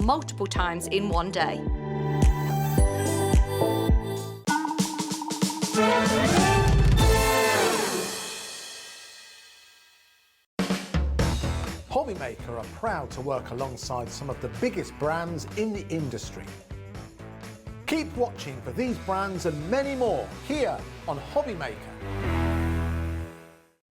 multiple times in one day. HobbyMaker are proud to work alongside some of the biggest brands in the industry. Keep watching for these brands and many more here on HobbyMaker.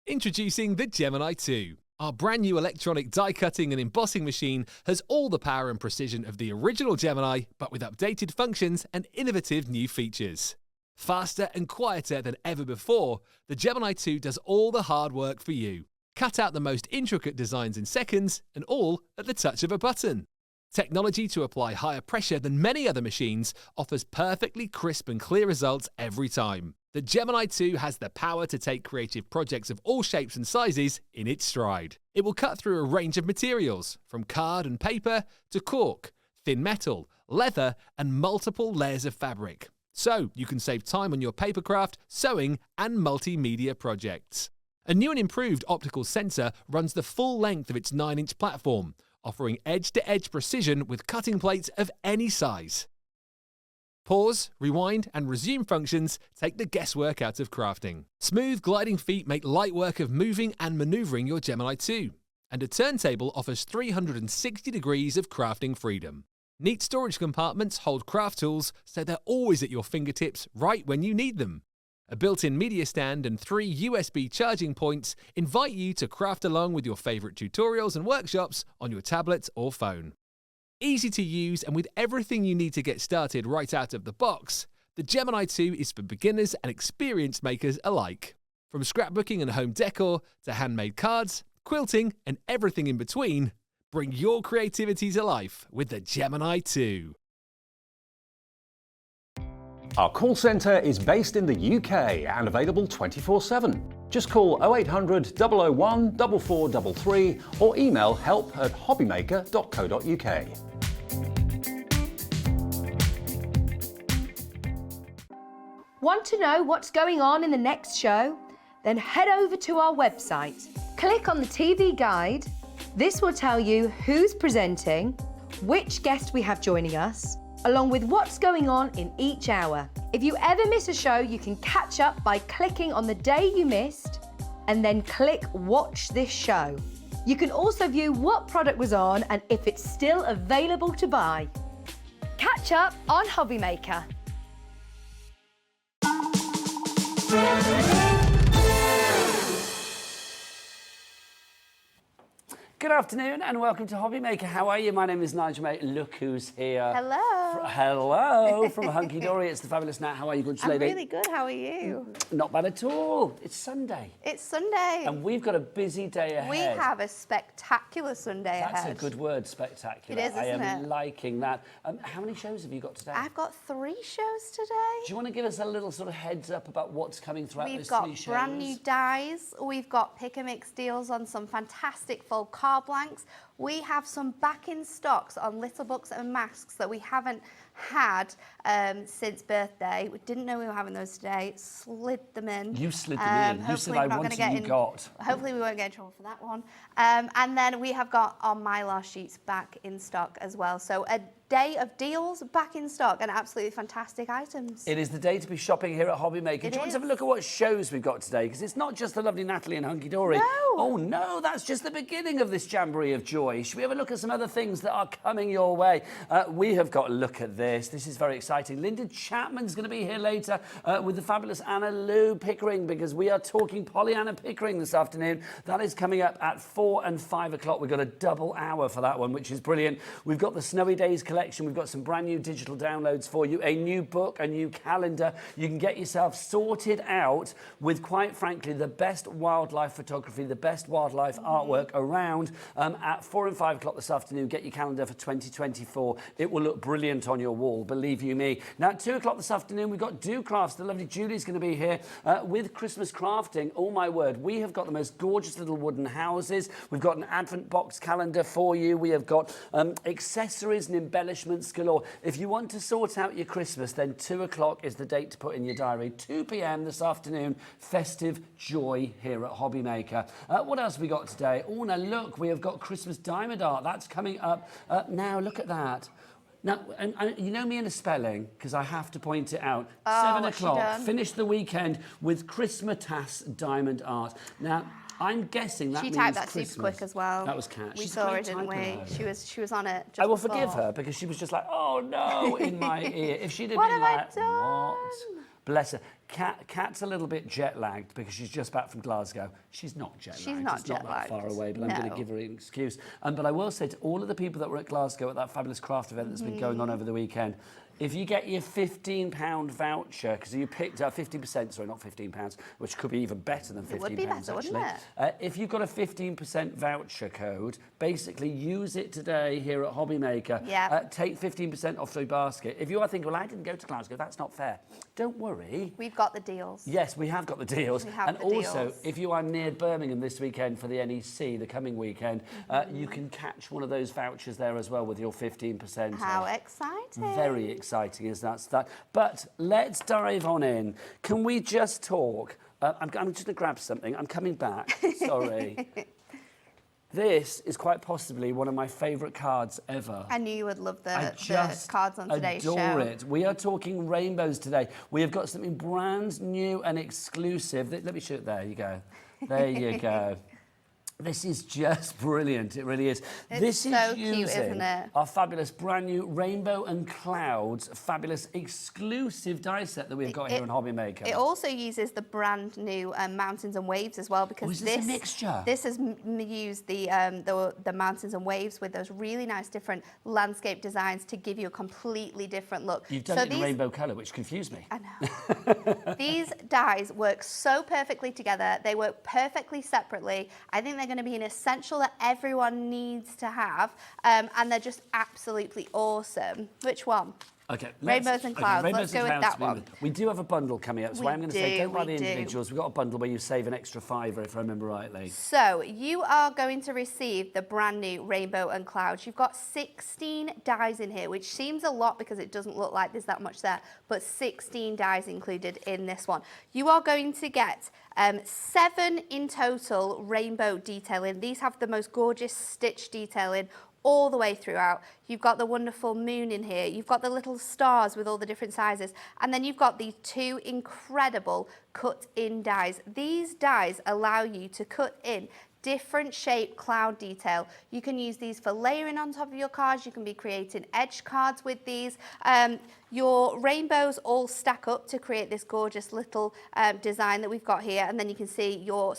Introducing the Gemini 2. Our brand new electronic die cutting and embossing machine has all the power and precision of the original Gemini, but with updated functions and innovative new features. Faster and quieter than ever before, the Gemini 2 does all the hard work for you. Cut out the most intricate designs in seconds, and all at the touch of a button. Technology to apply higher pressure than many other machines offers perfectly crisp and clear results every time. The Gemini 2 has the power to take creative projects of all shapes and sizes in its stride. It will cut through a range of materials, from card and paper to cork, thin metal, leather, and multiple layers of fabric. So you can save time on your papercraft, sewing, and multimedia projects. A new and improved optical sensor runs the full length of its 9-inch platform, offering edge-to-edge precision with cutting plates of any size. Pause, rewind, and resume functions take the guesswork out of crafting. Smooth gliding feet make light work of moving and maneuvering your Gemini 2. And a turntable offers 360 degrees of crafting freedom. Neat storage compartments hold craft tools so they're always at your fingertips right when you need them. A built-in media stand and 3 USB charging points invite you to craft along with your favourite tutorials and workshops on your tablet or phone. Easy to use and with everything you need to get started right out of the box, the Gemini 2 is for beginners and experienced makers alike. From scrapbooking and home decor to handmade cards, quilting and everything in between, bring your creativity to life with the Gemini 2. Our call centre is based in the UK and available 24/7. Just call 0800 001 4433 or email help@hobbymaker.co.uk. Want to know what's going on in the next show? Then head over to our website. Click on the TV guide. This will tell you who's presenting, which guest we have joining us, along with what's going on in each hour. If you ever miss a show, you can catch up by clicking on the day you missed and then click Watch This Show. You can also view what product was on and if it's still available to buy. Catch up on HobbyMaker. Good afternoon and welcome to HobbyMaker. How are you? My name is Nigel, mate. Look who's here. Hello. Hello from HunkyDory. It's the fabulous Nat. How are you, good lady? I'm really good. How are you? Not bad at all. It's Sunday. It's Sunday. And we've got a busy day ahead. We have a spectacular Sunday ahead. That's a good word, spectacular. It is, isn't I am it? liking that. How many shows have you got today? I've got 3 shows today. Do you want to give us a little sort of heads up about what's coming throughout those 3 shows? We've got brand new dies. We've got pick and mix deals on some fantastic fold card blanks. We have some back in stocks on little books and masks that we haven't had since birthday. We didn't know we were having those today. Slid them in. You slid them in. You said I wanted, you got. Hopefully we won't get in trouble for that one. And then we have got our Mylar sheets back in stock as well. So a day of deals back in stock and absolutely fantastic items. It is the day to be shopping here at HobbyMaker. Do you want to have a look at what shows we've got today? Because it's not just the lovely Natalie and HunkyDory. No. Oh no, that's just the beginning of this jamboree of joy. Should we have a look at some other things that are coming your way? We have got a look at this. This is very exciting. Linda Chapman's going to be here later with the fabulous Anna Lou Pickering, because we are talking Pollyanna Pickering this afternoon. That is coming up at 4 and 5 o'clock. We've got a double hour for that one, which is brilliant. We've got the Snowy Days collection. We've got some brand new digital downloads for you, a new book, a new calendar. You can get yourself sorted out with, quite frankly, the best wildlife photography, the best wildlife artwork around at 4 and 5 o'clock this afternoon. Get your calendar for 2024. It will look brilliant on your wall, believe you me. Now, at 2 o'clock this afternoon, we've got Do Crafts. The lovely Julie's going to be here with Christmas crafting. Oh, my word. We have got the most gorgeous little wooden houses. We've got an Advent box calendar for you. We have got accessories and embellishments galore. If you want to sort out your Christmas, then 2 o'clock is the date to put in your diary. 2 p.m. this afternoon, festive joy here at HobbyMaker. What else have we got today? Oh, now look, we have got Christmas diamond art. That's coming up now. Look at that. Now, and you know me in a spelling, because I have to point it out. 7 o'clock, finish the weekend with Christmas diamond art. Now, I'm guessing that means She typed that Christmas. super quick as well. That was Kat. We She's a saw her, great didn't typer, we? though. She was on it just I will before. forgive her, because she was just like, oh no, in my ear. If she'd have What been have I like, done? what? Bless her. Kat's a little bit jet-lagged because she's just back from Glasgow. She's not jet-lagged. She's not it's not that jet-lagged. far away, but I'm going to No. give her an excuse. But I will say to all of the people that were at Glasgow at that fabulous craft event that's been going on over the weekend, if you get your £15 voucher, because you picked up 50%, sorry, not £15, which could be even better than £15, It would be better, actually. wouldn't If you've got a 15% voucher code, basically use it today here at Hobbymaker. Yep. Take 15% off the basket. If you are thinking, well, I didn't go to Glasgow, that's not fair. Don't worry. We've got the deals. Yes, we have got the deals. We have and the also, deals. if you are near Birmingham this weekend for the NEC, the coming weekend, you can catch one of those vouchers there as well with your 15% How off. exciting. Very exciting, is that? But let's dive on in. Can we just talk? I'm just going to grab something. I'm coming back. Sorry. This is quite possibly one of my favourite cards ever. I knew you would love I the just cards on today's show. adore it. We are talking rainbows today. We have got something brand new and exclusive. Let me show it. There you go. There you go. This is just brilliant. It really is. It's this so is cute, using isn't it? our fabulous brand new Rainbow and Clouds fabulous exclusive die set that we've got here on Hobbymaker. It also uses the brand new Mountains and Waves as well, because is this a mixture? This has used the Mountains and Waves with those really nice different landscape designs to give you a completely different look. You've done it in rainbow colour, which confused me. I know. These dies work so perfectly together. They work perfectly separately. I think they're going to be an essential that everyone needs to have, and they're just absolutely awesome. Which one? Okay, Rainbows and Clouds. Rainbows Let's go and with Clouds that one. We do have a bundle coming up, so We I'm going to say don't buy the we do. individuals. We've got a bundle where you save an extra £5, if I remember rightly. So you are going to receive the brand new Rainbow and Clouds. You've got 16 dies in here, which seems a lot because it doesn't look like there's that much there, but 16 dies included in this one. You are going to get 7 in total rainbow detailing. These have the most gorgeous stitch detailing all the way throughout. You've got the wonderful moon in here. You've got the little stars with all the different sizes. And then you've got these 2 incredible cut-in dies. These dies allow you to cut in different shape cloud detail. You can use these for layering on top of your cards. You can be creating edge cards with these. Your rainbows all stack up to create this gorgeous little design that we've got here. And then you can see your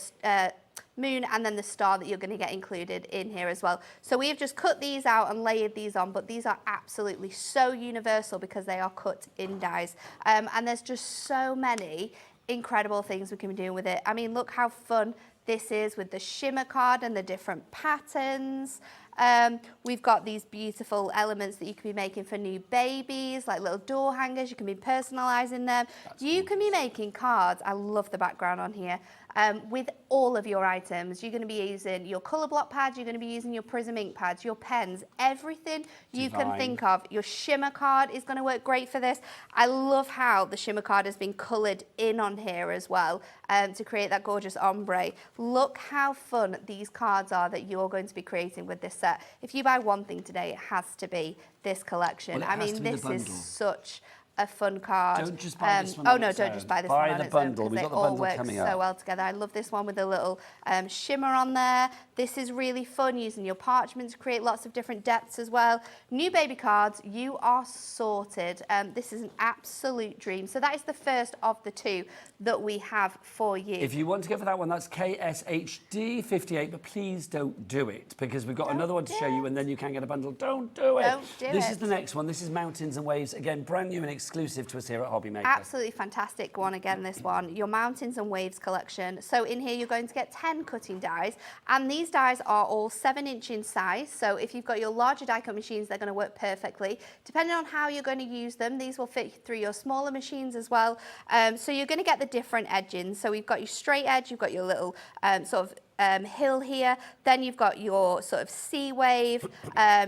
moon and then the star that you're going to get included in here as well. So we have just cut these out and layered these on, but these are absolutely so universal because they are cut in dies. And there's just so many incredible things we can be doing with it. I mean, look how fun this is with the shimmer card and the different patterns. We've got these beautiful elements that you can be making for new babies, like little door hangers. You can be personalising them. You can be making cards. I love the background on here. With all of your items. You're going to be using your colour block pads, you're going to be using your Prism ink pads, your pens, everything you can think of. Your shimmer card is going to work great for this. I love how the shimmer card has been coloured in on here as well to create that gorgeous ombre. Look how fun these cards are that you're going to be creating with this set. If you buy one thing today, it has to be this collection. Well, I mean, this is such a fun card. Don't just buy this one Oh on no, its don't own. just buy this Buy one on the its own, bundle. because We've they got the all bundle work coming so up. well together. I love this one with a little shimmer on there. This is really fun, using your parchment to create lots of different depths as well. New baby cards, you are sorted. This is an absolute dream. So that is the first of the 2 that we have for you. If you want to go for that one, that's KSHD58, but please don't do it, because we've got another one to show you, and then you can get a bundle. Don't do it. Don't do This it. is the next one. This is Mountains and Waves. Again, brand new and exclusive to us here at Hobbymaker. Absolutely fantastic one again, this one. Your Mountains and Waves collection. So in here you're going to get 10 cutting dies, and these dies are all 7-inch in size. So if you've got your larger die cut machines, they're going to work perfectly. Depending on how you're going to use them, these will fit through your smaller machines as well. So you're going to get the different edging. So we've got your straight edge, you've got your little sort of hill here, then you've got your sort of sea wave.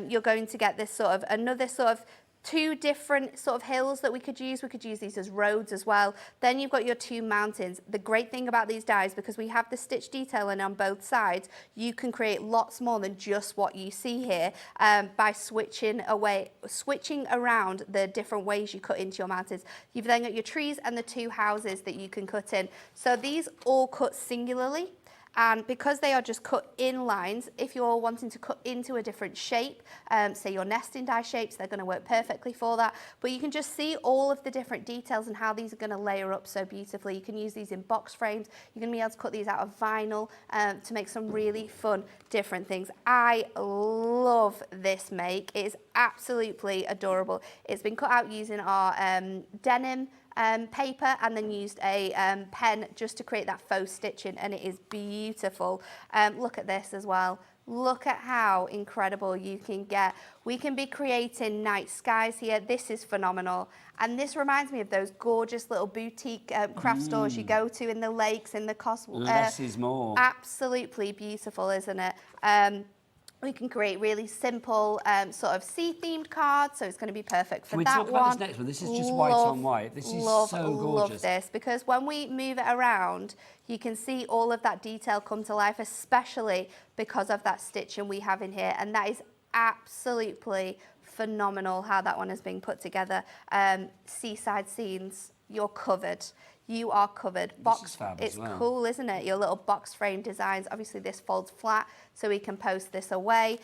You're going to get this sort of another sort of two different sort of hills that we could use. We could use these as roads as well. Then you've got your two mountains. The great thing about these dies, because we have the stitch detailing on both sides, you can create lots more than just what you see here by switching around the different ways you cut into your mountains. You've then got your trees and the two houses that you can cut in. So these all cut singularly. And because they are just cut in lines, if you're wanting to cut into a different shape, say your nesting die shapes, they're going to work perfectly for that. But you can just see all of the different details and how these are going to layer up so beautifully. You can use these in box frames. You're going to be able to cut these out of vinyl to make some really fun, different things. I love this make. It is absolutely adorable. It's been cut out using our denim paper and then used a pen just to create that faux stitching, and it is beautiful. Look at this as well. Look at how incredible you can get. We can be creating night skies here. This is phenomenal. And this reminds me of those gorgeous little boutique craft stores you go to in the lakes, in the coast. Less is more. Absolutely beautiful, isn't it? We can create really simple sort of sea-themed cards, so it's going to be perfect for that one. Can we talk about this next one? This is just white on white. This is so gorgeous. Love this, because when we move it around, you can see all of that detail come to life, especially because of that stitching we have in here, and that is absolutely phenomenal how that one has been put together. Seaside scenes, you're covered. You are covered. This is fab it's as well. cool, isn't it? Your little box frame designs. Obviously, this folds flat, so we can post this away.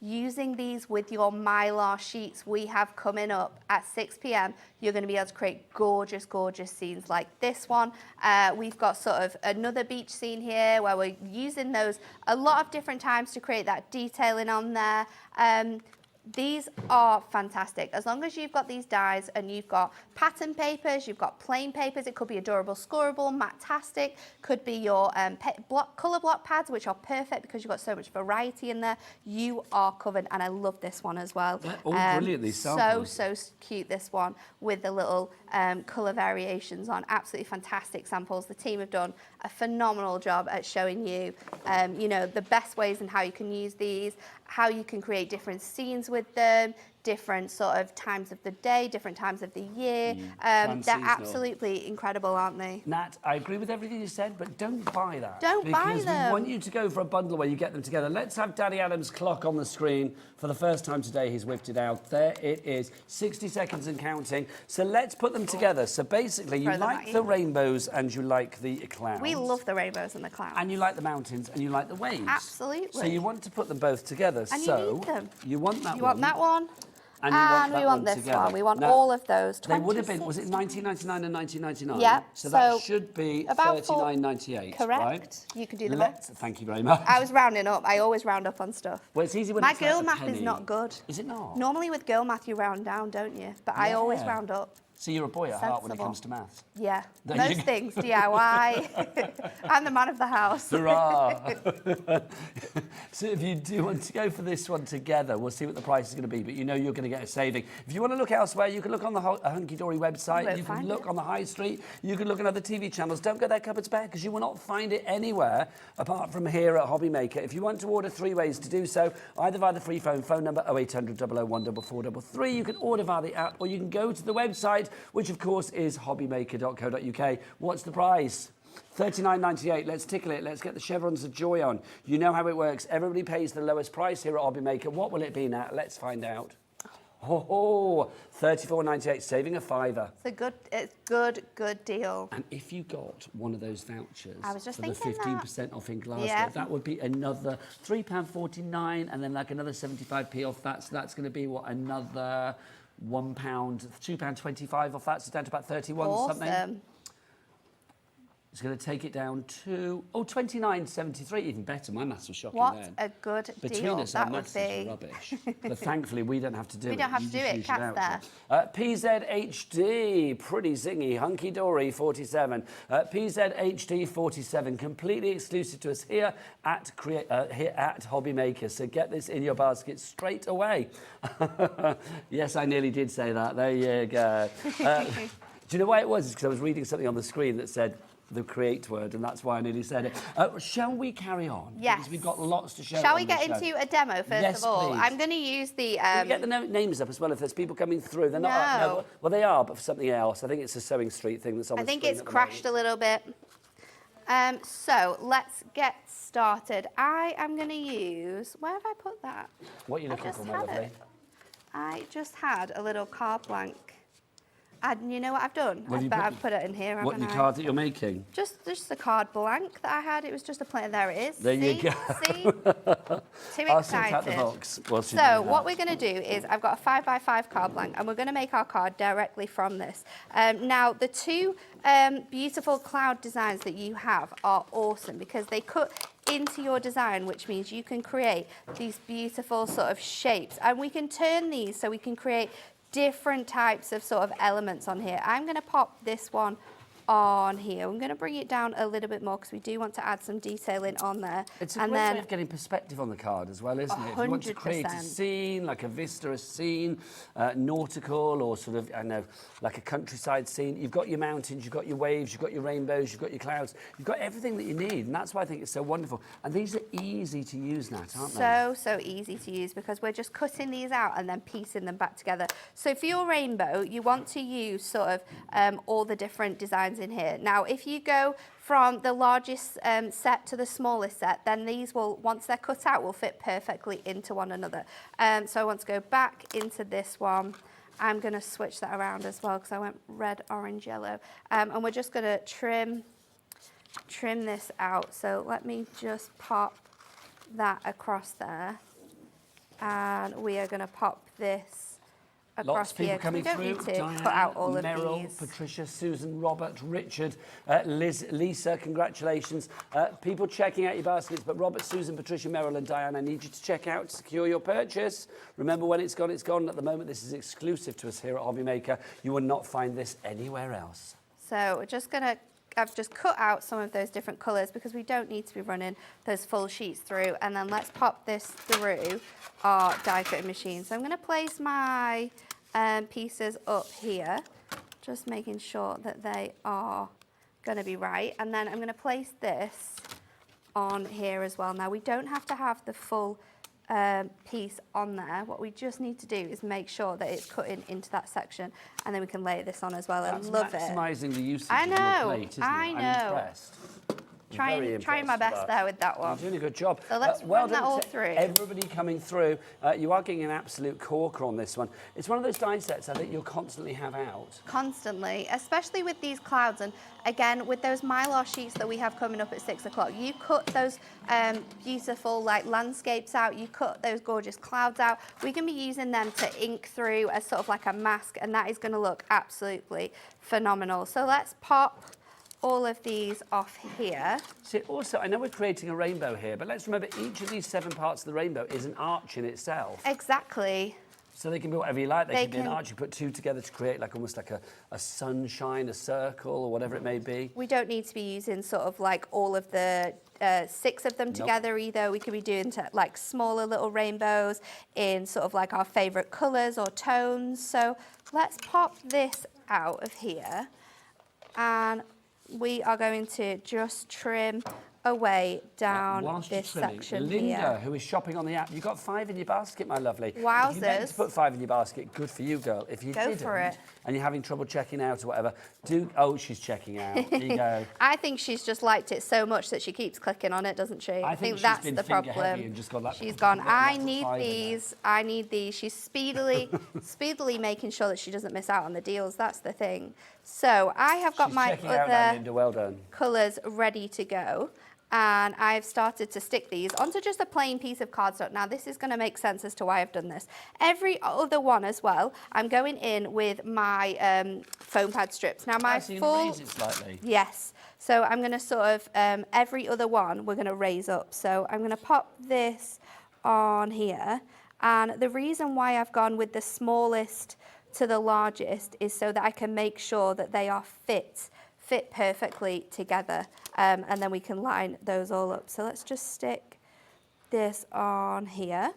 Using these with your Mylar sheets we have coming up at 6 p.m, you're going to be able to create gorgeous, gorgeous scenes like this one. We've got sort of another beach scene here where we're using those a lot of different times to create that detailing on there. These are fantastic. As long as you've got these dies and you've got pattern papers, you've got plain papers, it could be adorable scoreable, matte-tastic, could be your colour block pads, which are perfect because you've got so much variety in there. You are covered, and I love this one as well. They're all brilliant, these samples. So cute, this one, with the little colour variations on. Absolutely fantastic samples. The team have done a phenomenal job at showing you, you know, the best ways and how you can use these, how you can create different scenes with them, different sort of times of the day, different times of the year. They're absolutely incredible, aren't they? Nat, I agree with everything you said, but don't buy that. Don't buy them. Because we want you to go for a bundle where you get them together. Let's have Daddy Adam's clock on the screen. For the first time today, he's whipped it out. There it is, 60 seconds and counting. So let's put them together. So basically, you like the rainbows and you like the clouds. We love the rainbows and the clouds. And you like the mountains and you like the waves. Absolutely. So you want to put them both together. And so you need them. You want that one. You want that one. And we want this together. one. We want now, all of those. They would have been, was it 1999 and 1999? Yeah. So that should be about 39.98. Correct. Right? You can do the math. Thank you very much. I was rounding up. I always round up on stuff. Well, it's easy when my it's girl like math penny. is not good. Is it not? Normally with girl math you round down, don't you? But I always round up. So you're a boy at heart when it Sensible. comes to maths? Yeah, There most you- things, DIY. I'm the man of the house. Hurrah! So if you do want to go for this one together, we'll see what the price is going to be, but you know you're going to get a saving. If you want to look elsewhere, you can look on the Hunky Dory website, you can look on the high street, you can look on other TV channels. Don't go there cupboards bare, because you will not find it anywhere apart from here at Hobby Maker. If you want to order, 3 ways to do so, either via the free phone number 0800 001 4433, you can order via the app, or you can go to the website, which of course is hobbymaker.co.uk. What's the price? $39.98. Let's tickle it. Let's get the chevrons of joy on. You know how it works. Everybody pays the lowest price here at Hobby Maker. What will it be, Nat? Let's find out. Oh, $34.98, saving a £5. It's good deal. And if you got one of those vouchers I was just for the thinking 15% off in Glasgow, that would be another £3.49, and then like another 75p off that. So that's going to be what, another £1, £2.25 off that. So down to about 31 something. It's going to take it down to, $29.73, even better. My maths was shocking What then. a good Between deal us, our that would maths be. is rubbish. But thankfully, we don't have to do it. We don't have to do it, cat's there. PZHD, pretty zingy, hunky-dory, 47. PZHD 47, completely exclusive to us here at Hobby Maker. So get this in your basket straight away. Yes, I nearly did say that. There you go. Do you know why it was? It's because I was reading something on the screen that said, the create word, and that's why I nearly said it. Shall we carry on? Yes. Because we've got lots to show. Shall we on get the show. into a demo first Yes, of all? please. I'm going to use the... Can you get the names up as well if there's people coming through? They're not. No. Well, they are, but for something else. I think it's a Sewing Street thing that's on I the think screen it's at the crashed moment. a little bit. So let's get started. I am going to use... Where have I put that? What are you looking for, my lovely? I just had a little card blank. And you know what I've done? Well, I've put it in here, What, haven't your I? card that you're making? Just a card blank that I had. It was just a plain. There it is. There you See? go. See? Too I'll sort out excited. the box whilst you So do that. what we're going to do is I've got a 5x5 card blank, and we're going to make our card directly from this. Now the two beautiful cloud designs that you have are awesome because they cut into your design, which means you can create these beautiful sort of shapes, and we can turn these so we can create different types of sort of elements on here. I'm going to pop this one on here. I'm going to bring it down a little bit more because we do want to add some detailing on there. It's a great way of getting perspective on the card as well, isn't it? If you want to create a 100%. scene, like a vista, a scene, nautical, or sort of, I don't know, like a countryside scene. You've got your mountains, you've got your waves, you've got your rainbows, you've got your clouds. You've got everything that you need, and that's why I think it's so wonderful. And these are easy to use, Nat, aren't they? So easy to use because we're just cutting these out and then piecing them back together. So for your rainbow, you want to use sort of all the different designs in here. Now, if you go from the largest set to the smallest set, then these will, once they're cut out, will fit perfectly into one another. So I want to go back into this one. I'm going to switch that around as well because I went red, orange, yellow. And we're just going to trim this out. So let me just pop that across there. And we are going to pop this across Lots of people here. coming We don't through. need to Diane, cut out all Meryl, of these. Patricia, Susan, Robert, Richard, Liz, Lisa, congratulations. People checking out your baskets, but Robert, Susan, Patricia, Meryl and Diane, I need you to check out to secure your purchase. Remember, when it's gone, it's gone. At the moment, this is exclusive to us here at Hobby Maker. You will not find this anywhere else. So we're just going to, I've just cut out some of those different colours because we don't need to be running those full sheets through. And then let's pop this through our die cutting machine. So I'm going to place my pieces up here, just making sure that they are going to be right. And then I'm going to place this on here as well. Now we don't have to have the full piece on there. What we just need to do is make sure that it's cutting into that section, and then we can lay this on as well. That's and love it. maximising the usage I of know, your plate, isn't I it? know. I'm impressed. Trying my best there with that one. You're doing a good job. So let's well run that done all to through. everybody coming through. You are getting an absolute corker on this one. It's one of those die sets I think you'll constantly have out. Constantly, especially with these clouds, and again with those Mylar sheets that we have coming up at 6 o'clock. You cut those beautiful like landscapes out, you cut those gorgeous clouds out. We can be using them to ink through as sort of like a mask, and that is going to look absolutely phenomenal. So let's pop all of these off here. See, also, I know we're creating a rainbow here, but let's remember each of these 7 parts of the rainbow is an arch in itself. Exactly. So they can be whatever you like. They can be an can- arch. You put 2 together to create like almost like a sunshine, a circle, or whatever it may be. We don't need to be using sort of like all of the 6 of them together either. We could be doing like smaller little rainbows in sort of like our favourite colours or tones. So let's pop this out of here, and we are going to just trim away down Whilst you're this trimming, section Linda, here. who is shopping on the app, you've got 5 in your basket, my lovely. If you meant Wowzers. to put 5 in your basket, good for you, girl. If you Go didn't, for it. and you're having trouble checking out or whatever, oh, she's checking out. There you go. I think she's just liked it so much that she keeps clicking on it, doesn't she? I think she's that's been the finger problem. heavy and just gone like, She's gone, "Let I the need 5 in there." these, I need these. She's speedily making sure that she doesn't miss out on the deals. That's the thing. So I have got She's my checking out now, other Linda. Well done. colours ready to go. And I've started to stick these onto just a plain piece of cardstock. Now this is going to make sense as to why I've done this. Every other one as well, I'm going in with my foam pad strips. Now my So you're going to raise it slightly. Yes. So I'm going to sort of, every other one we're going to raise up. So I'm going to pop this on here. And the reason why I've gone with the smallest to the largest is so that I can make sure that they are fit perfectly together, and then we can line those all up. So let's just stick this on here.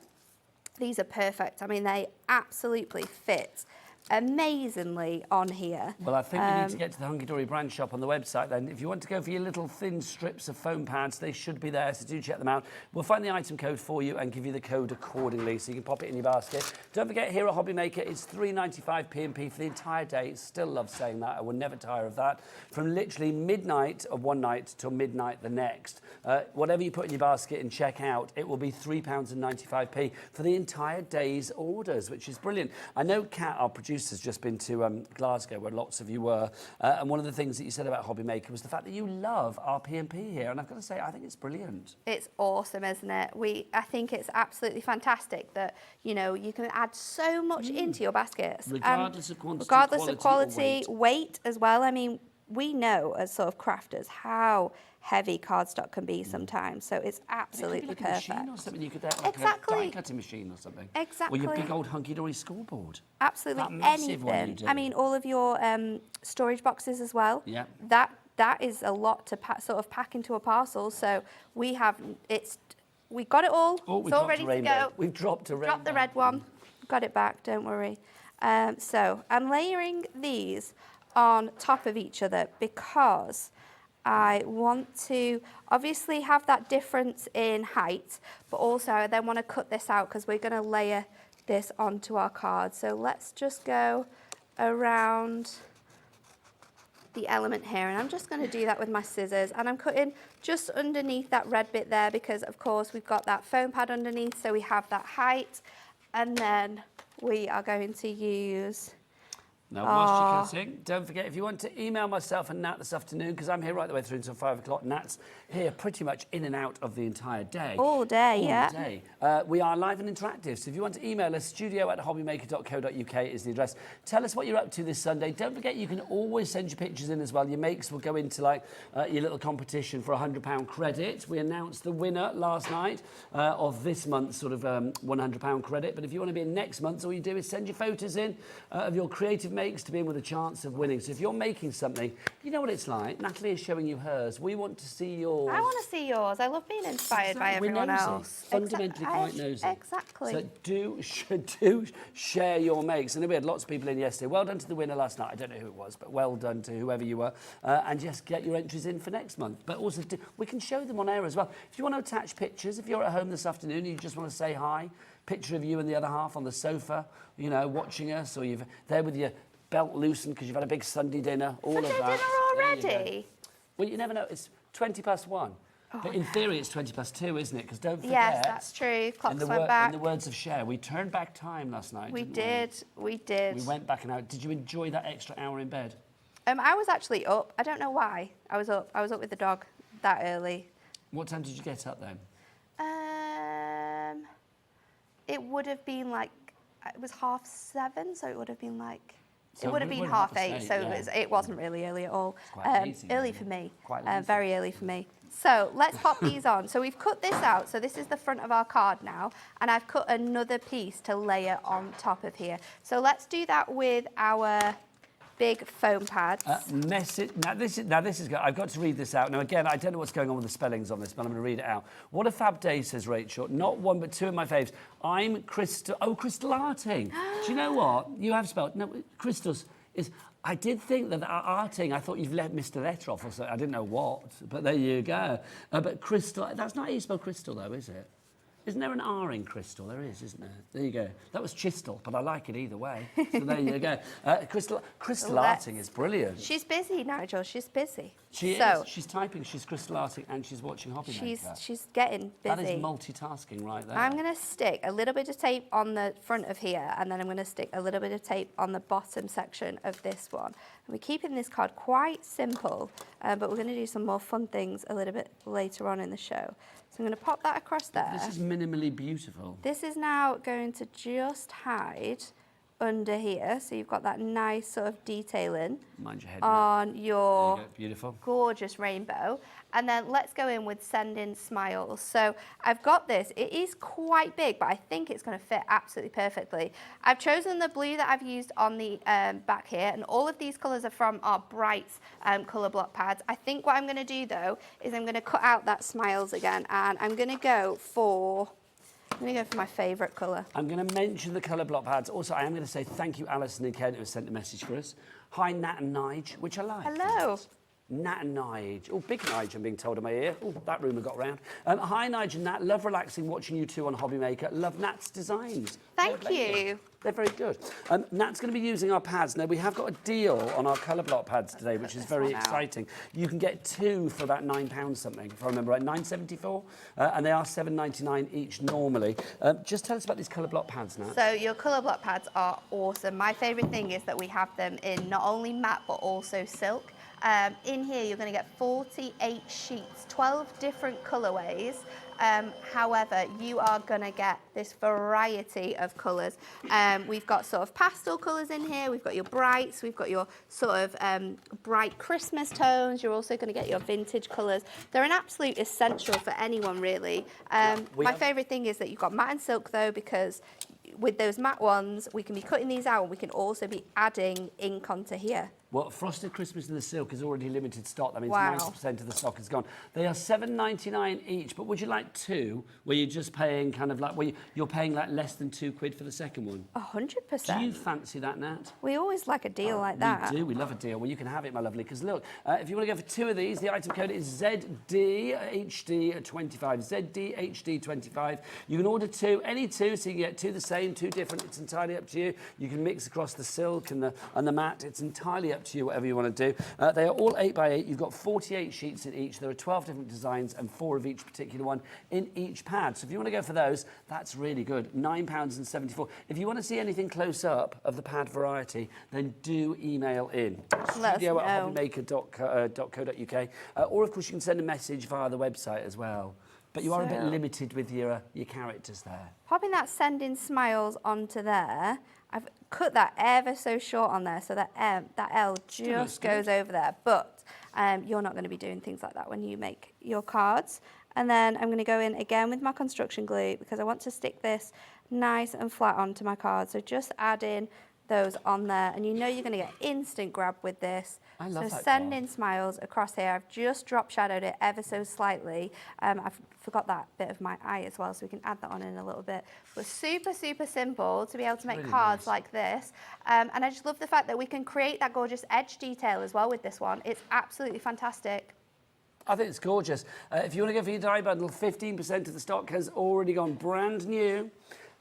These are perfect. I mean, they absolutely fit amazingly on here. Well, I think you need to get to the HUNKYDORY brand shop on the website then. If you want to go for your little thin strips of foam pads, they should be there, so do check them out. We'll find the item code for you and give you the code accordingly, so you can pop it in your basket. Don't forget, here at Hobbymaker, it's £3.95 P&P for the entire day. Still love saying that. I will never tire of that. From literally midnight of one night till midnight the next. Whatever you put in your basket and check out, it will be £3.95 for the entire day's orders, which is brilliant. I know Kat, our producer, has just been to Glasgow, where lots of you were, and one of the things that you said about Hobbymaker was the fact that you love our P&P here, and I've got to say, I think it's brilliant. It's awesome, isn't it? I think it's absolutely fantastic that, you know, you can add so much into your baskets. Regardless of quantity, regardless of quality, quality, weight as well. I mean, we know as sort of crafters how heavy cardstock can be sometimes, so it's absolutely it could be like perfect. a machine or something. You could have like Exactly. a die cutting machine or something. Exactly. Or your big old hunky-dory scoreboard. Absolutely That massive one you anything. do. I mean, all of your storage boxes as well. Yeah. That is a lot to sort of pack into a parcel. So we got it all. Oh, we it's all dropped ready a to rainbow. go. We've dropped a rainbow. Drop the red one. Got it back. Don't worry. So I'm layering these on top of each other because I want to obviously have that difference in height, but also I then want to cut this out because we're going to layer this onto our card. So let's just go around the element here, and I'm just going to do that with my scissors, and I'm cutting just underneath that red bit there because of course we've got that foam pad underneath, so we have that height, and then we are going to use Now, whilst you're cutting, don't forget, if you want to email myself and Nat this afternoon, because I'm here right the way through until 5 o'clock. Nat's here pretty much in and out of the entire day. all day, yeah. All day. We are live and interactive, so if you want to email us, studio@hobbymaker.co.uk is the address. Tell us what you're up to this Sunday. Don't forget, you can always send your pictures in as well. Your makes will go into like your little competition for £100 credit. We announced the winner last night of this month's sort of £100 credit. But if you want to be in next month's, all you do is send your photos in of your creative makes to be in with a chance of winning. So if you're making something, you know what it's like. Natalie is showing you hers. We want to see yours. I want to see yours. I love being inspired by We're everyone nosy. else. Fundamentally quite nosy. Exactly. So do share your makes. And we had lots of people in yesterday. Well done to the winner last night. I don't know who it was, but well done to whoever you were. And just get your entries in for next month. But also, we can show them on air as well. If you want to attach pictures, if you're at home this afternoon and you just want to say hi, picture of you and the other half on the sofa, you know, watching us, or you're there with your belt loosened because you've had a big Sunday dinner, all of that. Dinner There you go. already? Well, you never know. It's 1:20. But in theory, it's 2:20, isn't it? Because don't forget. Yes, that's true. Clocks went back. In the words of Cher, we turned back time last night. We didn't did. We did. We went back an hour. Did you enjoy that extra hour in bed? I was actually up. I don't know why. I was up. I was up with the dog that early. What time did you get up then? It would have been like, it was 7:30, so it would have been like, So it would have we been were half 8:30, so yeah. it wasn't really early at all. quite lazy, early isn't for it? me, Quite lazy. very early for me. So let's pop these on. So we've cut this out, so this is the front of our card now, and I've cut another piece to layer on top of here. So let's do that with our big foam pads. Now this is good. I've got to read this out. Now again, I don't know what's going on with the spellings on this, but I'm going to read it out. What a fab day, says Rachel. Not one but two of my faves. I'm Crystal. Oh, Crystal-arting. Do you know what? You have spelled. No, Crystals is. I did think that arting, I thought you've missed a letter off or something. I didn't know what, but there you go. But Crystal, that's not how you spell crystal though, is it? Isn't there an R in crystal? There is, isn't there? There you go. That was chistel, but I like it either way. So there you go. Crystal-arting is brilliant. She's busy, Nigel. She's busy. She is. She's typing, she's crystal-arting, and she's watching Hobbymaker. She's getting busy. That is multitasking right there. I'm going to stick a little bit of tape on the front of here, and then I'm going to stick a little bit of tape on the bottom section of this one. And we're keeping this card quite simple, but we're going to do some more fun things a little bit later on in the show. So I'm going to pop that across there. This is minimally beautiful. This is now going to just hide under here, so you've got that nice sort of detailing Mind your head. on There your you go. Beautiful. gorgeous rainbow. And then let's go in with Send In Smiles. So I've got this. It is quite big, but I think it's going to fit absolutely perfectly. I've chosen the blue that I've used on the back here, and all of these colours are from our bright colour block pads. I think what I'm going to do though is I'm going to cut out that smiles again, and I'm going to go for I'm going to go for my favourite colour. I'm going to mention the colour block pads. Also, I am going to say thank you, Alison and Ken, who have sent a message for us. Hi, Nat and Nige, which I like. Hello. Nat and Nige. Oh, big Nige, I'm being told in my ear. Oh, that rumour got round. Hi, Nige and Nat. Love relaxing watching you two on Hobby Maker. Love Nat's designs. Thank you. They're very good. Nat's going to be using our pads. Now, we have got a deal on our colour block pads today, which is very exciting. You can get 2 for about £9 something, if I remember right, £9.74, and they are £7.99 each normally. Just tell us about these colour block pads, Nat. So your colour block pads are awesome. My favourite thing is that we have them in not only matte, but also silk. In here, you're going to get 48 sheets, 12 different colourways. However, you are going to get this variety of colours. We've got sort of pastel colours in here. We've got your brights. We've got your sort of bright Christmas tones. You're also going to get your vintage colours. They're an absolute essential for anyone, really. My favourite thing is that you've got matte and silk, though, because with those matte ones, we can be cutting these out and we can also be adding ink onto here. Well, Frosted Christmas in the silk is already limited stock. That means Wow. 90% of the stock is gone. They are £7.99 each, but would you like 2 where you're just paying kind of like, where you're paying like less than £2 for the second one? 100%. Do you fancy that, Nat? We always like a deal like that. We do. We love a deal. Well, you can have it, my lovely, because look, if you want to go for 2 of these, the item code is ZDHD25. ZDHD25. You can order 2, any 2, so you can get 2 the same, 2 different. It's entirely up to you. You can mix across the silk and the matte. It's entirely up to you, whatever you want to do. They are all 8x8. You've got 48 sheets in each. There are 12 different designs and 4 of each particular one in each pad. So if you want to go for those, that's really good. £9.74. If you want to see anything close up of the pad variety, then do email in. studio@hobbymaker.co.uk. Or, of course, you can send a message via the website as well. But you are a bit limited with your characters there. Popping that sending smiles onto there, I've cut that ever so short on there so that L just goes over there. But you're not going to be doing things like that when you make your cards. And then I'm going to go in again with my construction glue because I want to stick this nice and flat onto my card. So just add in those on there, and you know you're going to get instant grab with this. I love that. So send in smiles across here. I've just drop shadowed it ever so slightly. I've forgot that bit of my eye as well, so we can add that on in a little bit. But super, super simple to be able to make cards like this. And I just love the fact that we can create that gorgeous edge detail as well with this one. It's absolutely fantastic. I think it's gorgeous. If you want to go for your die bundle, 15% of the stock has already gone brand new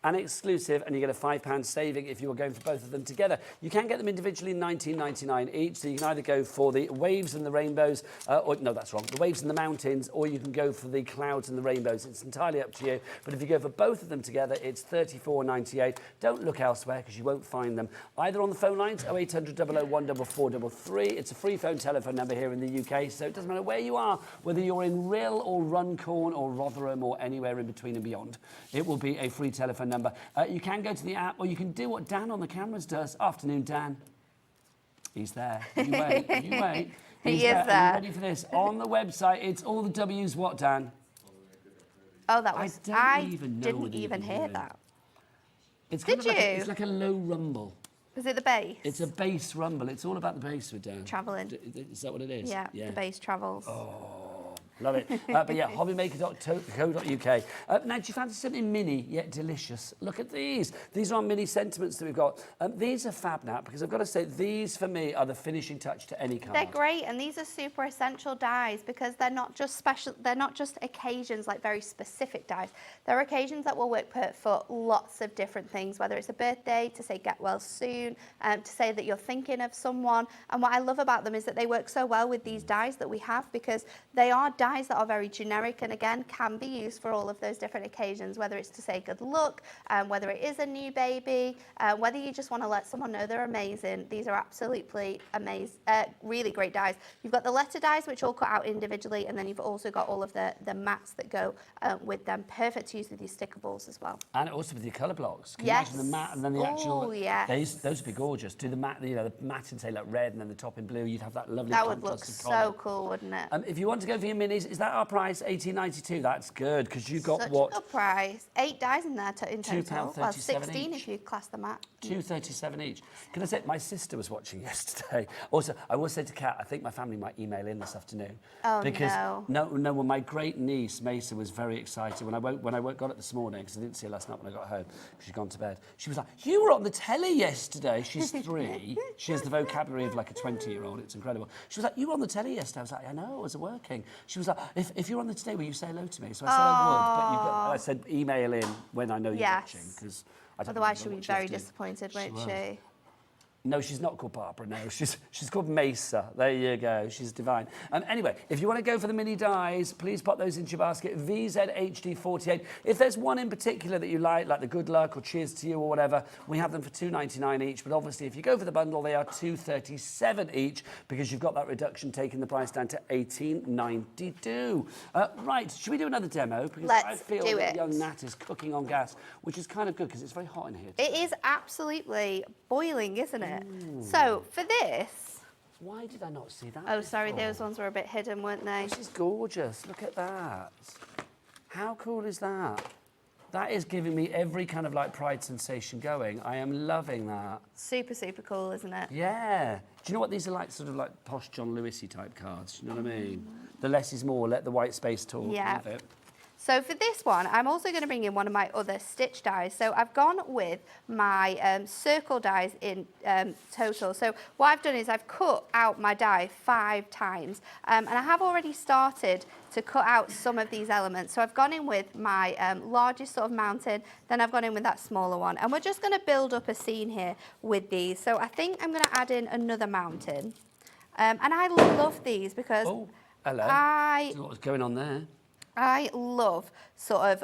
and exclusive, and you get a £5 saving if you were going for both of them together. You can get them individually, £19.99 each, so you can either go for the waves and the rainbows, or no, that's wrong, the waves and the mountains, or you can go for the clouds and the rainbows. It's entirely up to you, but if you go for both of them together, it's $34.98. Don't look elsewhere, because you won't find them. Either on the phone lines, 0800 001 4433. It's a free telephone number here in the UK, so it doesn't matter where you are, whether you're in Rill or Runcorn or Rotherham or anywhere in between and beyond. It will be a free telephone number. You can go to the app, or you can do what Dan on the cameras does. Afternoon, Dan. He's there. You wait. You wait. He is there. Are you ready for this? On the website, it's all the W's. What, Dan? Oh, that was. I didn't whether even you hear know. that. It's Did kind of like you? it's like a low rumble. Was it the bass? It's a bass rumble. It's all about the bass with Dan. Travelling. Is that what it is? Yeah, the bass travels. Love it. But yeah, hobbymaker.co.uk. Now, do you fancy something mini yet delicious? Look at these. These are our mini sentiments that we've got. These are fab, Nat, because I've got to say, these for me are the finishing touch to any card. They're great, and these are super essential dies because they're not just special. They're not just occasions, like very specific dies. They're occasions that will work for lots of different things, whether it's a birthday, to say get well soon, to say that you're thinking of someone. And what I love about them is that they work so well with these dies that we have, because they are dies that are very generic and again can be used for all of those different occasions, whether it's to say good luck, whether it is a new baby, whether you just want to let someone know they're amazing. These are absolutely amazing, really great dies. You've got the letter dies, which all cut out individually, and then you've also got all of the mats that go with them. Perfect to use with your stickables as well. And also with your colour blocks. Can Yes. you imagine the matte and then the actual... Oh, yes. Those would be gorgeous. Do the matte, the matte in, say, like red, and then the top in blue. You'd have that lovely That would look contrasted so colour. cool, wouldn't it? If you want to go for your mini, Denise, is that our price? $18.92. That's good because you got Such what? a good price. 8 dies in there in total. £2.37 Well, 16 each. if you class them at. $2.37 each. Can I say, my sister was watching yesterday. Also, I will say to Kat, I think my family might email in this afternoon. Oh, because no. Well, my great niece, Mesa, was very excited. When I got it this morning, because I didn't see her last night when I got home, she'd gone to bed. She was like, you were on the telly yesterday. She's 3. She has the vocabulary of like a 20-year-old. It's incredible. She was like, you were on the telly yesterday. I was like, I know, I was working. She was like, if you're on the today, will you say hello to me? So I said I would, but I said email in when I know you're watching. Because otherwise she'll be very disappointed, won't she? No, she's not called Barbara, no. She's called Mesa. There you go. She's divine. Anyway, if you want to go for the mini dies, please pop those into your basket. VZHD48. If there's one in particular that you like the Good Luck or Cheers to You or whatever, we have them for $2.99 each. But obviously, if you go for the bundle, they are $2.37 each because you've got that reduction taking the price down to $18.92. Right, should we do another demo? Because I feel that young Nat is cooking on gas, which is kind of good because it's very hot in here today. It is absolutely boiling, isn't it? So for this, why did I not see that? Oh, sorry, those ones were a bit hidden, weren't they? This is gorgeous. Look at that. How cool is that? That is giving me every kind of like pride sensation going. I am loving that. Super, super cool, isn't it? Yeah. Do you know what these are like? Sort of like posh John Lewis-y type cards. Do you know what I mean? The less is more. Let the white space talk. Yeah. Love it. So for this one, I'm also going to bring in one of my other stitch dies. So I've gone with my circle dies in total. So what I've done is I've cut out my die 5 times. And I have already started to cut out some of these elements. So I've gone in with my largest sort of mountain, then I've gone in with that smaller one. And we're just going to build up a scene here with these. So I think I'm going to add in another mountain. And I love these because Oh, hello. What's going on there? I love sort of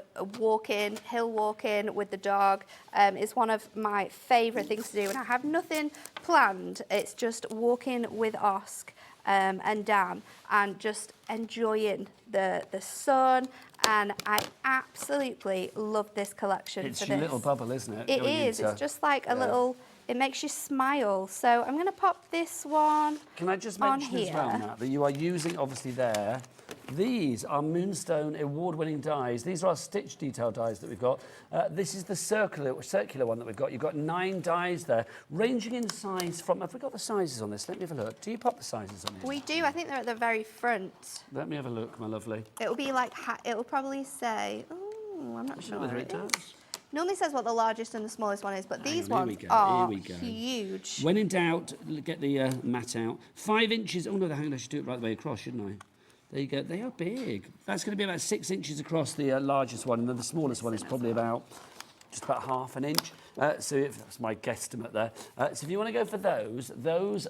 hill walking with the dog. It's one of my favourite things to do when I have nothing planned. It's just walking with Osk and Dan and just enjoying the sun. And I absolutely love this collection. It's your little bubble, isn't it? It is. It's just like a little... It makes you smile. So I'm going to pop this one. Can I just mention as well, Matt, that you are using, obviously there, these are Moonstone award-winning dies. These are our stitch detail dies that we've got. This is the circular one that we've got. You've got 9 dies there, ranging in size from... Have we got the sizes on this? Let me have a look. Do you pop the sizes on here? We do. I think they're at the very front. Let me have a look, my lovely. It'll be like... It'll probably say... Oh, I'm not sure whether it does. Normally says what the largest and the smallest one is, but these ones Here are we go. huge. When in doubt, get the mat out. 5 inches. Oh, no, hang on, I should do it right the way across, shouldn't I? There you go. They are big. That's going to be about 6 inches across the largest one, and then the smallest one is probably just about ½ an inch. So that's my guesstimate there. So if you want to go for those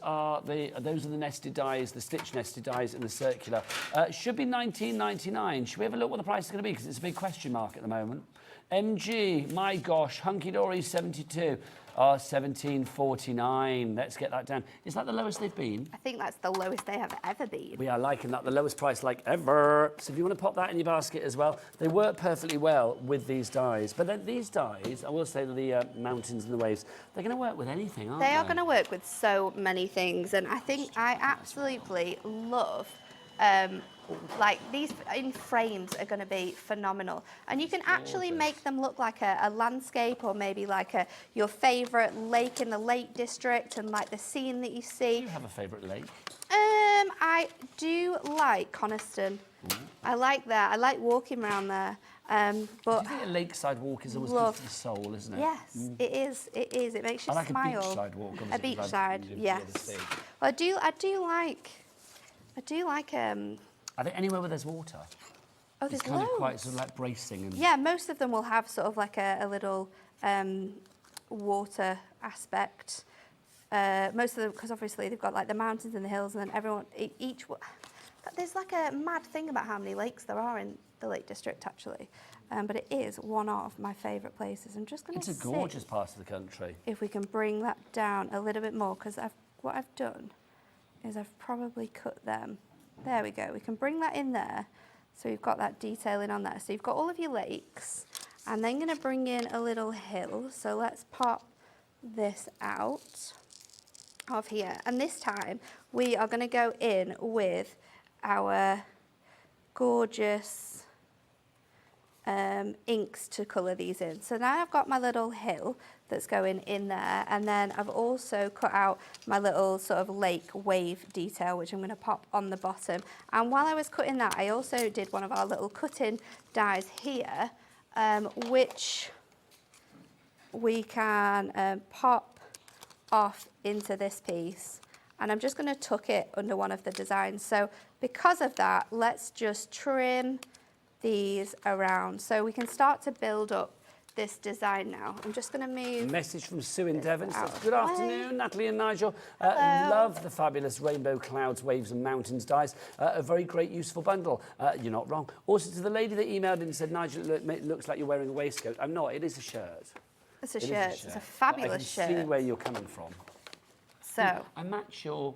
are the nested dies, the stitch nested dies in the circular. Should be $19.99. Should we have a look what the price is going to be? Because it's a big question mark at the moment. MG, my gosh, HUNKYDORY 72. Oh, $17.49. Let's get that down. Is that the lowest they've been? I think that's the lowest they have ever been. We are liking that, the lowest price like ever. So if you want to pop that in your basket as well, they work perfectly well with these dies. But then these dies, I will say that the mountains and the waves, they're going to work with anything, aren't they? They are going to work with so many things, and I think I absolutely love like these in frames are going to be phenomenal, and you can actually make them look like a landscape, or maybe like your favourite lake in the Lake District, and like the scene that you see. Do you have a favourite lake? I do like Coniston. I like that. I like walking around there. But I think a lakeside walk is always good for the soul, isn't it? Yes, it is. It is. It makes you smile. A beachside walk. A beachside, yes. Well, I do like. Are there anywhere where there's water? Oh, there's It's kind loads. of quite sort of like bracing. And Yeah, most of them will have sort of like a little water aspect. Most of them, because obviously they've got like the mountains and the hills, and then everyone there's like a mad thing about how many lakes there are in the Lake District, actually. But it is one of my favourite places. I'm just going to see. It's a gorgeous part of the country. If we can bring that down a little bit more, because what I've done is I've probably cut them. There we go. We can bring that in there. So you've got that detailing on there. So you've got all of your lakes. And then going to bring in a little hill. So let's pop this out of here. And this time we are going to go in with our gorgeous inks to colour these in. So now I've got my little hill that's going in there, and then I've also cut out my little sort of lake wave detail, which I'm going to pop on the bottom. And while I was cutting that, I also did one of our little cutting dies here, which we can pop off into this piece, and I'm just going to tuck it under one of the designs. So because of that, let's just trim these around so we can start to build up this design now. I'm just going to move. Message from Sue in Devon says, out. good afternoon, Natalie and Nigel. Love the fabulous rainbow clouds, waves and mountains dies. A very great, useful bundle. You're not wrong. Also to the lady that emailed in and said, Nigel, it looks like you're wearing a waistcoat. I'm not, it is a shirt. It's a shirt. It's a fabulous shirt. I can see where you're coming from. So. I match your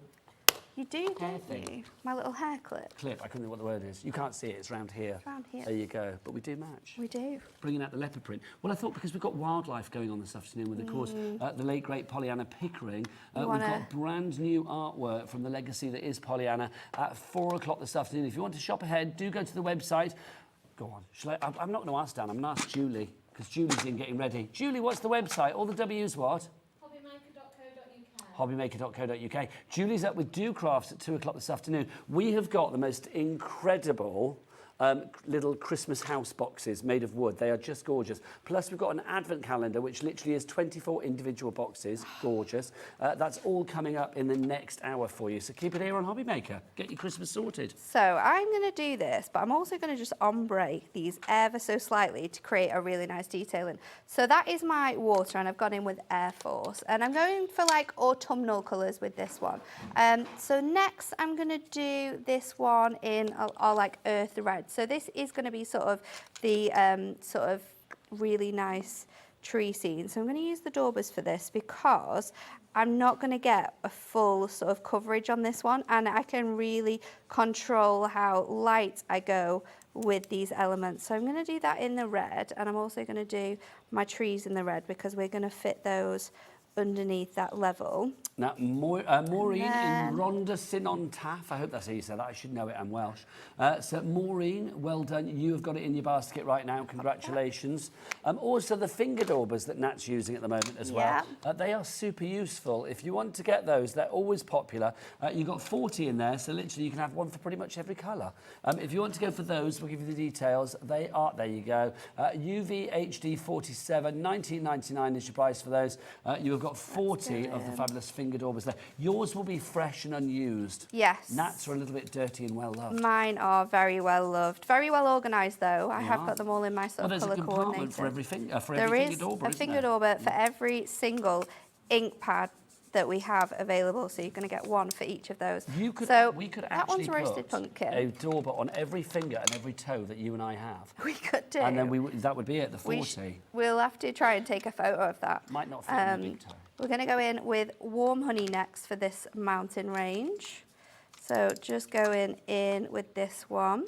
You do, hair don't thing. you? My little hair clip. Clip, I couldn't think what the word is. You can't see it, it's round here. It's round here. There you go. But we do match. We do. Bringing out the leopard print. Well, I thought because we've got wildlife going on this afternoon with, of course, the late, great Pollyanna Pickering. We've got brand new artwork from the legacy that is Pollyanna at 4 o'clock this afternoon. If you want to shop ahead, do go to the website. Go on. I'm not going to ask Dan, I'm going to ask Julie, because Julie's in getting ready. Julie, what's the website? All the W's what? hobbymaker.co.uk. Julie's up with Do Crafts at 2 o'clock this afternoon. We have got the most incredible little Christmas house boxes made of wood. They are just gorgeous. Plus, we've got an advent calendar, which literally is 24 individual boxes. Gorgeous. That's all coming up in the next hour for you. So keep it here on Hobbymaker. Get your Christmas sorted. So I'm going to do this, but I'm also going to just ombre these ever so slightly to create a really nice detailing. So that is my water, and I've gone in with Air Force. And I'm going for like autumnal colours with this one. So next I'm going to do this one in our like earth red. So this is going to be sort of the sort of really nice tree scene. So I'm going to use the daubers for this because I'm not going to get a full sort of coverage on this one, and I can really control how light I go with these elements. So I'm going to do that in the red, and I'm also going to do my trees in the red because we're going to fit those underneath that level. Now, Maureen in Rhondda Synon Taff, I hope that's how you say that, I should know it, I'm Welsh. So Maureen, well done, you have got it in your basket right now, congratulations. Also the finger daubers that Nat's using at the moment as well. They are super useful. If you want to get those, they're always popular. You've got 40 in there, so literally you can have one for pretty much every colour. If you want to go for those, we'll give you the details. They are, there you go, UV HD 47, $19.99 is your price for those. You have got 40 of the fabulous finger daubers there. Yours will be fresh and unused. Yes. Nats are a little bit dirty and well loved. Mine are very well loved. Very well organised though. I have got them all in my sort of colour coordinated. For every finger, for There every is finger dauber, a finger dauber for every single ink pad that we have available, so you're going to get one for each of those. We could that actually one's roasted put pumpkin. a dauber on every finger and every toe that you and I have. We could do. And then that would be it, the 40. We'll have to try and take a photo of that. Might not fit in the big toe. We're going to go in with warm honey next for this mountain range. So just going in with this one,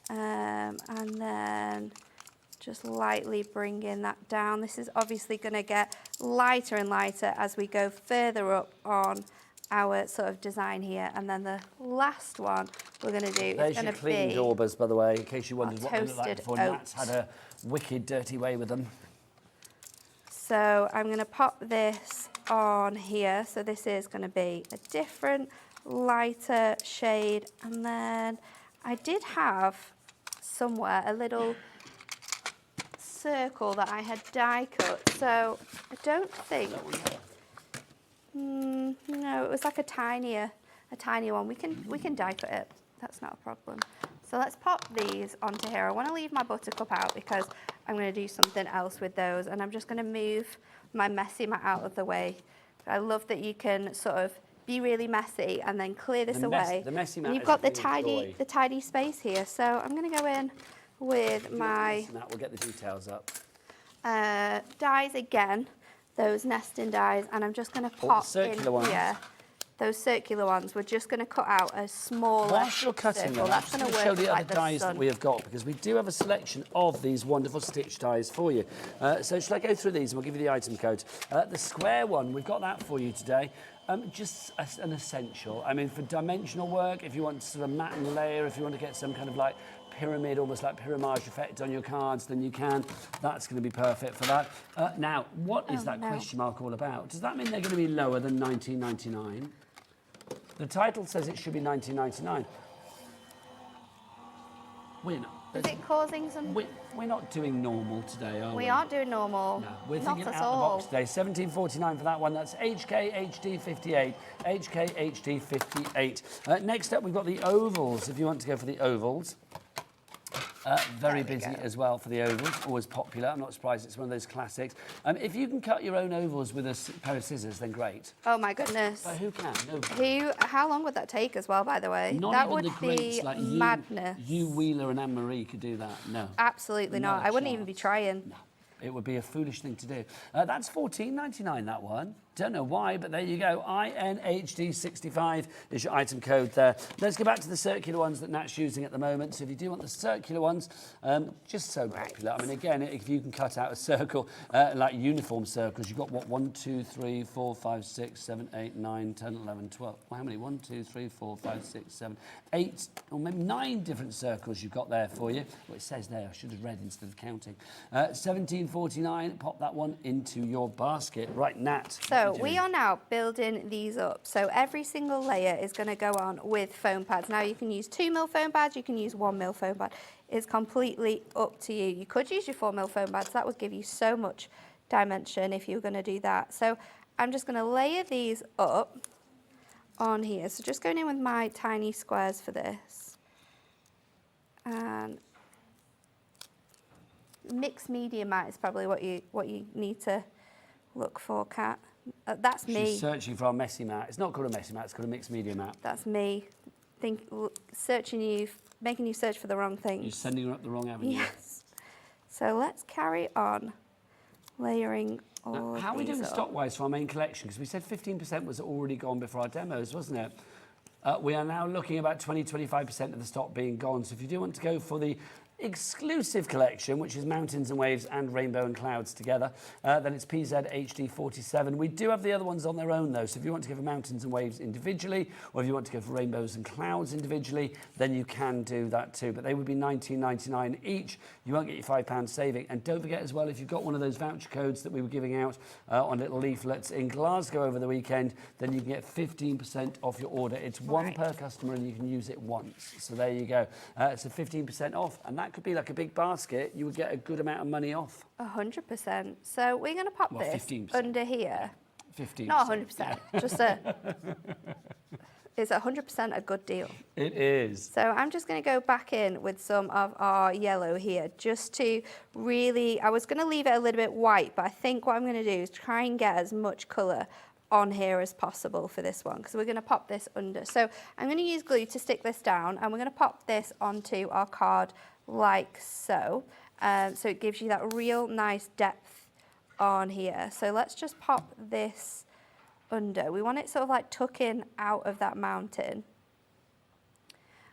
and then just lightly bringing that down. This is obviously going to get lighter and lighter as we go further up on our sort of design here. And then the last one we're going to do is going to be... There's your clean daubers, by the way, in case you wondered what they look like before. oat. Nat's had a wicked dirty way with them. So I'm going to pop this on here. So this is going to be a different, lighter shade. And then I did have somewhere a little circle that I had die cut. So I don't think... no, it was like a tinier one. We can die cut it. That's not a problem. So let's pop these onto here. I want to leave my buttercup out because I'm going to do something else with those, and I'm just going to move my messy mat out of the way. I love that you can sort of be really messy and then clear this away. The messy mat. And you've got the tidy space here. So I'm going to go in with my We'll get the details up. dies again, those nesting dies, and I'm just going to pop circular ones. here. Those circular ones, we're just going to cut out a smaller Whilst you're cutting them, That's going to show work the like other dies that we have got, because we do have a selection of these wonderful stitch dies for you. So shall I go through these and we'll give you the item code. The square one, we've got that for you today. Just an essential. I mean, for dimensional work, if you want sort of mat and layer, if you want to get some kind of like pyramid, almost like pyramage effect on your cards, then you can. That's going to be perfect for that. Now, what is that question mark all about? Does that mean they're going to be lower than 19.99? The title says it should be 19.99. We're not. Is it causing some... We're not doing normal today, are we? We aren't doing normal. No, we're Not thinking at out all. the box today. 17.49 for that one. That's HK HD58. HK HD58. Next up, we've got the ovals. If you want to go for the ovals. Very busy as well for the ovals, always popular. I'm not surprised it's one of those classics. If you can cut your own ovals with a pair of scissors, then great. Oh my goodness. But who can? Nobody. How long would that take as well, by the way? Not that even would the greats be like madness. You, Wheeler and Anne-Marie could do that. No. Absolutely not. I wouldn't even be trying. No. It would be a foolish thing to do. That's $14.99, that one. Don't know why, but there you go. INHD65 is your item code there. Let's go back to the circular ones that Nat's using at the moment. So if you do want the circular ones, just so popular. I mean, again, if you can cut out a circle, like uniform circles, you've got, what, 1, 2, 3, 4, 5, 6, 7, 8, 9, 10, 11, 12. Well, how many? 1, 2, 3, 4, 5, 6, 7, 8, or maybe 9 different circles you've got there for you. Well, it says there. I should have read instead of counting. 17.49. Pop that one into your basket. Right, Nat. So we are now building these up. So every single layer is going to go on with foam pads. Now you can use 2mm foam pads, you can use 1mm foam pad. It's completely up to you. You could use your 4mm foam pads. That would give you so much dimension if you were going to do that. So I'm just going to layer these up on here. So just going in with my tiny squares for this. And mixed media mat is probably what you need to look for, Kat. That's me. She's searching for our messy mat. It's not called a messy mat, it's called a mixed media mat. That's me. Making you search for the wrong things. You're sending her up the wrong avenue. Yes. So let's carry on layering all Now, of how are we these doing up. stock-wise for our main collection? Because we said 15% was already gone before our demos, wasn't it? We are now looking about 20-25% of the stock being gone. So if you do want to go for the exclusive collection, which is Mountains and Waves and Rainbow and Clouds together, then it's PZ HD47. We do have the other ones on their own though, so if you want to go for Mountains and Waves individually, or if you want to go for Rainbows and Clouds individually, then you can do that too, but they would be $19.99 each. You won't get your £5 saving. And don't forget as well, if you've got one of those voucher codes that we were giving out on little leaflets in Glasgow over the weekend, then you can get 15% off your order. It's one per customer and you can use it once. So there you go. It's a 15% off, and that could be like a big basket. You would get a good amount of money off. 100%. So we're going to pop this 15%. under here. 15%. Not 100%. Just it's 100% a good deal. It is. So I'm just going to go back in with some of our yellow here, just to really, I was going to leave it a little bit white, but I think what I'm going to do is try and get as much colour on here as possible for this one, because we're going to pop this under. So I'm going to use glue to stick this down, and we're going to pop this onto our card like so. So it gives you that real nice depth on here. So let's just pop this under. We want it sort of like tucking out of that mountain.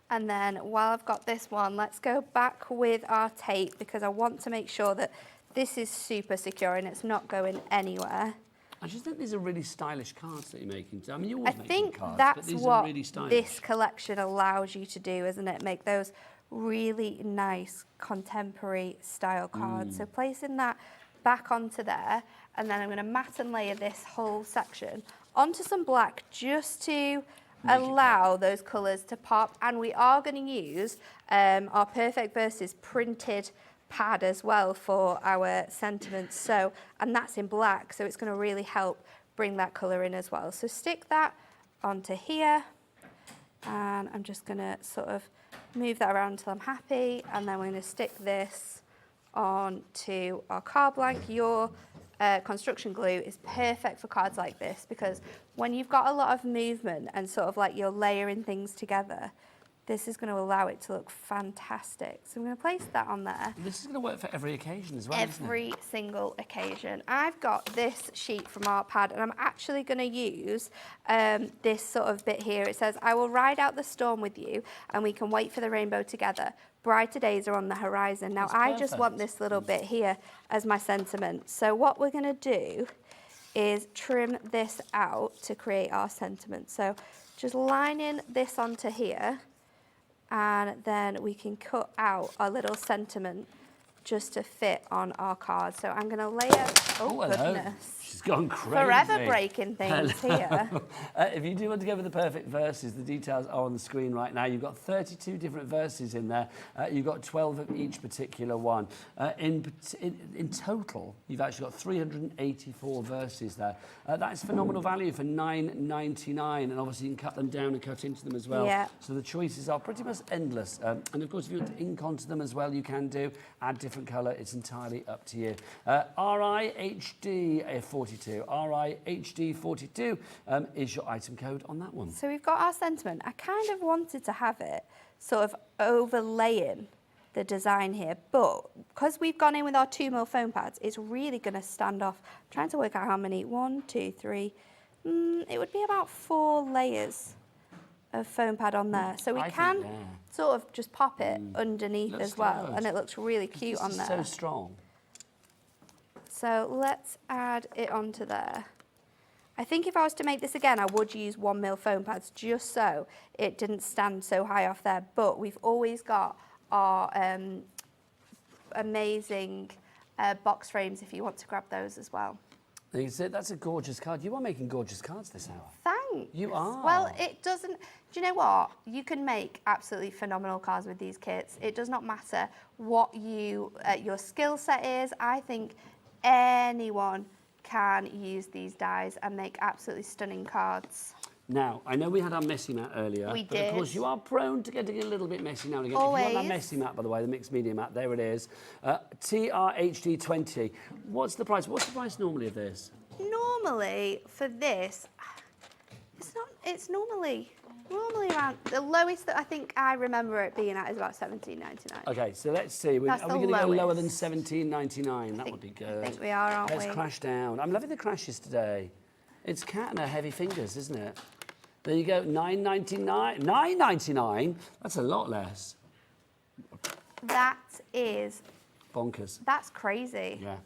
And then while I've got this one, let's go back with our tape, because I want to make sure that this is super secure and it's not going anywhere. I just think these are really stylish cards that you're making. I mean, you always I make think cards, that's but these what are really stylish. this collection allows you to do, isn't it? Make those really nice contemporary style cards. So placing that back onto there, and then I'm going to mat and layer this whole section onto some black just to allow those colours to pop. And we are going to use our Perfect Verses printed pad as well for our sentiments. So, and that's in black, so it's going to really help bring that colour in as well. So stick that onto here, and I'm just going to sort of move that around until I'm happy, and then we're going to stick this onto our card blank. Your construction glue is perfect for cards like this, because when you've got a lot of movement and sort of like you're layering things together, this is going to allow it to look fantastic. So I'm going to place that on there. This is going to work for every occasion as well, Every single occasion. I've got this sheet from our pad, and I'm actually going to use this sort of bit here. It says, I will ride out the storm with you, and we can wait for the rainbow together. Brighter days are on the horizon. Now, I just want this little bit here as my sentiment. So what we're going to do is trim this out to create our sentiment. So just lining this onto here, and then we can cut out our little sentiment just to fit on our card. So I'm going to layer, oh hello. Goodness. She's gone crazy. Forever breaking things here. If you do want to go with the perfect verses, the details are on the screen right now. You've got 32 different verses in there. You've got 12 of each particular one. In total, you've actually got 384 verses there. That's phenomenal value for $9.99, and obviously you can cut them down and cut into them as well. Yeah. So the choices are pretty much endless. And of course, if you want to ink onto them as well, you can do. Add different colour. It's entirely up to you. RIHD 42. RIHD 42 is your item code on that one. So we've got our sentiment. I kind of wanted to have it sort of overlaying the design here, but because we've gone in with our 2mm foam pads, it's really going to stand off. I'm trying to work out how many. 1, 2, 3. It would be about 4 layers of foam pad on there. So we can sort of just pop it underneath as well, and it looks really cute on there. So strong. So let's add it onto there. I think if I was to make this again, I would use 1mm foam pads just so it didn't stand so high off there. But we've always got our amazing box frames if you want to grab those as well. That's a gorgeous card. You are making gorgeous cards this hour. Thanks. You are. Well, it doesn't... Do you know what? You can make absolutely phenomenal cards with these kits. It does not matter what your skill set is. I think anyone can use these dies and make absolutely stunning cards. Now, I know we had our messy mat earlier. We but did. Of course, you are prone to getting a little bit messy now and again. Always. If you want that messy mat, by the way, the mixed media mat, there it is. TRHD 20. What's the price? What's the price normally of this? Normally, for this, it's normally around, the lowest that I think I remember it being at is about $17.99. Okay, so let's see. Are we That's going the to go lower than lowest. $17.99? That would be good. I think we are, aren't we? Let's crash down. I'm loving the crashes today. It's Cat and her heavy fingers, isn't it? There you go, $9.99. $9.99? That's a lot less. That is... Bonkers. That's crazy. Yeah.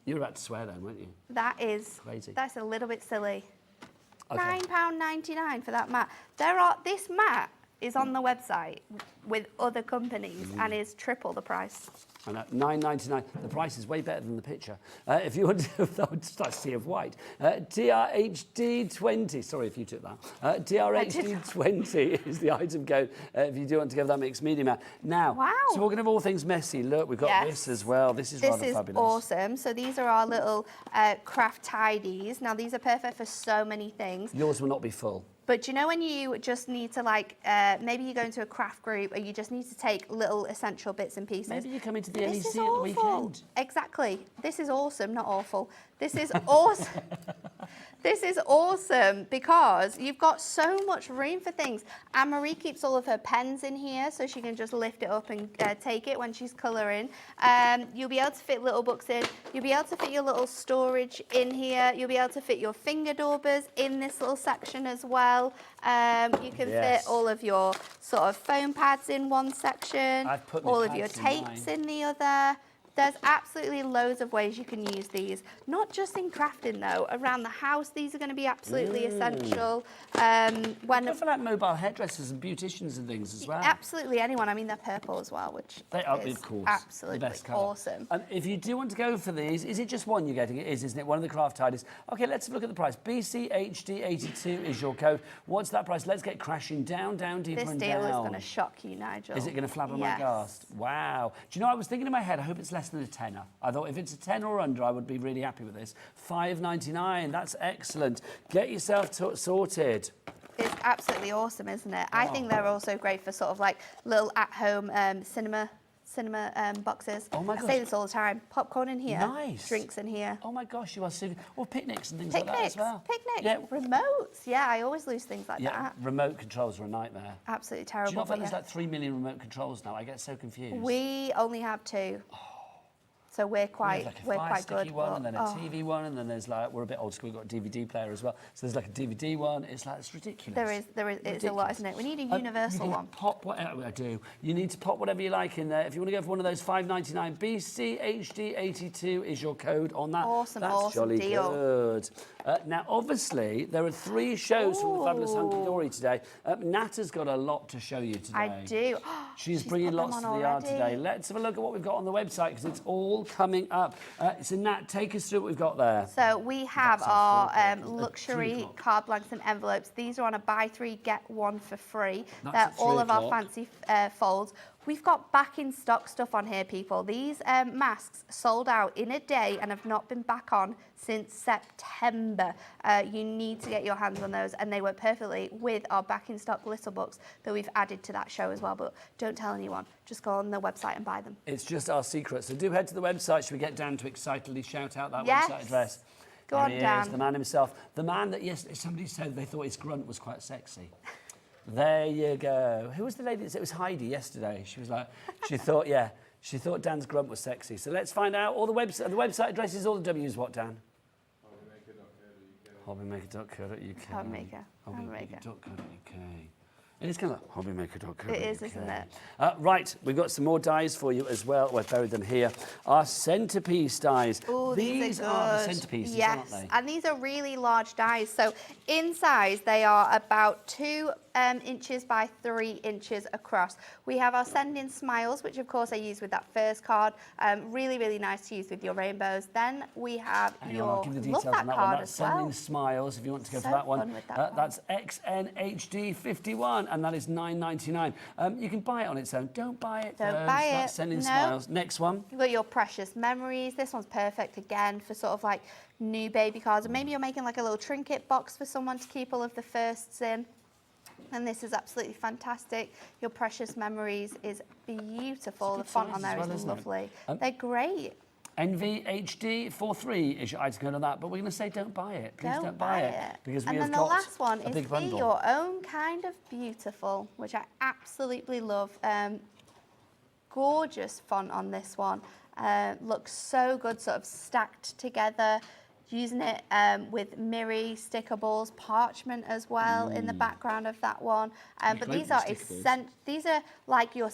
You were about to swear then, weren't you? That is... Crazy. That's a little bit silly. Okay. £9.99 for that mat. This mat is on the website with other companies and is triple the price. And at $9.99, the price is way better than the picture. If you want to, that would start sea of white. TRHD 20, sorry if you took that. TRHD 20 is the item code if you do want to go for that mixed media mat. Now, wow. Talking of all things messy, look, we've got this as well. This is rather fabulous. This is awesome. So these are our little craft tidies. Now these are perfect for so many things. Yours will not be full. But do you know when you just need to maybe you go into a craft group or you just need to take little essential bits and pieces. Maybe you come into the NEC at the awful. weekend. Exactly. This is awesome, not awful. This is awesome. This is awesome because you've got so much room for things. And Marie keeps all of her pens in here so she can just lift it up and take it when she's colouring. You'll be able to fit little books in. You'll be able to fit your little storage in here. You'll be able to fit your finger daubers in this little section as well. You can fit all of your sort of foam pads in one section. I've put all of your tapes in the other. There's absolutely loads of ways you can use these, not just in crafting though. Around the house, these are going to be absolutely essential. Good for like mobile hairdressers and beauticians and things as well. Absolutely anyone. I mean, they're purple as well, which they are, is of course, absolutely the best colour. awesome. If you do want to go for these, is it just one you're getting? It is, isn't it? One of the craft tidies. Okay, let's look at the price. BCHD82 is your code. What's that price? Let's get crashing down, deeper and down. This deal is going to shock you, Nigel. Is it going to flabber my ghast? Wow. Do you know, I was thinking in my head, I hope it's less than a tenner. I thought if it's a 10 or under, I would be really happy with this. $5.99, that's excellent. Get yourself sorted. It's absolutely awesome, isn't it? I think they're also great for sort of like little at-home cinema boxes. Oh my gosh. I say this all the time. Popcorn in here. Nice. Drinks in here. Oh my gosh, you are super. Or picnics and things like that as well. Picnics. Yeah. Remotes. Yeah, I always lose things like that. Remote controls are a nightmare. Absolutely terrible. Do you not find there's like 3 million remote controls now? I get so confused. We only have 2. So we're quite like a we're fire quite sticky good. one, and then a Oh, TV one, and then there's like, we're a bit old school, we've got a DVD player as well. So there's like a DVD one. It's like, it's ridiculous. there is, it's a lot, isn't it? We need a universal you can one. Pop whatever I do. You need to pop whatever you like in there. If you want to go for one of those $5.99, BCHD82 is your code on that. Awesome, That's awesome jolly deal. good. Now, obviously, there are 3 shows from the fabulous Hunky Dory today. Nat has got a lot to show you today. I do. She's bringing put them lots to on the yard already. today. Let's have a look at what we've got on the website because it's all coming up. So Nat, take us through what we've got there. So we have That's our at 4 o'clock. luxury 3 o'clock. card blanks and envelopes. These are on a buy 3, get 1 for free. That's They're at 3 all of our o'clock. fancy folds. We've got back in stock stuff on here, people. These masks sold out in a day and have not been back on since September. You need to get your hands on those, and they work perfectly with our back in stock little books that we've added to that show as well. But don't tell anyone. Just go on the website and buy them. It's just our secret. So do head to the website. Should we get Dan to excitedly shout out that Yes. website address? Go There on, he Dan. is, the man himself. The man that yesterday somebody said they thought his grunt was quite sexy. There you go. Who was the lady that said it was Heidi yesterday? She was like, she thought Dan's grunt was sexy. So let's find out all the website addresses, all the W's. What, Dan? Hobbymaker.co.uk. Hobbymaker. Hobbymaker.co.uk. And it's kind of like hobbymaker.co.uk. It is, isn't it? Right, we've got some more dies for you as well. We've buried them here. Our centrepiece dies. Oh, these are the centerpieces, yes, aren't they? and these are really large dies. So in size, they are about 2 inches by 3 inches across. We have our Send In Smiles, which of course I use with that first card. Really, really nice to use with your rainbows. Then we have Hang on, I'll give you the love details that on that card one. That's as well. Sending Smiles, if you want to go So for that one. fun with that one. That's XNHD51, and that is $9.99. You can buy it on its own. Don't buy it. Don't first. buy it. That's Sending No. Smiles. Next one. You've got your Precious Memories. This one's perfect again for sort of like new baby cards. Or maybe you're making like a little trinket box for someone to keep all of the firsts in. And this is absolutely fantastic. Your Precious Memories is beautiful. The good font size on as there well, is isn't it? lovely. Um, They're great. NVHD43 is your item code on that, but we're going to say don't buy it. Please don't buy it. Because we And have then the got last one a is big Be bundle. Your Own Kind of Beautiful, which I absolutely love. Gorgeous font on this one. Looks so good, sort of stacked together. Using it with mirror, sticker balls, parchment as well in the background of that one. But great these are with sticker balls. these are like your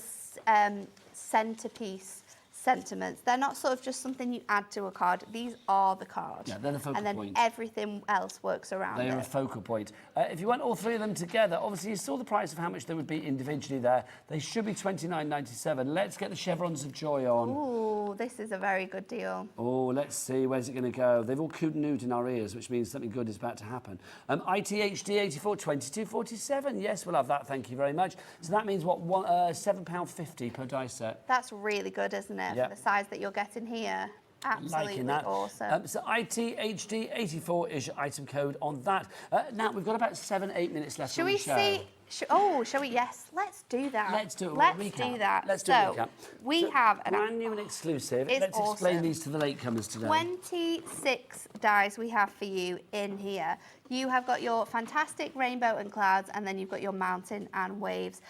centerpiece sentiments. They're not sort of just something you add to a card. These are the card. Yeah, they're the focal and then point. everything else works around They are a it. focal point. If you want all 3 of them together, obviously you saw the price of how much they would be individually there. They should be $29.97. Let's get the chevrons of joy on. Ooh, this is a very good deal. Oh, let's see, where's it going to go? They've all cooed in our ears, which means something good is about to happen. ITHD84, 22.47. Yes, we'll have that, thank you very much. So that means, what, £7.50 per die set? That's really good, isn't it? Yep. For the size that you're getting here. Absolutely Liking that. awesome. So ITHD84 is your item code on that. Now, we've got about 7-8 minutes left Shall on the we show. see? Shall we? Yes, let's do that. Let's do it. Let's Recap. do that. Let's do a recap. We So, have an brand new and exclusive. It's Let's explain awesome. these to the latecomers today. 26 dies we have for you in here. You have got your fantastic rainbow and clouds, and then you've got your mountain and waves.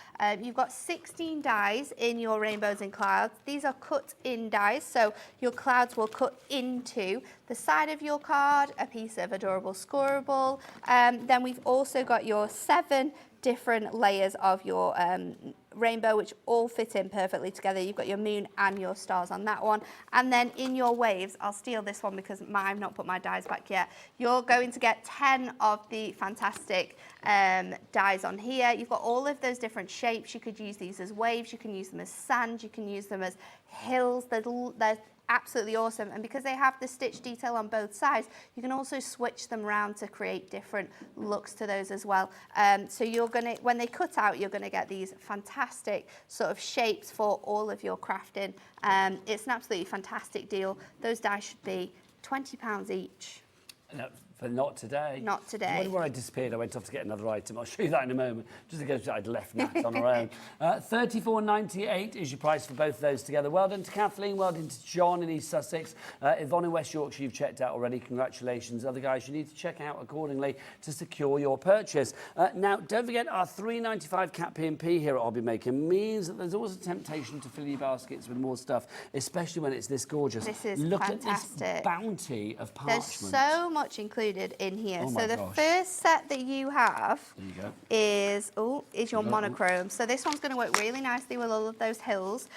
You've got 16 dies in your rainbows and clouds. These are cut in dies, so your clouds will cut into the side of your card, a piece of adorable scoreable. Then we've also got your 7 different layers of your rainbow, which all fit in perfectly together. You've got your moon and your stars on that one. And then in your waves, I'll steal this one because I've not put my dies back yet. You're going to get 10 of the fantastic dies on here. You've got all of those different shapes. You could use these as waves. You can use them as sand. You can use them as hills. They're absolutely awesome, and because they have the stitch detail on both sides, you can also switch them around to create different looks to those as well. So you're gonna, when they cut out, you're gonna get these fantastic sort of shapes for all of your crafting. It's an absolutely fantastic deal. Those dies should be £20 each. But not today. Not today. When I disappeared, I went off to get another item. I'll show you that in a moment. Just in case I'd left Nat on her own. $34.98 is your price for both of those together. Well done to Kathleen. Well done to John in East Sussex. Yvonne in West Yorkshire, you've checked out already. Congratulations. Other guys, you need to check out accordingly to secure your purchase. Now, don't forget our $3.95 cap P&P here at Hobbymaker means that there's always a temptation to fill your baskets with more stuff, especially when it's this gorgeous. This is Look fantastic. at this bounty of parchment. There's so much included in here. Oh so my the gosh. first set that you have There you go. is your monochrome. So this one's going to work really nicely with all of those hills.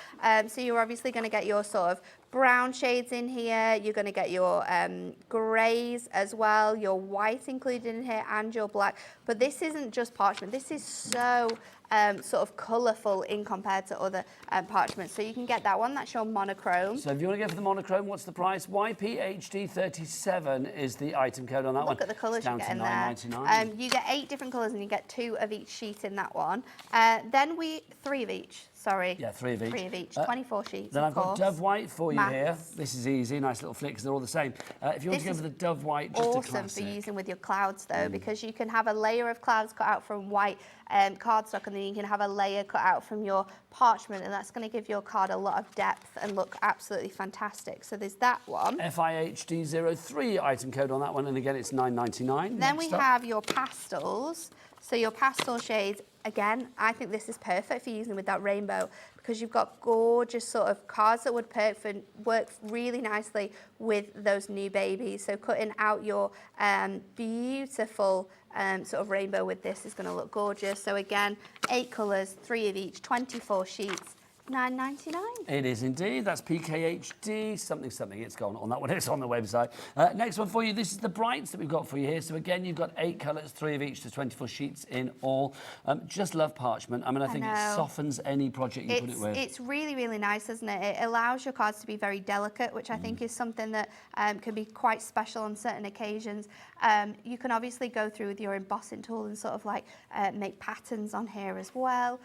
So you're obviously going to get your sort of brown shades in here. You're going to get your greys as well, your white included in here, and your black. But this isn't just parchment. This is so sort of colourful in compared to other parchments. So you can get that one. That's your monochrome. So if you want to go for the monochrome, what's the price? YPHD37 is the item code on that one. Look at the colours you It's get down in to there. $9.99. You get 8 different colours and you get 2 of each sheet in that one. Then 3 of each. Sorry. Yeah, 3 of each. 3 of each. 24 sheets. Then of I've got course. Dove White for you Mattes. here. This is easy, nice little flick because they're all the same. If you want to go This for the Dove White, just a Awesome classic. for using with your clouds though, because you can have a layer of clouds cut out from white cardstock, and then you can have a layer cut out from your parchment, and that's going to give your card a lot of depth and look absolutely fantastic. So there's that one. FIHD03 item code on that one, and again it's $9.99. Then we Next up. have your pastels. So your pastel shades, again, I think this is perfect for using with that rainbow, because you've got gorgeous sort of cards that would work really nicely with those new babies. So cutting out your beautiful sort of rainbow with this is going to look gorgeous. So again, 8 colours, 3 of each, 24 sheets. $9.99. It is indeed. That's PKHD something. It's gone on that one. It's on the website. Next one for you. This is the brights that we've got for you here. So again, you've got 8 colours, 3 of each, to 24 sheets in all. Just love parchment. I mean, I think it softens any project you put it with. It's really, really nice, isn't it? It allows your cards to be very delicate, which I think is something that can be quite special on certain occasions. You can obviously go through with your embossing tool and sort of like make patterns on here as well.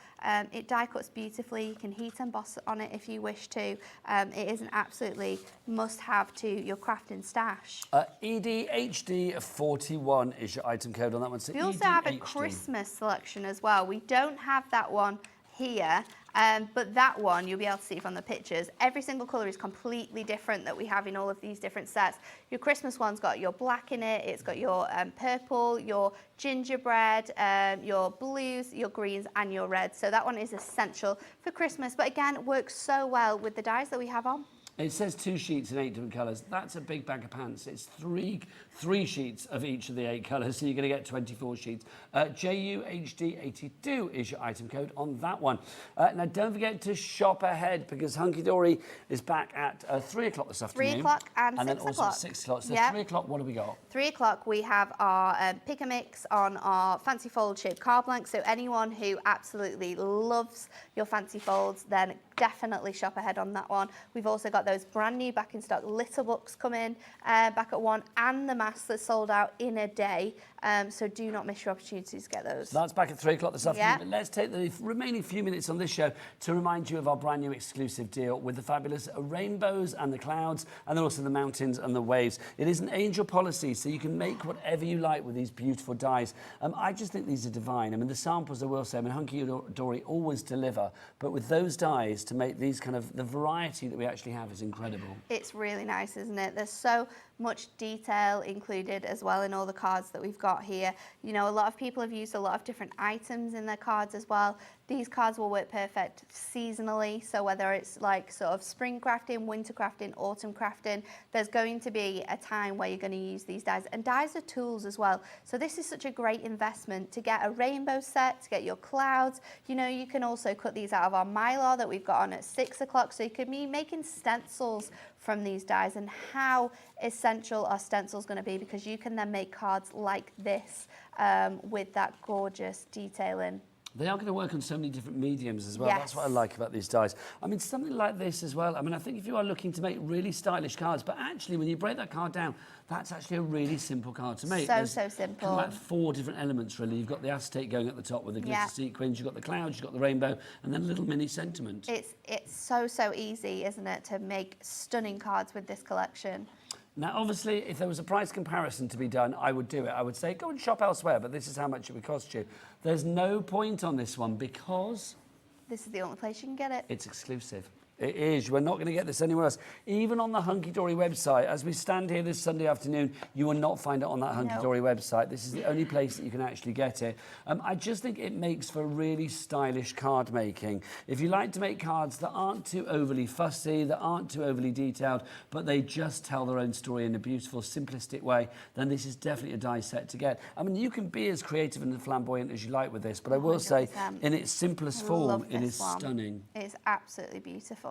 It die cuts beautifully. You can heat emboss on it if you wish to. It is an absolutely must-have to your crafting stash. EDHD41 is your item code on that one. So We also have a EDHD. Christmas selection as well. We don't have that one here, but that one you'll be able to see from the pictures. Every single colour is completely different that we have in all of these different sets. Your Christmas one's got your black in it, it's got your purple, your gingerbread, your blues, your greens and your reds. So that one is essential for Christmas, but again, it works so well with the dyes that we have on. It says 2 sheets in 8 different colours. That's a big bag of pants. It's three sheets of each of the 8 colours, so you're going to get 24 sheets. JUHD82 is your item code on that one. Now, don't forget to shop ahead, because HUNKYDORY is back at 3 o'clock this afternoon. 3 o'clock and 6 then also o'clock. at 6 o'clock. So Yep. 3 o'clock, what have we got? 3 o'clock, we have our pick a mix on our fancy fold shaped card blank. So anyone who absolutely loves your fancy folds, then definitely shop ahead on that one. We've also got those brand new back in stock little books coming back at 1, and the masks that sold out in a day. So do not miss your opportunity to get those. So that's back at 3 o'clock this afternoon. Yeah. But let's take the remaining few minutes on this show to remind you of our brand new exclusive deal with the fabulous rainbows and the clouds, and then also the mountains and the waves. It is an angel policy, so you can make whatever you like with these beautiful dies. I just think these are divine. I mean, the samples, I will say, I mean, HUNKYDORY always deliver, but with those dies, to make these kind of, the variety that we actually have is incredible. It's really nice, isn't it? There's so much detail included as well in all the cards that we've got here. You know, a lot of people have used a lot of different items in their cards as well. These cards will work perfect seasonally, so whether it's like sort of spring crafting, winter crafting, autumn crafting, there's going to be a time where you're going to use these dies. And dies are tools as well, so this is such a great investment to get a rainbow set, to get your clouds. You know, you can also cut these out of our Mylar that we've got on at 6 o'clock, so you could be making stencils from these dies. And how essential are stencils going to be, because you can then make cards like this with that gorgeous detailing. They are going to work on so many different mediums as well. Yes. That's what I like about these dies. I mean, something like this as well. I mean, I think if you are looking to make really stylish cards, but actually when you break that card down, that's actually a really simple card to make. So There's simple. kind of like 4 different elements, really. You've got the acetate going at the top with the glitter sequins, you've got the clouds, you've got the rainbow, and then a little mini sentiment. It's so easy, isn't it, to make stunning cards with this collection. Now, obviously, if there was a price comparison to be done, I would do it. I would say, go and shop elsewhere, but this is how much it would cost you. There's no point on this one because... This is the only place you can get it. It's exclusive. It is. You are not going to get this anywhere else. Even on the HUNKYDORY website, as we stand here this Sunday afternoon, you will not find it on that HUNKYDORY website. This is the only place that you can actually get it. I just think it makes for really stylish card making. If you like to make cards that aren't too overly fussy, that aren't too overly detailed, but they just tell their own story in a beautiful, simplistic way, then this is definitely a die set to get. I mean, you can be as creative and flamboyant as you like with this, but I will say, in its simplest form, it is stunning. It's absolutely beautiful.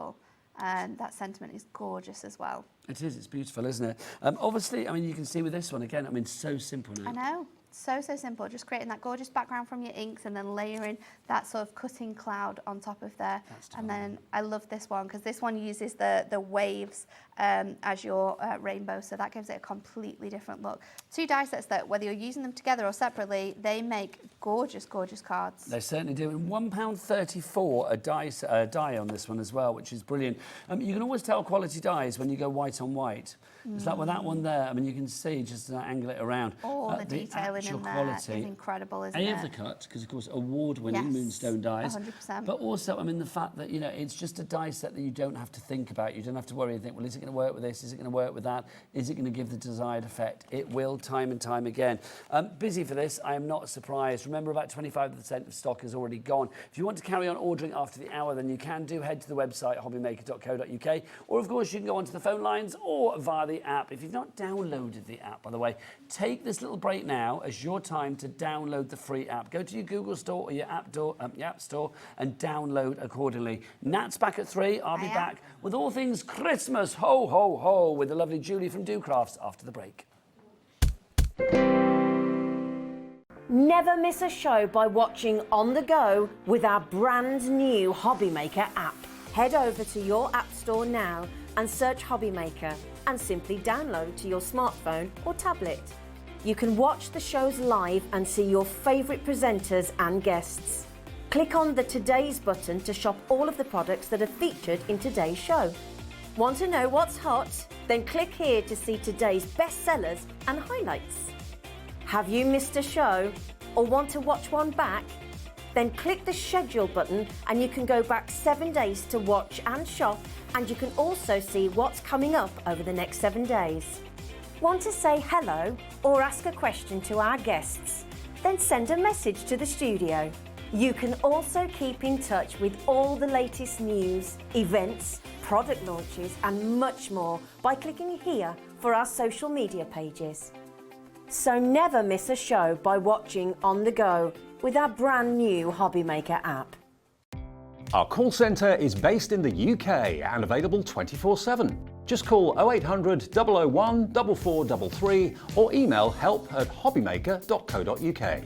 And that sentiment is gorgeous as well. It is, it's beautiful, isn't it? Obviously, I mean, you can see with this one, again, I mean, so simple now. I know. So simple, just creating that gorgeous background from your inks and then layering that sort of cutting cloud on top of there. And then I love this one because this one uses the waves as your rainbow, so that gives it a completely different look. Two die sets that, whether you're using them together or separately, they make gorgeous, gorgeous cards. They certainly do. And £1.34 a die on this one as well, which is brilliant. You can always tell quality dies when you go white on white. It's like with that one there, I mean, you can see, just to angle it around. All the detailing in there is incredible, isn't it? Of the cut, because of course award-winning Moonstone dies. 100%. But also, I mean, the fact that, you know, it's just a die set that you don't have to think about. You don't have to worry and think, well, is it going to work with this? Is it going to work with that? Is it going to give the desired effect? It will, time and time again. Busy for this, I am not surprised. Remember, about 25% of stock is already gone. If you want to carry on ordering after the hour, then you can do. Head to the website, hobbymaker.co.uk, or of course, you can go onto the phone lines or via the app. If you've not downloaded the app, by the way, take this little break now as your time to download the free app. Go to your Google Store or your App Store and download accordingly. Nat's back at 3. I'll be back with all things Christmas. Ho, ho, ho, with the lovely Julie from Do Crafts after the break. Never miss a show by watching on the go with our brand new HobbyMaker app. Head over to your app store now and search HobbyMaker and simply download to your smartphone or tablet. You can watch the shows live and see your favourite presenters and guests. Click on the Today's button to shop all of the products that are featured in today's show. Want to know what's hot? Then click here to see today's bestsellers and highlights. Have you missed a show or want to watch one back? Then click the schedule button and you can go back 7 days to watch and shop, and you can also see what's coming up over the next 7 days. Want to say hello or ask a question to our guests? Then send a message to the studio. You can also keep in touch with all the latest news, events, product launches and much more by clicking here for our social media pages. So never miss a show by watching on the go with our brand new HobbyMaker app. Our call centre is based in the UK and available 24/7. Just call 0800 001 4433 or email help@hobbymaker.co.uk.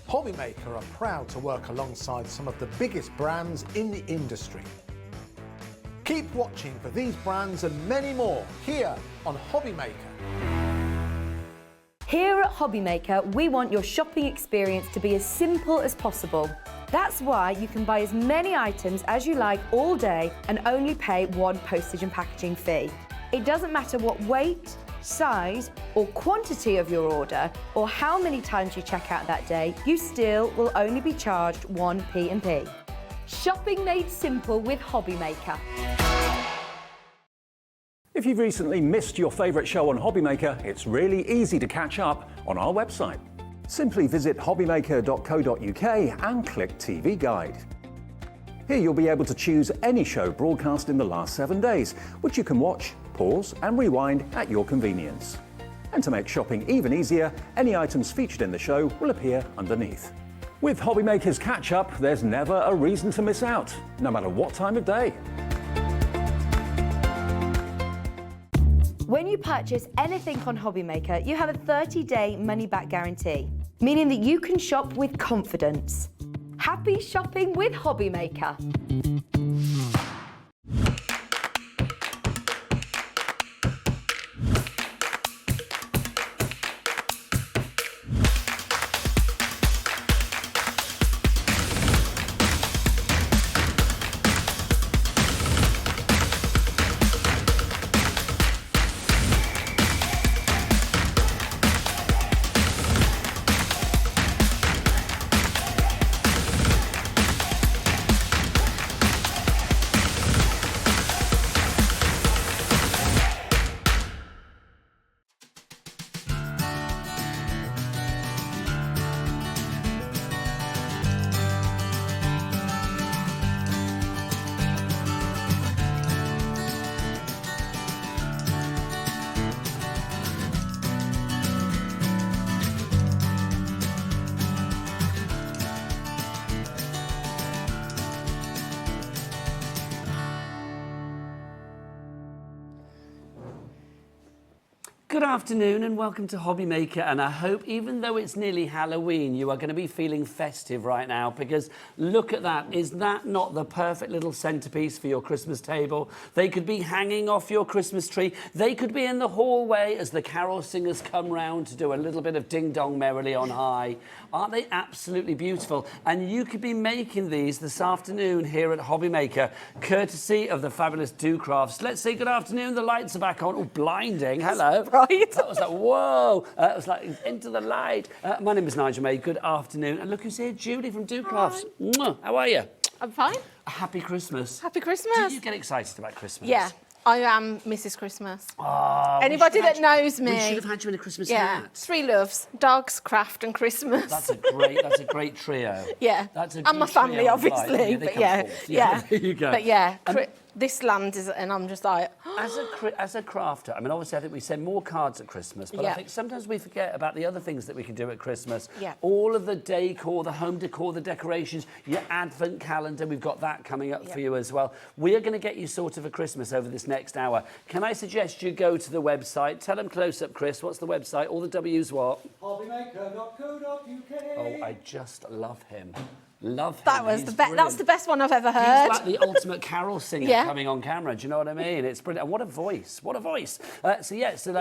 HobbyMaker are proud to work alongside some of the biggest brands in the industry. Keep watching for these brands and many more here on HobbyMaker. Here at HobbyMaker, we want your shopping experience to be as simple as possible. That's why you can buy as many items as you like all day and only pay one postage and packaging fee. It doesn't matter what weight, size or quantity of your order or how many times you check out that day, you still will only be charged one P&P. Shopping made simple with HobbyMaker. If you've recently missed your favourite show on HobbyMaker, it's really easy to catch up on our website. Simply visit hobbymaker.co.uk and click TV Guide. Here you'll be able to choose any show broadcast in the last 7 days, which you can watch, pause and rewind at your convenience. And to make shopping even easier, any items featured in the show will appear underneath. With HobbyMaker's catch-up, there's never a reason to miss out, no matter what time of day. When you purchase anything on HobbyMaker, you have a 30-day money-back guarantee, meaning that you can shop with confidence. Happy shopping with HobbyMaker. Good afternoon and welcome to Hobby Maker, and I hope even though it's nearly Halloween you are going to be feeling festive right now, because look at that. Is that not the perfect little centrepiece for your Christmas table? They could be hanging off your Christmas tree. They could be in the hallway as the carol singers come round to do a little bit of ding dong merrily on high. Aren't they absolutely beautiful? And you could be making these this afternoon here at Hobby Maker, courtesy of the fabulous Do Crafts. Let's say good afternoon. The lights are back on. Oh, blinding. Hello. Right. That was like, whoa. It was like, into the light. My name is Nigel May. Good afternoon. And look who's here, Julie from Do Crafts. Mwah. How are you? I'm fine. Happy Christmas. Happy Christmas. Do you get excited about Christmas? Yeah, I am Mrs. Christmas. Oh, Anybody that knows me. We should have had you in a Christmas yeah, hat. three loves: dogs, craft, and Christmas. That's a great trio. Yeah, That's a and my good trio family, of obviously. life. But They yeah, come forth. yeah. There you go. But yeah, this land is, and I'm just like, as a crafter, I mean, obviously, I think we send more cards at Christmas, but I Yeah. think sometimes we forget about the other things that we can do at Christmas. Yeah. All of the decor, the home decor, the decorations, your advent calendar, we've got that coming up for you as well. We are going to get you sorted for Christmas over this next hour. Can I suggest you go to the website? Tell them close up, Chris. What's the website? All the W's what? hobbymaker.co.uk. Oh, I just love him. Love him. that was He's the best. That's brilliant. the best one I've ever heard. He's like the ultimate carol singer Yeah. coming on camera. Do you know what I mean? It's brilliant. And what a voice. What a voice. So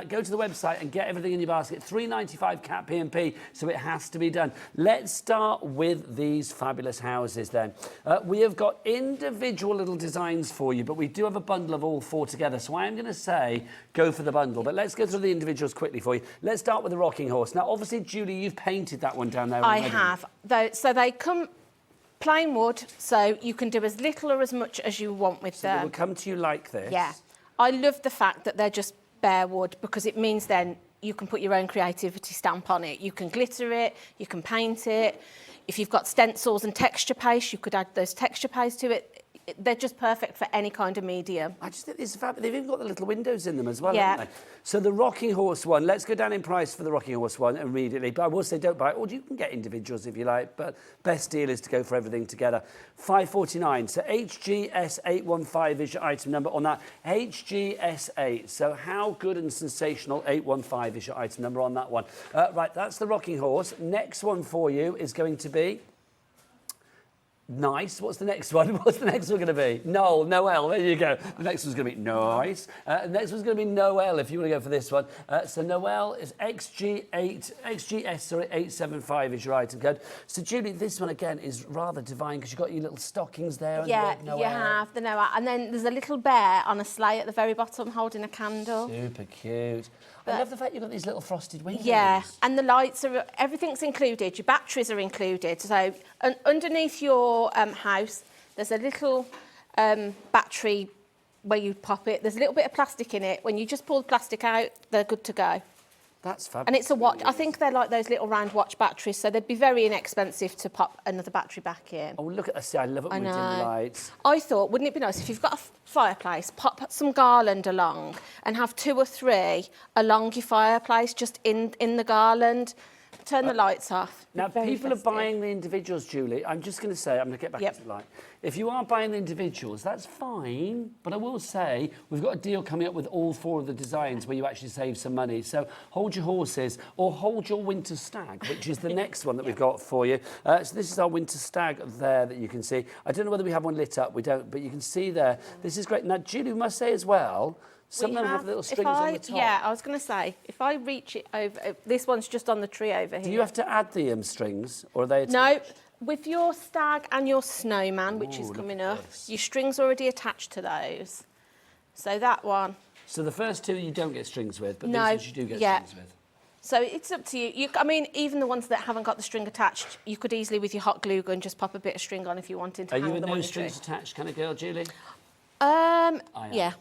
go to the website and get everything in your basket. $3.95 cap P&P, so it has to be done. Let's start with these fabulous houses then. We have got individual little designs for you, but we do have a bundle of all four together. So I am going to say go for the bundle. But let's go through the individuals quickly for you. Let's start with the rocking horse. Now, obviously, Julie, you've painted that one down there I already. have. So they come plain wood, so you can do as little or as much as you want with So they them. will come to you like this. Yeah. I love the fact that they're just bare wood, because it means then you can put your own creativity stamp on it. You can glitter it, you can paint it. If you've got stencils and texture paste, you could add those texture paste to it. They're just perfect for any kind of medium. I just think this is fabulous. They've even got the little windows in them as well, Yeah. haven't they? So the rocking horse one, let's go down in price for the rocking horse one immediately. But I will say don't buy it. Or you can get individuals if you like, but best deal is to go for everything together. $5.49. So HGS815 is your item number on that. HGS8. So how good and sensational 815 is your item number on that one. Right, that's the rocking horse. Next one for you is going to be... Nice. What's the next one? What's the next one going to be? Noel. There you go. The next one's going to be nice. The next one's going to be Noel, if you want to go for this one. So Noel is XGS875 is your item code. So Julie, this one again is rather divine because you've got your little stockings there. And Yeah, Noel. you have the Noel. And then there's a little bear on a sleigh at the very bottom holding a candle. Super cute. I love the fact you've got these little frosted windows. Yeah, and the lights are, everything's included. Your batteries are included. So underneath your house, there's a little battery where you pop it. There's a little bit of plastic in it. When you just pull the plastic out, they're good to go. That's fabulous. And it's a watch. I think they're like those little round watch batteries, so they'd be very inexpensive to pop another battery back in. Oh, look at that. See, I love it when we dim the lights. I thought, wouldn't it be nice if you've got a fireplace, pop some garland along and have 2 or 3 along your fireplace, just in the garland. Turn the lights off. Now, Very people festive. are buying the individuals, Julie. I'm just going to say, I'm going to get back Yep. into the light. If you are buying the individuals, that's fine. But I will say, we've got a deal coming up with all 4 of the designs where you actually save some money. So hold your horses or hold your winter stag, which is the next one that we've got for you. So this is our winter stag there that you can see. I don't know whether we have one lit up. We don't, but you can see there. This is great. Now, Julie, we must say as well, some of them have little strings on the top. Yeah, I was going to say, if I reach it over, this one's just on the tree over here. Do you have to add the strings, or are they attached? No, with your stag and your snowman, which is Ooh, coming look at up, this. your string's already attached to those. So that one. So the first 2 you don't get strings with, but No, these ones you do get yeah. strings with. So it's up to you. I mean, even the ones that haven't got the string attached, you could easily, with your hot glue gun, just pop a bit of string on if you wanted to Are hang you a them no on your strings tree. attached kind of girl, Julie? Yeah.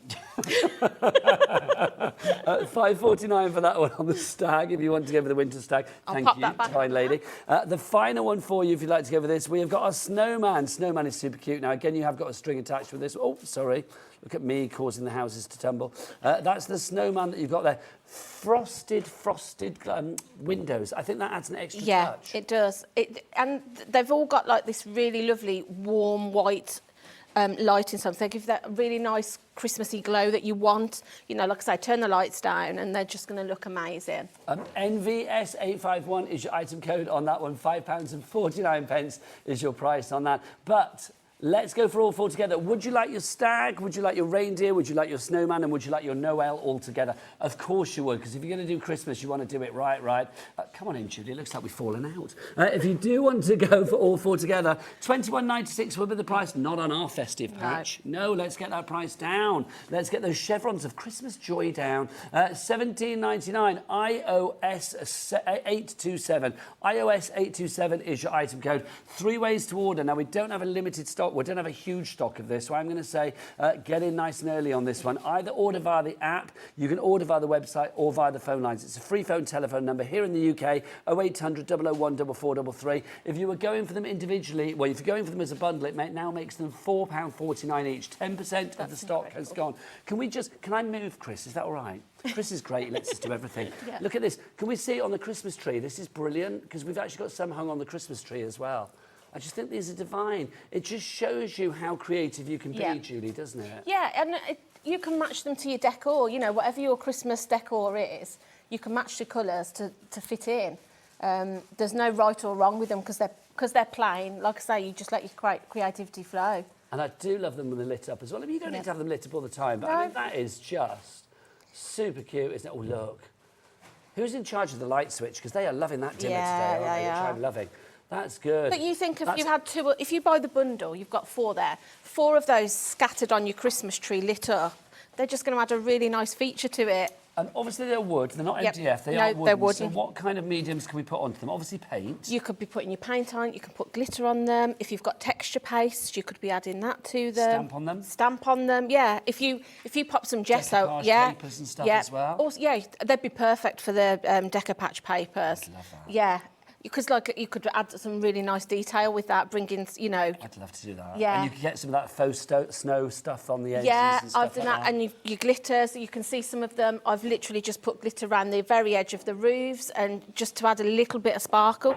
$5.49 for that one on the stag, if you want to go for the winter stag. I'll Thank pop you, that back. kind lady. The final one for you, if you'd like to go for this, we have got our snowman. Snowman is super cute. Now, again, you have got a string attached with this. Oh, sorry. Look at me causing the houses to tumble. That's the snowman that you've got there. Frosted windows. I think that adds an extra Yeah, touch. it does. And they've all got like this really lovely warm white light in something. They give that really nice Christmassy glow that you want. You know, like I say, turn the lights down and they're just going to look amazing. NVS851 is your item code on that one. £5.49 is your price on that. But let's go for all four together. Would you like your stag? Would you like your reindeer? Would you like your snowman? And would you like your Noel all together? Of course you would, because if you're going to do Christmas, you want to do it right. Come on in, Judy. It looks like we've fallen out. If you do want to go for all four together, £21.96 will be the price. Not on our festive patch. No, let's get that price down. Let's get those chevrons of Christmas joy down. £17.99. iOS 827. iOS 827 is your item code. 3 ways to order. Now, we don't have a limited stock. We don't have a huge stock of this, so I'm going to say get in nice and early on this one. Either order via the app, you can order via the website or via the phone lines. It's a free phone telephone number here in the UK, 0800 001 4433. If you were going for them individually, well, if you're going for them as a bundle, it now makes them £4.49 each. 10% of the stock has gone. Can I move, Chris? Is that all right? Chris is great. He lets us do everything. Yeah. Look at this. Can we see it on the Christmas tree? This is brilliant, because we've actually got some hung on the Christmas tree as well. I just think these are divine. It just shows you how creative you can be, Julie, doesn't it? Yeah, and you can match them to your decor. You know, whatever your Christmas decor is, you can match the colours to fit in. There's no right or wrong with them because they're plain. Like I say, you just let your creativity flow. And I do love them when they're lit up as well. I mean, you don't need to have them lit up all the time, but I mean, that is just super cute, isn't it? Oh, look. Who's in charge of the light switch? Because they are loving that dimmer today, aren't they? Which I'm loving. That's good. But you think if you had two, if you buy the bundle, you've got 4 there, 4 of those scattered on your Christmas tree lit up, they're just going to add a really nice feature to it. And obviously they're wood, they're not MDF, they are wooden. They're wooden. So what kind of mediums can we put onto them? Obviously paint. You could be putting your paint on, you can put glitter on them. If you've got texture paste, you could be adding that to them. Stamp on them? Stamp on them, yeah. If you pop some gesso, decoupage papers and stuff as well. Also, yeah, they'd be perfect for the decopatch papers. I'd love that. Yeah. Because, like, you could add some really nice detail with that, bring in, you know... I'd love to do that. Yeah. And you could get some of that faux snow stuff on the edges and stuff I've done that. And your glitters, you can see some of them. I've literally just put glitter around the very edge of the roofs and just to add a little bit of sparkle.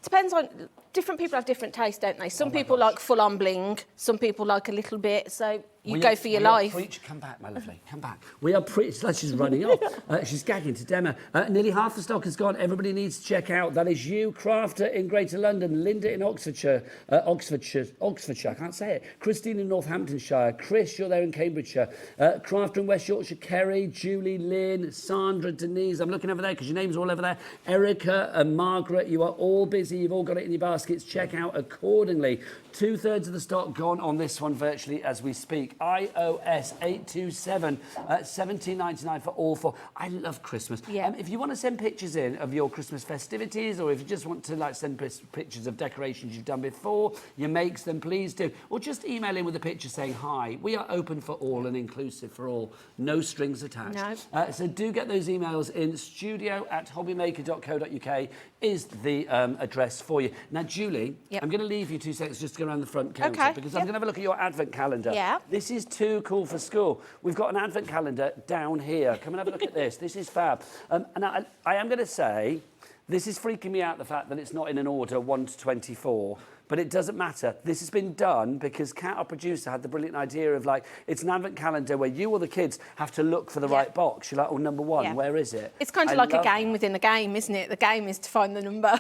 Depends on... Different people have different tastes, don't they? Some people like full-on bling, some people like a little bit, so you go for your life. Come back, my lovely, come back. We are preach. Like she's running off. She's gagging to demo. Nearly half the stock has gone. Everybody needs to check out. That is you, Crafter in Greater London, Linda in Oxfordshire, I can't say it. Christine in Northamptonshire, Chris, you're there in Cambridgeshire, Crafter in West Yorkshire, Kerry, Julie, Lynn, Sandra, Denise. I'm looking over there because your name's all over there. Erica and Margaret, you are all busy. You've all got it in your baskets. Check out accordingly. 2/3 of the stock gone on this one virtually as we speak. iOS 827 at £17.99 for all 4. I love Christmas. Yeah. If you want to send pictures in of your Christmas festivities, or if you just want to like send pictures of decorations you've done before, your makes, then please do. Or just email in with a picture saying hi. We are open for all and inclusive for all. No strings attached. No. So do get those emails in. studio@hobbymaker.co.uk is the address for you. Now, Julie, I'm going to leave you 2 seconds just to go around the front counter because I'm going to have a look at your advent calendar. Yeah. This is too cool for school. We've got an advent calendar down here. Come and have a look at this. This is fab. And I am going to say, this is freaking me out, the fact that it's not in an order 1 to 24. But it doesn't matter. This has been done because Kat, our producer, had the brilliant idea of, like, it's an advent calendar where you or the kids have to look for the right box. You're like, oh, number 1, where is it? It's kind of like a game within a game, isn't it? The game is to find the number.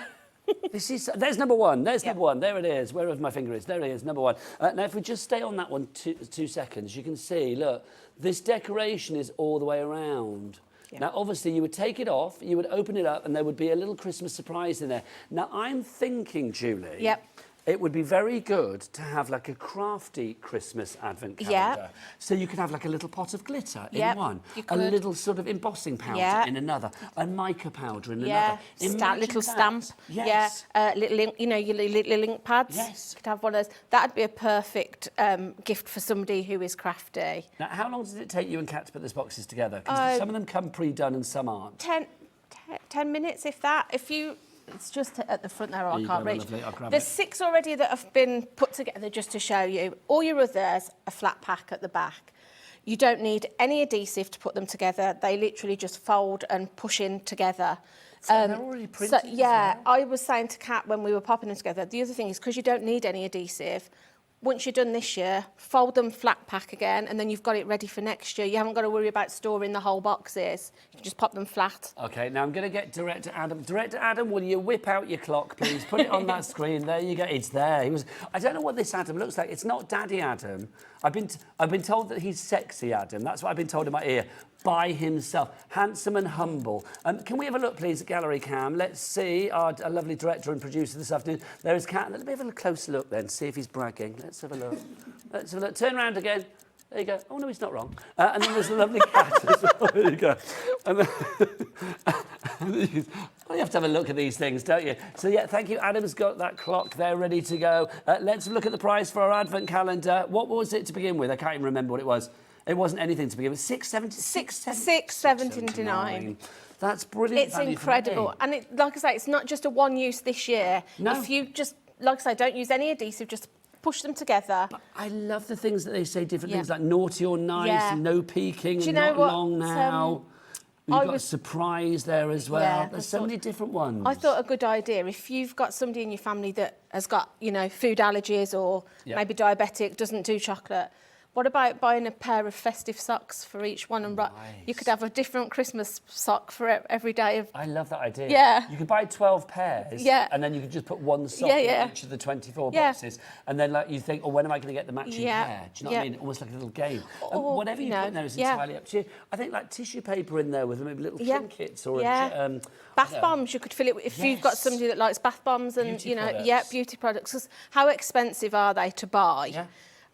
There's number 1. There's number 1. There it is. Wherever my finger is. There it is, number 1. Now, if we just stay on that one 2 seconds, you can see, look, this decoration is all the way around. Yeah. Now, obviously, you would take it off, you would open it up, and there would be a little Christmas surprise in there. Now, I'm thinking, Julie... It would be very good to have like a crafty Christmas advent calendar. So you could have like a little pot of glitter in one, a little sort of embossing powder in another, a mica powder in another. Little stamp. Yes. Little ink, you know, your little ink pads. Yes. You could have one of those. That'd be a perfect gift for somebody who is crafty. Now, how long does it take you and Kat to put those boxes together? Because some of them come pre-done and some aren't. 10 minutes, if that. It's just at the front there, I can't reach. There's 6 already that have been put together just to show you. All your others are flat pack at the back. You don't need any adhesive to put them together. They literally just fold and push in together. So they're already printed. I was saying to Kat when we were popping them together, the other thing is because you don't need any adhesive, once you're done this year, fold them flat pack again, and then you've got it ready for next year. You haven't got to worry about storing the whole boxes. You can just pop them flat. Okay, now I'm going to get Director Adam. Director Adam, will you whip out your clock, please? Put it on that screen. There you go. It's there. I don't know what this Adam looks like. It's not Daddy Adam. I've been told that he's sexy Adam. That's what I've been told in my ear. By himself, handsome and humble. Can we have a look, please, at Gallery Cam? Let's see our lovely director and producer this afternoon. There is Cat. Let me have a close look then, see if he's bragging. Let's have a look. Let's have a look. Turn around again. There you go. Oh, no, he's not wrong. And then there's a lovely cat as well. There you go. And then, you have to have a look at these things, don't you? So, yeah, thank you. Adam's got that clock there ready to go. Let's look at the price for our Advent calendar. What was it to begin with? I can't even remember what it was. It wasn't anything to begin with. $6.79. That's brilliant. It's incredible. And like I say, it's not just a one use this year. No. If you just, like I say, don't use any adhesive, just push them together. But I love the things that they say, different things like naughty or nice, no peeking, do you and know not what, long now. We've got a surprise there as well. Yeah, There's so many different ones. I thought a good idea, if you've got somebody in your family that has got, you know, food allergies or maybe diabetic, doesn't do chocolate, what about buying a pair of festive socks for each one? And you could have a different Christmas sock for every day of... I love that idea. Yeah. You could buy 12 pairs. Yeah. And then you could just put one sock in each of the 24 boxes. And then like you think, oh, when am I going to get the matching pair? Do you know what I mean? Almost like a little game. And whatever you put in there is entirely up to you. I think like tissue paper in there with maybe little trinkets or bath bombs, you could fill it with, if you've got somebody that likes bath bombs and, beauty you know, products. beauty products. 'Cause how expensive are they to buy? Yeah.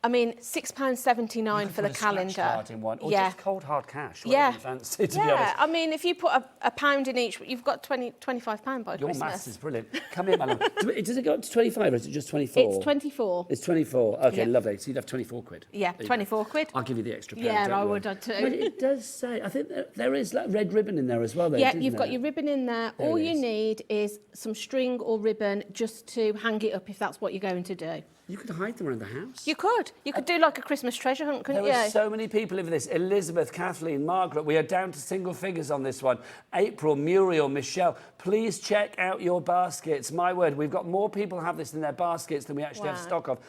I mean, £6.79 for the calendar. Card in one, or just cold hard cash. You fancy, to be yeah. honest. I mean, if you put a pound in each, you've got £25 by Your Christmas. maths is brilliant. Come here, my love. Does it go up to 25 or is it just 24? It's 24. It's 24. Okay, lovely. So you'd have 24 quid. Yeah, 24 quid. I'll give you the extra pound. Yeah, I would too. But it does say, I think there is like red ribbon in there as well. Though, Yeah, you've got your ribbon in there. All you is. need is some string or ribbon just to hang it up if that's what you're going to do. You could hide them around the house. You could. You could do like a Christmas treasure hunt, couldn't you? There are so many people in for this. Elizabeth, Kathleen, Margaret. We are down to single figures on this one. April, Muriel, Michelle. Please check out your baskets. My word, we've got more people have this in their baskets than we actually have stock of.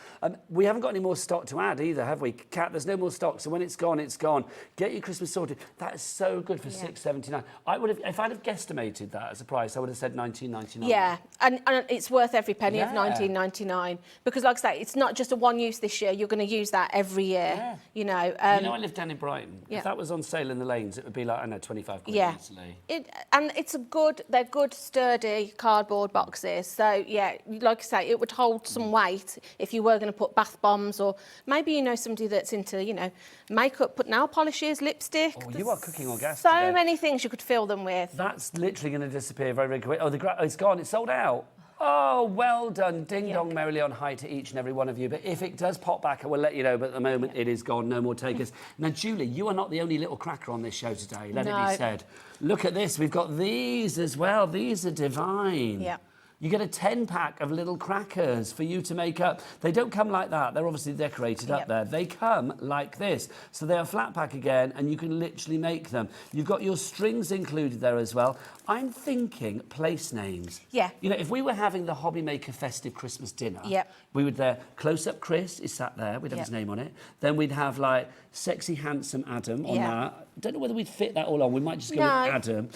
We haven't got any more stock to add either, have we? Kat, there's no more stock. So when it's gone, it's gone. Get your Christmas sorted. That is so good for $6.79. I would have, if I'd have guesstimated that as a price, I would have said $19.99. Yeah, and it's worth every penny of $19.99 because, like I say, it's not just a one use this year. You're going to use that every year. Yeah. You know. I live down in Brighton. If that was on sale in the lanes, it would be like, I don't know, 25 quid easily. And it's they're good, sturdy cardboard boxes. So yeah, like I say, it would hold some weight if you were going to put bath bombs or maybe you know somebody that's into, you know, makeup, put nail polishes, lipstick. Oh, you are cooking on gas So today. many things you could fill them with. That's literally going to disappear very, very quick. Oh, it's gone. It's sold out. Oh, well done. Ding dong merrily on high to each and every one of you. But if it does pop back, I will let you know. But at the moment, it is gone. No more takers. Now, Julie, you are not the only little cracker on this show today. Let it be said. Look at this. We've got these as well. These are divine. Yeah. You get a 10-pack of little crackers for you to make up. They don't come like that. They're obviously decorated up there. They come like this. So they are flat pack again, and you can literally make them. You've got your strings included there as well. I'm thinking place names. Yeah. You know, if we were having the Hobby Maker festive Christmas dinner, we would Close-Up Chris is sat there. We'd have his name on it. Then we'd have, like, Sexy Handsome Adam on that. Don't know whether we'd fit that all on. We might just go with Adam.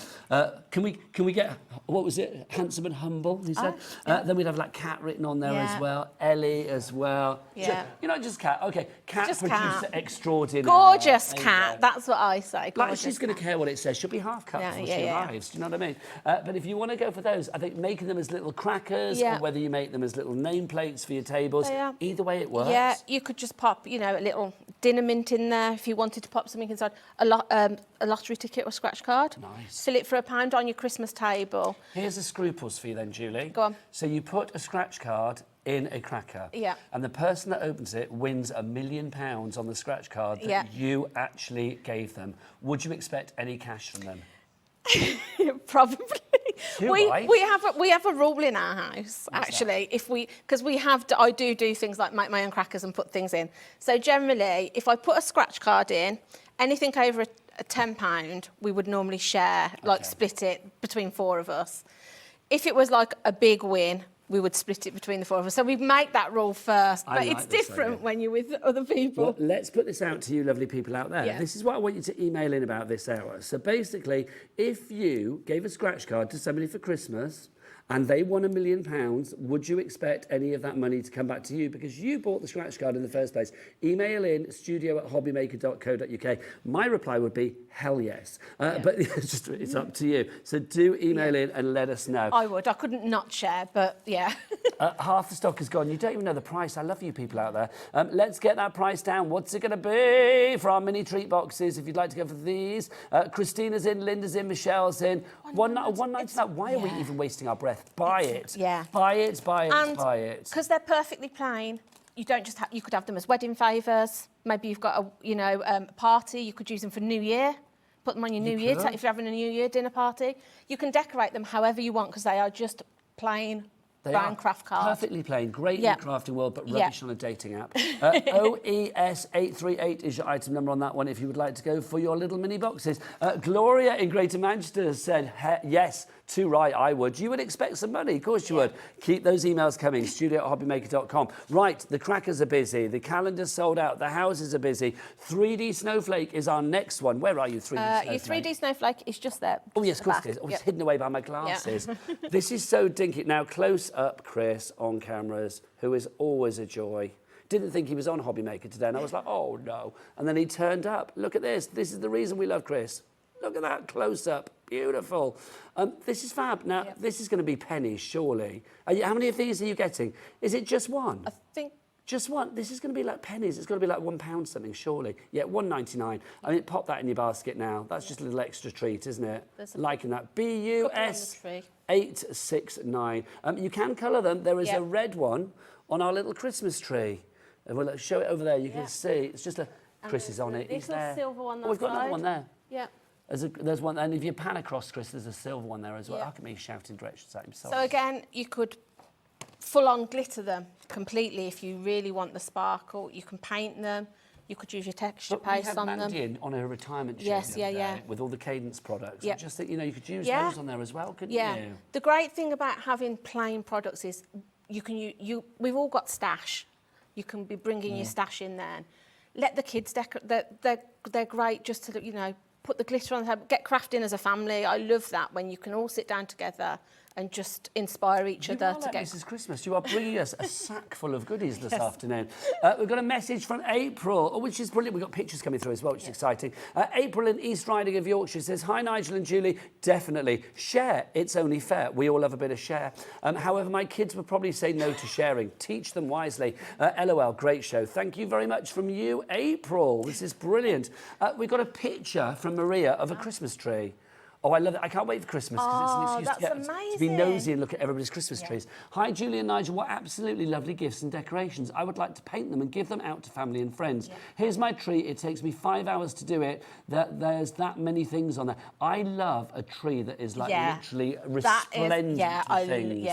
Can we get, what was it? Handsome and Humble, he said. Then we'd have, like, Cat written on there as well. Ellie as well. Yeah. You're not just Cat. OK, Cat Just producer Cat. extraordinaire. Gorgeous cat. That's what I say. Like, she's going to care what it says. She'll be half cut before she arrives. Do you know what I mean? But if you want to go for those, I think making them as little crackers or whether you make them as little nameplates for your tables, either way it works. Yeah, you could just pop, you know, a little dinner mint in there if you wanted to pop something inside. A lottery ticket or scratch card. Nice. Fill it for £1 on your Christmas table. Here's the scruples for you then, Julie. Go on. So you put a scratch card in a cracker. Yeah. And the person that opens it wins £1 million on the scratch card that you actually gave them. Would you expect any cash from them? Probably. We have a rule in our house. What's actually, because I do things like make my own crackers and put things in. So generally, if I put a scratch card in, anything over a £10, we would normally share, like split it between 4 of us. If it was like a big win, we would split it between the four of us. So we make that rule first, I but like it's this different idea. when you're with other people. Well, let's put this out to you lovely people out there. Yeah. This is what I want you to email in about this hour. So basically, if you gave a scratch card to somebody for Christmas and they won £1 million, would you expect any of that money to come back to you? Because you bought the scratch card in the first place. Email in studio@hobbymaker.co.uk. My reply would be, hell yes. But it's up to you. So do email in and let us know. I would. I couldn't not share, but yeah. Half the stock is gone. You don't even know the price. I love you people out there. Let's get that price down. What's it going to be for our mini treat boxes if you'd like to go for these? Christina's in, Linda's in, Michelle's in. $1.99. Why are we even wasting our breath? Buy it. Yeah. Buy it, buy it, And buy it. because they're perfectly plain, you don't just you could have them as wedding favours. Maybe you've got a party. You could use them for New Year. Put them on your New Year if you're having a New Year dinner party. You can decorate them however you want because they are just plain brown craft cards. Perfectly plain, great in the crafting world, but rubbish on a dating app. OES838 is your item number on that one if you would like to go for your little mini boxes. Gloria in Greater Manchester said, yes, too right, I would. You would expect some money, of course you would. Keep those emails coming, studio@hobbymaker.com. Right, the crackers are busy, the calendar's sold out, the houses are busy. 3D Snowflake is our next one. Where are you, 3D Snowflake? Your 3D snowflake is just there. Oh, yes, of course it is. Oh, it's hidden away by my glasses. This is so dinky. Now, close up Chris on cameras, who is always a joy. Didn't think he was on Hobby Maker today, and I was like, oh, no. And then he turned up. Look at this. This is the reason we love Chris. Look at that close up. Beautiful. This is fab. Now, this is going to be pennies, surely. How many of these are you getting? Is it just one? I think... Just one. This is going to be like pennies. It's going to be like £1 something, surely. Yeah, £1.99. I mean, pop that in your basket now. That's just a little extra treat, isn't it? Liking that. BUS869. You can colour them. There is a red one on our little Christmas tree. And we'll show it over there. You can see. It's just a... Chris is on it. He's there. Silver one. Oh, we've got another one there. Yeah. There's one, and if you pan across, Chris, there's a silver one there as well. Look at me shouting directions at him. So again, you could full-on glitter them completely if you really want the sparkle. You can paint them. You could use your texture paste on them. Mandy in on her retirement show with all the Cadence products. I just think, you know, you could use those on there as well, couldn't you? The great thing about having plain products is you can we've all got stash. You can be bringing your stash in there. Let the kids decorate. They're great just to, you know, put the glitter on the head, get crafting as a family. I love that when you can all sit down together and just inspire each other to get... Mrs. Christmas, you are bringing us a sack full of goodies this afternoon. We've got a message from April, which is brilliant. We've got pictures coming through as well, which is exciting. April in East Riding of Yorkshire says, hi, Nigel and Julie. Definitely. Share. It's only fair. We all love a bit of share. However, my kids would probably say no to sharing. Teach them wisely. LOL, great show. Thank you very much from you, April. This is brilliant. We've got a picture from Maria of a Christmas tree. Oh, I love it. I can't wait for Christmas because it's an excuse to be nosy and look at everybody's Christmas trees. Hi, Julie and Nigel. What absolutely lovely gifts and decorations. I would like to paint them and give them out to family and friends. Here's my tree. It takes me 5 hours to do it. There's that many things on there. I love a tree that is like literally resplendent things.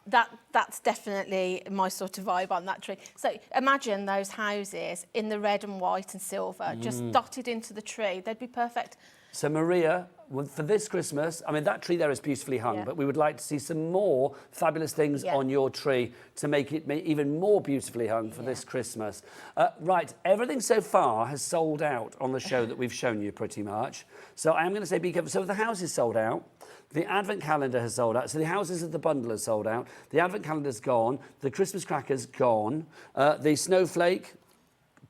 That's definitely my sort of vibe on that tree. So imagine those houses in the red and white and silver, just dotted into the tree. They'd be perfect. So Maria, for this Christmas, I mean, that tree there is beautifully hung, but we would like to see some more fabulous things on your tree to make it even more beautifully hung for this Christmas. Right, everything so far has sold out on the show that we've shown you pretty much. So I am going to say be careful. So the house is sold out. The Advent calendar has sold out. So the houses of the bundle are sold out. The Advent calendar's gone. The Christmas cracker's gone. The snowflake...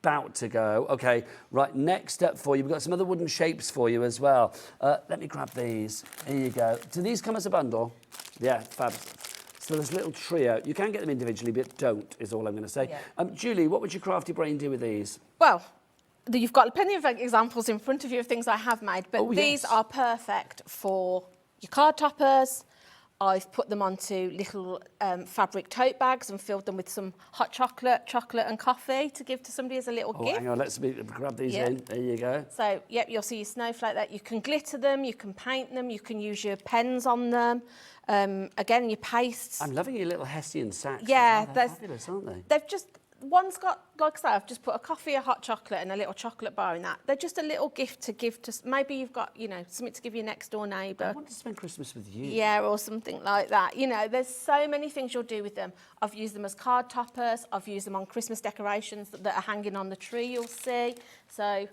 about to go. Okay, right, next up for you, we've got some other wooden shapes for you as well. Let me grab these. Here you go. Do these come as a bundle? Yeah, fabulous. So there's a little trio. You can get them individually, but don't, is all I'm going to say. Julie, what would your crafty brain do with these? Well, you've got plenty of examples in front of you of things I have made, but these are perfect for your card toppers. I've put them onto little fabric tote bags and filled them with some hot chocolate and coffee to give to somebody as a little gift. Hang on, let's grab these in. There you go. So, you'll see your snowflake there. You can glitter them, you can paint them, you can use your pens on them. Again, your pastes. I'm loving your little Hessian sacks. Yeah, they're fabulous, aren't they? one's got, like I say, I've just put a coffee, a hot chocolate and a little chocolate bar in that. They're just a little gift to give to, maybe you've got, you know, something to give your next door neighbour. I want to spend Christmas with you. Yeah, or something like that. You know, there's so many things you'll do with them. I've used them as card toppers. I've used them on Christmas decorations that are hanging on the tree, you'll see. So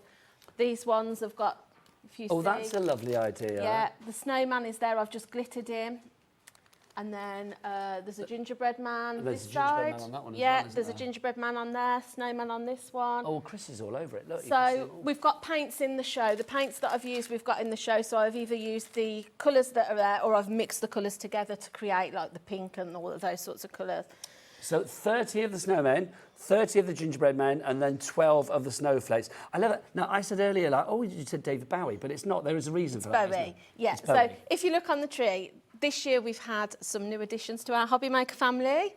these ones have got, if you see. Oh, that's a lovely idea. Yeah, the snowman is there. I've just glittered him. And then there's a gingerbread man There's this a gingerbread side. man on that one as yeah, well, isn't there's there? a gingerbread man on there, snowman on this one. Oh, Chris is all over it. Look, you can see So it all. we've got paints in the show. The paints that I've used, we've got in the show. So I've either used the colours that are there, or I've mixed the colours together to create like the pink and all of those sorts of colours. So 30 of the snowmen, 30 of the gingerbread men, and then 12 of the snowflakes. I love it. Now, I said earlier, like, oh, you said David Bowie, but it's not. There is a reason for that, isn't Bowie, there? yeah. It's So Bowie. if you look on the tree, this year we've had some new additions to our hobby maker family.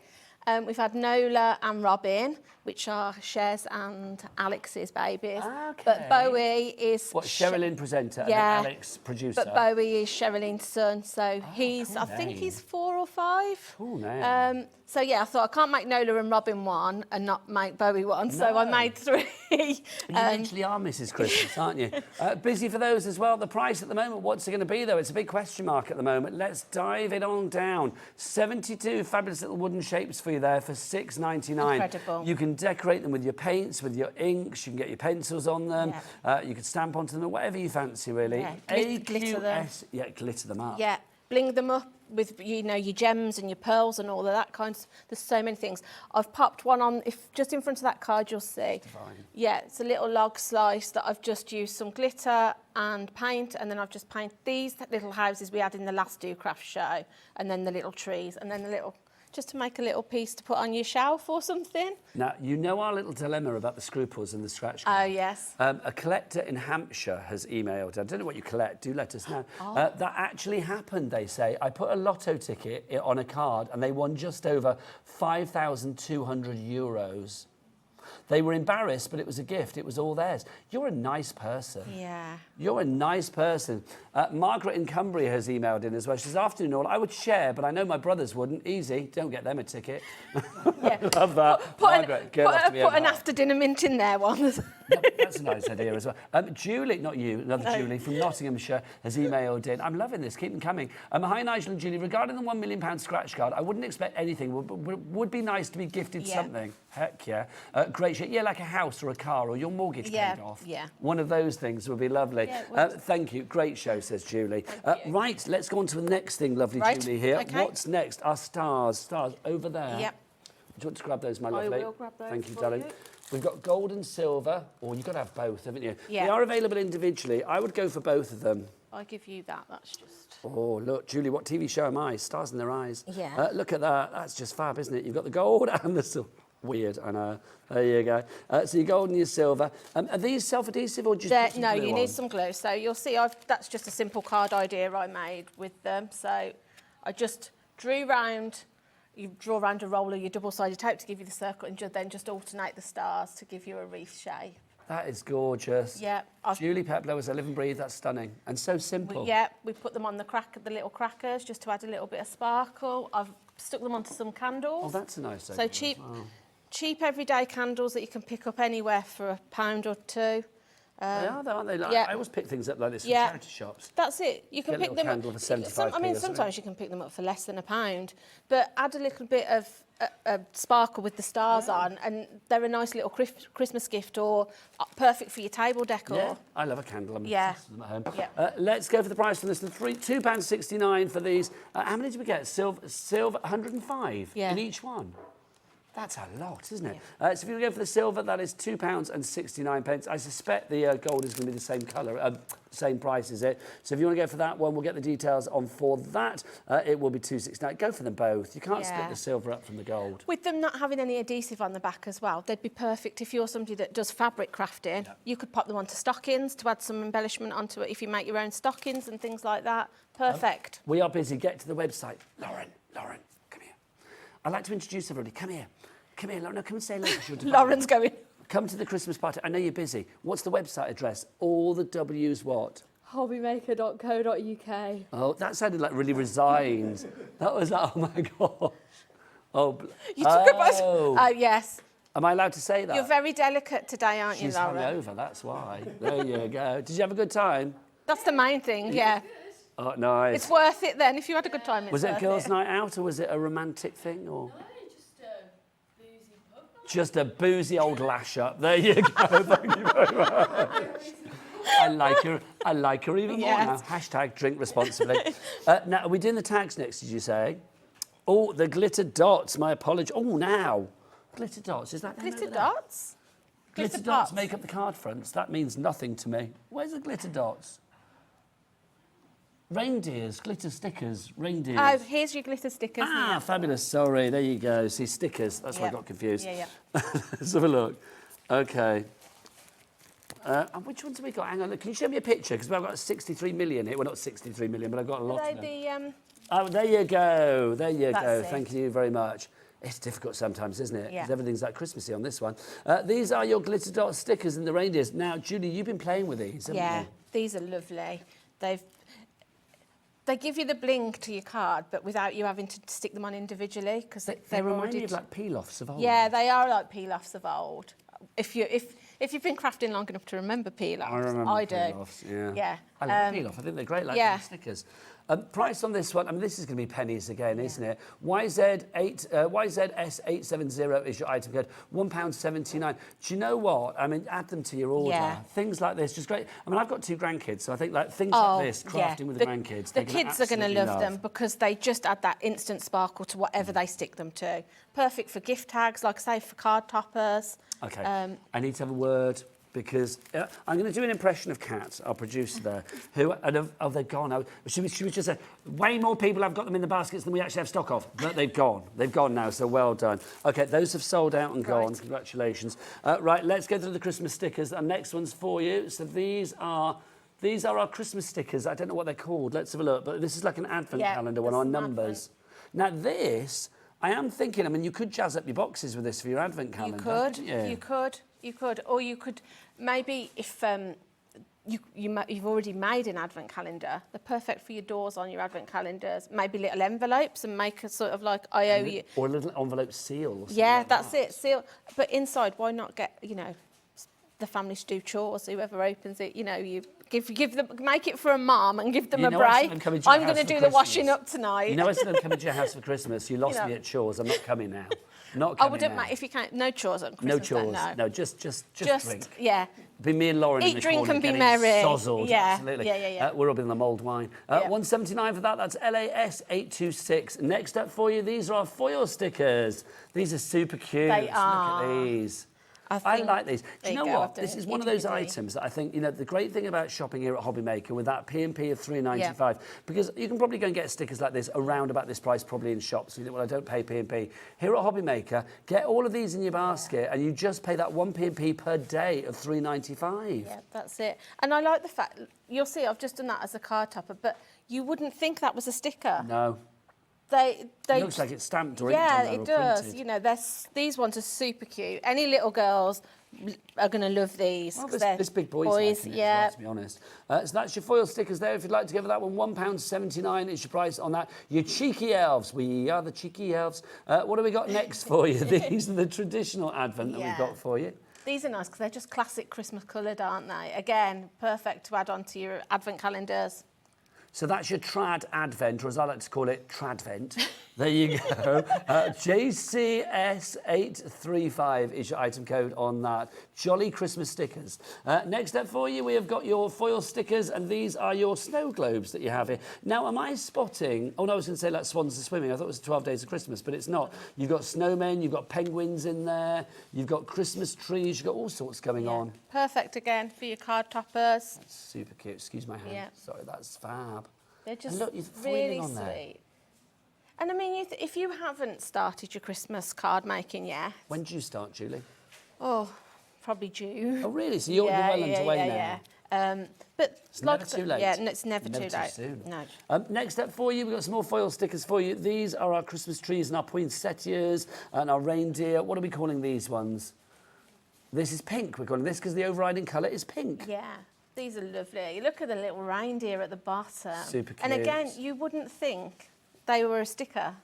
We've had Nola and Robin, which are Cher's and Alex's babies. Okay. But Bowie is... What, Sherilyn presenter Yeah. and then Alex producer? But Bowie is Sherilyn's son, so he's, cool I think name. he's 4 or 5. Cool name. So yeah, I thought I can't make Nola and Robin one and not make Bowie one, so I No. made 3. You literally are Mrs. Christmas, aren't you? Busy for those as well. The price at the moment, what's it going to be, though? It's a big question mark at the moment. Let's dive it on down. 72 fabulous little wooden shapes for you there for $6.99. Incredible. You can decorate them with your paints, with your inks. You can get your pencils on them. Yeah. You can stamp onto them, whatever you fancy, really. Yeah, glitter them. AQS. Yeah, glitter them up. Yeah, bling them up with, you know, your gems and your pearls and all of that kind of, there's so many things. I've popped one on, if just in front of that card you'll see. Divine. Yeah, it's a little log slice that I've just used some glitter and paint, and then I've just painted these little houses we had in the last Do Craft show, and then the little trees, and then the little, just to make a little piece to put on your shelf or something. Now, you know our little dilemma about the scruples and the scratch Oh, card. yes. A collector in Hampshire has emailed. I don't know what you collect. Do let us know. That actually happened, they say. I put a lotto ticket on a card and they won just over 5,200 euros. They were embarrassed, but it was a gift. It was all theirs. You're a nice person. Yeah. You're a nice person. Margaret in Cumbria has emailed in as well. She says, afternoon all, I would share, but I know my brothers wouldn't. Easy. Don't get them a ticket. Yeah. Love that. Margaret, girl off to be Put an over. after dinner mint in there one. Yeah, that's a nice idea as well. Julie, not you, another Julie from Nottinghamshire has emailed in. I'm loving this. Keep them coming. Hi, Nigel and Julie. Regarding the £1 million scratch card, I wouldn't expect anything. Would be nice to be gifted something. Heck yeah. Great shit. Yeah, like a house or a car or your mortgage paid off. Yeah. One of those things would be lovely. Yeah, thank you. Great show, says Julie. Right, let's go on to the next thing, lovely Right, Julie here. okay. What's next? Our stars. Stars over there. Yep. Do you want to grab those, my I lovely? will grab those Thank you, for darling. you. We've got gold and silver. Oh, you've got to have both, haven't you? Yeah. They are available individually. I would go for both of them. I'll give you that. That's just... Oh, look, Julie, what TV show am I? Stars in their eyes. Yeah. Look at that. That's just fab, isn't it? You've got the gold and the silver. Weird, I know. There you go. So your gold and your silver. Are these self-adhesive or just put some No, glue you on? need some glue. So you'll see that's just a simple card idea I made with them. So I just drew round, you draw around a roller, your double-sided tape to give you the circle, and then just alternate the stars to give you a wreath shape. That is gorgeous. Yeah. Julie Peplow as I live and breathe. That's stunning and so simple. We put them on the little crackers just to add a little bit of sparkle. I've stuck them onto some candles. Oh, that's a nice So idea cheap, as well. cheap everyday candles that you can pick up anywhere for £1 or £2. They are, though, aren't they? Like, yeah. I always pick things up like this from Yeah. charity shops. That's it. You can Get a pick little them candle for 75p I mean, or something. sometimes you can pick them up for less than £1, but add a little bit of sparkle with the stars on, and they're a nice little Christmas gift, or perfect for your table decor. Yeah, I love a candle. I'm Yeah. obsessed with them at home. Yeah. Let's go for the price on this. £2.69 for these. How many did we get? Silver 105 Yeah. in each one. That's a lot, isn't it? So if you go for the silver, that is £2.69. I suspect the gold is going to be the same colour, same price, is it? So if you want to go for that one, we'll get the details on for that. It will be £2.69. Go for them both. You can't split the silver up from the gold. With them not having any adhesive on the back as well, they'd be perfect if you're somebody that does fabric crafting. Yeah. You could pop them onto stockings to add some embellishment onto it if you make your own stockings and things like that. Perfect. We are busy. Get to the website. Lauren, come here. I'd like to introduce everybody. Come here. Come here, Lauren. No, come and say hello. Lauren's going. Come to the Christmas party. I know you're busy. What's the website address? All the W's what? hobbymaker.co.uk. Oh, that sounded like really resigned. That was, oh my God. Oh, You took it back. Oh, yes. Am I allowed to say that? You're very delicate today, aren't you, She's Laura? hungover, that's why. There you go. Did you have a good time? That's the main thing, yeah. Oh, nice. It's worth it then. If you had a good time, it's Was it a worth girls' night out or was it a romantic thing? Or? No, just a boozy pub night. Just a boozy old lash up. There you go. Thank you very much. I like her even more now. Hashtag drink responsibly. Now, are we doing the tags next, did you say? Oh, the glitter dots. My apology. Oh, now. Glitter dots, is that Glitter dots? Glitter dots make up the card fronts. That means nothing to me. Where's the glitter dots? Reindeers, glitter stickers, reindeers. Oh, here's your glitter stickers. Ah, fabulous. Sorry, there you go. See, stickers. That's why I got confused. Yeah. Let's have a look. Okay. And which ones have we got? Hang on, look, can you show me a picture? Because I've got 63 million here. Well, not 63 million, but I've got a lot of them. Oh, there you go. There you go. Thank you very much. It's difficult sometimes, isn't it? Yeah. Because everything's like Christmassy on this one. These are your glitter dot stickers and the reindeers. Now, Julie, you've been playing with these, haven't you? These are lovely. They give you the bling to your card, but without you having to stick them on individually, because They remind me of like peel-offs of old. Yeah, they are like peel-offs of old. If you've been crafting long enough to remember peel-offs, I remember I do. peel-offs, yeah. I love peel-off. I think they're great, like little stickers. Price on this one, I mean, this is going to be pennies again, isn't it? YZS870 is your item code, £1.79. Do you know what? I mean, add them to your order. Yeah. Things like this, just great. I mean, I've got 2 grandkids, so I think like things like this, crafting with the grandkids, the kids are going to love them because they just add that instant sparkle to whatever they stick them to. Perfect for gift tags, like I say, for card toppers. Okay, I need to have a word. Because I'm going to do an impression of Kat, our producer there, who, they're gone. She was just say, way more people have got them in the baskets than we actually have stock of. But they've gone. They've gone now, so well done. OK, those have sold out and gone. Congratulations. Right, let's go through the Christmas stickers. Our next one's for you. So these are our Christmas stickers. I don't know what they're called. Let's have a look. But this is like an advent calendar one, our numbers. Now, this, I am thinking, I mean, you could jazz up your boxes with this for your advent calendar. You could, or you could maybe if you've already made an advent calendar, they're perfect for your doors on your advent calendars. Maybe little envelopes and make a sort of like I owe you, or a little envelope seal. Or yeah, like that's it, seal. But inside, why not get the family to do chores? Whoever opens it, you give them, make it for a mum and give them a break. I'm going to do the washing up tonight. You know, I said I'm coming to your house for Christmas. You lost me at chores. I'm not coming now. Not coming. I wouldn't mind if you can't. No chores on Christmas. No chores. Then, no, just drink. Yeah. Be me and Lauren in the drink, corner and be getting merry. sozzled. Yeah. Absolutely. Yeah. We're up in the mulled wine. 179 for that. That's LAS 826. Next up for you, these are our foil stickers. These are super cute. They are. Look at these. I like these. Do you know what? This is one of those HUNKYDORY. items that I think, the great thing about shopping here at Hobby Maker with that P&P of $3.95, because you can probably go and get stickers like this around about this price, probably in shops. So you think, well, I don't pay P&P. Here at Hobby Maker, get all of these in your basket and you just pay that one P&P per day of $3.95. Yeah, that's it. And I like the fact, you'll see, I've just done that as a card topper, but you wouldn't think that was a sticker. No. It looks like it's stamped or inked on there, it or does. printed. These ones are super cute. Any little girls are going to love these. Well, this big boy's liking it as well, to be honest. So that's your foil stickers there. If you'd like to give that one, £1.79 is your price on that. You cheeky elves. We are the cheeky elves. What have we got next for you? These are the traditional Advent that we've got for you. These are nice because they're just classic Christmas coloured, aren't they? Again, perfect to add on to your Advent calendars. So that's your trad advent, or as I like to call it, tradvent. There you go. JCS835 is your item code on that. Jolly Christmas stickers. Next up for you, we have got your foil stickers, and these are your snow globes that you have here. Now, am I spotting... Oh, no, I was going to say like swans are swimming. I thought it was 12 Days of Christmas, but it's not. You've got snowmen, you've got penguins in there, you've got Christmas trees, you've got all sorts going on. Perfect, again, for your card toppers. That's super cute. Excuse my hand. Yeah. Sorry, that's fab. They're just look, really on there. sweet. And I mean, if you haven't started your Christmas card making yet... When do you start, Julie? Oh, probably June. Oh, really? So you're well underway now? Yeah. But it's never too late. Yeah, it's never too late. Soon. No. Next up for you, we've got some more foil stickers for you. These are our Christmas trees and our poinsettias and our reindeer. What are we calling these ones? This is pink. We're calling this because the overriding colour is pink. Yeah. These are lovely. Look at the little reindeer at the bottom. Super cute. And again, you wouldn't think they were a sticker.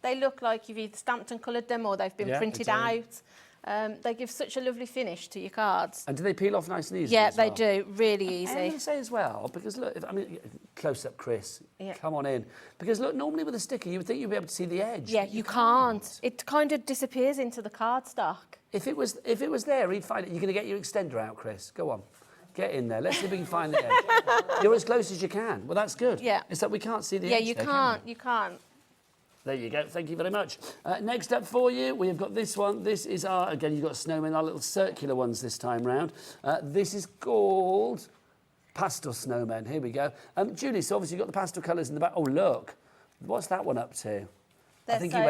They look like you've either stamped and coloured them or they've been printed out. They give such a lovely finish to your cards. And do they peel off nice and easy? Yeah, as well? they do. Really I'm easy. going to say as well, because look, close up, Chris. Yeah. Come on in. Because look, normally with a sticker, you would think you'd be able to see the edge. Yeah, you can't. It kind of disappears into the cardstock. If it was there, he'd find it. You're going to get your extender out, Chris. Go on. Get in there. Let's see if we can find the edge. You're as close as you can. Well, that's good. Yeah. It's that we can't see the edge. Yeah, you there, can't. Can You can't. There you go. Thank you very much. Next up for you, we have got this one. This is again, you've got snowmen, our little circular ones this time round. This is called pastel snowmen. Here we go. Julie, so obviously you've got the pastel colours in the back. Oh, look. What's that one up to? I think he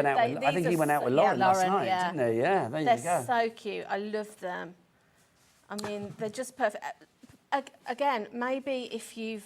went out with Lauren last night, didn't he? Yeah, there you go. They're so cute. I love them. I mean, they're just perfect. Again, maybe if you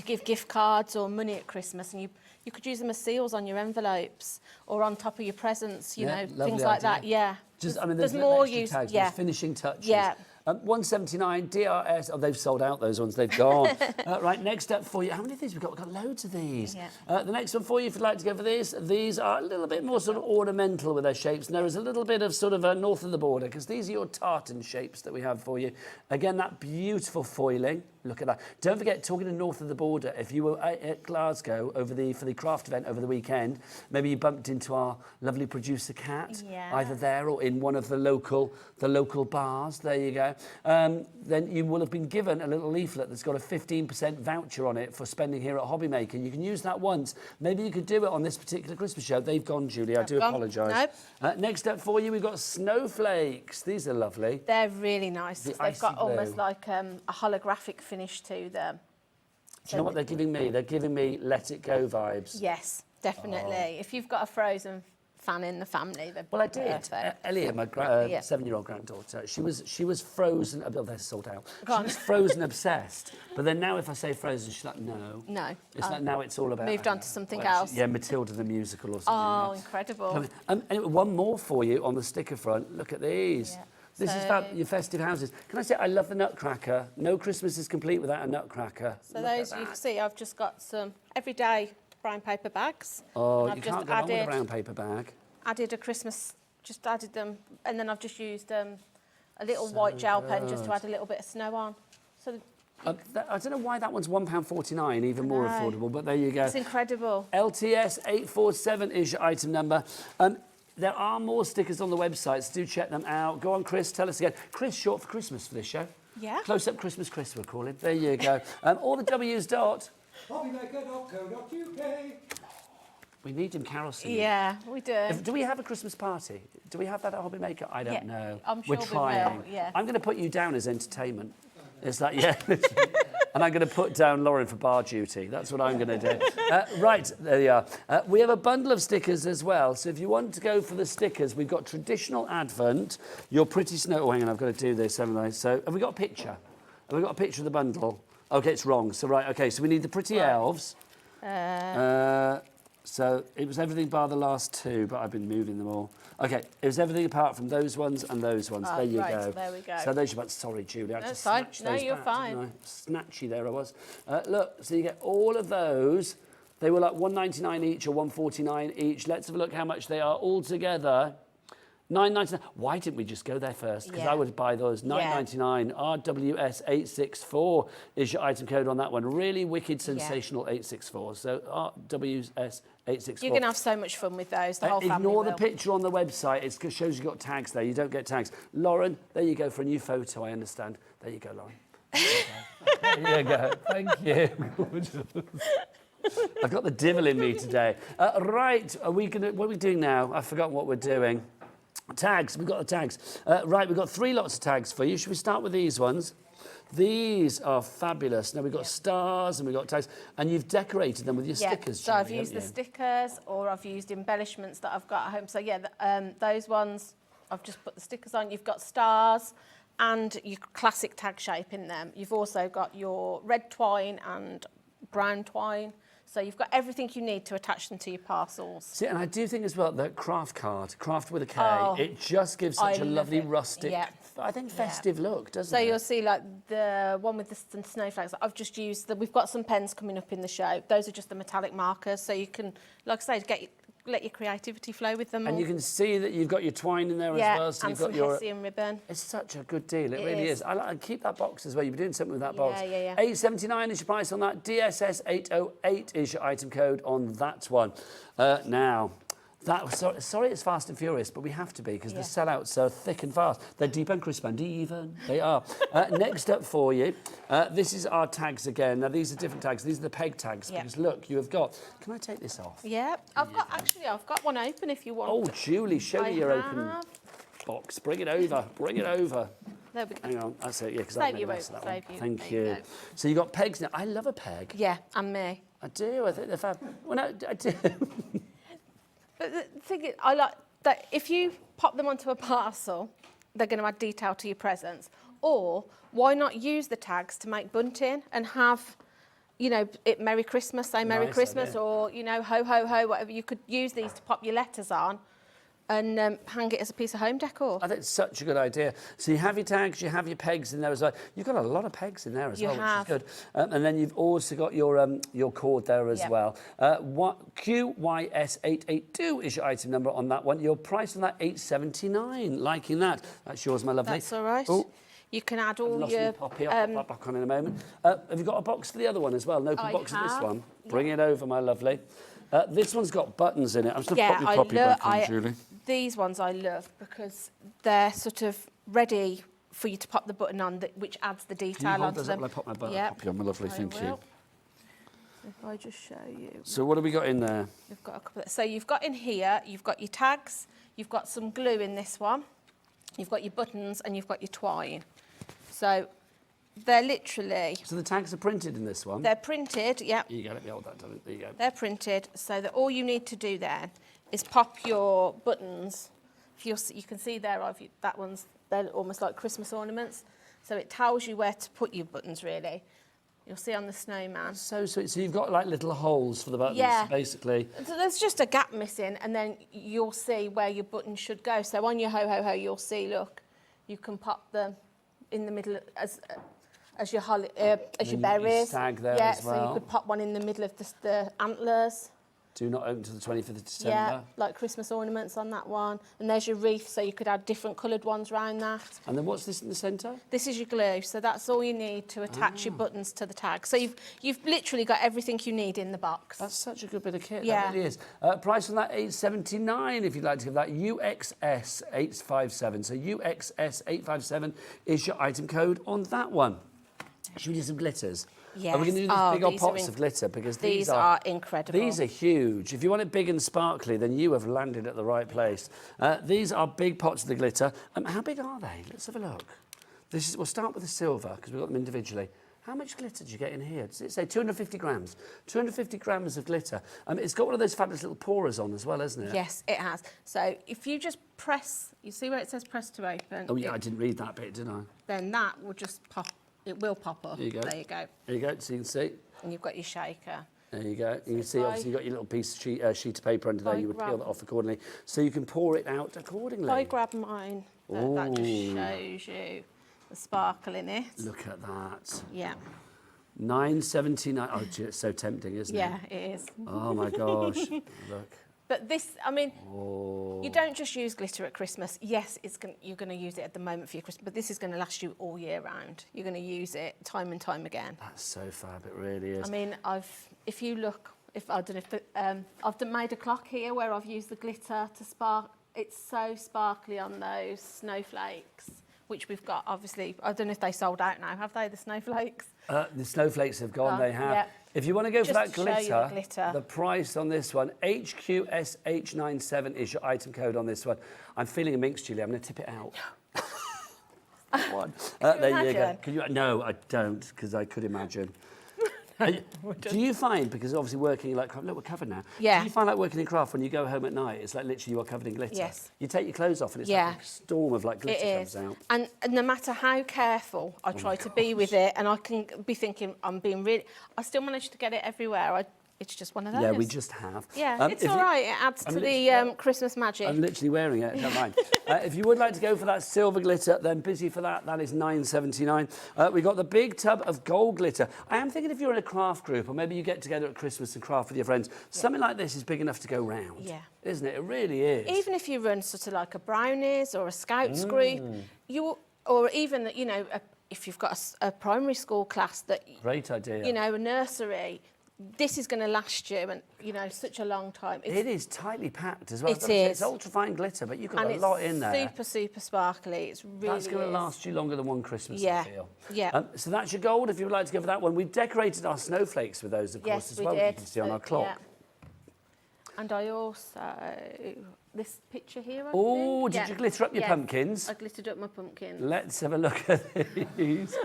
give gift cards or money at Christmas, and you could use them as seals on your envelopes or on top of your presents, you know, things like that. Yeah. Just, I mean, there's more extra use. Tags, Yeah. there's finishing touches. Yeah. 179 DRS. Oh, they've sold out those ones. They've gone. Right, next up for you. How many of these we've got? We've got loads of these. Yeah. The next one for you, if you'd like to go for this, these are a little bit more sort of ornamental with their shapes. And there is a little bit of sort of north of the border because these are your tartan shapes that we have for you. Again, that beautiful foiling. Look at that. Don't forget, talking to north of the border, if you were at Glasgow for the craft event over the weekend, maybe you bumped into our lovely producer Kat, either there or in one of the local bars. There you go. Then you will have been given a little leaflet that's got a 15% voucher on it for spending here at Hobbymaker. You can use that once. Maybe you could do it on this particular Christmas show. They've gone, Julie. I do apologise. Nope. Next up for you, we've got snowflakes. These are lovely. They're really nice. They've got almost blue. like a holographic finish to them. Do you know what they're giving me? They're giving me Let It Go vibes. Yes, definitely. If you've got a Frozen fan in the family, they're Well, I did. perfect. Elliot, my 7-year-old granddaughter, she was Frozen. Oh, they're sold out. Go on. She was Frozen obsessed. But then now, if I say Frozen, she's like, no. No. It's like now it's all about. Moved on to something Well, else. Yeah, Matilda the musical or something. Oh, incredible. Anyway, one more for you on the sticker front. Look at these. Yeah. This is about your festive houses. Can I say I love the Nutcracker? No Christmas is complete without a Nutcracker. So those you can see, I've just got some everyday brown paper bags. Oh, I've you just can't go wrong with a brown paper bag. Added a Christmas, just added them, and then I've just used a little white gel pen just to add a little bit of snow on. So I don't know why that one's £1.49, even more affordable, but there you go. It's incredible. LTS 847 is your item number. There are more stickers on the website, so do check them out. Go on, Chris, tell us again. Chris, short for Christmas for this show. Yeah. Close-up Christmas Chris, we'll call it. There you go. All the W's dot. Hobbymaker.co.uk. We need Jim Carroll singing. Yeah, we do. Do we have a Christmas party? Do we have that at Hobbymaker? I don't know. I'm sure We're we trying. will, yeah. I'm going to put you down as entertainment. It's like, yeah. And I'm going to put down Lauren for bar duty. That's what I'm going to do. Right, there you are. We have a bundle of stickers as well. So if you want to go for the stickers, we've got Traditional Advent, Your Pretty Snow... Oh, hang on, I've got to do this, haven't I? So have we got a picture? Have we got a picture of the bundle? OK, it's wrong. So, right, OK, so we need the Pretty Elves. So it was everything bar the last two, but I've been moving them all. OK, it was everything apart from those ones and those ones. There you go. There we go. So those are... Sorry, Julie. I just fine. snatched No, those you're back, fine. didn't I? Snatchy there I was. Look, so you get all of those. They were like £1.99 each or £1.49 each. Let's have a look how much they are all together. £9.99. Why didn't we just go there first? Because I would buy those. £9.99. RWS 864 is your item code on that one. Really wicked, sensational 864. So RWS 864. You're going to have so much fun with those. The whole family Ignore the will. picture on the website. It shows you've got tags there. You don't get tags. Lauren, there you go for a new photo, I understand. There you go, Lauren. There you go. Thank you. I've got the devil in me today. Right, what are we doing now? I've forgotten what we're doing. Tags, we've got the tags. Right, we've got 3 lots of tags for you. Should we start with these ones? These are fabulous. Now, we've got stars and we've got tags, and you've decorated them with your stickers. So I've used the stickers, or I've used embellishments that I've got at home. So yeah, those ones, I've just put the stickers on. You've got stars and your classic tag shape in them. You've also got your red twine and brown twine. So you've got everything you need to attach them to your parcels. See, and I do think as well that craft with a K, it just gives such a lovely rustic, I think festive look, doesn't it? So you'll see like the one with the snowflakes. I've just used we've got some pens coming up in the show. Those are just the metallic markers, so you can, like I say, let your creativity flow with them. And you can see that you've got your twine in there as well. So and you've got some your hessian ribbon. It's such a good deal. It really is. I keep that box as well. You've been doing something with that box. Yeah. $8.79 is your price on that. DSS 808 is your item code on that one. Now. Sorry, it's fast and furious, but we have to be because the sellouts are thick and fast. They're deep and crisp and even. They are. Next up for you, this is our tags again. Now, these are different tags. These are the peg tags because, look, you have got... Can I take this off? Yeah. I've got one open if you want. Oh, Julie, show me your open box. Bring it over. Bring it over. There we go. Hang on. That's it. Yeah, because Save I've you, made a mess of that one. save you. Thank There you you. go. So you've got pegs now. I love a peg. Yeah, and me. I do. I think they're fab. Well, no, I do. But the thing is, I like that if you pop them onto a parcel, they're going to add detail to your presents. Or why not use the tags to make bunting and have, you know, it Merry Christmas, say Merry Christmas, idea. or, you know, ho, ho, ho, whatever. You could use these to pop your letters on and hang it as a piece of home decor. I think it's such a good idea. So you have your tags, you have your pegs in there as well. You've got a lot of pegs in there as well, which is good. And then you've also got your cord there as well. QYS882 is your item number on that one. Your price on that $8.79. Liking that. That's yours, my lovely. That's all right. Oh. You can add all Lost your... my poppy. I'll pop that back on in a moment. Have you got a box for the other one as well? An open box for this one? Bring it over, my lovely. This one's got buttons in it. I'm just going to pop your poppy back on, Julie. These ones I love because they're sort of ready for you to pop the button on, which adds the detail onto them. I pop my poppy on, my lovely. Thank you. If I just show you. So what have we got in there? We've got a couple. So you've got in here, you've got your tags, you've got some glue in this one, you've got your buttons, and you've got your twine. So they're literally... So the tags are printed in this one? They're printed, yeah. You got it, hold that done. There you go. They're printed, so that all you need to do then is pop your buttons. If you can see there, that one's, they're almost like Christmas ornaments. So it tells you where to put your buttons, really. You'll see on the snowman. So sweet. So you've got like little holes for the buttons, basically. So there's just a gap missing, and then you'll see where your buttons should go. So on your ho ho ho, you'll see. Look, you can pop them in the middle as your berries. Stag there as well. So you could pop one in the middle of the antlers. Do not open till the 25th of December. Yeah, like Christmas ornaments on that one. And there's your wreath, so you could add different coloured ones around that. And then what's this in the centre? This is your glue, so that's all you need to attach your buttons to the tag. So you've literally got everything you need in the box. That's such a good bit of kit, yeah. That really is. Price on that, $8.79 if you'd like to give that. UXS 857. So UXS 857 is your item code on that one. Should we do some glitters? Yes. Are we going to do these big old pots of glitter? Because these are incredible. These are huge. If you want it big and sparkly, then you have landed at the right place. These are big pots of the glitter. How big are they? Let's have a look. We'll start with the silver, because we've got them individually. How much glitter do you get in here? Does it say 250 grams? 250 grams of glitter. It's got one of those fabulous little pourers on as well, hasn't it? Yes, it has. So if you just press, you see where it says press to open? Oh, yeah, I didn't read that bit, did I? Then that will just pop. It will pop up. There you go. There you go. There you go, so you can see. And you've got your shaker. There you go. You can see, obviously, you've got your little piece of sheet of paper under there. You would peel that off accordingly. So you can pour it out accordingly. If I grab mine, that just shows you the sparkle in it. Look at that. Yeah. $9.79. Oh, gee, it's so tempting, isn't it? Yeah, it is. Oh, my gosh. Look. But this, I mean, you don't just use glitter at Christmas. Yes, you're going to use it at the moment for your Christmas, but this is going to last you all year round. You're going to use it time and time again. That's so fab, it really is. I mean, if you look, I don't know if I've made a clock here where I've used the glitter to spark. It's so sparkly on those snowflakes, which we've got, obviously. I don't know if they sold out now, have they, the snowflakes? The snowflakes have gone, they have. Yeah. If you want to go for that glitter, glitter, the price on this one, HQSH97 is your item code on this one. I'm feeling a minx, Julie. I'm going to tip it out. There you go. Can you? No, I don't, because I could imagine. Do you find, because obviously working like, look, we're covered now. Yeah. Do you find like working in craft when you go home at night, it's like literally you are covered in glitter? Yes. You take your clothes off and it's like a storm of like glitter comes out. And no matter how careful I try to be with it, and I can be thinking I'm being really, I still manage to get it everywhere. it's just one of those. Yeah, we just have. Yeah, it's all right. It adds to the Christmas magic. I'm literally wearing it, don't mind. If you would like to go for that silver glitter, then busy for that. That is £9.79. We've got the big tub of gold glitter. I am thinking if you're in a craft group, or maybe you get together at Christmas and craft with your friends, something like this is big enough to go round. Yeah. Isn't it? It really is. Even if you run sort of like a brownies or a scouts group, or even, you know, if you've got a primary school class that... Great idea. You know, a nursery... This is going to last you, and you know, such a long time. It is tightly packed as well. It is. It's ultra-fine glitter, but you've got a lot in there. Super, super sparkly. It's really. That's going to last you longer than one Christmas, I feel. Yeah. So that's your gold. If you would like to go for that one, we've decorated our snowflakes with those, of course, as well. Did. You can see on our clock. Yeah. And I also this picture here. Oh, did you glitter up your pumpkins? I glittered up my pumpkins. Let's have a look at these.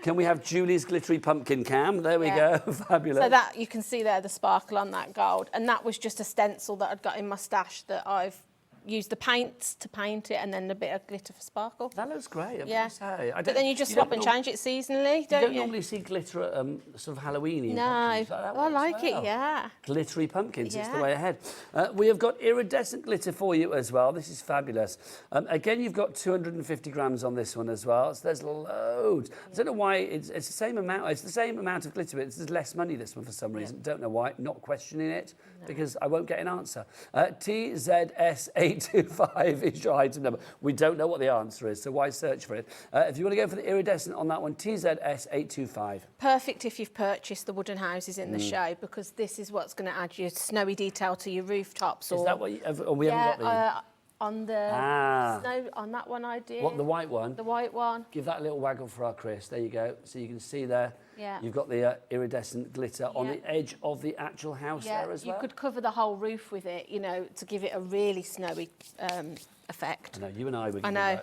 Can we have Julie's glittery pumpkin cam? There we go. Fabulous. So that you can see there the sparkle on that gold, and that was just a stencil that I'd got in my stash that I've used the paints to paint it, and then a bit of glitter for sparkle. That looks great. Yeah. Say. But then you just swap and change it seasonally, don't you? You don't normally see glitter at sort of Halloween-y. No, I like it, yeah. Glittery pumpkins, it's the way ahead. We have got iridescent glitter for you as well. This is fabulous. Again, you've got 250 grams on this one as well. So there's loads. I don't know why it's the same amount. It's the same amount of glitter, but it's less money this one for some reason. Don't know why. Not questioning it because I won't get an answer. TZS825 is your item number. We don't know what the answer is, so why search for it? If you want to go for the iridescent on that one, TZS825. Perfect if you've purchased the wooden houses in the show, because this is what's going to add your snowy detail to your rooftops. Is that what you have? Or we haven't got the... on the snow, on that one I did. What, the white one? The white one. Give that a little waggle for our Chris. There you go. So you can see there. Yeah. You've got the iridescent glitter on the edge of the actual house there as well. You could cover the whole roof with it, you know, to give it a really snowy effect. I know, you and I were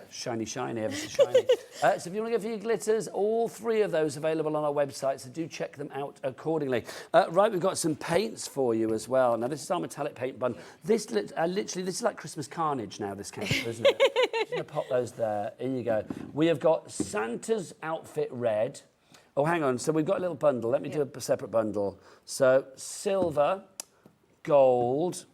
shiny, ever so shiny. So if you want to go for your glitters, all three of those available on our website, so do check them out accordingly. Right, we've got some paints for you as well. Now, this is our metallic paint bun. This literally, this is like Christmas carnage now, this counter, isn't it? Just going to pop those there. Here you go. We have got Santa's outfit red. Oh, hang on. So we've got a little bundle. Let me do a separate bundle. So silver, gold,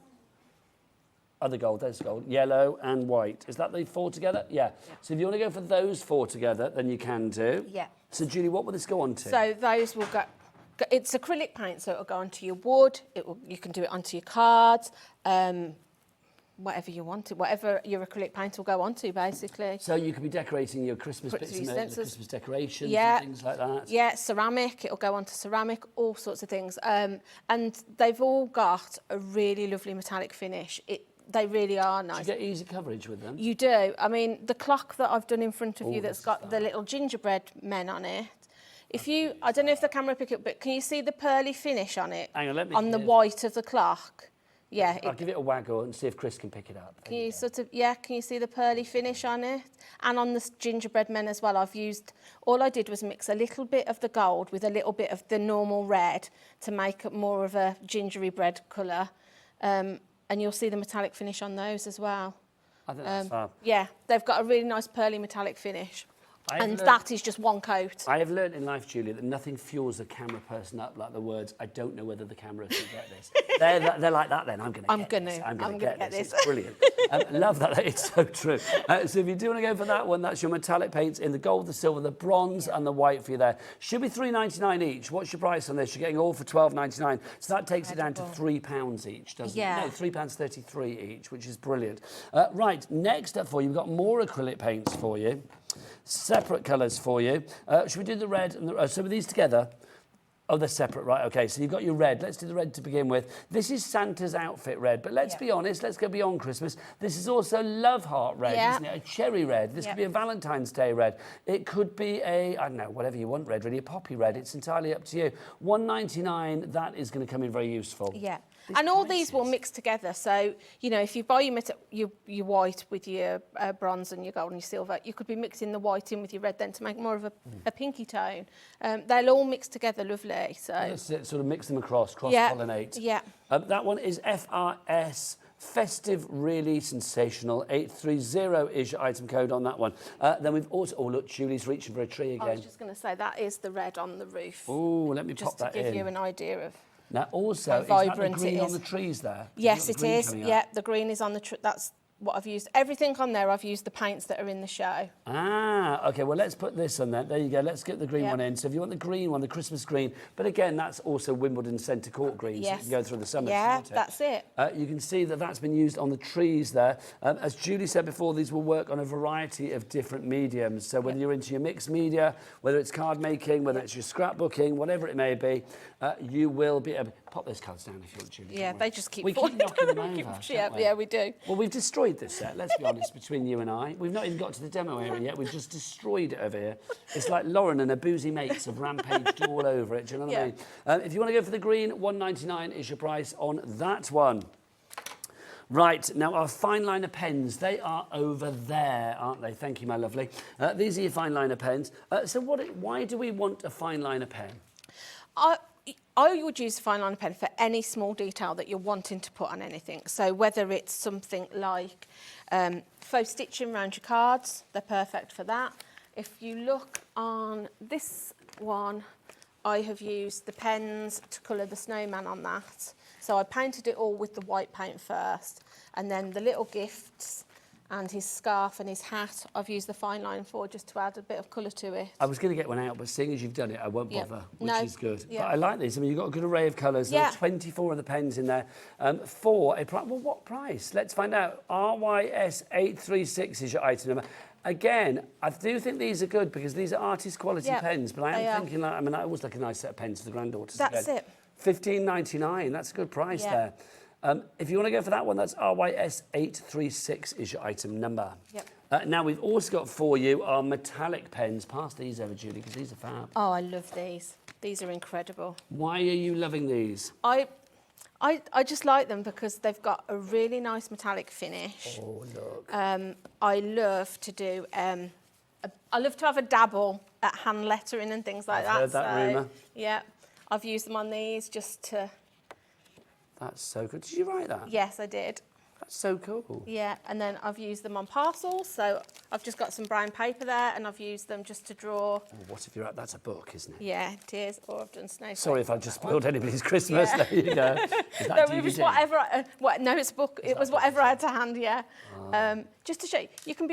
other gold, there's gold, yellow and white. Is that the four together? Yeah. So if you want to go for those four together, then you can do. Yeah. So Julie, what will this go on to? So those will go, it's acrylic paint, so it'll go onto your wood. You can do it onto your cards. Whatever you want it, whatever your acrylic paint will go onto, basically. So you could be decorating your Christmas bits and the Christmas decorations and things like that. Yeah, ceramic, it'll go onto ceramic, all sorts of things. And they've all got a really lovely metallic finish. They really are nice. Do you get easy coverage with them? You do. I mean, the clock that I've done in front of you that's got the little gingerbread men on it, if you, I don't know if the camera pick up, but can you see the pearly finish on it? Hang on, let me... On the white of the clock? Yeah. I'll give it a waggle and see if Chris can pick it up. Can you sort of, can you see the pearly finish on it? And on the gingerbread men as well, all I did was mix a little bit of the gold with a little bit of the normal red to make it more of a gingery bread colour. And you'll see the metallic finish on those as well. I think that's fab. Yeah, they've got a really nice pearly metallic finish. And that is just one coat. I have learned in life, Julia, that nothing fuels a camera person up like the words, I don't know whether the camera can get this. They're like that then, I'm going to get this. It's brilliant. Love that, it's so true. So if you do want to go for that one, that's your metallic paints in the gold, the silver, the bronze and the white for you there. Should be $3.99 each. What's your price on this? You're getting all for $12.99. So that takes it down to £3 each, doesn't it? No, £3.33 each, which is brilliant. Right, next up for you, we've got more acrylic paints for you. Separate colours for you. Should we do the red and the... so with these together... Oh, they're separate, right, OK. So you've got your red. Let's do the red to begin with. This is Santa's outfit red, but let's be honest, let's go beyond Christmas. This is also love heart red, isn't it? A cherry red. This could be a Valentine's Day red. It could be a, I don't know, whatever you want red, really, a poppy red. It's entirely up to you. $1.99, that is going to come in very useful. Yeah. And all these will mix together. So, you know, if you buy your white with your bronze and your gold and your silver, you could be mixing the white in with your red then to make more of a pinky tone. They'll all mix together lovely. So that's it, sort of mix them across, cross-pollinate. Yeah. That one is FRS. Festive, really sensational. 830 is your item code on that one. Then we've also... Oh, look, Julie's reaching for a tree again. I was just going to say, that is the red on the roof. Oh, let me pop that in. Just to give you an idea of... Now, also, how is that the vibrant green it on is. the trees there? Yes, You've it got the green is. coming up. Yeah, the green is on the that's what I've used. Everything on there, I've used the paints that are in the show. Ah, okay, well, let's put this on there. There you go. Let's get the green Yep. one in. So if you want the green one, the Christmas green, but again, that's also Wimbledon Centre Court green, so you Yes. can go through the summer. Yeah, to that's it. You can see that that's been used on the trees there. As Julie said before, these will work on a variety of different mediums. So whether you're into your mixed media, whether it's card making, whether it's your scrapbooking, whatever it may be, you will be able... Pop those cards down if you want, Julie. Yeah, don't worry. they just keep We falling keep knocking them down. over, Yeah, don't we? yeah, we do. Well, we've destroyed this set, let's be honest, between you and I. We've not even got to the demo area yet. We've just destroyed it over here. It's like Lauren and her boozy mates have rampaged all over it. Do you know what I mean? If you want to go for the green, $1.99 is your price on that one. Right, now our fine liner pens, they are over there, aren't they? Thank you, my lovely. These are your fine liner pens. So why do we want a fine liner pen? I would use a fine liner pen for any small detail that you're wanting to put on anything. So whether it's something like faux stitching around your cards, they're perfect for that. If you look on this one, I have used the pens to colour the snowman on that. So I painted it all with the white paint first, and then the little gifts and his scarf and his hat, I've used the fine line for just to add a bit of colour to it. I was going to get one out, but seeing as you've done it, I won't bother, which is good. Yeah. But I like these. I mean, you've got a good array of colours. There are 24 of the pens in there. For a price, well, what price? Let's find out. RYS836 is your item number. Again, I do think these are good because these are artist quality pens, but I am thinking, like, I mean, I always like a nice set of pens for the granddaughters. That's it. $15.99, that's a good price there. If you want to go for that one, that's RYS836 is your item number. Yep. Now, we've also got for you our metallic pens. Pass these over, Julie, because these are fab. Oh, I love these. These are incredible. Why are you loving these? I just like them because they've got a really nice metallic finish. Oh, look. I love to do... I love to have a dabble at hand lettering and things like that. I've heard that rumour. Yeah. I've used them on these just to... That's so good. Did you write that? Yes, I did. That's so cool. Yeah, and then I've used them on parcels. So I've just got some brown paper there and I've used them just to draw. Oh, what if you're at... That's a book, isn't it? Yeah, it is. Or I've done snowflakes. Sorry if I just spoiled anybody's Christmas. Yeah. There you go. Is that No, it was whatever. No, it's a book. It was whatever I had to hand. Yeah. Just to show you, you can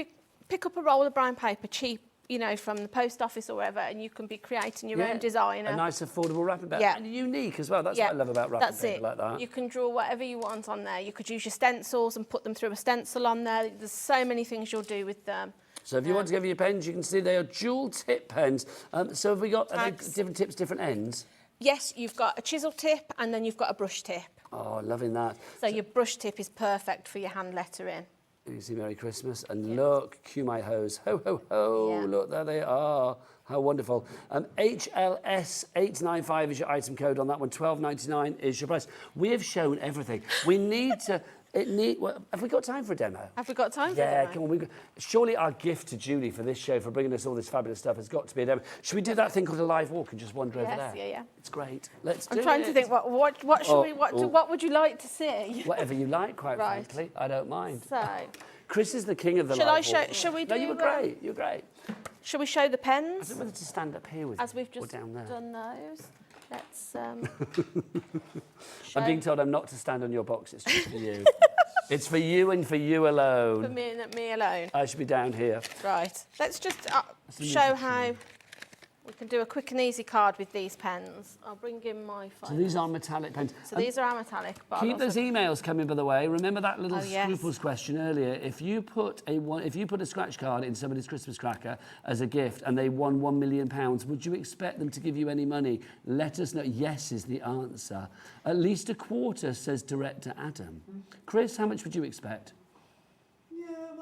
pick up a roll of brown paper, cheap, you know, from the post office or wherever, and you can be creating your own design. A nice, affordable wrapping paper. Yeah. And unique as well. That's what I love about wrapping paper like that. You can draw whatever you want on there. You could use your stencils and put them through a stencil on there. There's so many things you'll do with them. So if you want to go for your pens, you can see they are dual tip pens. So have we got different tips, different ends? Yes, you've got a chisel tip and then you've got a brush tip. Oh, loving that. So your brush tip is perfect for your hand lettering. You see Merry Christmas, and look, cue my hose. Ho, ho, ho, look, there they are. How wonderful. HLS895 is your item code on that one. $12.99 is your price. We have shown everything. We need to... have we got time for a demo? Have we got time for a demo? Yeah, come on. Surely our gift to Julie for this show, for bringing us all this fabulous stuff, has got to be a demo. Should we do that thing called a live walk and just wander over there? Yeah. It's great. Let's do it. I'm trying to think, what would you like to see? Whatever you like, quite frankly. I don't mind. So... Chris is the king of the live walk. Shall we do... No, you were great. You're great. Shall we show the pens? I don't know whether to stand up here with as you we've just or down there. done those. Let's... I'm being told I'm not to stand on your box. It's just for you. It's for you and for you alone. For me and me alone. I should be down here. Right. Let's just show how we can do a quick and easy card with these pens. I'll bring in my phone. So these are metallic pens. So these are our metallic. Keep those emails coming, by the way. Remember that little scruples question earlier. If you put a scratch card in somebody's Christmas cracker as a gift and they won £1 million, would you expect them to give you any money? Let us know. Yes is the answer. At least a quarter, says director Adam. Chris, how much would you expect?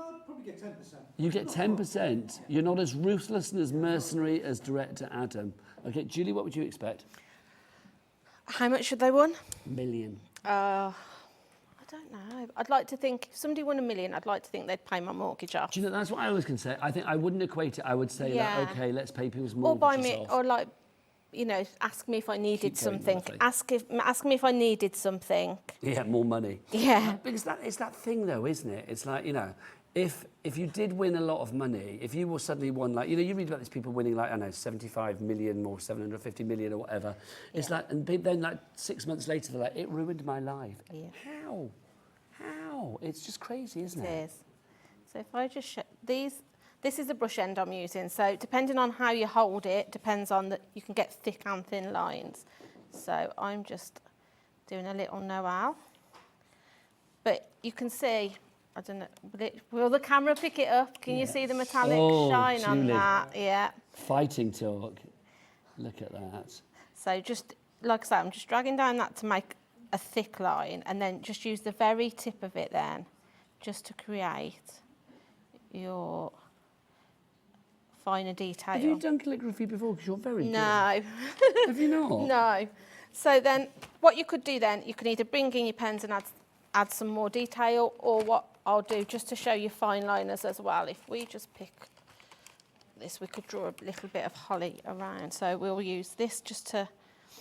I'll probably get 10%. You get 10%. You're not as ruthless and as mercenary as director Adam. Okay, Julie, what would you expect? How much should they won? $1 million. I don't know. I'd like to think, if somebody won $1 million, I'd like to think they'd pay my mortgage off. Do you know, that's what I always can say. I think I wouldn't equate it. I would say, like, okay, let's pay people's mortgages or buy me, off. or like, you know, ask me if I needed something. Ask me if I needed something. Yeah, more money. Yeah. Because it's that thing, though, isn't it? It's like, you know, if you did win a lot of money, if you were suddenly won, like, you know, you read about these people winning, like, I don't know, 75 million or 750 million or whatever. It's like, and then like 6 months later, they're like, it ruined my life. Yeah. How? It's just crazy, isn't it? It is. So if I just show this is the brush end I'm using. So depending on how you hold it, depends on that you can get thick and thin lines. So I'm just doing a little Noel. But you can see, I don't know, will the camera pick it up? Can you see the metallic shine on that? Yeah. Fighting talk. Look at that. So just, like I say, I'm just dragging down that to make a thick line, and then just use the very tip of it then, just to create your finer detail. Have you done calligraphy before? Because you're very good. No. Have you not? No. So then what you could do then, you can either bring in your pens and add some more detail, or what I'll do, just to show you fine liners as well, if we just pick this, we could draw a little bit of holly around. So we'll use this just to,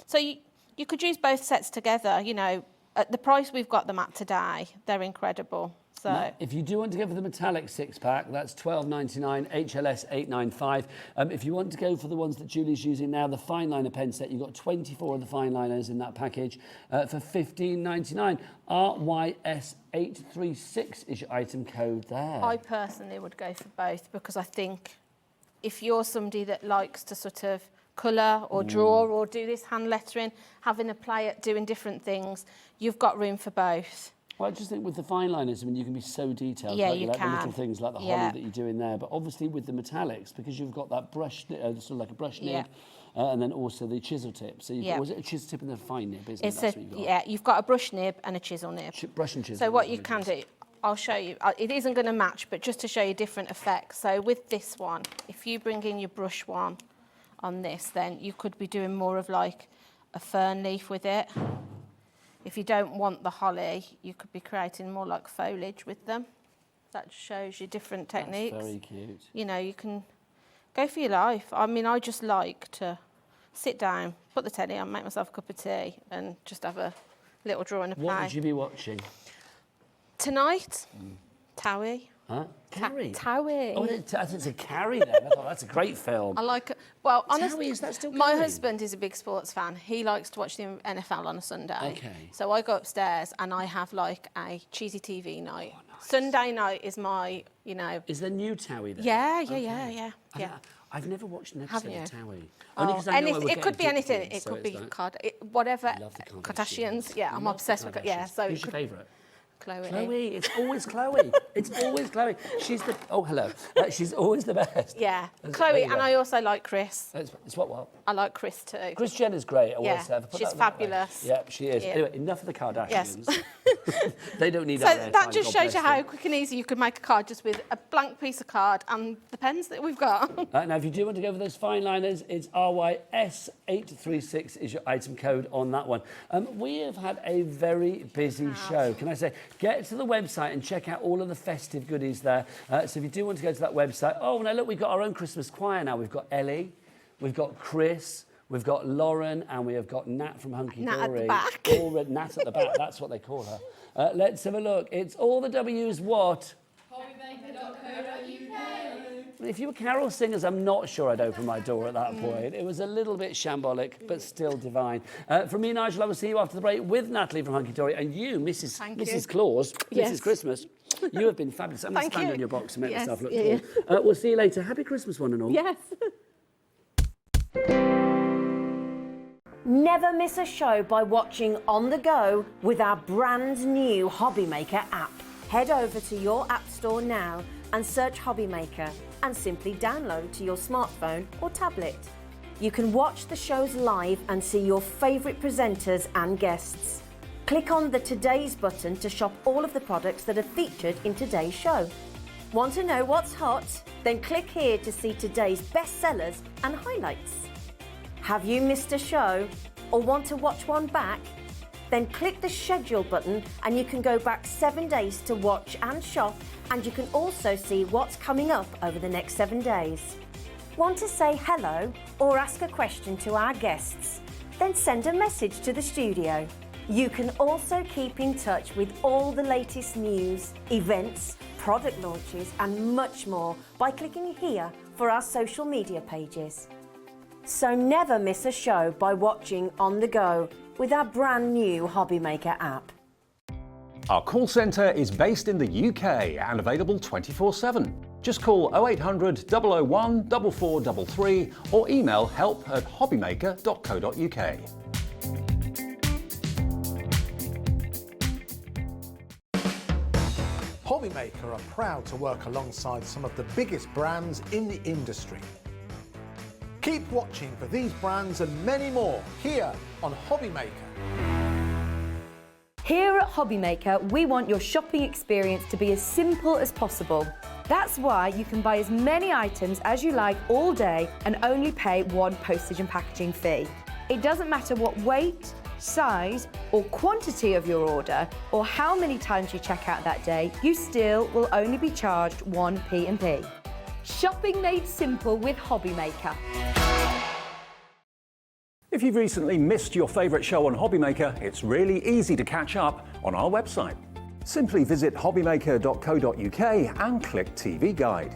so you could use both sets together, you know, at the price we've got them at today, they're incredible. So now, if you do want to go for the metallic 6-pack, that's $12.99, HLS $8.95. If you want to go for the ones that Julie's using now, the fine liner pen set, you've got 24 of the fine liners in that package for $15.99. RYS836 is your item code there. I personally would go for both, because I think if you're somebody that likes to sort of colour or draw or do this hand lettering, having a play at doing different things, you've got room for both. Well, I just think with the fine liners, I mean, you can be so detailed. Yeah, like, you like can. the little things like the holly that you do in there. But obviously with the metallics, because you've got that brush, sort of like a brush nib, and then also the chisel tip. So you've got, was it a chisel tip and a fine nib, isn't it? That's what you've got. Yeah, you've got a brush nib and a chisel nib. Brush and chisel. So what you can do, I'll show you. It isn't going to match, but just to show you different effects. So with this one, if you bring in your brush one on this, then you could be doing more of like a fern leaf with it. If you don't want the holly, you could be creating more like foliage with them. That just shows you different techniques. That's very cute. You know, you can go for your life. I mean, I just like to sit down, put the telly on, make myself a cup of tea, and just have a little draw and a play. What would you be watching? Tonight, Towie. Huh? Carrie? Towie. Oh, it's a Carrie then. I thought that's a great film. I like it. Well, honestly, is that still my going? husband is a big sports fan. He likes to watch the NFL on a Sunday. Okay. So I go upstairs and I have like a cheesy TV night. Oh, nice. Sunday night is my, you know. Is there new Towie then? Yeah. I've never watched an Haven't episode you? of Towie. Only 'cause I know I would it get could be addicted, anything. It so could be like, whatever. I love the Kardashians. Yeah, I'm Love obsessed the with. Yeah, Kardashians. so who's your favourite? Chloe. Chloe, it's always Chloe. It's always Chloe. She's the, oh, hello. She's always the best. Yeah, There Chloe, you go. and I also like Chris. It's what? I like Chris too. Kris Jenner's great. I always Yeah, say. Put she's that that way. fabulous. Yeah, she is. Yeah. Anyway, enough of the Kardashians. Yes. They don't need So our airtime, that just God shows you bless how them. quick and easy you could make a card just with a blank piece of card and the pens that we've got. Now, if you do want to go for those fine liners, it's RYS836 is your item code on that one. We have had a very busy show. Can I say, get to the website and check out all of the festive goodies there. So if you do want to go to that website, oh, no, look, we've got our own Christmas choir now. We've got Ellie, we've got Chris, we've got Lauren, and we have got Nat from HUNKYDORY. Nat at the back. Nat at the back, that's what they call her. Let's have a look. It's all the W's what? If you were carol singers, I'm not sure I'd open my door at that point. It was a little bit shambolic, but still divine. From me, Nigel, I will see you after the break with Natalie from HUNKYDORY, and you, Mrs. Claus, Yes. Mrs. Christmas. You have been fabulous. I'm going to Thank stand you. on your box and make Yes, myself look yeah. cool. We'll see you later. Happy Christmas, one and all. Yes. Never miss a show by watching on the go with our brand new HobbyMaker app. Head over to your app store now and search HobbyMaker and simply download to your smartphone or tablet. You can watch the shows live and see your favourite presenters and guests. Click on the Today's button to shop all of the products that are featured in today's show. Want to know what's hot? Then click here to see today's bestsellers and highlights. Have you missed a show or want to watch one back? Then click the schedule button and you can go back 7 days to watch and shop, and you can also see what's coming up over the next 7 days. Want to say hello or ask a question to our guests? Then send a message to the studio. You can also keep in touch with all the latest news, events, product launches and much more by clicking here for our social media pages. So never miss a show by watching on the go with our brand new HobbyMaker app. Our call centre is based in the UK and available 24/7. Just call 0800 001 4433 or email help@hobbymaker.co.uk. HobbyMaker are proud to work alongside some of the biggest brands in the industry. Keep watching for these brands and many more here on HobbyMaker. Here at HobbyMaker, we want your shopping experience to be as simple as possible. That's why you can buy as many items as you like all day and only pay one postage and packaging fee. It doesn't matter what weight, size or quantity of your order or how many times you check out that day, you still will only be charged one P&P. Shopping made simple with HobbyMaker. If you've recently missed your favourite show on HobbyMaker, it's really easy to catch up on our website. Simply visit hobbymaker.co.uk and click TV Guide.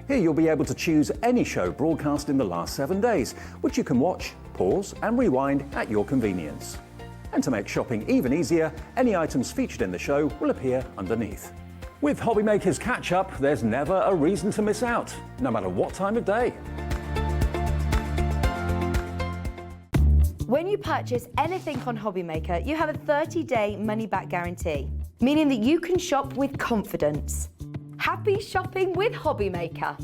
Here you'll be able to choose any show broadcast in the last 7 days, which you can watch, pause and rewind at your convenience. And to make shopping even easier, any items featured in the show will appear underneath. With HobbyMaker's Catch Up, there's never a reason to miss out, no matter what time of day. When you purchase anything on HobbyMaker, you have a 30-day money-back guarantee, meaning that you can shop with confidence. Happy shopping with HobbyMaker.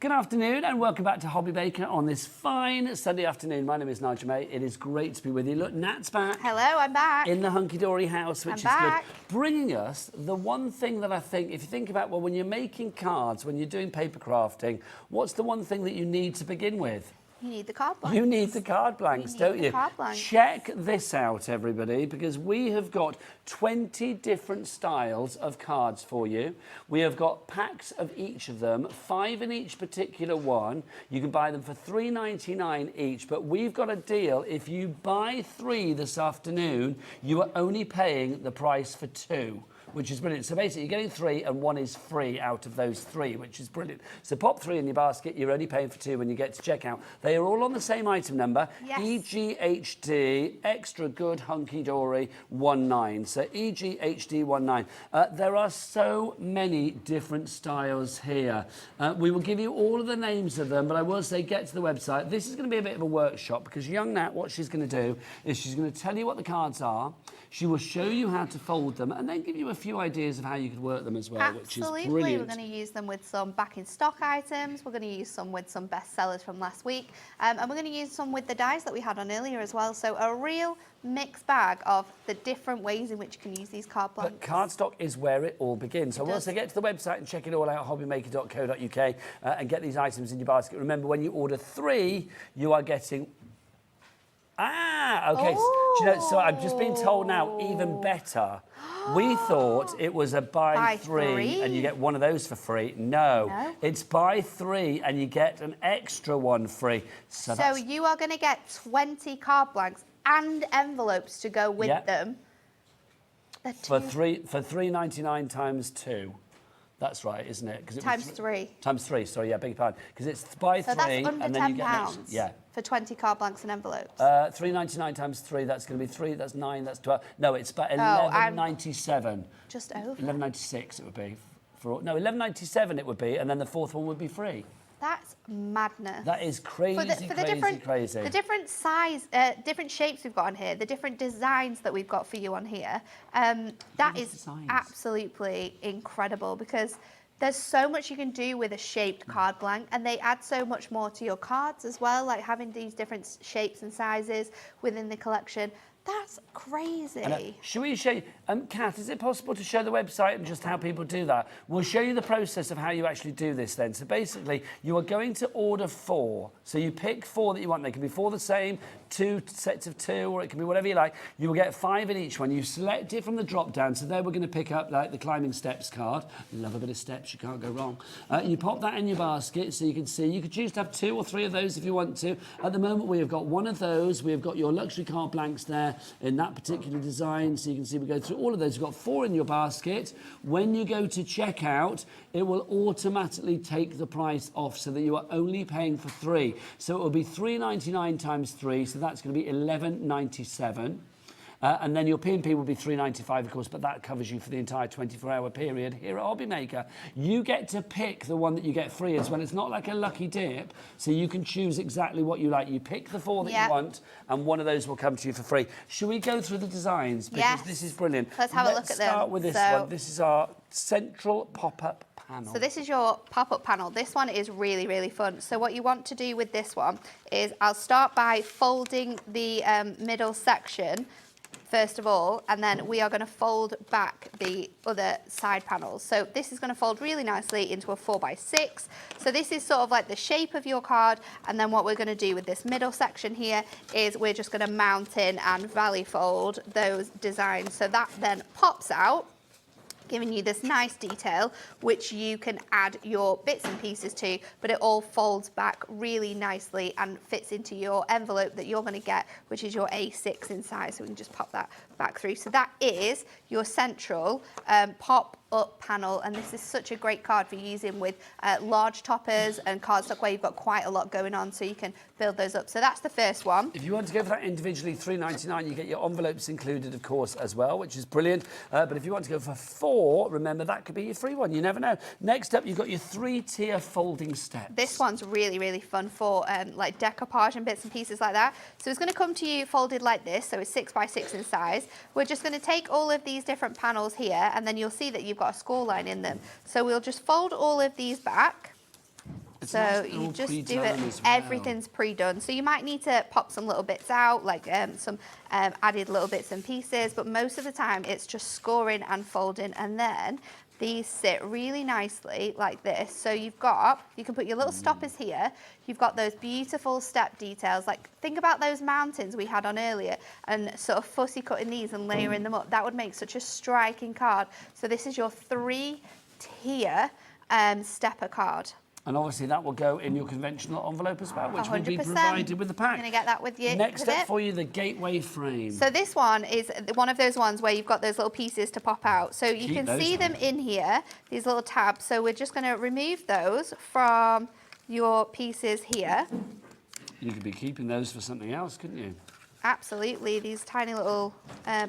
Good afternoon and welcome back to HobbyMaker on this fine Sunday afternoon. My name is Nigel May. It is great to be with you. Look, Nat's back. Hello, I'm back. In the hunky-dory house, which is back. good. Bringing us the one thing that I think, if you think about, well, when you're making cards, when you're doing paper crafting, what's the one thing that you need to begin with? You need the card blanks. You need the card blanks, don't you? Card blanks. Check this out, everybody, because we have got 20 different styles of cards for you. We have got packs of each of them, 5 in each particular one. You can buy them for $3.99 each, but we've got a deal. If you buy 3 this afternoon, you are only paying the price for 2. Which is brilliant. So basically, you're getting 3 and 1 is free out of those 3, which is brilliant. So pop 3 in your basket. You're only paying for 2 when you get to checkout. They are all on the same item number. Yes. EGHD Extra Good Hunky-Dory 19. So EGHD 19. There are so many different styles here. We will give you all of the names of them, but I will say get to the website. This is going to be a bit of a workshop because young Nat, what she's going to do is she's going to tell you what the cards are. She will show you how to fold them and then give you a few ideas of how you could work them as well, which is brilliant. Absolutely, we're going to use them with some back in stock items. We're going to use some with some bestsellers from last week, and we're going to use some with the dies that we had on earlier as well. So a real mixed bag of the different ways in which you can use these card blanks. But cardstock is where it all begins. So once I get to the website and check it all out, hobbymaker.co.uk, and get these items in your basket. Remember, when you order 3, you are getting... okay. Oh. Do you know, so I've just been told now, even better. We thought it was a buy 3 and you get one of those for free. No, it's buy 3 and you get an extra one free. So you are going to get 20 card blanks and envelopes to go with them. For $3.99 times 2. That's right, isn't it? Times 3. Times 3, sorry, yeah, beg your pardon. Because it's by 3, that's under and then you get £10 yeah. for 20 card blanks and envelopes. £3.99 times 3, that's going to be 3, that's 9, that's 12. No, it's about £11.97. Just over. £11.96 it would be. No, £11.97 it would be, and then the fourth one would be free. That's madness. That is crazy, crazy. The different size, different shapes we've got on here, the different designs that we've got for you on here, that is absolutely incredible because there's so much you can do with a shaped card blank, and they add so much more to your cards as well, like having these different shapes and sizes within the collection. That's crazy. Should we show you, Kath, is it possible to show the website and just how people do that? We'll show you the process of how you actually do this then. So basically, you are going to order 4. So you pick 4 that you want. They can be 4 the same, 2 sets of 2, or it can be whatever you like. You will get 5 in each one. You select it from the drop down. So there we're going to pick up like the climbing steps card. Love a bit of steps, you can't go wrong. You pop that in your basket so you can see. You could choose to have 2 or 3 of those if you want to. At the moment, we have got 1 of those. We have got your luxury card blanks there in that particular design, so you can see we go through all of those. You've got 4 in your basket. When you go to checkout, it will automatically take the price off so that you are only paying for 3. So it will be £3.99 times 3, so that's going to be £11.97. And then your P&P will be £3.95, of course, but that covers you for the entire 24-hour period here at Hobbymaker. You get to pick the one that you get free as well. It's not like a lucky dip, so you can choose exactly what you like. You pick the 4 that you want, and one of those will come to you for free. Should we go through the designs? Because this is brilliant. Let's have a look at them. Let's start with this one. This is our central pop-up panel. So this is your pop-up panel. This one is really, really fun. So what you want to do with this one is I'll start by folding the middle section first of all, and then we are going to fold back the other side panels. So this is going to fold really nicely into a 4x6. So this is sort of like the shape of your card, and then what we're going to do with this middle section here is we're just going to mount in and valley fold those designs. So that then pops out, giving you this nice detail which you can add your bits and pieces to, but it all folds back really nicely and fits into your envelope that you're going to get, which is your A6 in size. So we can just pop that back through. So that is your central pop-up panel, and this is such a great card for using with large toppers and cardstock where you've got quite a lot going on, so you can build those up. So that's the first one. If you want to go for that individually, £3.99, you get your envelopes included, of course, as well, which is brilliant. But if you want to go for 4, remember that could be your free one. You never know. Next up, you've got your 3-tier folding steps. This one's really, really fun for like decoupage and bits and pieces like that. So it's going to come to you folded like this, so it's 6x6 in size. We're just going to take all of these different panels here, and then you'll see that you've got a score line in them. So we'll just fold all of these back. So nice, you just do it, everything's pre-done. So you might need to pop some little bits out, like some added little bits and pieces, but most of the time it's just scoring and folding, and then these sit really nicely like this. So you can put your little stoppers here. You've got those beautiful step details. Like, think about those mountains we had on earlier and sort of fussy cutting these and layering them up. That would make such a striking card. So this is your 3-tier stepper card. And obviously that will go in your conventional envelope as well, which 100%. Will be provided with the pack. I'm going to get that with you. Next up for you, the gateway frame. So this one is one of those ones where you've got those little pieces to pop out. So you can see them in here, these little tabs. So we're just going to remove those from your pieces here. You could be keeping those for something else, couldn't you? Absolutely, these tiny little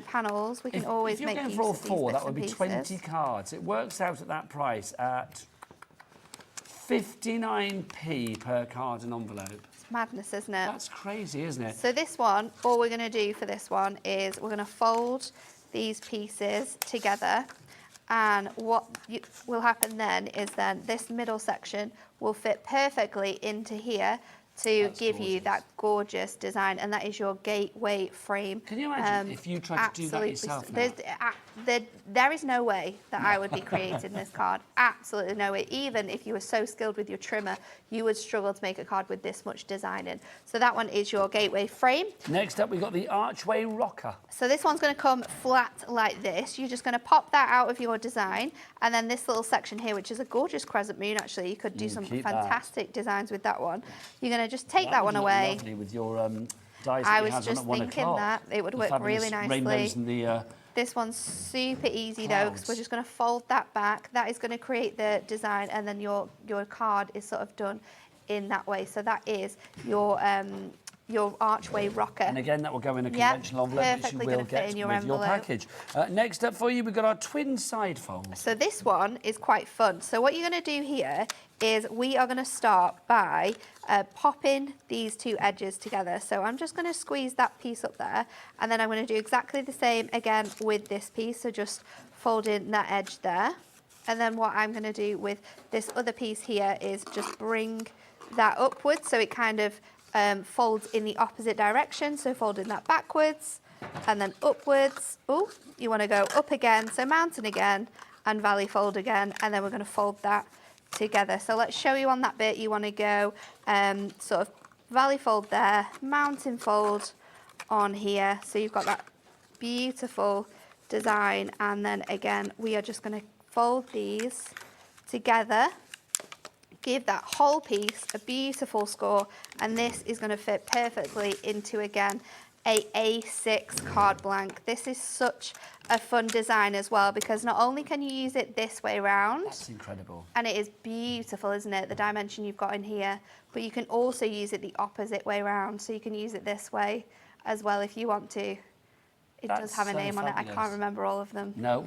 panels. We can always make use of these. If you're going for all 4, that would be 20 cards. It works out at that price at 59p per card and envelope. It's madness, isn't it? That's crazy, isn't it? So this one, all we're going to do for this one is we're going to fold these pieces together, and what will happen then is this middle section will fit perfectly into here to give you that gorgeous design, and that is your gateway frame. Can you imagine if you tried to do that yourself now? There is no way that I would be creating this card. Absolutely no way. Even if you were so skilled with your trimmer, you would struggle to make a card with this much design in. So that one is your gateway frame. Next up, we've got the archway rocker. So this one's going to come flat like this. You're just going to pop that out of your design, and then this little section here, which is a gorgeous crescent moon, actually. You could do some fantastic designs with that one. You're going to just take that one away. Lovely with your dies I was just thinking that it would work really nicely. Rainbows and the This one's super easy though, because we're just going to fold that back. That is going to create the design, and then your card is sort of done in that way. So that is your archway rocker. And again, that will go in a conventional envelope, which you will get with your package. Next up for you, we've got our twin side folds. So this one is quite fun. So what you're going to do here is we are going to start by popping these two edges together. So I'm just going to squeeze that piece up there, and then I'm going to do exactly the same again with this piece. So just folding that edge there. And then what I'm going to do with this other piece here is just bring that upwards, so it kind of folds in the opposite direction. So folding that backwards and then upwards. Oh, you want to go up again, so mountain again and valley fold again, and then we're going to fold that together. So let's show you on that bit. You want to go sort of valley fold there, mountain fold on here, so you've got that beautiful design. And then again, we are just going to fold these together, give that whole piece a beautiful score, and this is going to fit perfectly into, again, a A6 card blank. This is such a fun design as well, because not only can you use it this way round, that's incredible, and it is beautiful, isn't it, the dimension you've got in here, but you can also use it the opposite way round, so you can use it this way as well if you want to. It does have a name on it. I can't remember all of them. No,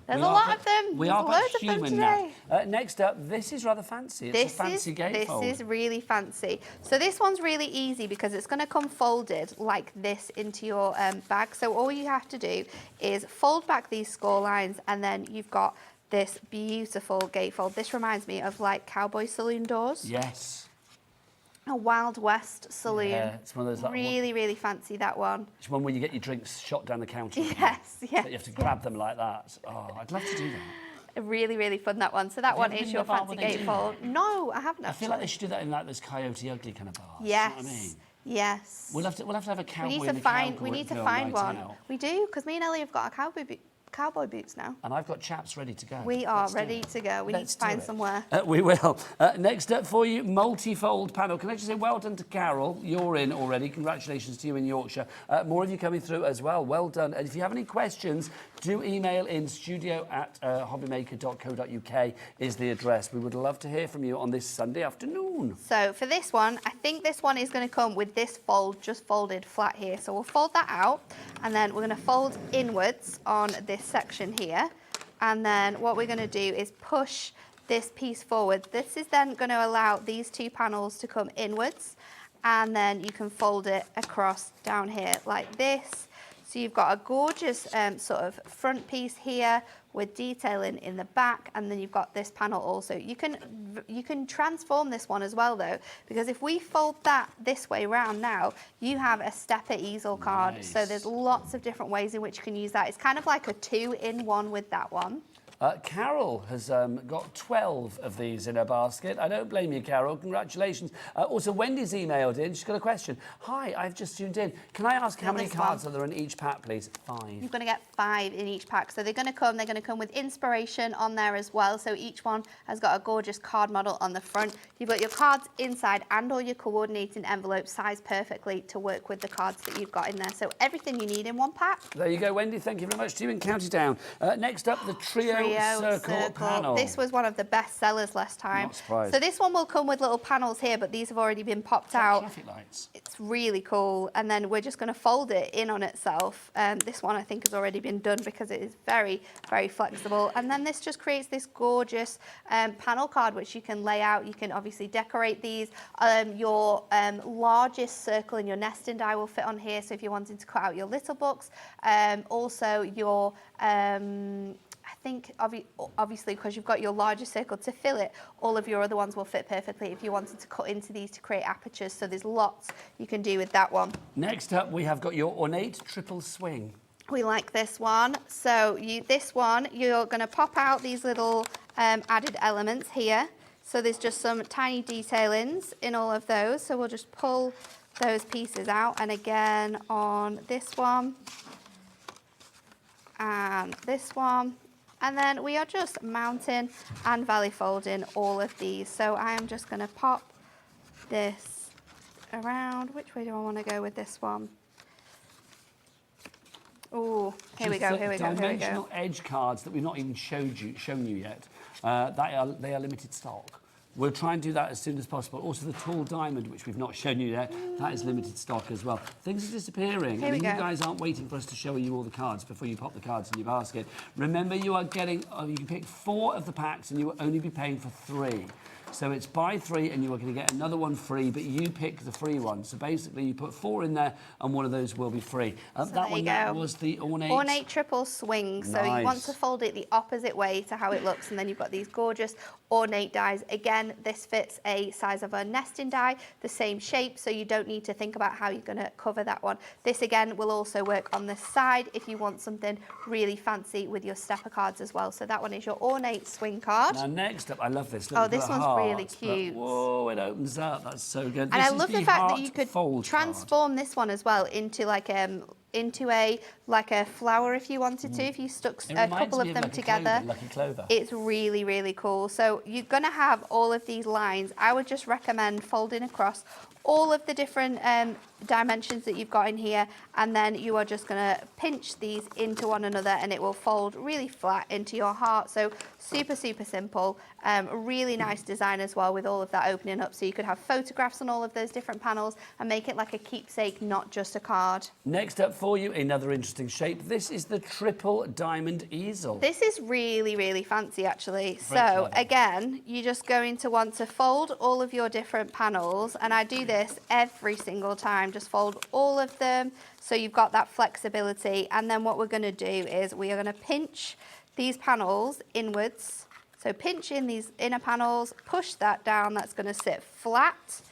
there's a lot of them. We are but human now. Next up, this is rather fancy. It's a fancy gatefold. This is really fancy. So this one's really easy because it's going to come folded like this into your bag. So all you have to do is fold back these score lines, and then you've got this beautiful gatefold. This reminds me of like cowboy saloon doors. Yes. A Wild West saloon. Yeah, it's one of those. Really, really fancy, that one. It's one where you get your drinks shot down the counter. Yes, yes. You have to grab them like that. Oh, I'd love to do that. Really, really fun, that one. So that one is your fancy gatefold. No, I haven't. I feel like they should do that in like this Coyote Ugly kind of bar. Yes. You know what I mean? Yes. We'll have to have a cowboy. We need to find one. We do, because me and Ellie have got a cowboy boots now. And I've got chaps ready to go. We are ready to go. We need to find somewhere. We will. Next up for you, multi-fold panel. Can I just say well done to Carol? You're in already. Congratulations to you in Yorkshire. More of you coming through as well. Well done. And if you have any questions, do email in studio@hobbymaker.co.uk is the address. We would love to hear from you on this Sunday afternoon. So for this one, I think this one is going to come with this fold just folded flat here. So we'll fold that out, and then we're going to fold inwards on this section here, and then what we're going to do is push this piece forward. This is then going to allow these two panels to come inwards, and then you can fold it across down here like this. So you've got a gorgeous sort of front piece here with detailing in the back, and then you've got this panel also. You can transform this one as well though, because if we fold that this way round now, you have a stepper easel card. Nice. So there's lots of different ways in which you can use that. It's kind of like a 2-in-1 with that one. Carol has got 12 of these in her basket. I don't blame you, Carol. Congratulations. Also, Wendy's emailed in. She's got a question. Hi, I've just tuned in. Can I ask how many cards are there in each pack, please? 5. You're going to get 5 in each pack. So they're going to come with inspiration on there as well. So each one has got a gorgeous card model on the front. You've got your cards inside and all your coordinating envelopes sized perfectly to work with the cards that you've got in there. So everything you need in one pack. There you go, Wendy. Thank you very much to you in County Down. Next up, the Trio Circle panel. This was one of the best sellers last time. Not surprised. So this one will come with little panels here, but these have already been popped out. Traffic lights. It's really cool. And then we're just going to fold it in on itself. This one I think has already been done because it is very, very flexible. And then this just creates this gorgeous panel card which you can lay out. You can obviously decorate these. Your largest circle in your nesting die will fit on here. So if you're wanting to cut out your little books, also your I think obviously because you've got your larger circle to fill it, all of your other ones will fit perfectly if you wanted to cut into these to create apertures. So there's lots you can do with that one. Next up, we have got your ornate triple swing. We like this one. So this one, you're going to pop out these little added elements here. So there's just some tiny detailings in all of those. So we'll just pull those pieces out. And again on this one and this one. And then we are just mounting and valley folding all of these. So I am just going to pop this around. Which way do I want to go with this one? Ooh, here we go. Dimensional edge cards that we've not even shown you yet. They are limited stock. We'll try and do that as soon as possible. Also, the tall diamond, which we've not shown you yet, that is limited stock as well. Things are disappearing. Here we go. You guys aren't waiting for us to show you all the cards before you pop the cards in your basket. Remember, you are getting, you can pick 4 of the packs and you will only be paying for 3. So it's buy 3 and you are going to get another one free, but you pick the free one. So basically you put 4 in there and one of those will be free. That was the ornate triple swing. Nice. So you want to fold it the opposite way to how it looks, and then you've got these gorgeous ornate dies. Again, this fits a size of a nesting die, the same shape, so you don't need to think about how you're going to cover that one. This again will also work on the side if you want something really fancy with your stepper cards as well. So that one is your ornate swing card. Now next up, I love this. Oh, this one's really cute. Whoa, it opens up. That's so good. And I love the fact that you could transform this one as well into like a flower if you wanted to. If you stuck a couple of them together, Lucky clover. It's really, really cool. So you're going to have all of these lines. I would just recommend folding across all of the different dimensions that you've got in here, and then you are just going to pinch these into one another and it will fold really flat into your heart. So super, super simple. Really nice design as well with all of that opening up, so you could have photographs on all of those different panels and make it like a keepsake, not just a card. Next up for you, another interesting shape. This is the triple diamond easel. This is really, really fancy actually. Very So clever. again, you're just going to want to fold all of your different panels, and I do this every single time. Just fold all of them so you've got that flexibility, and then what we're going to do is we are going to pinch these panels inwards. So pinch in these inner panels, push that down, that's going to sit flat.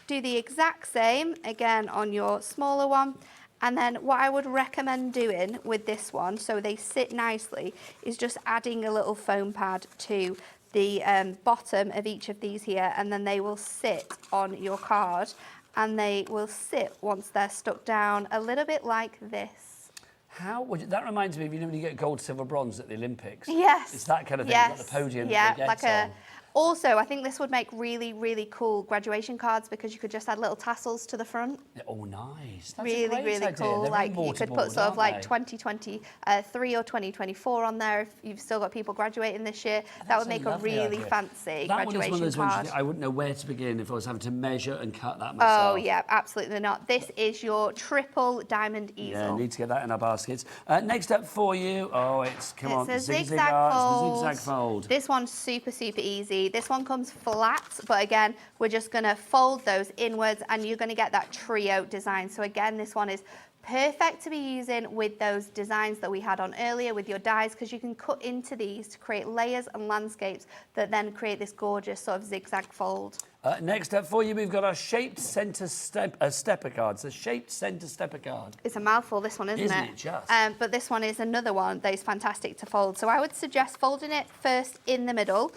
Do the exact same again on your smaller one. And then what I would recommend doing with this one, so they sit nicely, is just adding a little foam pad to the bottom of each of these here, and then they will sit on your card, and they will sit once they're stuck down a little bit like this. That reminds me of, you know, when you get gold, silver, bronze at the Olympics. Yes. It's that kind of thing, yes. like the podium. Yeah, that like they get on. Also, I think this would make really, really cool graduation cards because you could just add little tassels to the front. Oh, nice. That's really, a great really idea. cool. They're Like you could put sort of like they? 2023 or 2024 on there if you've still got people graduating this year. That would make a really fancy that graduation one is one of those card. ones I wouldn't know where to begin if I was having to measure and cut that myself. Oh yeah, absolutely not. This is your triple diamond easel. Yeah, need to get that in our baskets. Next up for you, it's a zigzag fold. The zigzag fold. This one's super, super easy. This one comes flat, but again, we're just going to fold those inwards and you're going to get that trio design. So again, this one is perfect to be using with those designs that we had on earlier with your dies, because you can cut into these to create layers and landscapes that then create this gorgeous sort of zigzag fold. Next up for you, we've got our shaped centre stepper cards. A shaped centre stepper card. It's a mouthful, this one, isn't it? It just? But this one is another one that is fantastic to fold. So I would suggest folding it first in the middle.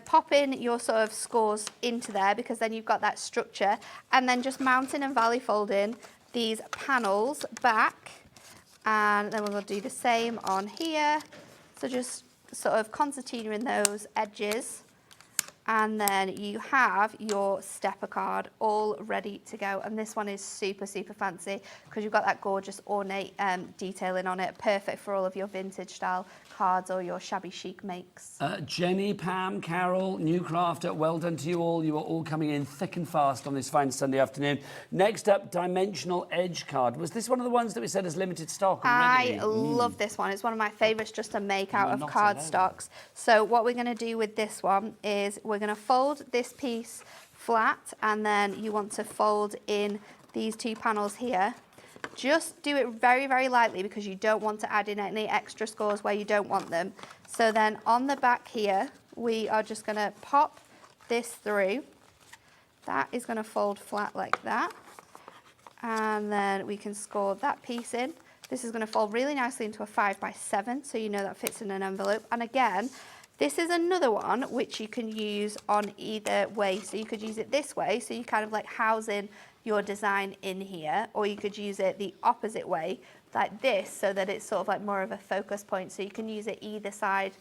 Pop in your sort of scores into there, because then you've got that structure, and then just mounting and valley folding these panels back, and then we're going to do the same on here. So just sort of concertina in those edges, and then you have your stepper card all ready to go. And this one is super, super fancy because you've got that gorgeous ornate detailing on it, perfect for all of your vintage style cards or your shabby chic makes. Jenny, Pam, Carol, new crafter, well done to you all. You are all coming in thick and fast on this fine Sunday afternoon. Next up, dimensional edge card. Was this one of the ones that we said is limited stock already? I love this one. It's one of my favourites just to make out of card stocks. So what we're going to do with this one is we're going to fold this piece flat, and then you want to fold in these two panels here. Just do it very, very lightly because you don't want to add in any extra scores where you don't want them. So then on the back here, we are just going to pop this through. That is going to fold flat like that. And then we can score that piece in. This is going to fold really nicely into a 5x7, so you know that fits in an envelope. And again, this is another one which you can use on either way. So you could use it this way, so you kind of like house in your design in here, or you could use it the opposite way, like this, so that it's sort of like more of a focus point. So you can use it either side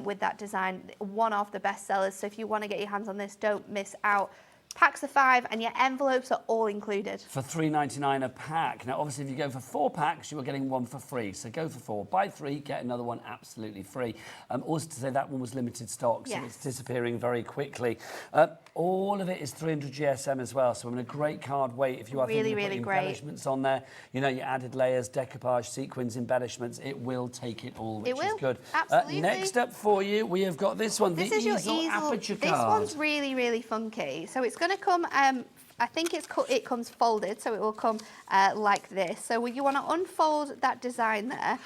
with that design. One of the best sellers. So if you want to get your hands on this, don't miss out. Packs of 5 and your envelopes are all included. For $3.99 a pack. Now, obviously, if you go for 4 packs, you are getting 1 for free. So go for 4. Buy 3, get another one absolutely free. Also to say that one was limited stock, so it's disappearing very quickly. All of it is 300 GSM as well, so I'm in a great card weight. If you are thinking of putting embellishments on there, you know, your added layers, decoupage, sequins, embellishments, it will take it all, which is good. Absolutely. Next up for you, we have got this one, This the is your easel aperture This card. one's really, really funky. So it's going to come, I think it comes folded, so it will come like this. So you want to unfold that design there.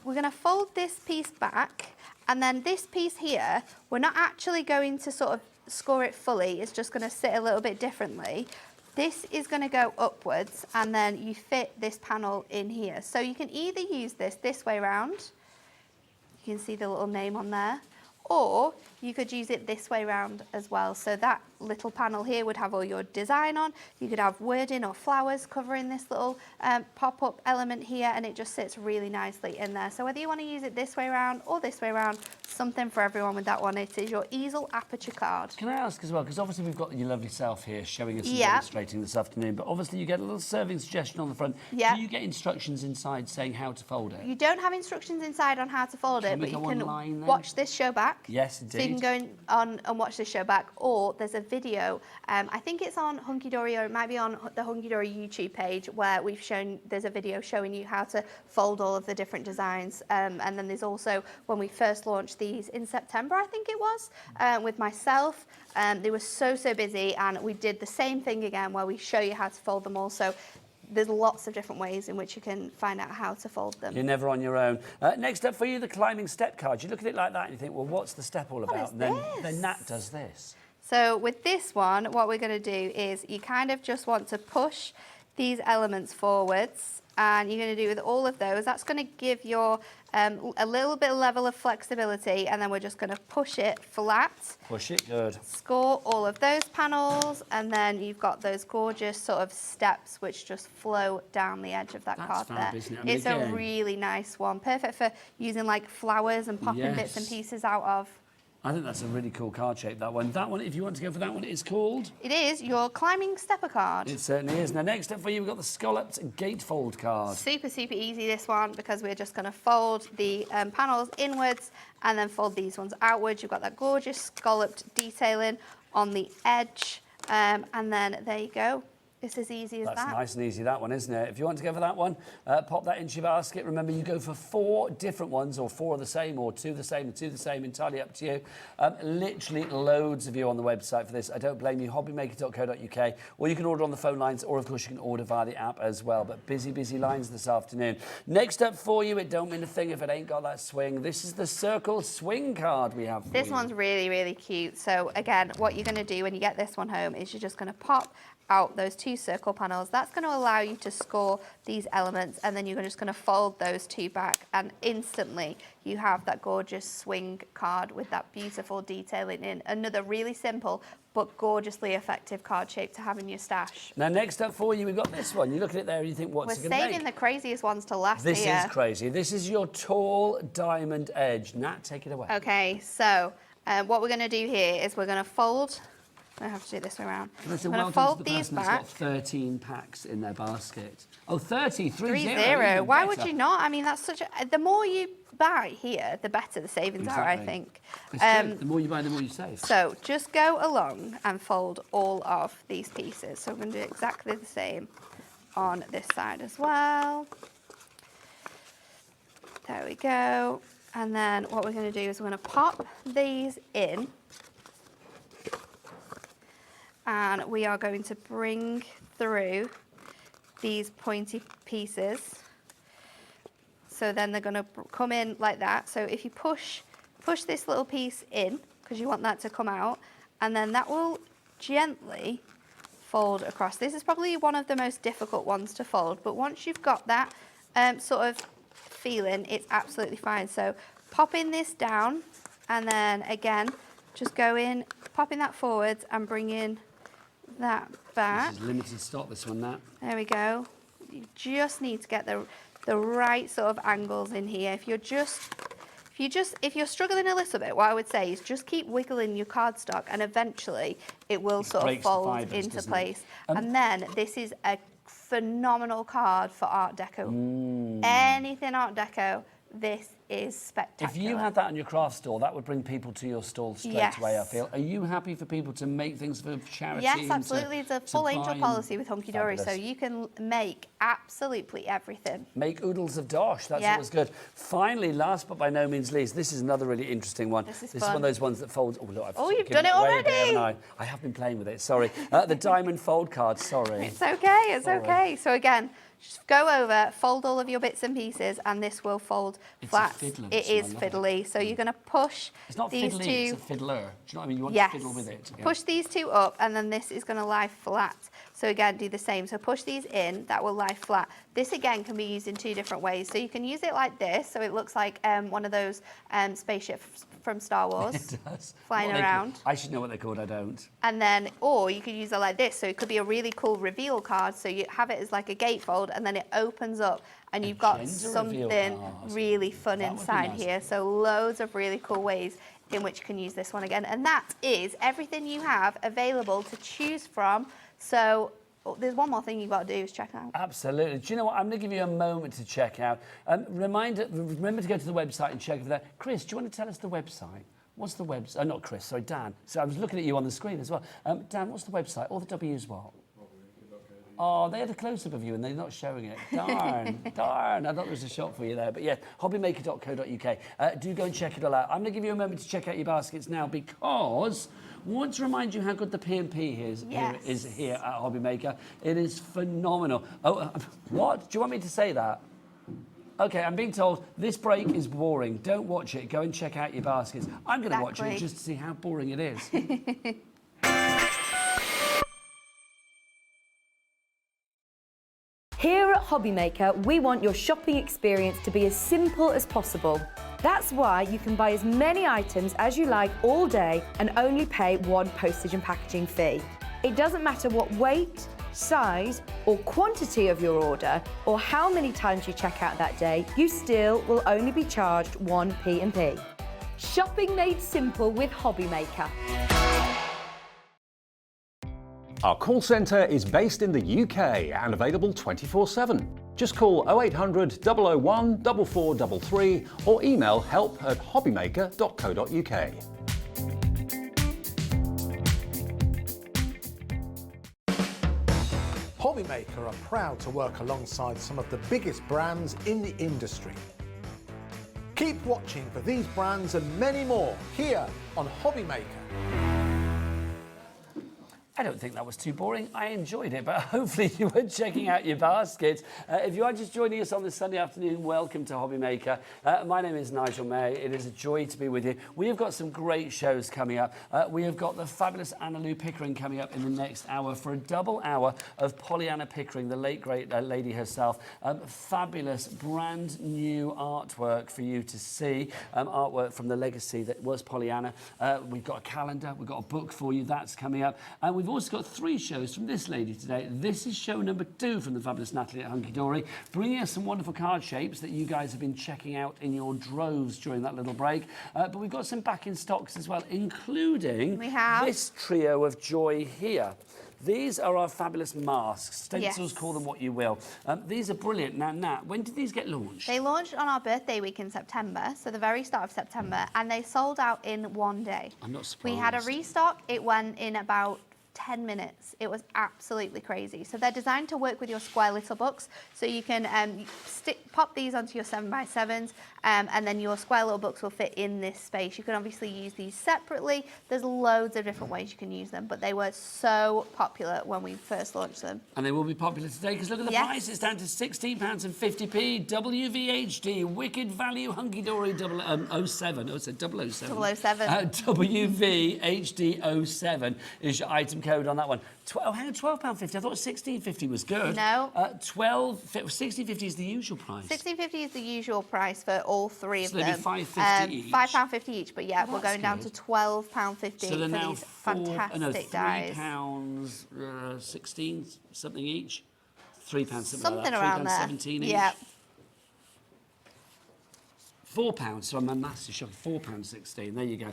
We're going to fold this piece back, and then this piece here, we're not actually going to sort of score it fully. It's just going to sit a little bit differently. This is going to go upwards, and then you fit this panel in here. So you can either use this way around. You can see the little name on there. Or you could use it this way round as well. So that little panel here would have all your design on. You could have wording or flowers covering this little pop-up element here, and it just sits really nicely in there. So whether you want to use it this way around or this way around, something for everyone with that one. It is your easel aperture card. Can I ask as well, because obviously we've got your lovely self here showing us and demonstrating this afternoon, but obviously you get a little serving suggestion on the front. Do you get instructions inside saying how to fold it? You don't have instructions inside on how to fold it, but you can watch this show back. Yes, indeed. So you can go on and watch this show back, or there's a video, I think it's on HUNKYDORY, or it might be on the HUNKYDORY YouTube page, where there's a video showing you how to fold all of the different designs. And then there's also, when we first launched these in September, I think it was, with myself, they were so busy, and we did the same thing again, where we show you how to fold them all. So there's lots of different ways in which you can find out how to fold them. You're never on your own. Next up for you, the climbing step card. You look at it like that and you think, well, what's the step all about? Then Nat does this. So with this one, what we're going to do is you kind of just want to push these elements forwards, and you're going to do with all of those. That's going to give your a little bit of level of flexibility, and then we're just going to push it flat. Push it, good. Score all of those panels, and then you've got those gorgeous sort of steps which just flow down the edge of that card there. Isn't it? I mean, it's a really nice one, perfect for using like flowers and popping bits and pieces out of. I think that's a really cool card shape, that one. That one, if you want to go for that one, is called? It is your climbing stepper card. It certainly is. Now, next up for you, we've got the scalloped gatefold card. Super easy, this one, because we're just going to fold the panels inwards and then fold these ones outwards. You've got that gorgeous scalloped detailing on the edge, and then there you go. It's as easy as that. That's nice and easy, that one, isn't it? If you want to go for that one, pop that into your basket. Remember, you go for 4 different ones, or 4 of the same, or 2 the same, and 2 the same, entirely up to you. Literally loads of you on the website for this. I don't blame you, hobbymaker.co.uk, or you can order on the phone lines, or of course you can order via the app as well. But busy lines this afternoon. Next up for you, it don't mean a thing if it ain't got that swing. This is the circle swing card we have for This you. one's really cute. So again, what you're going to do when you get this one home is you're just going to pop out those 2 circle panels. That's going to allow you to score these elements, and then you're just going to fold those 2 back, and instantly you have that gorgeous swing card with that beautiful detailing in. Another really simple but gorgeously effective card shape to have in your stash. Now, next up for you, we've got this one. You look at it there and you think, what's it going to make? We're saving the craziest ones to last This here. is crazy. This is your tall diamond edge. Nat, take it away. Okay, so what we're going to do here is we're going to fold. I have to do it this way around. We're going to fold these that's back. got 13 packs in their basket. Oh, 30, 3-0. Why would you not? I mean, that's such a... The more you buy here, the better the savings are, I think. The more you buy, the more you save. So just go along and fold all of these pieces. So we're going to do exactly the same on this side as well. There we go. And then what we're going to do is we're going to pop these in. And we are going to bring through these pointy pieces. So then they're going to come in like that. So if you push this little piece in, because you want that to come out, and then that will gently fold across. This is probably one of the most difficult ones to fold, but once you've got that sort of feeling, it's absolutely fine. So popping this down, and then again, just go in, popping that forwards and bringing that back. This is limited stock, this one, Nat. There we go. You just need to get the right sort of angles in here. If you're if you're struggling a little bit, what I would say is just keep wiggling your cardstock, and eventually it will sort of fold into place. And then this is a phenomenal card for Art Deco. Anything Art Deco, this is spectacular. If you had that in your craft store, that would bring people to your stall straight away, I feel. Are you happy for people to make things for charity? Yes, absolutely. It's a full angel policy with HUNKYDORY, so you can make absolutely everything. Make oodles of dosh, that's always good. Finally, last but by no means least, this is another really interesting one. This is one of those ones that folds. Oh, look, you've done it already. I have been playing with it, sorry. The diamond fold card, sorry. It's okay, it's okay. So again, just go over, fold all of your bits and pieces, and this will fold flat. It is fiddly. So you're going to push these two. It's a fiddler. Do you know what I mean? You want to fiddle with it. Push these two up, and then this is going to lie flat. So again, do the same. So push these in, that will lie flat. This again can be used in two different ways. So you can use it like this, so it looks like one of those spaceships from Star Wars. It does. Flying around. I should know what they're called, I don't. And then, or you could use it like this. So it could be a really cool reveal card. So you have it as like a gatefold, and then it opens up, and you've got something really fun inside here. So loads of really cool ways in which you can use this one again. And that is everything you have available to choose from. So there's one more thing you've got to do is check out. Absolutely. Do you know what? I'm going to give you a moment to check out. Remember to go to the website and check for that. Chris, do you want to tell us the website? What's the website? Not Chris, sorry, Dan. So I was looking at you on the screen as well. Dan, what's the website? All the W's what? Oh, they had a close-up of you and they're not showing it. Darn, darn. I thought there was a shot for you there. But yeah, hobbymaker.co.uk. Do go and check it all out. I'm going to give you a moment to check out your baskets now because I want to remind you how good the P&P is here at Hobbymaker. It is phenomenal. Oh, what? Do you want me to say that? Okay, I'm being told this break is boring. Don't watch it. Go and check out your baskets. I'm going to watch it just to see how boring it is. Here at Hobbymaker, we want your shopping experience to be as simple as possible. That's why you can buy as many items as you like all day and only pay one postage and packaging fee. It doesn't matter what weight, size or quantity of your order or how many times you check out that day, you still will only be charged one P&P. Shopping made simple with Hobbymaker. Our call centre is based in the UK and available 24/7. Just call 0800 001 4433 or email help@hobbymaker.co.uk. Hobbymaker are proud to work alongside some of the biggest brands in the industry. Keep watching for these brands and many more here on Hobbymaker. I don't think that was too boring. I enjoyed it, but hopefully you were checking out your baskets. If you are just joining us on this Sunday afternoon, welcome to Hobbymaker. My name is Nigel May. It is a joy to be with you. We have got some great shows coming up. We have got the fabulous Anna-Lou Pickering coming up in the next hour for a double hour of Pollyanna Pickering, the late, great lady herself. Fabulous, brand new artwork for you to see. Artwork from the legacy that was Pollyanna. We've got a calendar. We've got a book for you. That's coming up. And we've also got 3 shows from this lady today. This is show number 2 from the fabulous Natalie at HUNKYDORY, bringing us some wonderful card shapes that you guys have been checking out in your droves during that little break. But we've got some back in stocks as well, including this trio of joy here. These are our fabulous masks. Stencils, call them what you will. These are brilliant. Now, Nat, when did these get launched? They launched on our birthday week in September, so the very start of September, and they sold out in one day. I'm not surprised. We had a restock. It went in about 10 minutes. It was absolutely crazy. So they're designed to work with your square little books. So you can pop these onto your 7x7s and then your square little books will fit in this space. You can obviously use these separately. There's loads of different ways you can use them, but they were so popular when we first launched them. And they will be popular today because look at the price. It's down to £16.50. WVHD, Wicked Value HUNKYDORY 007. Oh, it's a 007. 007. WVHD 07 is your item code on that one. Hang on, £12.50. I thought £16.50 was good. No. £16.50 is the usual price. £16.50 is the usual price for all 3 of them. So they'd be £5.50 each. £5.50 each, but yeah, we're going down to £12.50 so they're for now these fantastic dies. £3 16 something each. £3 something like that. Something around there. £3.17 each. Yeah. £4, so I'm a massive shock. £4.16. There you go.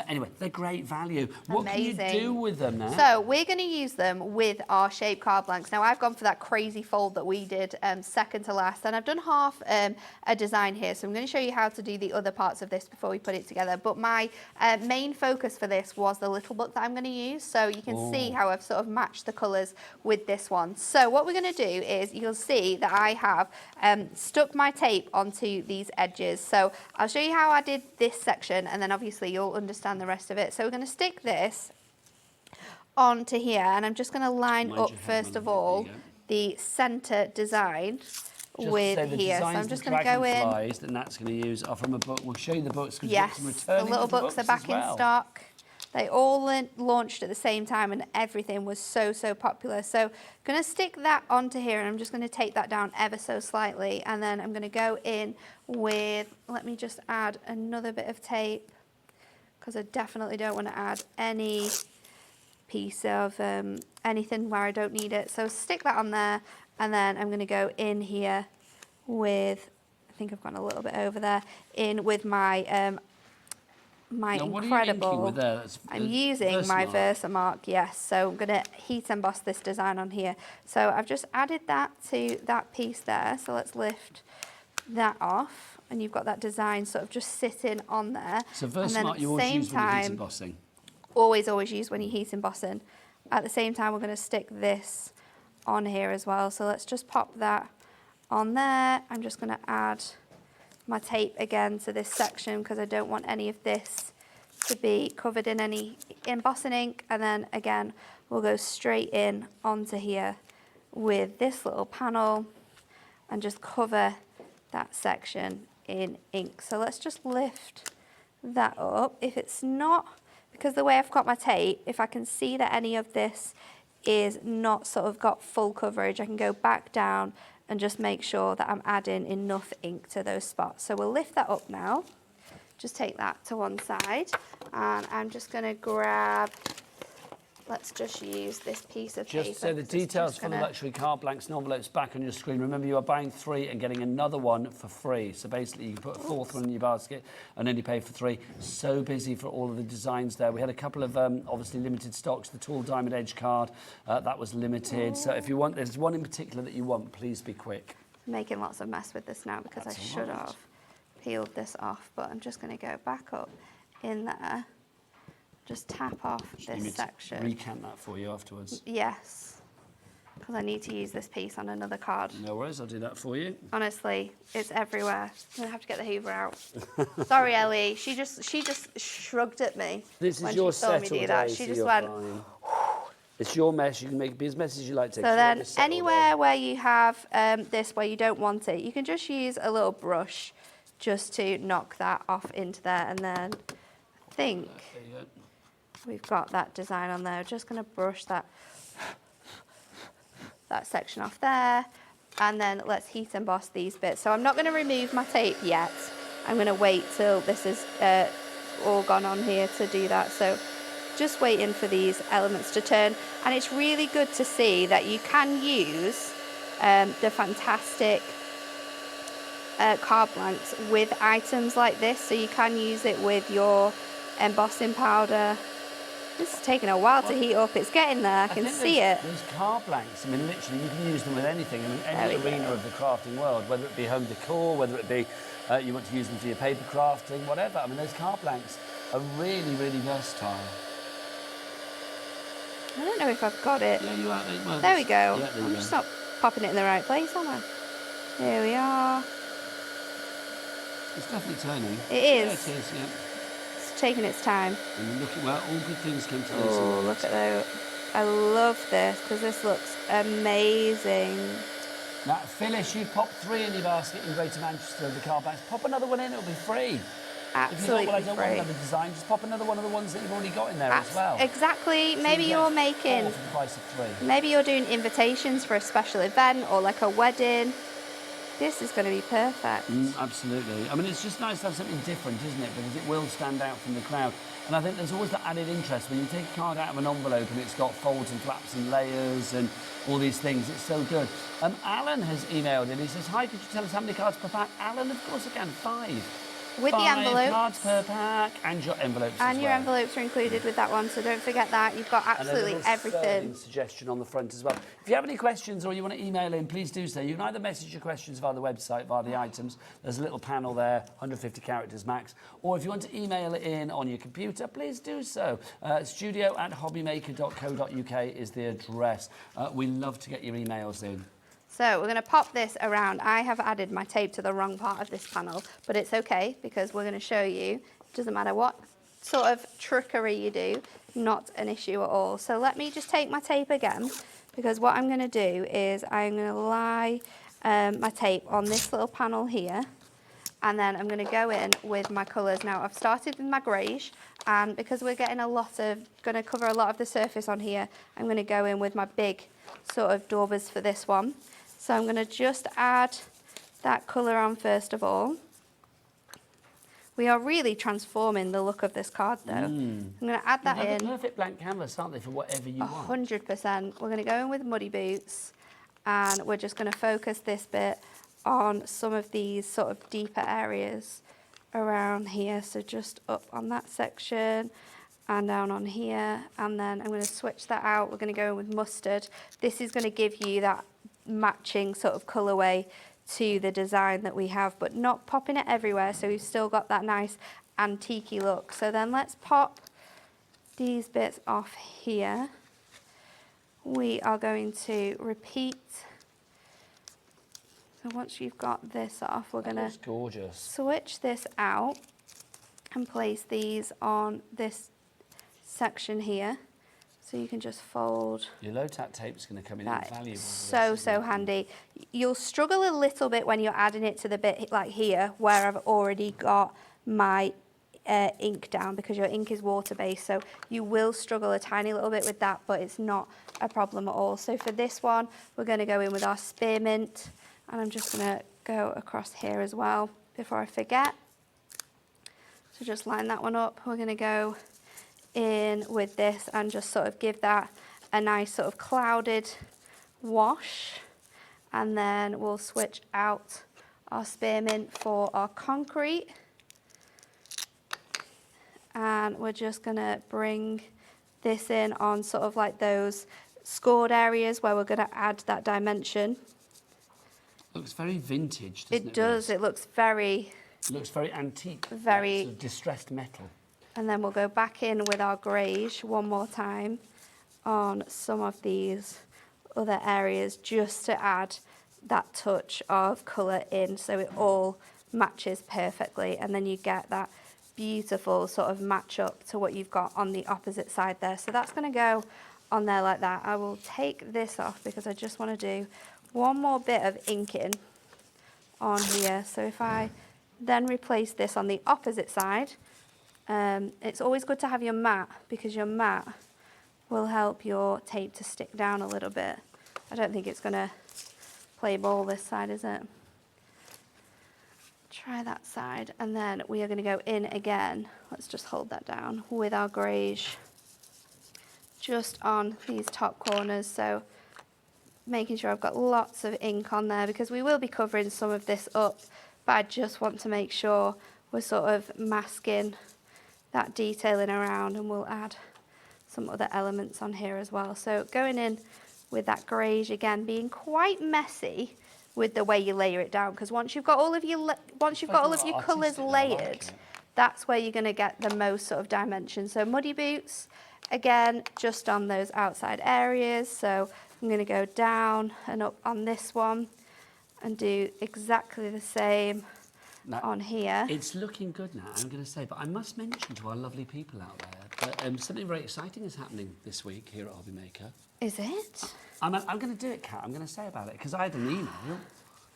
Anyway, they're great value. What Amazing. can you do with them now? So we're going to use them with our shape card blanks. Now I've gone for that crazy fold that we did second to last, and I've done half a design here. So I'm going to show you how to do the other parts of this before we put it together. But my main focus for this was the little book that I'm going to use. So you can see how I've sort of matched the colours with this one. So what we're going to do is you'll see that I have stuck my tape onto these edges. So I'll show you how I did this section, and then obviously you'll understand the rest of it. So we're going to stick this onto here, and I'm just going to line up first of all the centre design with here. So I'm just going to go in. And that's going to use are from a book. We'll show you the books. Yes, the little books are back in stock. They all launched at the same time, and everything was so popular. So I'm going to stick that onto here, and I'm just going to take that down ever so slightly, and then I'm going to go in with, let me just add another bit of tape, because I definitely don't want to add any piece of anything where I don't need it. So stick that on there, and then I'm going to go in here with, I think I've gone a little bit over there, in with my my now, what incredible, are you with there? I'm using my Versamark, yes. So I'm going to heat emboss this design on here. So I've just added that to that piece there. So let's lift that off, and you've got that design sort of just sitting on there. So Versamark you always use when you're heat embossing? Always use when you're heat embossing. At the same time, we're going to stick this on here as well. So let's just pop that on there. I'm just going to add my tape again to this section, because I don't want any of this to be covered in any embossing ink. And then again, we'll go straight in onto here with this little panel and just cover that section in ink. So let's just lift that up. If it's not, because the way I've got my tape, if I can see that any of this is not sort of got full coverage, I can go back down and just make sure that I'm adding enough ink to those spots. So we'll lift that up now. Just take that to one side, and I'm just going to grab, let's just use this piece of paper. Just so the details for the luxury card blanks and envelopes back on your screen. Remember, you are buying 3 and getting another one for free. So basically, you can put a 4th one in your basket and only pay for 3. So busy for all of the designs there. We had a couple of obviously limited stocks. The tall diamond edge card that was limited. So if you want, there's one in particular that you want. Please be quick. I'm making lots of mess with this now, because I should have peeled this off, but I'm just going to go back up in there. Just tap off this section. Recant that for you afterwards. Yes, because I need to use this piece on another card. No worries, I'll do that for you. Honestly, it's everywhere. I'm gonna have to get the Hoover out. Sorry, Ellie. She just shrugged at me. This is your set all day, she just went. It's your mess. You can make it be as messy as you like to. So then, anywhere where you have this, where you don't want it, you can just use a little brush just to knock that off into there, and then I think we've got that design on there. Just going to brush that section off there, and then let's heat emboss these bits. So I'm not going to remove my tape yet. I'm going to wait till this is all gone on here to do that. So just waiting for these elements to turn, and it's really good to see that you can use the fantastic card blanks with items like this. So you can use it with your embossing powder. This is taking a while to heat up. It's getting there. I can see it. Those card blanks, I mean, literally, you can use them with anything. I mean, any arena of the crafting world, whether it be home decor, whether it be you want to use them for your paper crafting, whatever. I mean, those card blanks are really, really versatile. I don't know if I've got it. Yeah, you are. Well, there we go. Yeah, I'm just not popping it in the right place, am I? Here we are. It's definitely turning. It is. Yeah, it is, yeah. It's taking its time. And look at where all good things come to this. Oh, look at that. I love this, because this looks amazing. Now, Phyllis, you popped 3 in your basket in Greater Manchester of the card blanks. Pop another one in, it'll be free. Absolutely if you thought, well, I don't free. want another design, just pop another one of the ones that you've already got in there as well. Exactly. So maybe you're making, 4 for the price of 3. maybe you're doing invitations for a special event or like a wedding. This is going to be perfect. Absolutely. I mean, it's just nice to have something different, isn't it? Because it will stand out from the crowd. And I think there's always that added interest when you take a card out of an envelope and it's got folds and flaps and layers and all these things. It's so good. Alan has emailed in. He says, hi, could you tell us how many cards per pack? Alan, of course I can. 5. With the 5 envelope. cards per pack, and your envelopes And as your well. envelopes are included with that one, so don't forget that. You've got absolutely and a little serving everything. suggestion on the front as well. If you have any questions or you want to email in, please do so. You can either message your questions via the website, via the items. There's a little panel there, 150 characters max. Or if you want to email it in on your computer, please do so. studio@hobbymaker.co.uk is the address. We love to get your emails in. So we're going to pop this around. I have added my tape to the wrong part of this panel, but it's okay because we're going to show you. It doesn't matter what sort of trickery you do, not an issue at all. So let me just take my tape again, because what I'm going to do is I'm going to lie my tape on this little panel here, and then I'm going to go in with my colours. Now I've started with my greige, and because we're getting going to cover a lot of the surface on here, I'm going to go in with my big sort of daubers for this one. So I'm going to just add that colour on first of all. We are really transforming the look of this card though. I'm going to add that in. They're a perfect blank canvas, aren't they, for whatever you want? 100%. We're going to go in with muddy boots, and we're just going to focus this bit on some of these sort of deeper areas around here. So just up on that section and down on here, and then I'm going to switch that out. We're going to go in with mustard. This is going to give you that matching sort of colourway to the design that we have, but not popping it everywhere, so we've still got that nice antique-y look. So then let's pop these bits off here. We are going to repeat. So once you've got this off, we're going to switch this out and place these on this section here. So you can just fold. Your low tack tape's going to come in invaluable. So handy. You'll struggle a little bit when you're adding it to the bit like here, where I've already got my ink down, because your ink is water-based. So you will struggle a tiny little bit with that, but it's not a problem at all. So for this one, we're going to go in with our spearmint, and I'm just going to go across here as well before I forget. So just line that one up. We're going to go in with this and just sort of give that a nice sort of clouded wash, and then we'll switch out our spearmint for our concrete, and we're just going to bring this in on sort of like those scored areas where we're going to add that dimension. Looks very vintage, doesn't it? It does. It looks very antique, very sort of distressed metal. And then we'll go back in with our greige one more time on some of these other areas, just to add that touch of colour in so it all matches perfectly, and then you get that beautiful sort of match up to what you've got on the opposite side there. So that's going to go on there like that. I will take this off because I just want to do one more bit of inking on here. So if I then replace this on the opposite side, it's always good to have your mat, because your mat will help your tape to stick down a little bit. I don't think it's going to play ball this side, is it? Try that side, and then we are going to go in again. Let's just hold that down with our greige just on these top corners. So making sure I've got lots of ink on there, because we will be covering some of this up, but I just want to make sure we're sort of masking that detailing around, and we'll add some other elements on here as well. So going in with that greige again, being quite messy with the way you layer it down, because once you've got all of your colours layered, that's where you're going to get the most sort of dimension. So muddy boots, again, just on those outside areas. So I'm going to go down and up on this one and do exactly the same now, on here. It's looking good now, I'm going to say, but I must mention to our lovely people out there that something very exciting is happening this week here at Hobby Maker. Is it? I'm going to do it, Kat. I'm going to say about it, because I had an email,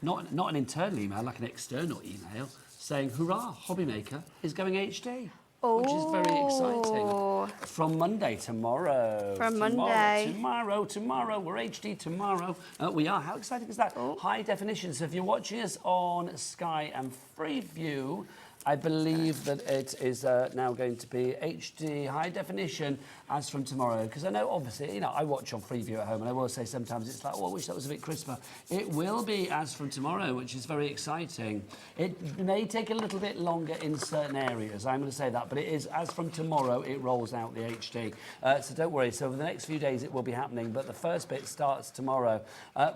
not an internal email, like an external email, saying, hurrah, Hobby Maker is going HD. Which is very exciting. From Monday, tomorrow. Tomorrow. We're HD tomorrow. We are. How exciting is that? High definition. So if you're watching us on Sky and Freeview, I believe that it is now going to be HD high definition as from tomorrow. Because I know, obviously, you know, I watch on Freeview at home, and I will say sometimes it's like, oh, I wish that was a bit crisper. It will be as from tomorrow, which is very exciting. It may take a little bit longer in certain areas, I'm going to say that, but it is as from tomorrow, it rolls out the HD. So don't worry, so over the next few days it will be happening, but the first bit starts tomorrow.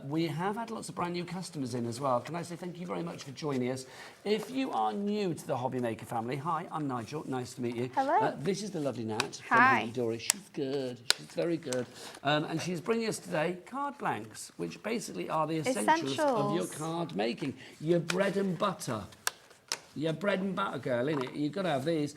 We have had lots of brand new customers in as well. Can I say thank you very much for joining us? If you are new to the Hobby Maker family, hi, I'm Nigel, nice to meet you. Hello. This is the lovely Nat from Hi. HUNKYDORY. She's good, she's very good. And she's bringing us today card blanks, which basically are the essentials of your card making. Your bread and butter. Your bread and butter girl, innit? You've got to have these.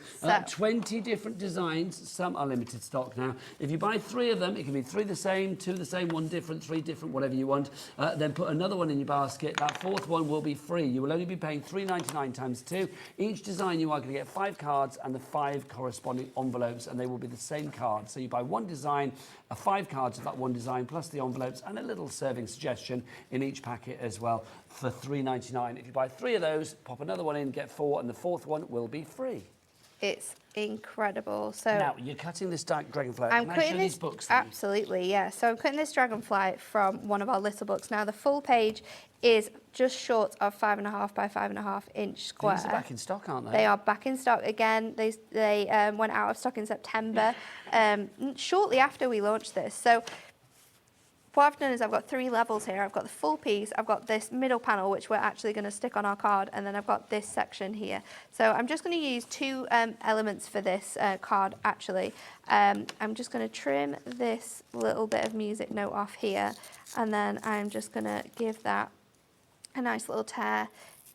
20 different designs. Some are limited stock now. If you buy 3 of them, it can be 3 the same, 2 the same, 1 different, 3 different, whatever you want. Then put another one in your basket. That 4th one will be free. You will only be paying $3.99 times 2. Each design you are going to get 5 cards and the 5 corresponding envelopes, and they will be the same card. So you buy 1 design, 5 cards of that 1 design, plus the envelopes and a little serving suggestion in each packet as well for $3.99. If you buy 3 of those, pop another one in, get 4, and the 4th one will be free. It's incredible. So now you're cutting this dragonfly. I'm Can I cutting show this, these books then? absolutely, yeah. So I'm cutting this dragonfly from one of our little books. Now the full page is just short of 5.5 by 5.5 inch square. These are back in stock, aren't they? They are back in stock again. They went out of stock in September, shortly after we launched this. So what I've done is I've got 3 levels here. I've got the full piece, I've got this middle panel, which we're actually going to stick on our card, and then I've got this section here. So I'm just going to use 2 elements for this card, actually. I'm just going to trim this little bit of music note off here, and then I'm just going to give that a nice little tear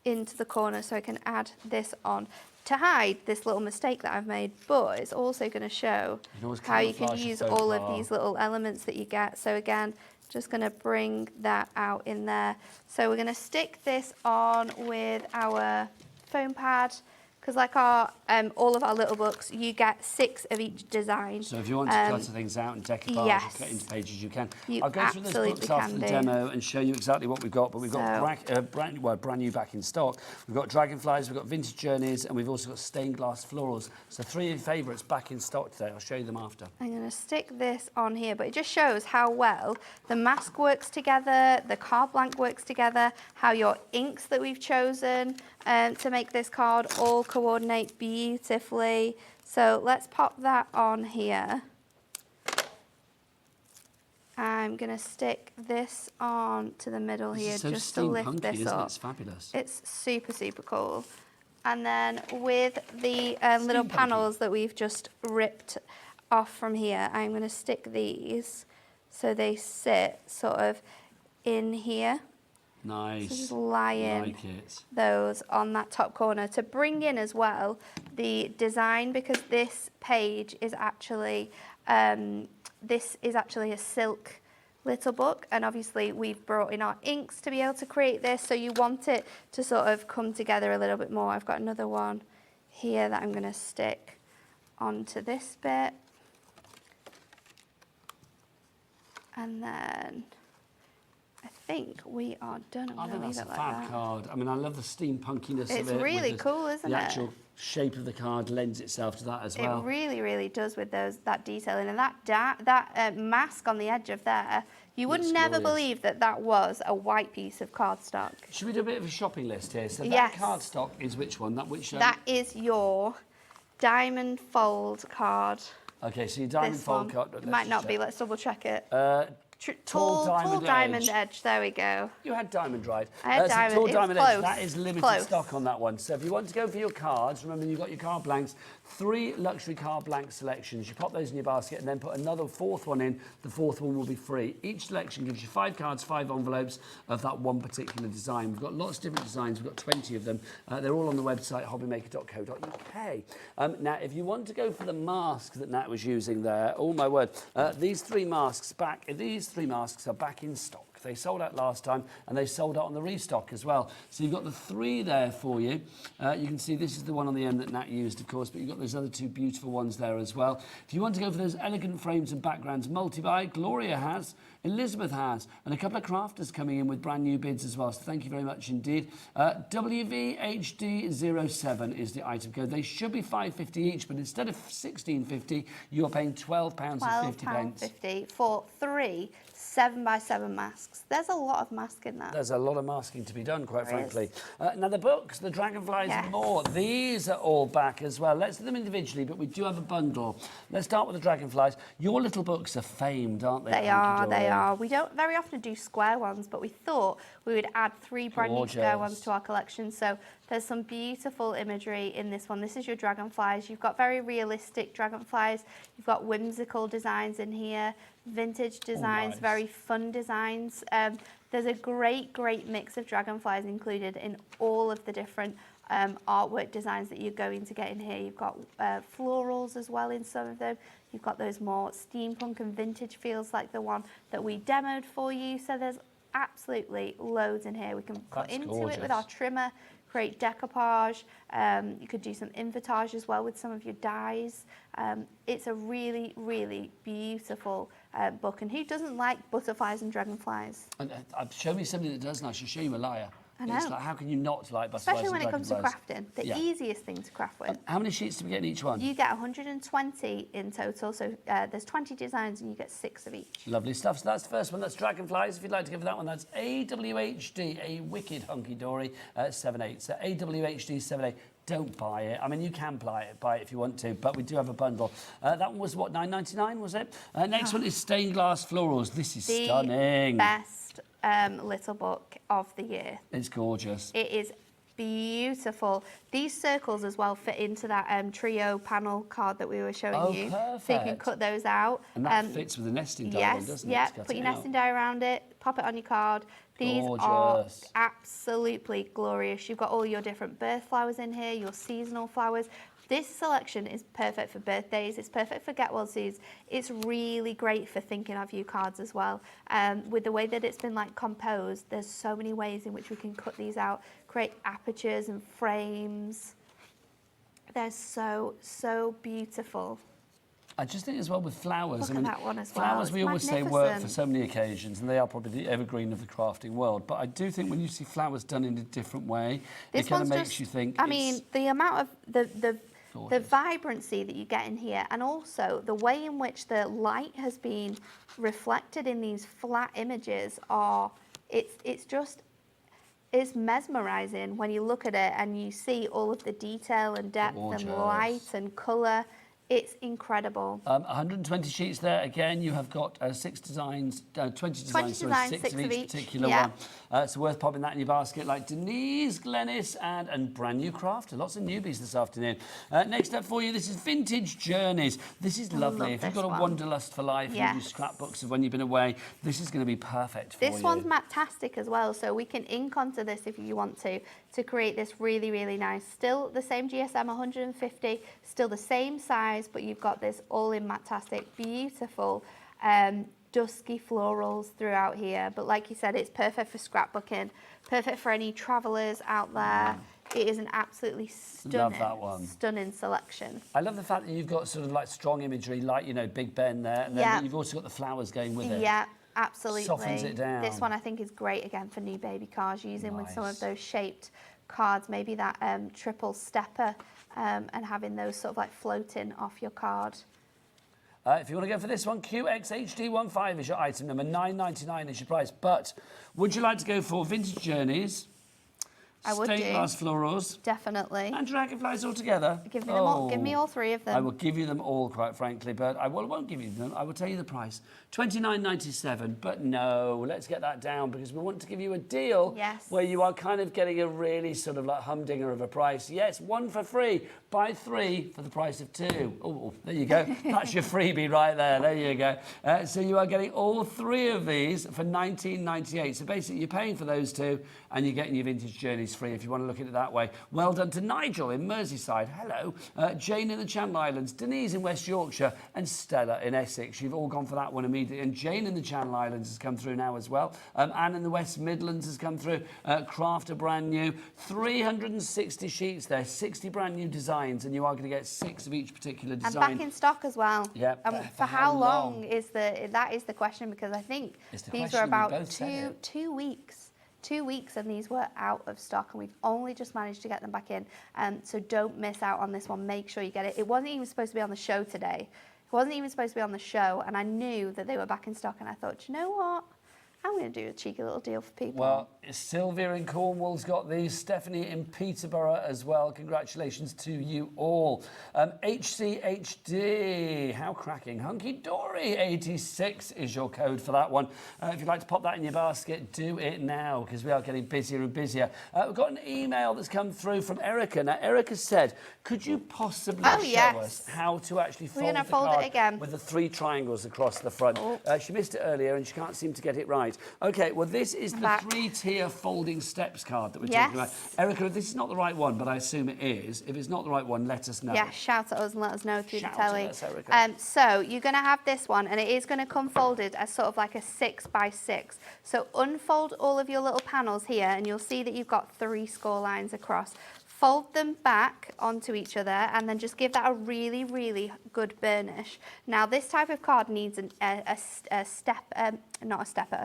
into the corner so I can add this on to hide this little mistake that I've made, but it's also going to show how you can use all of these little elements that you get. So again, just going to bring that out in there. So we're going to stick this on with our foam pad, because like our all of our little books, you get 6 of each design. So if you want to clutter things out and decoupage and cut into pages, you can. I'll go through those books after the demo and show you exactly what we've got. But we've got brand new back in stock. We've got dragonflies, we've got vintage journeys, and we've also got stained glass florals. So 3 of your favourites back in stock today. I'll show you them after. I'm going to stick this on here, but it just shows how well the mask works together, the card blank works together, how your inks that we've chosen to make this card all coordinate beautifully. So let's pop that on here. I'm going to stick this on to the middle here just to lift this up. It's fabulous. It's super, super cool. And then with the little panels that we've just ripped off from here, I'm going to stick these so they sit sort of in here. Nice. So just laying those on that top corner to bring in as well the design, because this page is actually a silk little book, and obviously we've brought in our inks to be able to create this, so you want it to sort of come together a little bit more. I've got another one here that I'm going to stick onto this bit, and then I think we are done. I think that's a fab card. I mean, I love the steampunkiness of it. It's really cool, isn't it? The actual shape of the card lends itself to that as well. It really, really does with that detailing. And that mask on the edge of there, you would never believe that was a white piece of cardstock. Should we do a bit of a shopping list here? So that cardstock is which one? That is your diamond fold card. Okay, so your diamond fold card. It might not be. Let's double check it. Tall diamond edge. There we go. You had diamond, right? I had diamond. Tall diamond close. edge. That is limited stock on that one. So if you want to go for your cards, remember you've got your card blanks, 3 luxury card blank selections. You pop those in your basket and then put another 4th one in. The 4th one will be free. Each selection gives you 5 cards, 5 envelopes of that one particular design. We've got lots of different designs. We've got 20 of them. They're all on the website, hobbymaker.co.uk. Now, if you want to go for the mask that Nat was using there, oh my word, these 3 masks are back in stock. They sold out last time, and they sold out on the restock as well. So you've got the 3 there for you. You can see this is the one on the end that Nat used, of course, but you've got those other 2 beautiful ones there as well. If you want to go for those elegant frames and backgrounds multi-buy, Gloria has. Elizabeth has, and a couple of crafters coming in with brand new bids as well. So thank you very much indeed. WVHD07 is the item code. They should be £5.50 each, but instead of £16.50, you're paying £12.50. £12.50 for 3 7x7 masks. There's a lot of mask in that. There's a lot of masking to be done, quite frankly. Now, the books, the Dragonflies and more, these are all back as well. Let's do them individually, but we do have a bundle. Let's start with the Dragonflies. Your little books are famed, aren't they? They are. We don't very often do square ones, but we thought we would add 3 brand new square ones to our collection. So there's some beautiful imagery in this one. This is your Dragonflies. You've got very realistic Dragonflies. You've got whimsical designs in here, vintage designs, very fun designs. There's a great mix of Dragonflies included in all of the different artwork designs that you're going to get in here. You've got florals as well in some of them. You've got those more steampunk and vintage feels like the one that we demoed for you. So there's absolutely loads in here. We can put into it with our trimmer, create decoupage. You could do some invertage as well with some of your dies. It's a really beautiful book. And who doesn't like butterflies and dragonflies? And show me somebody that does, and I shall show you a liar. I know. It's like, how can you not like butterflies? Especially when it comes to crafting, the easiest thing to craft with. How many sheets do we get in each one? You get 120 in total, so there's 20 designs and you get 6 of each. Lovely stuff. So that's the first one. That's Dragonflies. If you'd like to give that one, that's AWHD, a wicked hunky-dory 7/8. So AWHD 7/8. Don't buy it. I mean, you can buy it if you want to, but we do have a bundle. That one was, what, $9.99, was it? Next one is Stained Glass Florals. This is stunning. Best little book of the year. It's gorgeous. It is beautiful. These circles as well fit into that trio panel card that we were showing you. Perfect. So you can cut those out. And that fits with the nesting die, doesn't it? Yeah, put your nesting die around it, pop it on your card. These are absolutely glorious. You've got all your different birth flowers in here, your seasonal flowers. This selection is perfect for birthdays. It's perfect for get well so's. It's really great for thinking of you cards as well. With the way that it's been like composed, there's so many ways in which we can cut these out, create apertures and frames. They're so beautiful. I just think as well with flowers. Look at that one as well. Flowers, we always say work for so many occasions, and they are probably the evergreen of the crafting world. But I do think when you see flowers done in a different way, it kind of makes you think. I mean, the amount of the vibrancy that you get in here, and also the way in which the light has been reflected in these flat images it's mesmerizing when you look at it and you see all of the detail and depth and light and color. It's incredible. 120 sheets there. Again, you have got 6 designs, 20 designs, so 6 of each particular one. It's worth popping that in your basket, like Denise, Glennis, and brand new crafter. Lots of newbies this afternoon. Next up for you, this is Vintage Journeys. This is lovely. If you've got a wanderlust for life, and you do scrapbooks of when you've been away, this is going to be perfect for you. This one's matte-tastic as well, so we can ink onto this if you want to create this really nice. Still the same GSM 150, still the same size, but you've got this all in matte-tastic, beautiful dusky florals throughout here. But like you said, it's perfect for scrapbooking, perfect for any travellers out there. It is an absolutely stunning selection. I love the fact that you've got sort of like strong imagery, like, you know, Big Ben there, and then you've also got the flowers going with it. Yeah, absolutely. Softens it down. This one I think is great again for new baby cards, using with some of those shaped cards, maybe that triple stepper, and having those sort of like floating off your card. If you want to go for this one, QXHD15 is your item number, $9.99 is your price. But would you like to go for Vintage Journeys, I would Stained Glass Florals, definitely, and Dragonflies all together? Give me them all. Give me all 3 of them. I will give you them all, quite frankly, but I won't give you them. I will tell you the price, $29.97. But no, let's get that down, because we want to give you a deal where you are kind of getting a really sort of like humdinger of a price. Yes, 1 for free. Buy 3 for the price of 2. Oh, there you go. That's your freebie right there. There you go. So you are getting all 3 of these for $19.98. So basically, you're paying for those 2, and you're getting your Vintage Journeys worries free if you want to look at it that way. Well done to Nigel in Merseyside. Hello. Jane in the Channel Islands, Denise in West Yorkshire, and Stella in Essex. You've all gone for that one immediately. And Jane in the Channel Islands has come through now as well. Anne in the West Midlands has come through. Craft are brand new. 360 sheets there, 60 brand new designs, and you are going to get 6 of each particular design. And back in stock as well. Yeah. For how long is that is the question, because I think these were about two weeks. 2 weeks and these were out of stock, and we've only just managed to get them back in. So don't miss out on this one. Make sure you get it. It wasn't even supposed to be on the show today. It wasn't even supposed to be on the show, and I knew that they were back in stock, and I thought, do you know what? I'm going to do a cheeky little deal for people. Well, Sylvia in Cornwall's got these. Stephanie in Peterborough as well. Congratulations to you all. HCHD, how cracking. HUNKYDORY 86 is your code for that one. If you'd like to pop that in your basket, do it now, because we are getting busier and busier. We've got an email that's come through from Erica. Now, Erica said, could you possibly show us how to actually fold the card it again with the 3 triangles across the front? She missed it earlier and she can't seem to get it right. Okay, well, this is the 3-tier folding steps card that we're talking about. Erica, this is not the right one, but I assume it is. If it's not the right one, let us know. Yeah, shout at us and let us know through the telly. At us, Erica. So you're going to have this one, and it is going to come folded as sort of like a 6x6. So unfold all of your little panels here, and you'll see that you've got 3 score lines across. Fold them back onto each other, and then just give that a really, really good burnish. Now, this type of card needs a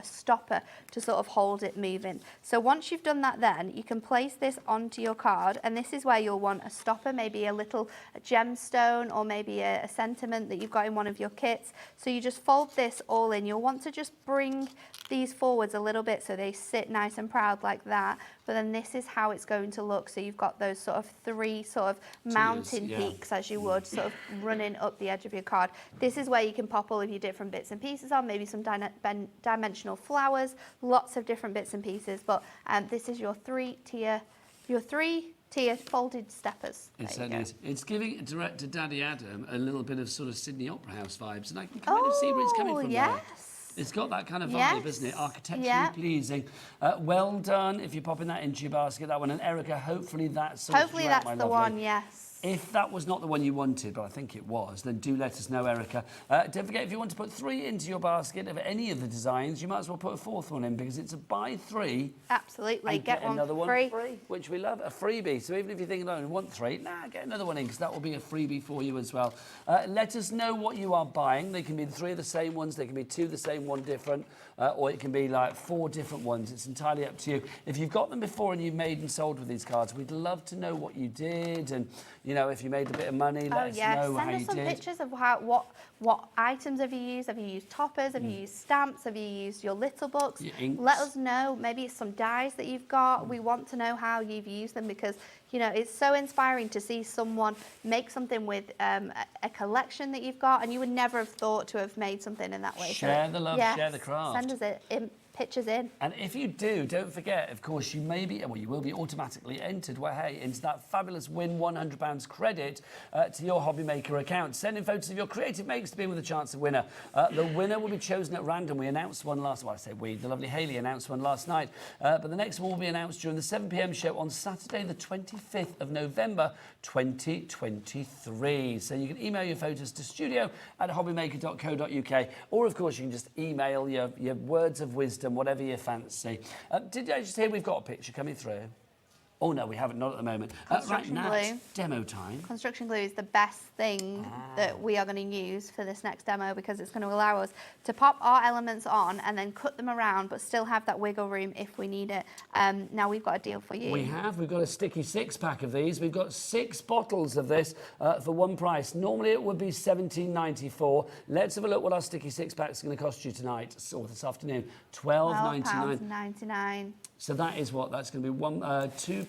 stopper to sort of hold it moving. So once you've done that, then you can place this onto your card, and this is where you'll want a stopper, maybe a little gemstone or maybe a sentiment that you've got in one of your kits. So you just fold this all in. You'll want to just bring these forwards a little bit so they sit nice and proud like that. But then this is how it's going to look. So you've got those sort of 3 sort of mountain peaks, as you would, sort of running up the edge of your card. This is where you can pop all of your different bits and pieces on, maybe some dimensional flowers, lots of different bits and pieces. But this is your 3-tier folded steppers. It certainly is. It's giving director Daddy Adam a little bit of sort of Sydney Opera House vibes, and I can kind of see where it's coming from there. It's got that kind of vibe, isn't it? Architecturally pleasing. Well done if you're popping that into your basket, that one. And Erica, hopefully that's the one, yes. If that was not the one you wanted, but I think it was, then do let us know, Erica. Don't forget, if you want to put 3 into your basket of any of the designs, you might as well put a 4th one in, because it's a buy 3. Absolutely. Get another one free, which we love, a freebie. So even if you're thinking, oh, I want 3, get another one in, because that will be a freebie for you as well. Let us know what you are buying. They can be 3 of the same ones, they can be 2 the same, 1 different, or it can be like 4 different ones. It's entirely up to you. If you've got them before and you've made and sold with these cards, we'd love to know what you did, and you know, if you made a bit of money, let us know how you did. Send us some pictures of what items have you used? Have you used toppers? Have you used stamps? Have you used your little books? Your inks. Let us know. Maybe it's some dies that you've got. We want to know how you've used them, because you know, it's so inspiring to see someone make something with a collection that you've got, and you would never have thought to have made something in that way. Share the love, share the craft. Send us pictures in. And if you do, don't forget, of course, you will be automatically entered, into that fabulous Win £100 credit to your Hobby Maker account. Send in photos of your creative makes to be with a chance of winner. The winner will be chosen at random. We announced one the lovely Hayley announced one last night, but the next one will be announced during the 7 p.m. show on Saturday, the 25th of November, 2023. So you can email your photos to studio@hobbymaker.co.uk, or of course you can just email your words of wisdom, whatever you fancy. Did I just hear we've got a picture coming through? Oh no, we haven't, not at the moment. Right now, it's demo time. Construction glue is the best thing that we are going to use for this next demo, because it's going to allow us to pop our elements on and then cut them around, but still have that wiggle room if we need it. Now we've got a deal for you. We've got a sticky 6-pack of these. We've got 6 bottles of this for one price. Normally it would be $17.94. Let's have a look what our sticky 6-pack is going to cost you tonight, or this afternoon. £12.99. So that is what? That's going to be £2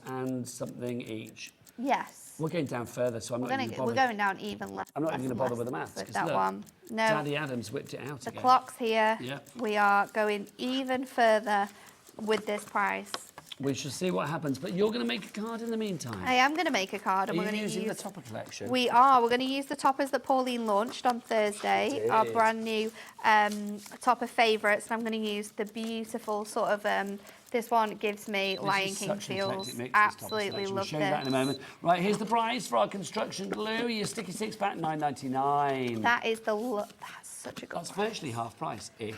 and something each. Yes. We're going down further, so I'm not even going to bother. We're going down even less. I'm not even going to bother with the maths. With that look, one. No. Daddy Adams whipped it out again. The clock's here. Yeah. We are going even further with this price. We shall see what happens, but you're going to make a card in the meantime. I am going to make a card. And we're going to use the topper collection? We are. We're going to use the toppers that Pauline launched on Thursday, our brand new topper favourites. And I'm going to use the beautiful sort of This one gives me Lion King feels. Absolutely love this. We'll show you that in a moment. Right, here's the price for our construction glue. Your sticky 6-pack, $9.99. That is that's such a good. That's virtually half price-ish.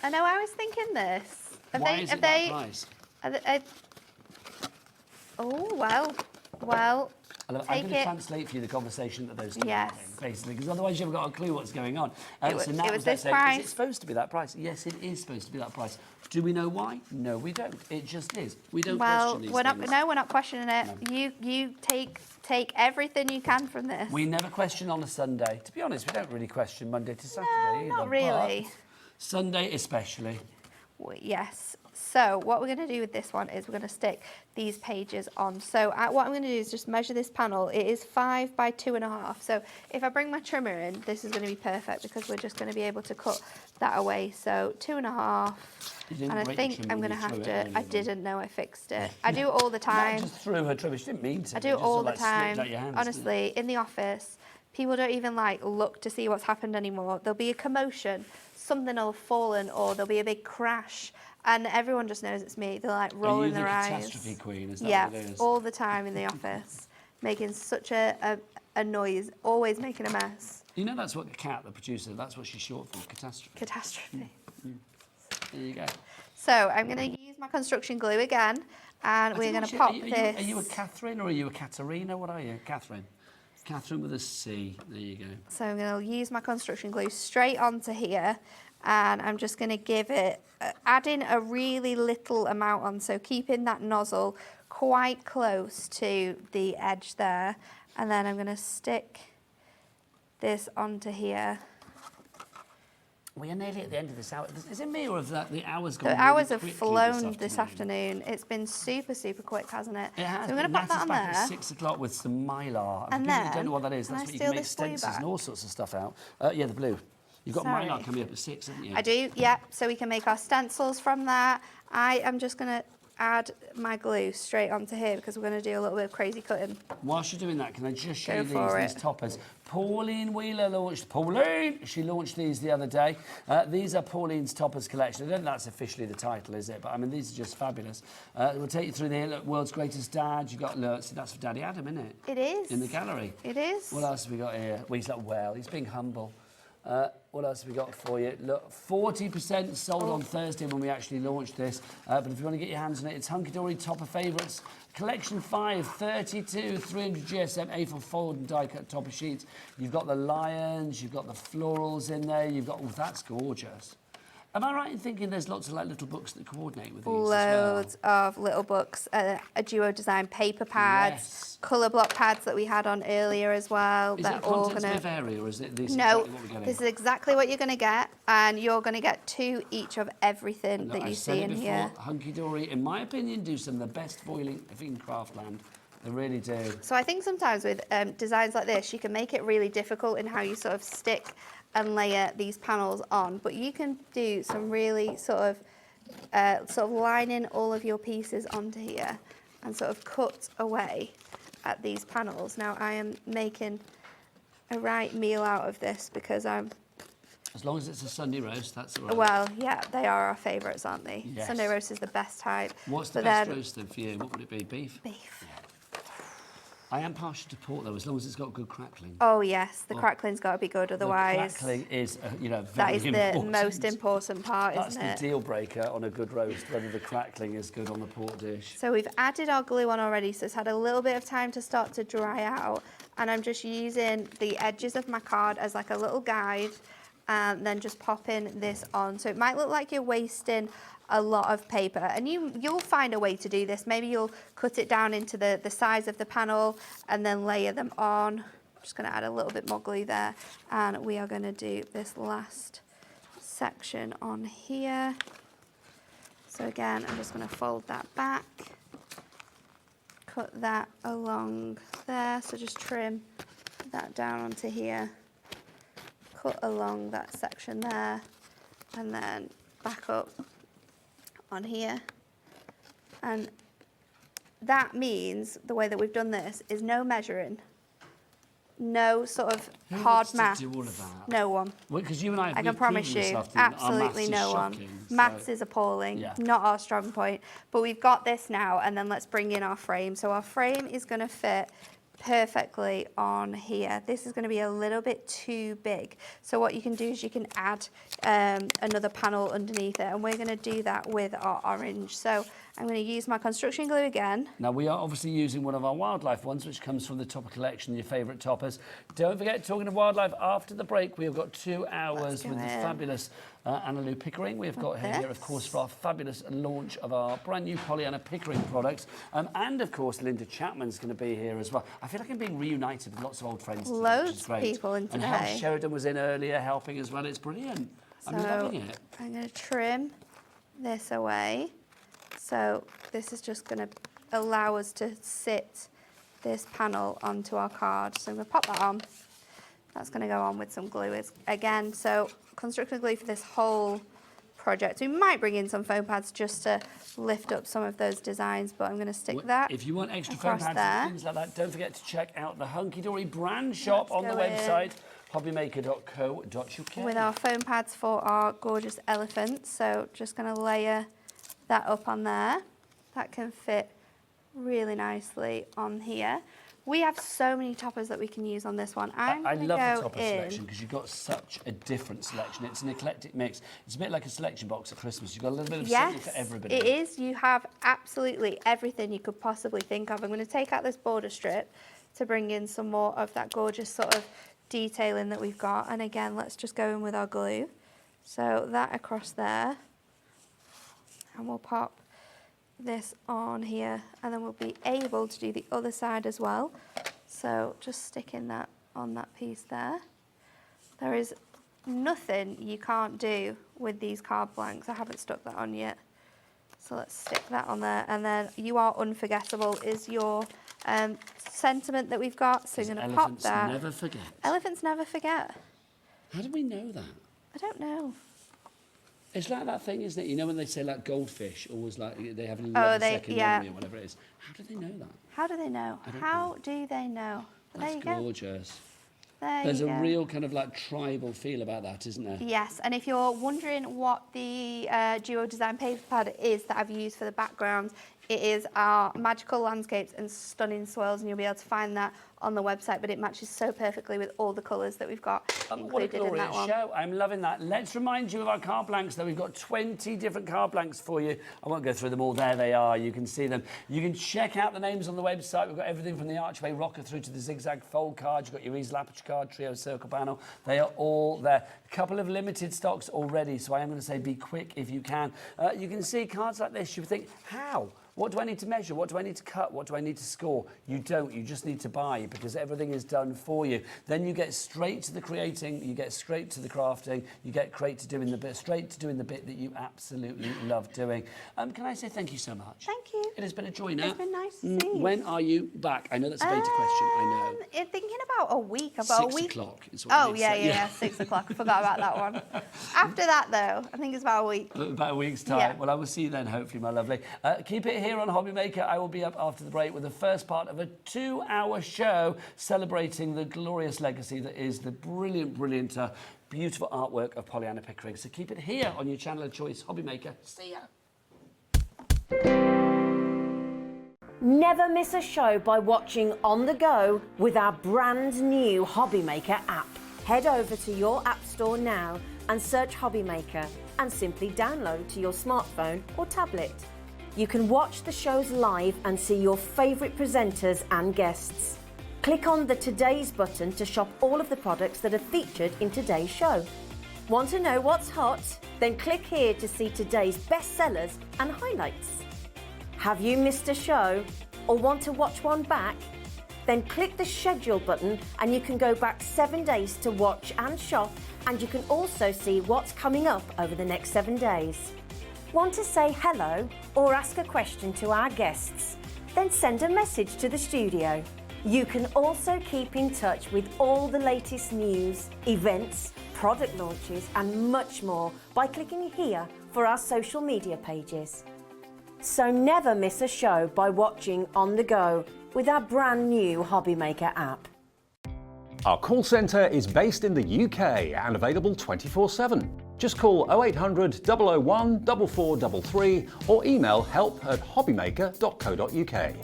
I know. I was thinking this. Why is it that price? Oh well. I'm going to translate for you the conversation that those two are having, basically, because otherwise you haven't got a clue what's going on. It was this price. Is it supposed to be that price? Yes, it is supposed to be that price. Do we know why? No, we don't. It just is. We don't question these things. No, we're not questioning it. No. You take everything you can from this. We never question on a Sunday. To be honest, we don't really question Monday to Saturday either. Not really. But Sunday especially. Yes. So what we're going to do with this one is we're going to stick these pages on. So what I'm going to do is just measure this panel. It is 5 by 2.5. So if I bring my trimmer in, this is going to be perfect because we're just going to be able to cut that away. So 2.5. And I think I'm going to have to. I didn't know I fixed it. I do it all the time. I just threw her trimmer. She didn't mean to. I do it all the time. Honestly, in the office, people don't even look to see what's happened anymore. There'll be a commotion, something will have fallen, or there'll be a big crash. And everyone just knows it's me. They're rolling their eyes. Catastrophe queen, is that what it is? All the time in the office, making such a noise, always making a mess. You know that's what the producer, that's what she's short for, catastrophe. Catastrophe. There you go. So I'm going to use my construction glue again, and we're going to pop this. Are you a Catherine or are you a Katerina? What are you? Catherine. Catherine with a C. There you go. So I'm going to use my construction glue straight onto here. And I'm just going to give it, adding a really little amount on, so keeping that nozzle quite close to the edge there. And then I'm going to stick this onto here. We are nearly at the end of this hour. Is it me or have the hours gone? The hours have flown this afternoon. It's been super, super quick, hasn't it? It has. So we're going to pop that on back there. At 6 o'clock with some Mylar. And then, I don't know what that is. That's what you can make stencils and all sorts of stuff out. Yeah, the blue. You've got Mylar coming up at 6, haven't you? I do, yeah. So we can make our stencils from that. I am just going to add my glue straight onto here because we're going to do a little bit of crazy cutting. Whilst you're doing that, can I just show you these toppers? Pauline Wheeler she launched these the other day. These are Pauline's Toppers collection. I don't think that's officially the title, is it? But I mean, these are just fabulous. We'll take you through the World's Greatest Dad. You've got, look, see, that's for Daddy Adam, isn't it? It is. In the gallery. It is. What else have we got here? Well, he's like, well, he's being humble. What else have we got for you? Look, 40% sold on Thursday when we actually launched this. But if you want to get your hands on it, it's Hunky-Dory Topper Favourites. Collection 5, 32, 300 GSM A4 fold and die-cut topper sheets. You've got the lions, you've got the florals in there. You've got, that's gorgeous. Am I right in thinking there's lots of little books that coordinate with these Loads of little books, a duo design paper pads, colour block pads that we had on earlier as well. Is it a contents may vary or is it this no, exactly what we're getting? This is exactly what you're going to get, and you're going to get 2 each of everything that you see in here. Hunky-Dory, in my opinion, do some of the best foiling in craftland. They really do. So I think sometimes with designs like this, you can make it really difficult in how you sort of stick and layer these panels on, but you can do some really sort of lining all of your pieces onto here and sort of cut away at these panels. Now I am making a right meal out of this because I'm... As long as it's a Sunday roast, that's all right. Well, yeah, they are our favourites, aren't they? Yes. Sunday roast is the best type. What's the best roast then for you? What would it be? Beef? Beef. Yeah. I am partial to pork though, as long as it's got good crackling. Oh yes, the crackling's got to be good, otherwise. The crackling is, very that is important. The most important part, That's isn't it? That's the deal breaker on a good roast, whether the crackling is good on the pork dish. So we've added our glue on already, so it's had a little bit of time to start to dry out, and I'm just using the edges of my card as like a little guide, and then just popping this on. So it might look like you're wasting a lot of paper, and you'll find a way to do this. Maybe you'll cut it down into the size of the panel and then layer them on. I'm just going to add a little bit more glue there, and we are going to do this last section on here. So again, I'm just going to fold that back, cut that along there, so just trim that down onto here, cut along that section there, and then back up on here. And that means the way that we've done this is no measuring. no sort of Who hard wants to maths. do all of that? No one. Because you and I have I can promise proven this you, afternoon, our absolutely maths is no one. shocking, Maths so- is appalling, Yeah. not our strong point. But we've got this now, and then let's bring in our frame. So our frame is going to fit perfectly on here. This is going to be a little bit too big. So what you can do is you can add another panel underneath it, and we're going to do that with our orange. So I'm going to use my construction glue again. Now, we are obviously using one of our wildlife ones, which comes from the Topper collection, your favourite toppers. Don't forget, talking of wildlife, after the break, we have got 2 hours with the fabulous Pollyanna Pickering. We've got her here, of course, for our fabulous launch of our brand new Pollyanna Pickering products. And, of course, Linda Chapman's going to be here as well. I feel like I'm being reunited with lots of old friends today, Loads which is of great. people in And today. Hal Sheridan was in earlier helping as well. It's brilliant. I'm loving it. I'm going to trim this away. So this is just going to allow us to sit this panel onto our card. So I'm going to pop that on. That's going to go on with some glue again. So construction glue for this whole project. We might bring in some foam pads just to lift up some of those designs, but I'm going to stick that. If you want extra foam across pads there. and things like that, don't forget to check out the HUNKYDORY brand shop on the go in. website, hobbymaker.co.uk. With our foam pads for our gorgeous elephants. So just going to layer that up on there. That can fit really nicely on here. We have so many toppers that we can use on this one. I I'm love go the topper in. selection because you've got such a different selection. It's an eclectic mix. It's a bit like a selection box at Christmas. You've got a little bit of something for everybody. It is. You have absolutely everything you could possibly think of. I'm going to take out this border strip to bring in some more of that gorgeous sort of detailing that we've got. And again, let's just go in with our glue. So that across there. And we'll pop this on here, and then we'll be able to do the other side as well. So just sticking that on that piece there. There is nothing you can't do with these card blanks. I haven't stuck that on yet. So let's stick that on there, and then you are unforgettable is your sentiment that we've got. So you're going to pop that. Elephants never forget. Elephants never forget. How do we know that? I don't know. It's like that thing, isn't it? You know when they say like goldfish, always like they have an Oh, 11-second memory or whatever it is. How do they know that? How do they know? How do they know? But there That's you go. gorgeous. There's There's a real kind of like tribal feel about that, isn't there? Yes, and if you're wondering what the Duo Design paper pad is that I've used for the background, it is our magical landscapes and stunning swirls, and you'll be able to find that on the website, but it matches so perfectly with all the colours that we've got What a included in that glorious one. show. I'm loving that. Let's remind you of our card blanks, though. We've got 20 different card blanks for you. I won't go through them all. There they are. You can see them. You can check out the names on the website. We've got everything from the archway rocker through to the zigzag fold card. You've got your easel aperture card, trio circle panel. They are all there. A couple of limited stocks already, so I am going to say be quick if you can. You can see cards like this. You think, how? What do I need to measure? What do I need to cut? What do I need to score? You don't. You just need to buy because everything is done for you. Then you get straight to the creating. You get straight to the crafting. You get straight to doing the bit that you absolutely love doing. Can I say thank you so much? Thank you. It has been a joy now. It's been nice to see you. When are you back? I know that's a beta question. I know. Thinking about a week. About 6 a week. o'clock is what I Oh, need to yeah, say. yeah, 6 o'clock. I forgot about that one. After that, though, I think it's about a week. About a week's time. Yeah. Well, I will see you then, hopefully, my lovely. Keep it here on Hobby Maker. I will be up after the break with the first part of a 2-hour show celebrating the glorious legacy that is the brilliant, beautiful artwork of Pollyanna Pickering. So keep it here on your channel of choice, Hobby Maker. See ya. Never miss a show by watching on the go with our brand new Hobby Maker app. Head over to your app store now and search Hobby Maker and simply download to your smartphone or tablet. You can watch the shows live and see your favourite presenters and guests. Click on the Today's button to shop all of the products that are featured in today's show. Want to know what's hot? Then click here to see today's bestsellers and highlights. Have you missed a show or want to watch one back? Then click the schedule button and you can go back 7 days to watch and shop, and you can also see what's coming up over the next 7 days. Want to say hello or ask a question to our guests? Then send a message to the studio. You can also keep in touch with all the latest news, events, product launches and much more by clicking here for our social media pages. So never miss a show by watching on the go with our brand new Hobby Maker app. Our call centre is based in the UK and available 24/7. Just call 0800 001 4433 or email help@hobbymaker.co.uk.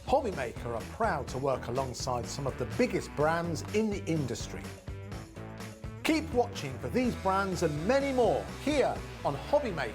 Hobbymaker are proud to work alongside some of the biggest brands in the industry. Keep watching for these brands and many more here on Hobbymaker.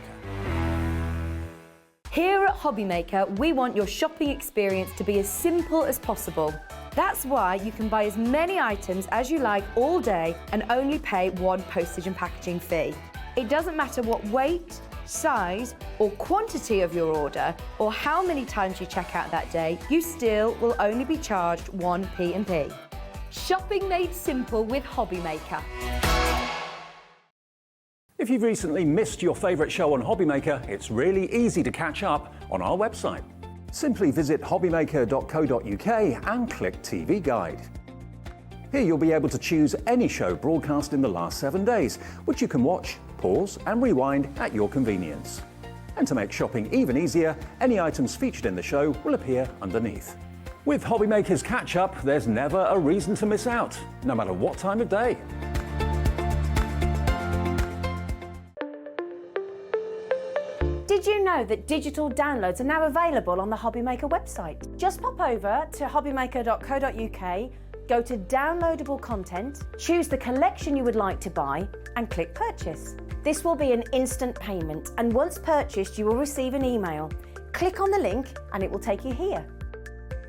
Here at Hobbymaker, we want your shopping experience to be as simple as possible. That's why you can buy as many items as you like all day and only pay one postage and packaging fee. It doesn't matter what weight, size or quantity of your order or how many times you check out that day, you still will only be charged one P&P. Shopping made simple with Hobbymaker. If you've recently missed your favourite show on Hobbymaker, it's really easy to catch up on our website. Simply visit hobbymaker.co.uk and click TV Guide. Here you'll be able to choose any show broadcast in the last 7 days, which you can watch, pause and rewind at your convenience. And to make shopping even easier, any items featured in the show will appear underneath. With Hobbymaker's Catch-Up, there's never a reason to miss out, no matter what time of day. Did you know that digital downloads are now available on the Hobbymaker website? Just pop over to hobbymaker.co.uk, go to downloadable content, choose the collection you would like to buy and click purchase. This will be an instant payment, and once purchased you will receive an email. Click on the link and it will take you here.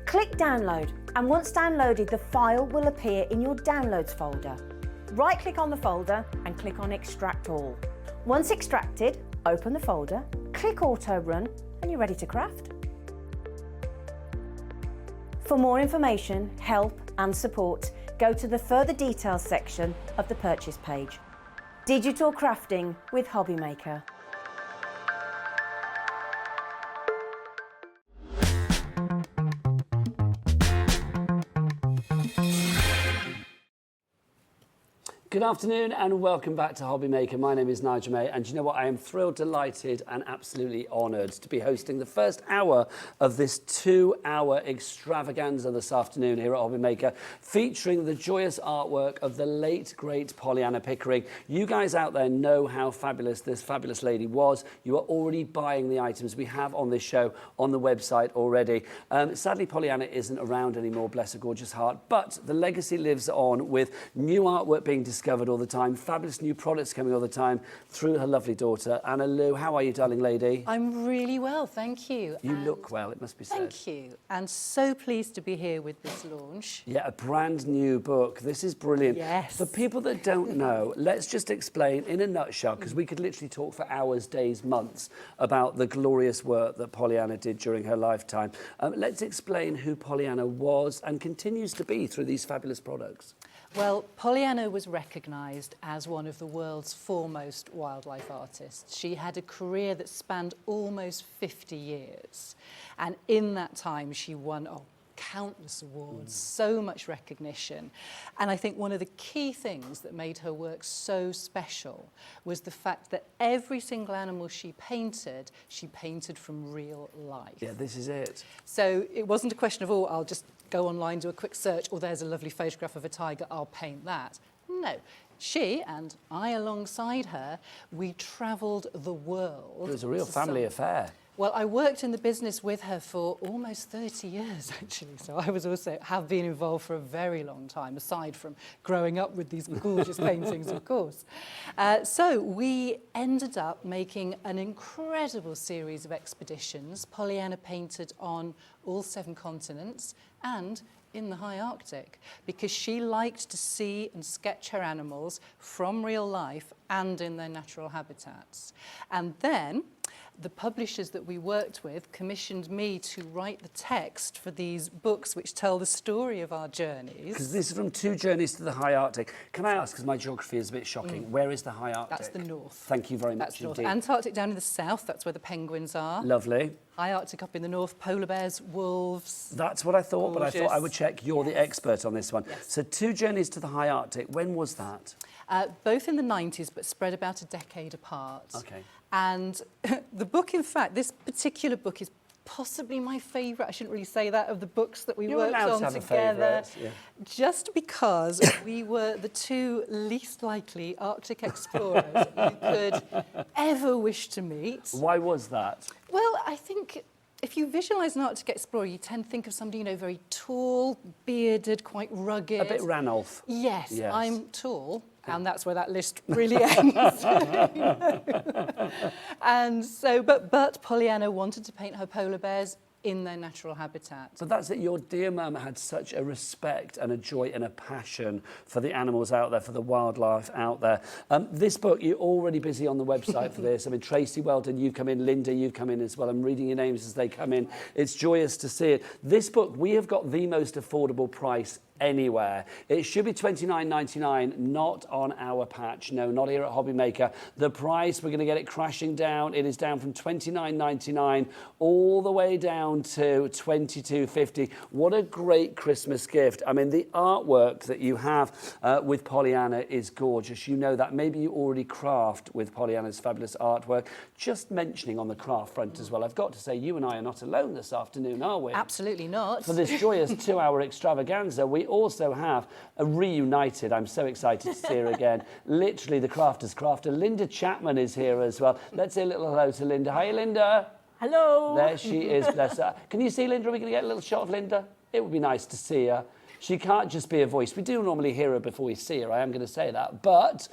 Click download, and once downloaded the file will appear in your downloads folder. Right click on the folder and click on extract all. Once extracted, open the folder, click auto run and you're ready to craft. For more information, help and support, go to the further details section of the purchase page. Digital crafting with Hobbymaker. Good afternoon and welcome back to Hobby Maker. My name is Nigel May, and you know what? I am thrilled, delighted and absolutely honoured to be hosting the first hour of this 2-hour extravaganza this afternoon here at Hobby Maker, featuring the joyous artwork of the late, great Pollyanna Pickering. You guys out there know how fabulous this fabulous lady was. You are already buying the items we have on this show on the website already. Sadly, Pollyanna isn't around anymore, bless her gorgeous heart, but the legacy lives on with new artwork being discovered all the time, fabulous new products coming all the time through her lovely daughter, Anna Lou. How are you, darling lady? I'm really well, thank you. You look well, it must be said. Thank you. And so pleased to be here with this launch. Yeah, a brand new book. This is brilliant. Yes. For people that don't know, let's just explain in a nutshell, because we could literally talk for hours, days, months about the glorious work that Pollyanna did during her lifetime. Let's explain who Pollyanna was and continues to be through these fabulous products. Well, Pollyanna was recognised as one of the world's foremost wildlife artists. She had a career that spanned almost 50 years. And in that time, she won countless awards, so much recognition. And I think one of the key things that made her work so special was the fact that every single animal she painted from real life. Yeah, this is it. So it wasn't a question of, I'll just go online, do a quick search, there's a lovely photograph of a tiger, I'll paint that. No. She, and I alongside her, we travelled the world. It was a real family affair. Well, I worked in the business with her for almost 30 years, actually. So I have been involved for a very long time, aside from growing up with these gorgeous paintings, of course. So we ended up making an incredible series of expeditions. Pollyanna painted on all 7 continents and in the high Arctic, because she liked to see and sketch her animals from real life and in their natural habitats. And then the publishers that we worked with commissioned me to write the text for these books which tell the story of our journeys. Because this is from 2 journeys to the high Arctic. Can I ask, because my geography is a bit shocking, where is the high Arctic? That's the north. Thank you very That's much north. indeed. Antarctic down in the south, that's where the penguins are. Lovely. High Arctic up in the north, polar bears, wolves. That's what I thought, Gorgeous. but I thought I would check. You're the expert on this one. Yes. So 2 journeys to the high Arctic. When was that? Both in the 90s, but spread about a decade apart. Okay. And the book, in fact, this particular book is possibly my favourite. I shouldn't really say that, of the books that we worked on together. Yeah. Just because we were the 2 least likely Arctic explorers you could ever wish to meet. Why was that? Well, I think if you visualise an Arctic explorer, you tend to think of somebody, very tall, bearded, quite rugged. A bit Ranulph. Yes, I'm tall. And that's where that list really ends. And so, but Pollyanna wanted to paint her polar bears in their natural habitat. So that's it. Your dear mum had such a respect and a joy and a passion for the animals out there, for the wildlife out there. This book, you're already busy on the website for this. I mean, Tracy, well done. You've come in. Linda, you've come in as well. I'm reading your names as they come in. It's joyous to see it. This book, we have got the most affordable price anywhere. It should be $29.99, not on our patch. No, not here at Hobby Maker. The price, we're going to get it crashing down. It is down from $29.99 all the way down to $22.50. What a great Christmas gift. I mean, the artwork that you have with Pollyanna is gorgeous. You know that. Maybe you already craft with Pollyanna's fabulous artwork. Just mentioning on the craft front as well, I've got to say, you and I are not alone this afternoon, are we? Absolutely not. For this joyous 2-hour extravaganza, we also have a reunited, I'm so excited to see her again, literally the crafter's crafter. Linda Chapman is here as well. Let's say a little hello to Linda. Hi, Linda. Hello. There she is, bless her. Can you see Linda? Are we going to get a little shot of Linda? It would be nice to see her. She can't just be a voice. We do normally hear her before we see her. I am going to say that. But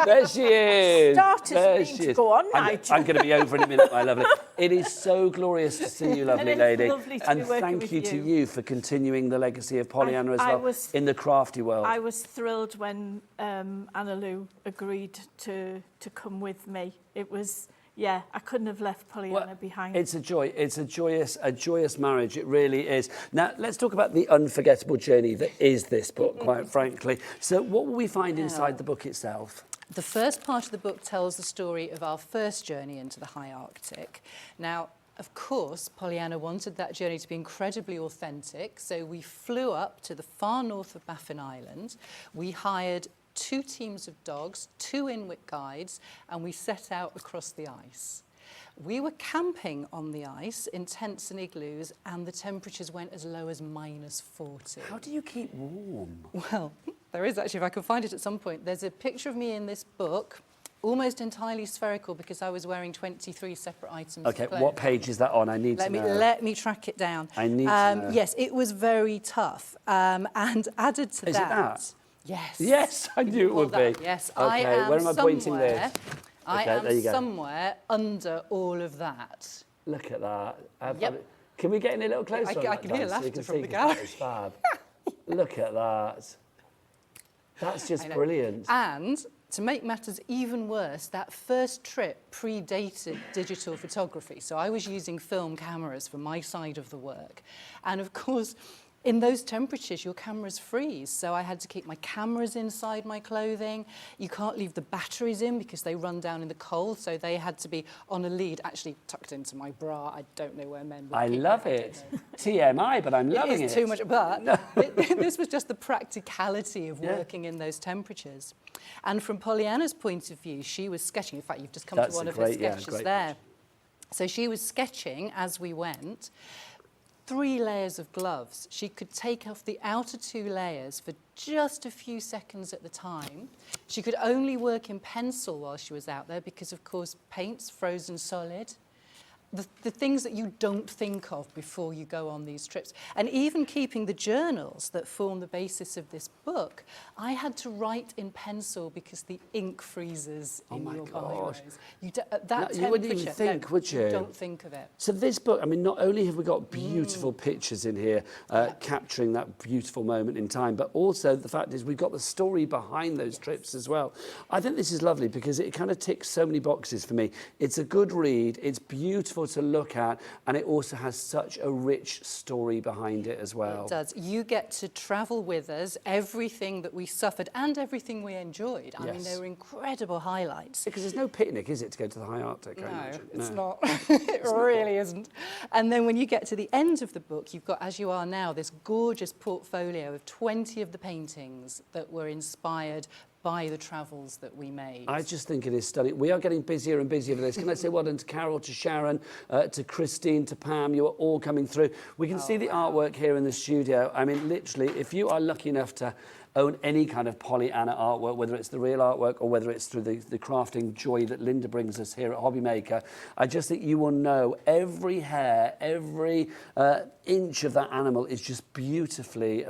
there she is. There she is. Go on, Nigel. I'm going to be over in a minute, my lovely. It is so glorious to see you, lovely lady. Lovely to and be working thank with you to you for continuing the legacy of Pollyanna as well in the crafty world. I was thrilled when Anna Lou agreed to come with me. It was... Yeah, I couldn't have left Pollyanna behind. It's a joy. It's a joyous marriage. It really is. Now, let's talk about the unforgettable journey that is this book, quite frankly. So what will we find inside the book itself? The first part of the book tells the story of our first journey into the high Arctic. Now, Of course, Pollyanna wanted that journey to be incredibly authentic, so we flew up to the far north of Baffin Island. We hired 2 teams of dogs, 2 Inuit guides, and we set out across the ice. We were camping on the ice in tents and igloos, and the temperatures went as low as -40. How do you keep warm? Well, there is actually, if I can find it at some point, there's a picture of me in this book, almost entirely spherical because I was wearing 23 separate items. Okay, of clothing. what page is that on? I need to know. Let me track it down. I need to know. Yes, it was very tough. And added to Is that... it that? Yes. Yes, I knew it would be. Yes, Okay, I am where am I pointing this? I Okay, there you am go. somewhere under all of that. Look at that. Yep. Can we get in a little closer? I on that, can hear Dan, so you laughter can from see, the 'cause that gallery. is fab. Look at that. That's just I know. brilliant. And to make matters even worse, that first trip predated digital photography. So I was using film cameras for my side of the work. And of course, in those temperatures, your cameras freeze. So I had to keep my cameras inside my clothing. You can't leave the batteries in because they run down in the cold. So they had to be on a lead, actually tucked into my bra. I don't know where men would I keep love them, I it. don't know. TMI, but I'm loving it. It is too much, but this was just the practicality of working in those temperatures. And from Pollyanna's point of view, she was sketching. In fact, you've just come to one of her sketches there. So she was sketching as we went. 3 layers of gloves. She could take off the outer 2 layers for just a few seconds at the time. She could only work in pencil while she was out there because, of course, paint's frozen solid. The things that you don't think of before you go on these trips. And even keeping the journals that form the basis of this book, I had to write in pencil because the ink freezes in your biros. At that you wouldn't even think, would you? Don't think of it. So this book, I mean, not only have we got beautiful pictures in here capturing that beautiful moment in time, but also the fact is we've got the story behind those trips as well. I think this is lovely because it kind of ticks so many boxes for me. It's a good read, it's beautiful to look at, and it also has such a rich story behind it as well. It does. You get to travel with us, everything that we suffered and everything we enjoyed. I mean, they were incredible highlights. Because there's no picnic, is it, to go to the high Arctic? No, it's not. It really isn't. And then when you get to the end of the book, you've got, as you are now, this gorgeous portfolio of 20 of the paintings that were inspired by the travels that we made. I just think it is stunning. We are getting busier and busier for this. Can I say well done to Carol, to Sharon, to Christine, to Pam? You are all coming through. We can see the artwork here in the studio. I mean, literally, if you are lucky enough to own any kind of Pollyanna artwork, whether it's the real artwork or whether it's through the crafting joy that Linda brings us here at Hobby Maker, I just think you will know every hair, every inch of that animal is just beautifully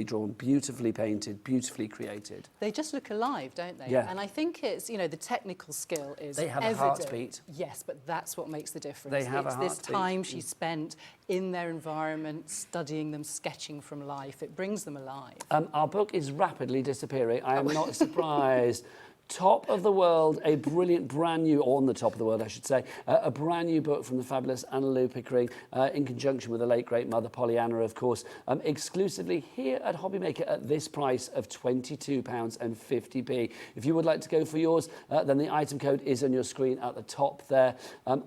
drawn, beautifully painted, beautifully created. They just look alive, don't they? Yeah. And I think it's, you know, the technical skill is They have evident. a heartbeat. Yes, but that's what makes the difference. They have it's a this heartbeat. time she spent in their environment, studying them, sketching from life. It brings them alive. Our book is rapidly disappearing. I am not surprised. Top of the world, a brilliant brand new, or on the top of the world I should say, a brand new book from the fabulous Anna Pickering in conjunction with the late great mother Pollyanna, of course, exclusively here at Hobby Maker at this price of £22.50. If you would like to go for yours, then the item code is on your screen at the top there.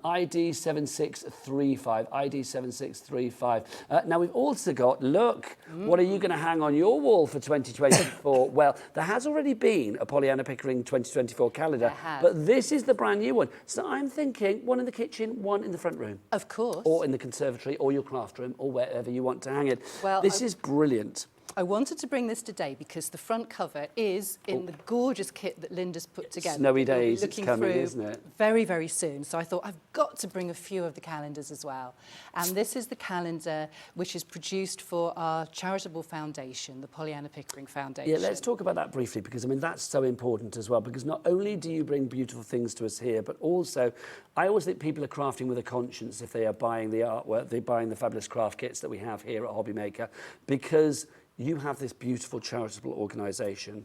ID 7635, ID 7635. Now we've also got, look, what are you going to hang on your wall for 2024? Well, there has already been a Pollyanna Pickering 2024 calendar, but this is the brand new one. So I'm thinking one in the kitchen, one in the front room. Of course. Or in the conservatory or your craft room or wherever you want to hang it. Well, this is brilliant. I wanted to bring this today because the front cover is in the gorgeous kit that Linda's put together. Snowy days, it's coming, isn't it? Very, very soon. So I thought I've got to bring a few of the calendars as well. And this is the calendar which is produced for our charitable foundation, the Pollyanna Pickering Foundation. Yeah, let's talk about that briefly because, I mean, that's so important as well because not only do you bring beautiful things to us here, but also I always think people are crafting with a conscience if they are buying the artwork, they're buying the fabulous craft kits that we have here at Hobby Maker because you have this beautiful charitable organisation.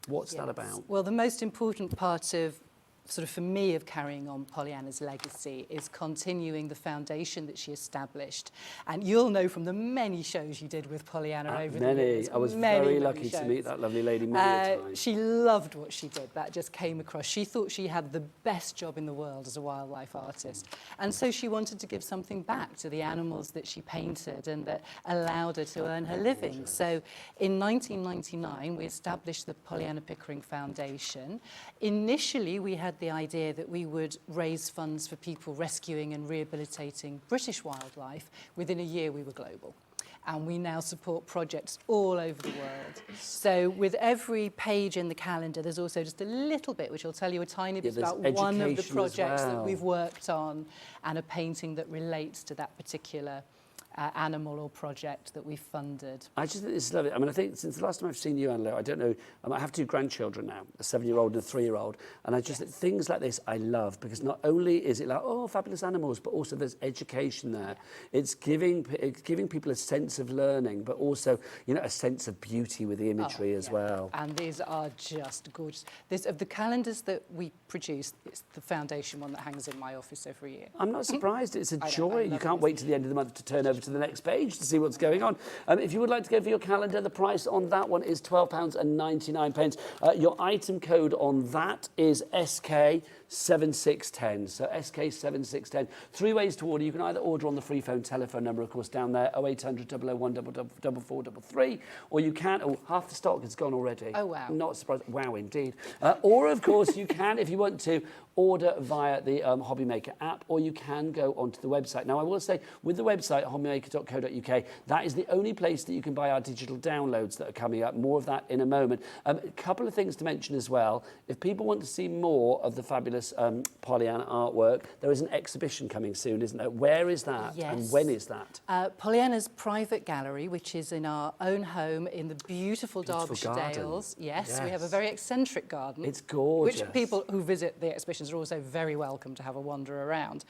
What's that about? Well, the most important part of sort of for me of carrying on Pollyanna's legacy is continuing the foundation that she established. And you'll know from the many shows you did with Pollyanna over the years. I was very lucky to meet that lovely lady many times. She loved what she did. That just came across. She thought she had the best job in the world as a wildlife artist. And so she wanted to give something back to the animals that she painted and that allowed her to earn her living. So in 1999, we established the Pollyanna Pickering Foundation. Initially, we had the idea that we would raise funds for people rescuing and rehabilitating British wildlife. Within a year, we were global. And we now support projects all over the world. So with every page in the calendar, there's also just a little bit, which will tell you a tiny bit about one of the projects that we've worked on and a painting that relates to that particular animal or project that we funded. I just think this is lovely. I mean, I think since the last time I've seen you, Anna, I don't know, I have 2 grandchildren now, a 7-year-old and a 3-year-old, and I just think things like this I love, because not only is it like, oh, fabulous animals, but also there's education there. It's giving people a sense of learning, but also, you know, a sense of beauty with the imagery as well. And these are just gorgeous. Of the calendars that we produce, it's the foundation one that hangs in my office every year. I'm not surprised. It's a joy. You can't wait to the end of the month to turn over to the next page to see what's going on. If you would like to go for your calendar, the price on that one is £12.99. Your item code on that is SK7610. So SK7610. 3 ways to order. You can either order on the free phone telephone number, of course, down there, 0800 001 4433, or you can, half the stock has gone already. Oh, wow. Not surprised. Wow, indeed. Or, of course, you can, if you want to, order via the Hobbymaker app, or you can go onto the website. Now, I will say, with the website, hobbymaker.co.uk, that is the only place that you can buy our digital downloads that are coming up. More of that in a moment. A couple of things to mention as well. If people want to see more of the fabulous Pollyanna artwork, there is an exhibition coming soon, isn't there? Where is that? Yes. And when is that? Pollyanna's private gallery, which is in our own home in the beautiful Derbyshire Dales. Yes, we have a very eccentric garden. It's gorgeous. Which people who visit the exhibitions are also very welcome to have a wander around.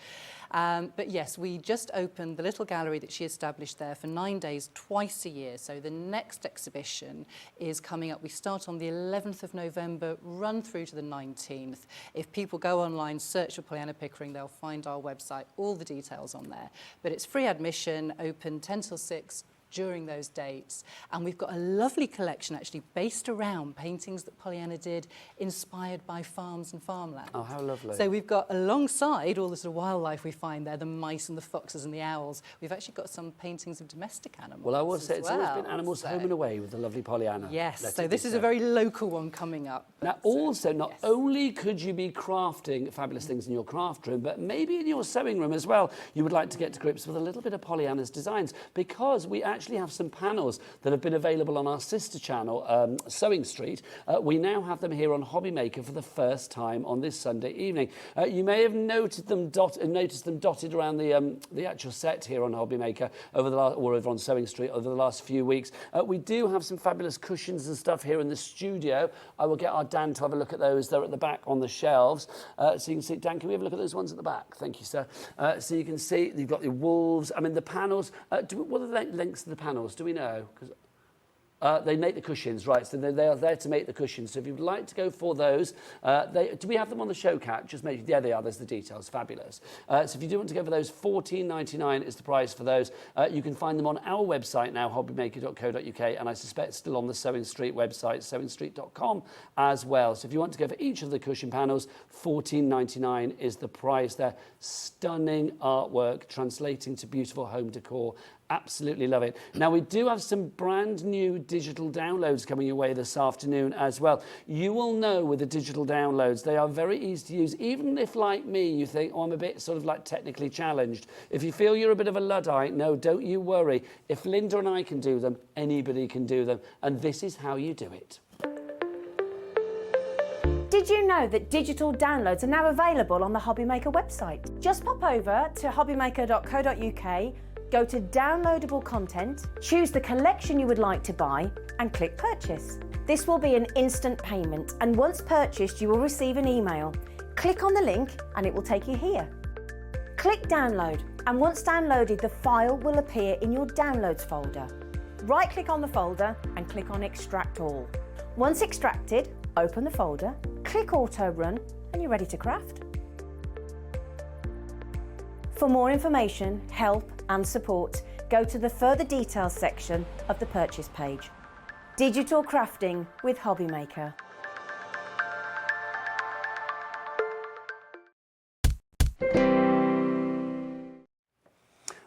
But yes, we just opened the little gallery that she established there for 9 days, twice a year. So the next exhibition is coming up. We start on the 11th of November, run through to the 19th. If people go online, search for Pollyanna Pickering, they'll find our website, all the details on there. But it's free admission, open 10 till 6, during those dates. And we've got a lovely collection actually based around paintings that Pollyanna did inspired by farms and farmland. Oh, how lovely. So we've got, alongside all the sort of wildlife we find there, the mice and the foxes and the owls, we've actually got some paintings of domestic animals. Well, I will say it's always been animals home and away with the lovely Pollyanna. Yes, so this is a very local one coming up. Now, also, not only could you be crafting fabulous things in your craft room, but maybe in your sewing room as well, you would like to get to grips with a little bit of Pollyanna's designs, because we actually have some panels that have been available on our sister channel, Sewing Street. We now have them here on Hobbymaker for the first time on this Sunday evening. You may have noticed them dotted around the actual set here on Hobbymaker over the last, or over on Sewing Street over the last few weeks. We do have some fabulous cushions and stuff here in the studio. I will get our Dan to have a look at those. They're at the back on the shelves. So you can see, Dan, can we have a look at those ones at the back? Thank you, sir. So you can see you've got the wolves. I mean, the panels. What are the lengths of the panels? Do we know? They make the cushions, right? So they are there to make the cushions. So if you'd like to go for those, do we have them on the show cat? Just make, yeah, they are. There's the details. Fabulous. So if you do want to go for those, $14.99 is the price for those. You can find them on our website now, hobbymaker.co.uk, and I suspect still on the Sewing Street website, sewingstreet.com as well. So if you want to go for each of the cushion panels, $14.99 is the price there. Stunning artwork, translating to beautiful home decor. Absolutely love it. Now, we do have some brand new digital downloads coming your way this afternoon as well. You will know with the digital downloads, they are very easy to use, even if, like me, you think, oh, I'm a bit sort of like technically challenged. If you feel you're a bit of a Luddite, no, don't you worry. If Linda and I can do them, anybody can do them. And this is how you do it. Did you know that digital downloads are now available on the Hobbymaker website? Just pop over to hobbymaker.co.uk, go to downloadable content, choose the collection you would like to buy, and click purchase. This will be an instant payment, and once purchased, you will receive an email. Click on the link and it will take you here. Click download, and once downloaded, the file will appear in your downloads folder. Right click on the folder and click on extract all. Once extracted, open the folder, click auto run, and you're ready to craft. For more information, help and support, go to the further details section of the purchase page. Digital crafting with Hobbymaker.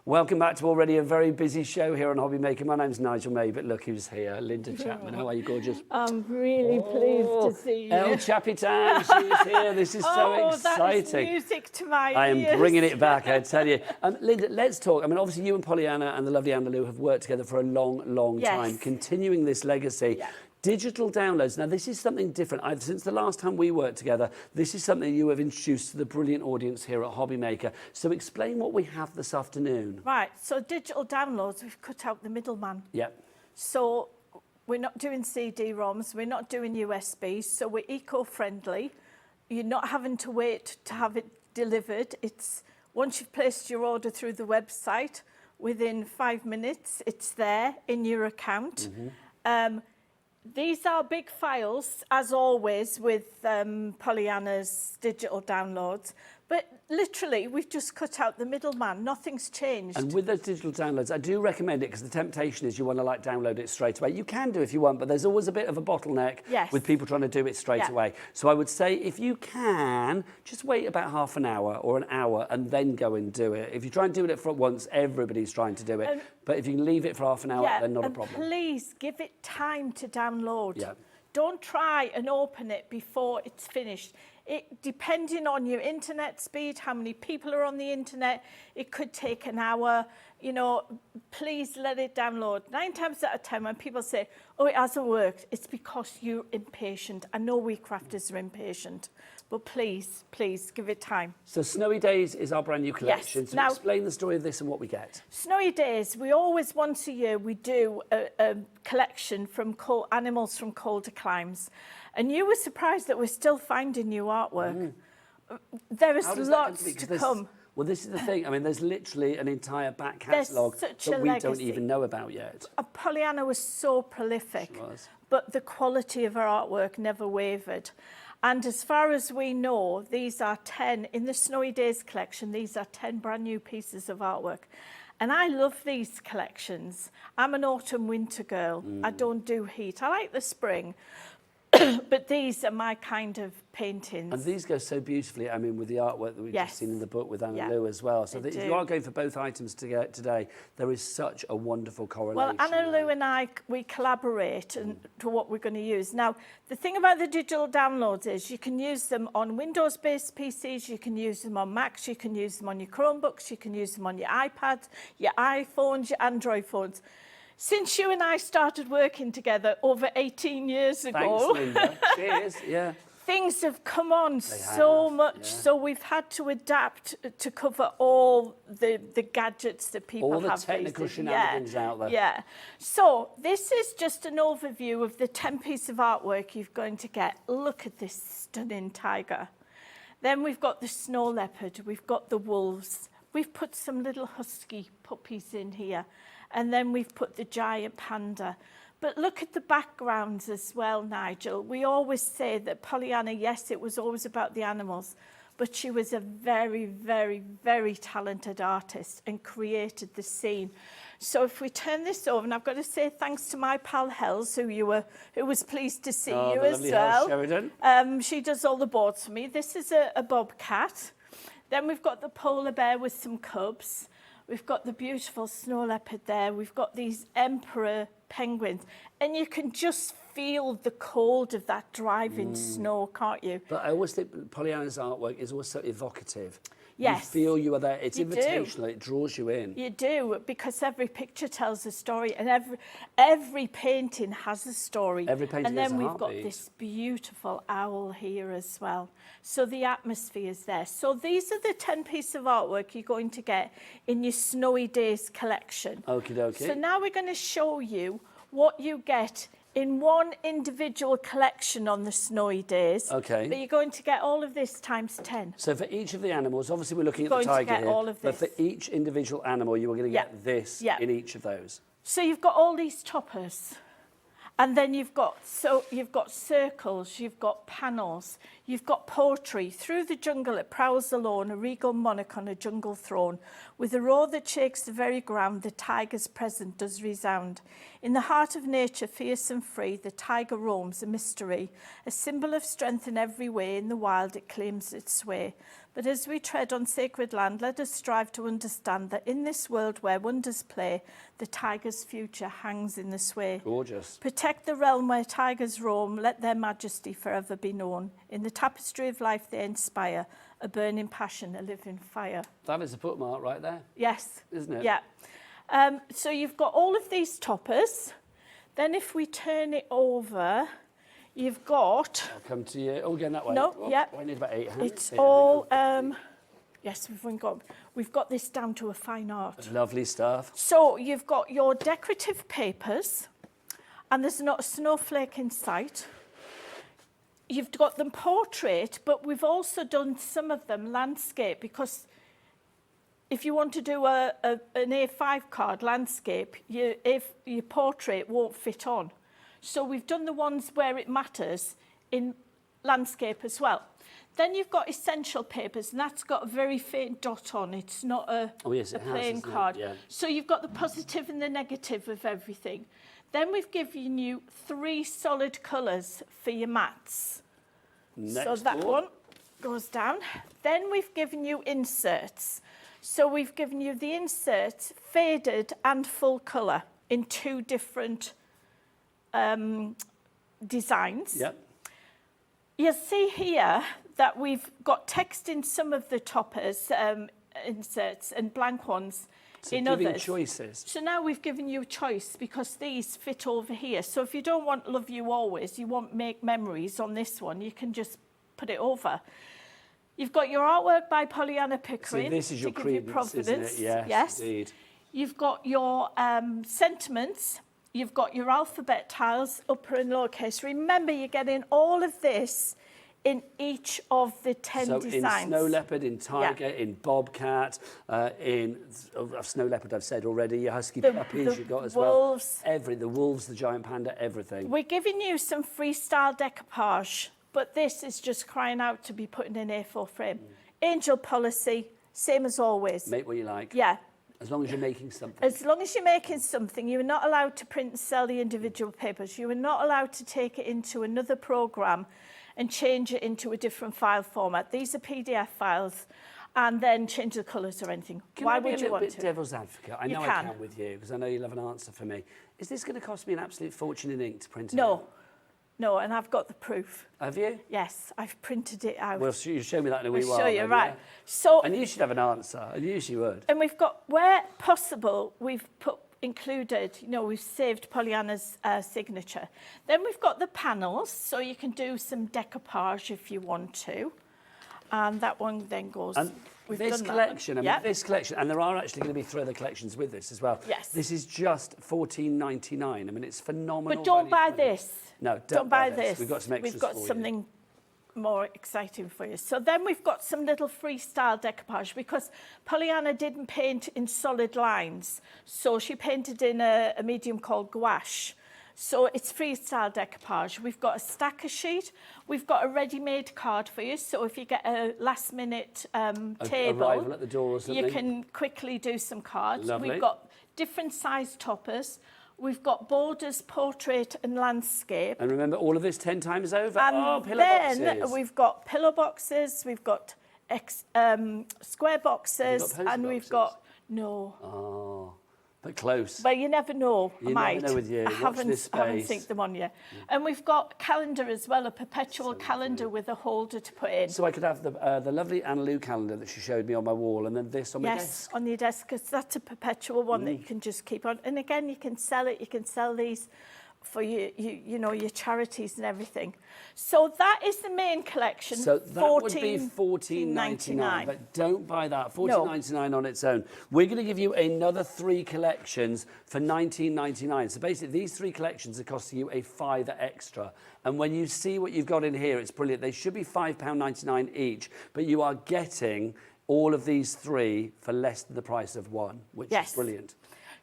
Welcome back to already a very busy show here on Hobbymaker. My name's Nigel May, but look who's here. Linda Chapman. How are you, gorgeous? I'm really pleased to see you. El Chappy Time, she's here. This is so exciting. That is music to my I am ears. bringing it back, I tell you. Linda, let's talk. I mean, obviously you and Pollyanna and the lovely Annalou have worked together for a long, long time, continuing this legacy. Yeah. Digital downloads. Now, this is something different. Since the last time we worked together, this is something you have introduced to the brilliant audience here at Hobbymaker. So explain what we have this afternoon. Right, so digital downloads, we've cut out the middleman. Yep. So we're not doing CD-ROMs, we're not doing USBs, so we're eco-friendly. You're not having to wait to have it delivered. It's once you've placed your order through the website, within 5 minutes, it's there in your account. These are big files, as always, with Pollyanna's digital downloads. But literally, we've just cut out the middleman. Nothing's changed. And with those digital downloads, I do recommend it because the temptation is you want to like download it straight away. You can do if you want, but there's always a bit of a bottleneck with people trying to do it straight away. So I would say if you can, just wait about half an hour or an hour and then go and do it. If you try and do it for once, everybody's trying to do it. But if you can leave it for half an hour, then not a problem. Please give it time to download. Yeah. Don't try and open it before it's finished. Depending on your internet speed, how many people are on the internet, it could take an hour. You know, please let it download. 9 times out of 10, when people say, oh, it hasn't worked, it's because you're impatient. I know we crafters are impatient, but please, please give it time. So Snowy Days is our brand new collection. Yes. So now, explain the story of this and what we get. Snowy Days, we always, once a year, we do a collection from animals from colder climes. And you were surprised that we're still finding new artwork. There is lots to come. Well, this is the thing. I mean, there's literally an entire back catalogue that we don't even know about yet. Pollyanna was so prolific, She was. But the quality of her artwork never wavered. And as far as we know, these are 10, in the Snowy Days collection, these are 10 brand new pieces of artwork. And I love these collections. I'm an autumn-winter girl. I don't do heat. I like the spring. But these are my kind of paintings. And these go so beautifully, I mean, with the artwork that we've just seen in the book with Annalou as well. So that if you are going for both items today, there is such a wonderful correlation. Well, Annalou and I, we collaborate to what we're going to use. Now, the thing about the digital downloads is you can use them on Windows-based PCs, you can use them on Macs, you can use them on your Chromebooks, you can use them on your iPads, your iPhones, your Android phones. Since you and I started working together over 18 years ago, thanks, Linda. Cheers. Yeah. Things have come on so much, so we've had to adapt to cover all the gadgets that people have. All the technical shenanigans out there. Yeah. So this is just an overview of the 10 pieces of artwork you're going to get. Look at this stunning tiger. Then we've got the snow leopard. We've got the wolves. We've put some little husky puppies in here. And then we've put the giant panda. But look at the backgrounds as well, Nigel. We always say that Pollyanna, yes, it was always about the animals, but she was a very, very, very talented artist and created the scene. So if we turn this over, and I've got to say thanks to my pal Hells, who was pleased to see you as well. Sheridan. She does all the boards for me. This is a bobcat. Then we've got the polar bear with some cubs. We've got the beautiful snow leopard there. We've got these emperor penguins. And you can just feel the cold of that driving snow, can't you? But I always think Pollyanna's artwork is also evocative. Yes. You feel you are there. It's invitational. It draws you in. You do, because every picture tells a story, and every painting has a story. Every painting has a And then we've heartbeat. got this beautiful owl here as well. So the atmosphere is there. So these are the 10 pieces of artwork you're going to get in your Snowy Days collection. Okie dokie. So now we're going to show you what you get in one individual collection on the Snowy Days. Okay. But you're going to get all of this times 10. So for each of the animals, obviously we're looking at the Going to tiger get here, all of but for this. each individual animal, you are going to get this in each of those. So you've got all these toppers. And then you've got circles, you've got panels, You've got poetry. Through the jungle it prowls alone, a regal monarch on a jungle throne. With a roar that shakes the very ground, the tiger's presence does resound. In the heart of nature, fierce and free, the tiger roams, a mystery. A symbol of strength in every way, in the wild it claims its sway. But as we tread on sacred land, let us strive to understand that in this world where wonders play, the tiger's future hangs in the sway. Gorgeous. Protect the realm where tigers roam, let their majesty forever be known. In the tapestry of life they inspire, a burning passion, a living fire. That is a bookmark right there. Yes. Isn't it? Yeah. So you've got all of these toppers. Then if we turn it over, you've got... I'll come to you. Oh, again that way. No, oh, yeah. I need about 8 hands. It's all... yes, we've got this down to a fine art. Lovely stuff. So you've got your decorative papers, and there's not a snowflake in sight. You've got them portrait, but we've also done some of them landscape, because if you want to do an A5 card landscape, your portrait won't fit on. So we've done the ones where it matters in landscape as well. Then you've got essential papers, and that's got a very faint dot on. It's not a plain card. Yeah. So you've got the positive and the negative of everything. Then we've given you 3 solid colours for your mats. So that one goes down. Then we've given you inserts. So we've given you the inserts faded and full colour in 2 different designs. Yep. You'll see here that we've got text in some of the toppers, inserts, and blank ones in others. Choices. So now we've given you a choice, because these fit over here. So if you don't want Love You Always, you want Make Memories on this one, you can just put it over. You've got your artwork by Pollyanna Pickering. So this is your credence, isn't it? Yes, indeed. You've got your sentiments. You've got your alphabet tiles, upper and lowercase. Remember, you're getting all of this in each of the 10 designs. So in Snow Leopard, in Tiger, in Bobcat, in Snow Leopard I've said already, your Husky Puppies you've got as wolves. well. The wolves, the giant panda, everything. We're giving you some freestyle decoupage, but this is just crying out to be put in an A4 frame. Angel policy, same as always. Make what you like. Yeah. As long as you're making something. As long as you're making something, you're not allowed to print and sell the individual papers. You are not allowed to take it into another programme and change it into a different file format. These are PDF files, and then change the colours or anything. Why would you want to? Can I be a little bit devil's advocate? I know I can with you, because I know you'll have an answer for me. Is this going to cost me an absolute fortune in ink to print it out? No, and I've got the proof. Have you? Yes, I've printed it out. Well, you show me that in a wee while. I'll show you, then, right. Yeah? So, I knew she'd have an answer. I knew she would. And we've got, where possible, we've included, we've saved Pollyanna's signature. Then we've got the panels, so you can do some decoupage if you want to. And that one then goes... And this collection, this collection, and there are actually going to be 3 other collections with this as well. Yes. This is just $14.99. I mean, it's phenomenal. But don't buy this. No, don't buy this. We've got some extras for you. We've got something more exciting for you. So then we've got some little freestyle decoupage, because Pollyanna didn't paint in solid lines. So she painted in a medium called gouache. So it's freestyle decoupage. We've got a stacker sheet. We've got a ready-made card for you. So if you get a last-minute table, arrival at the door or something, you can quickly do some cards. Lovely. We've got different size toppers. We've got borders, portrait and landscape. And remember, all of this 10 times over. And pillow then boxes. we've got pillow boxes. We've got square boxes. And we've got... No. Oh. But close. Well, you never know. You never know with you. I haven't synced them on yet. And we've got calendar as well, a perpetual calendar with a holder to put in. So I could have the lovely Anna Lou calendar that she showed me on my wall, and then this on my desk. Yes, on your desk, because that's a perpetual one that you can just keep on. And again, you can sell it. You can sell these for your charities and everything. So that is the main collection. So that would be $14.99, but don't buy that. $14.99 on its own. We're going to give you another 3 collections for $19.99. So basically, these 3 collections are costing you a £5 extra. And when you see what you've got in here, it's brilliant. They should be £5.99 each, but you are getting all of these 3 for less than the price of one, which is brilliant.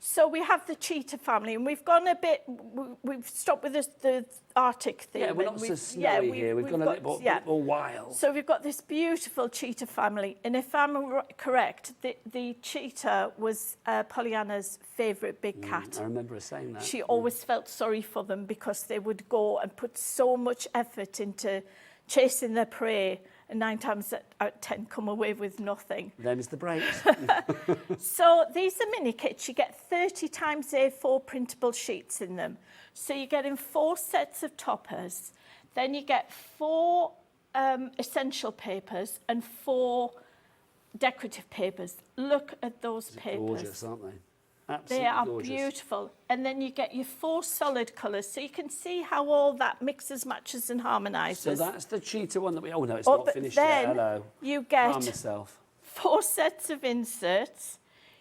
So we have the cheetah family, and we've gone a bit, we've stopped with the Arctic theme. Yeah, we're not so snowy here. We've gone a little bit more wild. So we've got this beautiful cheetah family, and if I'm correct, the cheetah was Pollyanna's favourite big cat. I remember her saying that. She always felt sorry for them because they would go and put so much effort into chasing their prey, and 9 times out of 10 come away with nothing. Them's the breaks. So these are mini kits. You get 30 times A4 printable sheets in them. So you're getting 4 sets of toppers. Then you get 4 essential papers and 4 decorative papers. Look at those papers. Gorgeous, aren't they? Absolutely they are gorgeous. Beautiful. And then you get your 4 solid colours, so you can see how all that mixes, matches and harmonises. So that's the cheetah one that we... Oh, no, it's not finished yet. Hello. You get Calm myself. 4 sets of inserts.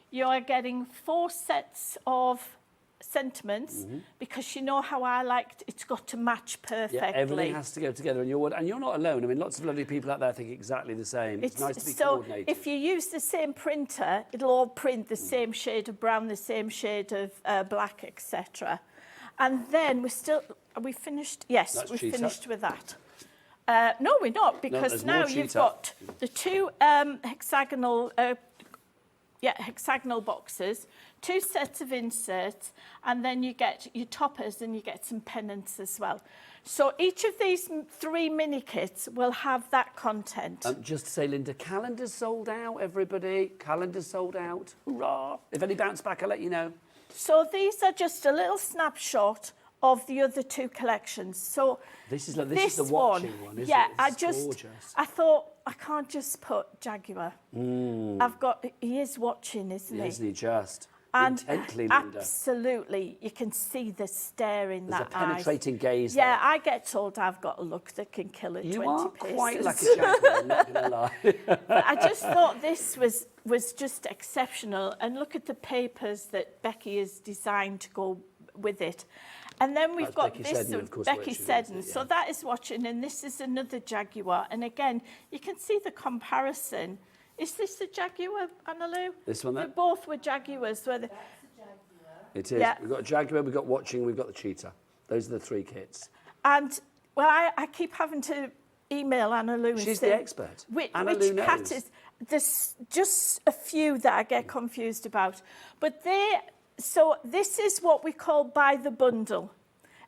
You're getting 4 sets of sentiments, because you know how I liked it's got to match perfectly. Yeah, everything has to go together, and you're not alone. I mean, lots of lovely people out there think exactly the same. It's nice to be coordinated. If you use the same printer, it'll all print the same shade of brown, the same shade of black, etc. And then are we finished? Yes, That's we're cheetah. finished with that. No, we're not, because now you've got the 2 hexagonal boxes, 2 sets of inserts, and then you get your toppers and you get some pennants as well. So each of these 3 mini kits will have that content. Just to say, Linda, calendars sold out, everybody. Calendars sold out. Hurrah. If any bounce back, I'll let you know. So these are just a little snapshot of the other 2 collections. So this is the watching one, isn't yeah, it? It's gorgeous. I thought I can't just put Jaguar. He is watching, isn't he? Isn't he just? And intently, Linda. Absolutely, you can see the stare in There's that a penetrating eyes. gaze Yeah, there. I get told I've got a look that can kill at 20 You are paces. quite like a Jaguar, I'm not going to lie. But I just thought this was just exceptional. And look at the papers that Becky has designed to go with it. And then we've got Becky this Seddon, of course, Becky watching, Seddon. isn't it? Yeah. So that is watching, and this is another Jaguar. And again, you can see the comparison. Is this a Jaguar, Annalou? This one there? They both were Jaguars, were they? It is. Yeah. We've got Jaguar, we've got watching, we've got the cheetah. Those are the 3 kits. And, well, I keep having to email Annalou and She's say, the expert. Which Annalou cat knows. is... There's just a few that I get confused about. But so this is what we call buy the bundle.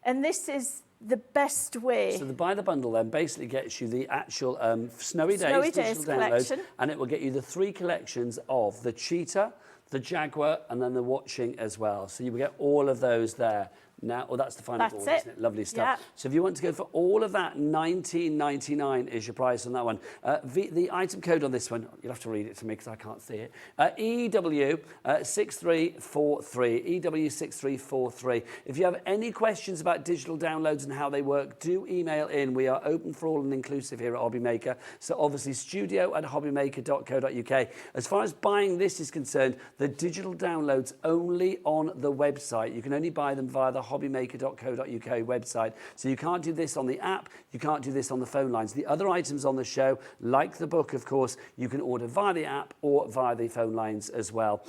And this is the best way. So the buy the bundle then basically gets you the actual Snowy Days digital download, collection. and it will get you the 3 collections of the cheetah, the Jaguar, and then the watching as well. So you will get all of those there. Now, that's the final board, isn't it? Lovely stuff. Yeah. So if you want to go for all of that, $19.99 is your price on that one. The item code on this one, you'll have to read it to me because I can't see it. EW6343. EW6343. If you have any questions about digital downloads and how they work, do email in. We are open for all and inclusive here at Hobbymaker. So obviously studio@hobbymaker.co.uk. As far as buying this is concerned, the digital downloads only on the website. You can only buy them via the hobbymaker.co.uk website. So you can't do this on the app, you can't do this on the phone lines. The other items on the show, like the book, of course, you can order via the app or via the phone lines as well.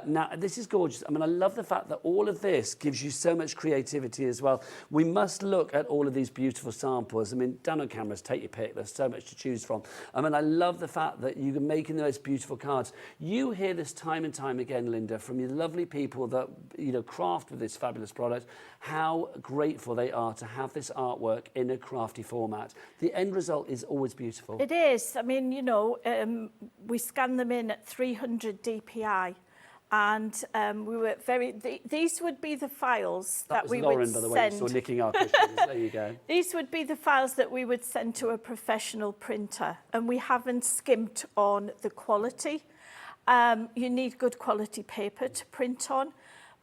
Now, this is gorgeous. I mean, I love the fact that all of this gives you so much creativity as well. We must look at all of these beautiful samples. I mean, down on cameras, take your pick. There's so much to choose from. I mean, I love the fact that you're making the most beautiful cards. You hear this time and time again, Linda, from your lovely people that, craft with this fabulous product, how grateful they are to have this artwork in a crafty format. The end result is always beautiful. It is. I mean, we scan them in at 300 DPI. And we were these would be the files that we Lauren, would send. by the way, so nicking our questions. There you go. These would be the files that we would send to a professional printer. And we haven't skimped on the quality. You need good quality paper to print on.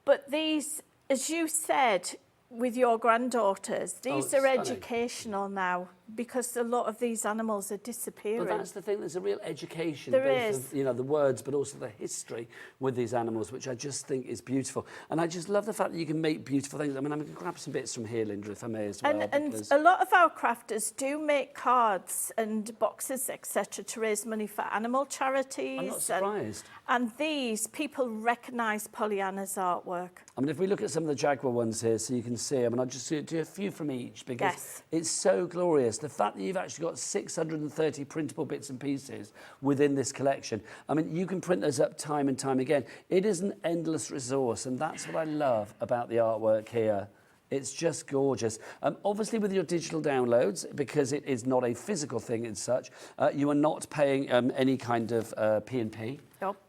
But these, as you said, with your granddaughters, these are stunning. educational now. because a lot of these animals are disappearing. But that's the thing, there's a real education, There both is. of, you know, the words, but also the history with these animals, which I just think is beautiful. And I just love the fact that you can make beautiful things. I mean, I'm going to grab some bits from here, Linda, if I may as well. And because a lot of our crafters do make cards and boxes, etc., to raise money for animal charities. I'm not surprised. And these, people recognise Pollyanna's artwork. I mean, if we look at some of the Jaguar ones here, so you can see, I mean, I'll just do a few from each, because it's so glorious. The fact that you've actually got 630 printable bits and pieces within this collection. I mean, you can print those up time and time again. It is an endless resource, and that's what I love about the artwork here. It's just gorgeous. Obviously, with your digital downloads, because it is not a physical thing as such, you are not paying any kind of P&P,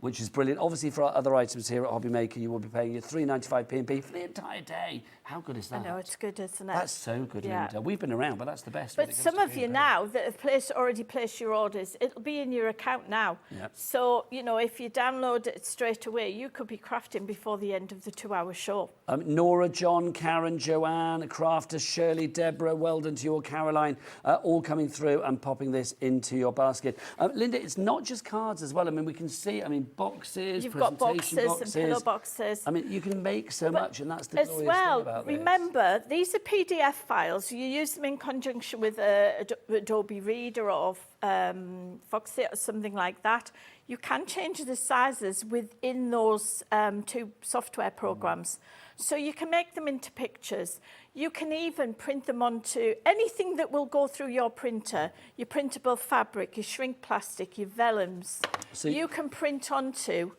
which is brilliant. Obviously, for our other items here at Hobby Maker, you will be paying your £3.95 P&P for the entire day. How good is that? I know, it's good, isn't it? That's so good, Linda. We've been around, but that's the best. But some of you now that have already placed your orders, it'll be in your account now. Yep. So, you know, if you download it straight away, you could be crafting before the end of the 2-hour show. Nora, John, Karen, Joanne, Crafter, Shirley, Deborah, well done to you all, Caroline, all coming through and popping this into your basket. Linda, it's not just cards as well. I mean, we can see, I mean, boxes, You've got presentation boxes and pillow boxes. I mean, you can make so much, and that's the glorious as well, thing about this. remember, these are PDF files. You use them in conjunction with Adobe Reader or Foxit or something like that. You can change the sizes within those 2 software programs. So you can make them into pictures. You can even print them onto anything that will go through your printer, your printable fabric, your shrink plastic, your vellums. So you can print onto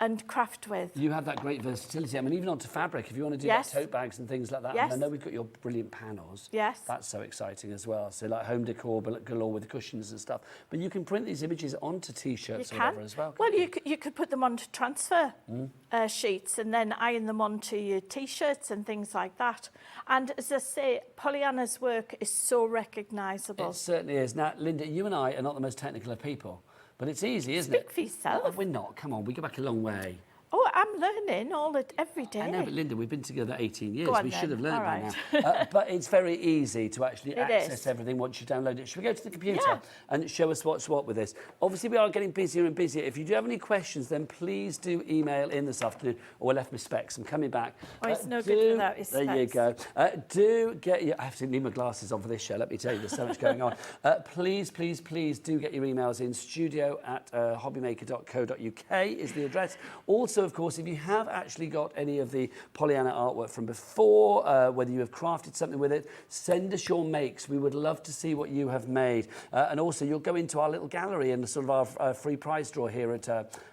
and craft with. You have that great versatility. I mean, even onto fabric, if you want to do like tote bags and things like that. Yes. And I know we've got your brilliant panels. Yes. That's so exciting as well. So like home decor galore with the cushions and stuff. But you can print these images onto T-shirts or whatever as well. Well, you could put them onto transfer sheets and then iron them onto your T-shirts and things like that. And as I say, Pollyanna's work is so recognisable. It certainly is. Now, Linda, you and I are not the most technical of people. But it's easy, isn't it? Speak for yourself. No, we're not. Come on, we go back a long way. Oh, I'm learning every day. I know, but Linda, we've been together 18 years. Go on, we then. should have learned All by right. now. But it's very easy to actually access is. everything once you download it. Should we go to the computer and show us what's what with this? Obviously, we are getting busier and busier. If you do have any questions, then please do email in this afternoon, or we'll left my specs. I'm coming back. Oh, it's no good without his There you go. Do get your... I have to need my glasses on for this show. Let me tell you, there's so much going on. Please, please, please do get your emails in. studio@hobbymaker.co.uk is the address. Also, of course, if you have actually got any of the Pollyanna artwork from before, whether you have crafted something with it, send us your makes. We would love to see what you have made. And also, you'll go into our little gallery and sort of our free prize draw here at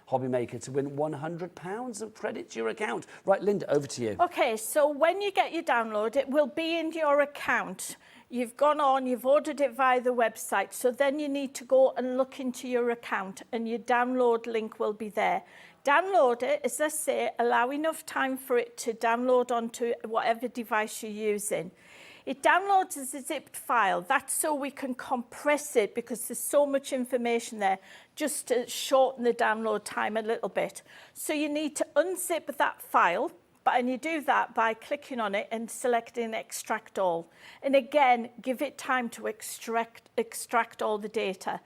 Hobby Maker to win £100 of credit to your account. Right, Linda, over to you. Okay, so when you get your download, it will be in your account. You've gone on, you've ordered it via the website, so then you need to go and look into your account and your download link will be there. Download it, as I say, allow enough time for it to download onto whatever device you're using. It downloads as a zipped file. That's so we can compress it because there's so much information there, just to shorten the download time a little bit. So you need to unzip that file, and you do that by clicking on it and selecting Extract All. And again, give it time to extract all the data.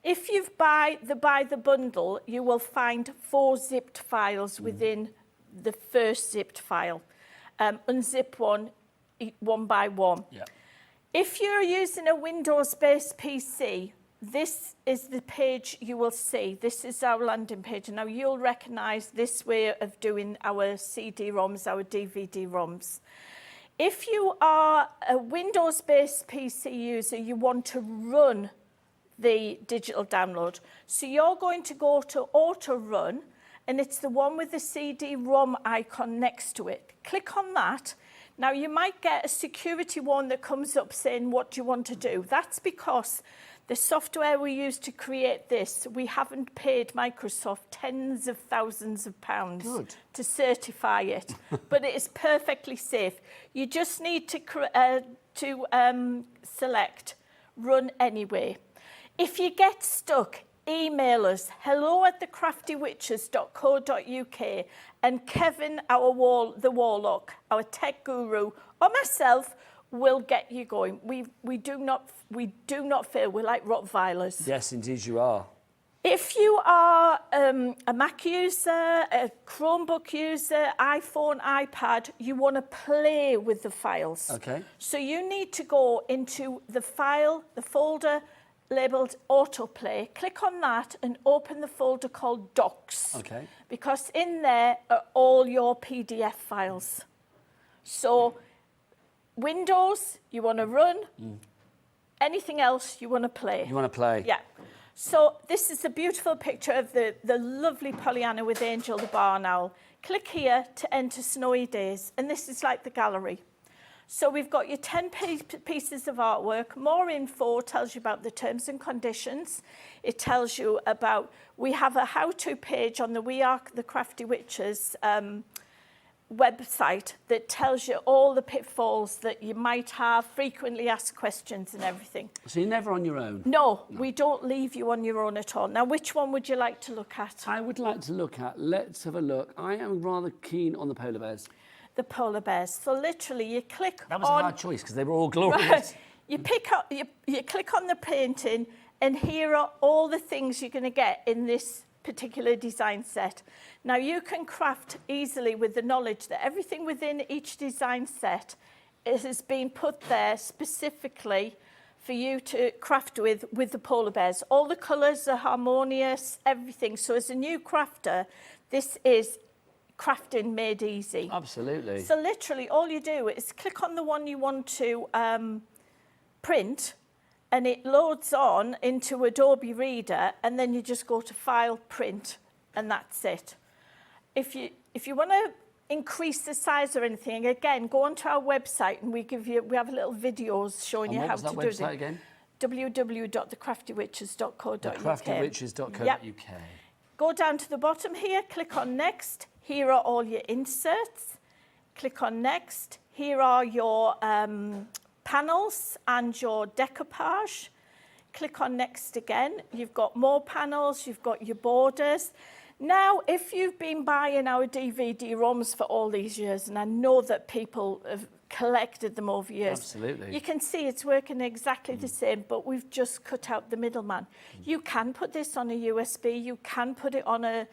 If you buy the bundle, you will find 4 zipped files within the first zipped file. Unzip one by one. Yeah. If you're using a Windows-based PC, this is the page you will see. This is our landing page. Now, you'll recognise this way of doing our CD-ROMs, our DVD-ROMs. If you are a Windows-based PC user, you want to run the digital download. So you're going to go to Auto Run, and it's the one with the CD-ROM icon next to it. Click on that. Now, you might get a security warning that comes up saying, what do you want to do? That's because the software we use to create this, we haven't paid Microsoft tens of thousands of pounds to certify it, but it is perfectly safe. You just need to select Run Anyway. If you get stuck, email us, hello@thecraftywitches.co.uk, and Kevin, the Warlock, our tech guru, or myself, will get you going. We do not fail. We're like Rottweilers. Yes, indeed you are. If you are a Mac user, a Chromebook user, iPhone, iPad, you want to play with the files. Okay. So you need to go into the file, the folder labelled autoplay. Click on that and open the folder called Docs. Okay. Because in there are all your PDF files. So Windows, you want to run. Anything else, you want to play. You want to play. Yeah. So this is a beautiful picture of the lovely Pollyanna with Angel the barn owl. Click here to enter Snowy Days, and this is like the gallery. So we've got your 10 pieces of artwork. More info tells you about the terms and conditions. It tells you about, we have a how-to page on the We Are the Crafty Witches website that tells you all the pitfalls that you might have, frequently asked questions and everything. So you're never on your own? No, we don't leave you on your own at all. Now, which one would you like to look at? I would like to look at, let's have a look. I am rather keen on the polar bears. The polar bears. So literally you click on... That was a hard choice because they were all glorious. You pick up, you click on the painting, and here are all the things you're going to get in this particular design set. Now you can craft easily with the knowledge that everything within each design set has been put there specifically for you to craft with the polar bears. All the colours are harmonious, everything. So as a new crafter, this is crafting made easy. Absolutely. So literally all you do is click on the one you want to print, and it loads on into Adobe Reader, and then you just go to File, Print, and that's it. If you want to increase the size or anything, again, go onto our website, and we have little videos showing you how to do it. What was that website again? www.thecraftywitches.co.uk. Thecraftywitches.co.uk. Yep. Go down to the bottom here, click on Next. Here are all your inserts. Click on Next. Here are your panels and your decoupage. Click on Next again. You've got more panels, you've got your borders. Now, if you've been buying our DVD-ROMs for all these years, and I know that people have collected them over years. Absolutely. You can see it's working exactly the same, but we've just cut out the middleman. You can put this on a USB, you can put it on an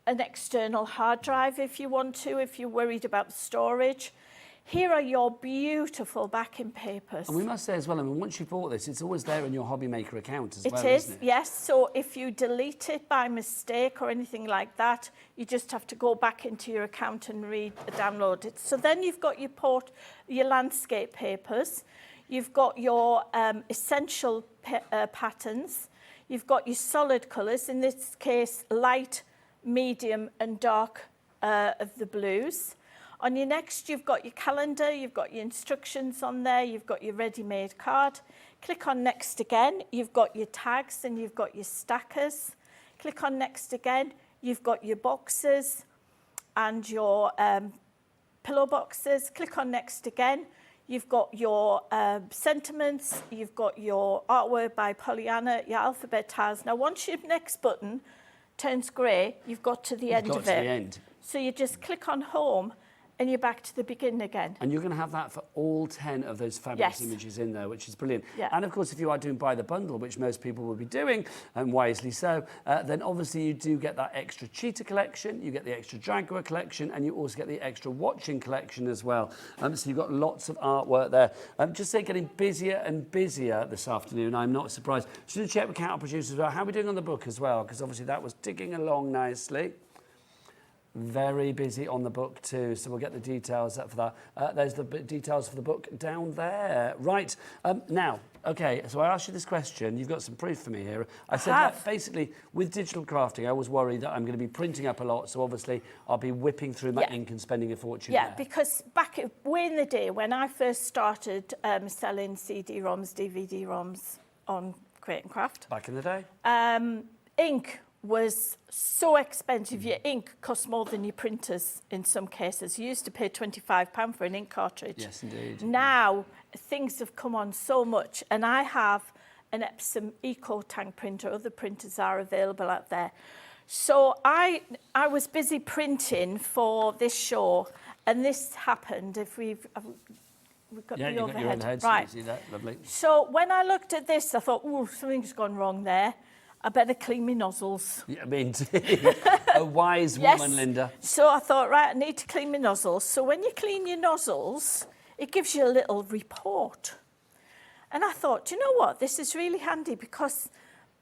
external hard drive if you want to, if you're worried about storage. Here are your beautiful backing papers. And we must say as well, I mean, once you bought this, it's always there in your Hobby Maker account as well, It is, isn't it? yes. So if you delete it by mistake or anything like that, you just have to go back into your account and download it. So then you've got your landscape papers. You've got your essential patterns. You've got your solid colours, in this case, light, medium and dark of the blues. On your next, you've got your calendar, you've got your instructions on there, you've got your ready-made card. Click on Next again, you've got your tags and you've got your stackers. Click on Next again, you've got your boxes and your pillow boxes. Click on Next again, you've got your sentiments, you've got your artwork by Pollyanna, your alphabet tiles. Now, once your next button turns grey, you've got to the end of it. Got to the end. So you just click on Home, and you're back to the beginning again. And you're going to have that for all 10 of those fabulous Yes. images in there, which is brilliant. Yeah. And of course, if you are doing Buy the Bundle, which most people will be doing, and wisely so, then obviously you do get that extra cheetah collection, you get the extra jaguar collection, and you also get the extra watching collection as well. So you've got lots of artwork there. Just say getting busier and busier this afternoon. I'm not surprised. Should check with our producers as well. How are we doing on the book as well? Because obviously that was ticking along nicely. Very busy on the book too, so we'll get the details up for that. There's the details for the book down there. Right, now, okay, so I asked you this question. You've got some proof for me here. I said that basically with digital crafting, I always worry that I'm going to be printing up a lot, so obviously I'll be whipping through my ink and spending a fortune there. Because way in the day when I first started selling CD-ROMs, DVD-ROMs on Create and Craft. Back in the day? Ink was so expensive. Your ink cost more than your printers in some cases. You used to pay £25 for an ink cartridge. Yes, indeed. Now, things have come on so much, and I have an Epsom Eco Tank printer. Other printers are available out there. So I was busy printing for this show, and this happened. If we've we've got Yeah, the you've got your overhead. overhead, Right. so you see that, lovely. So when I looked at this, I thought, oh, something's gone wrong there. I better clean my nozzles. Yeah, I mean, a wise Yes. woman, Linda. So I thought, right, I need to clean my nozzles. So when you clean your nozzles, it gives you a little report. And I thought, do you know what? This is really handy because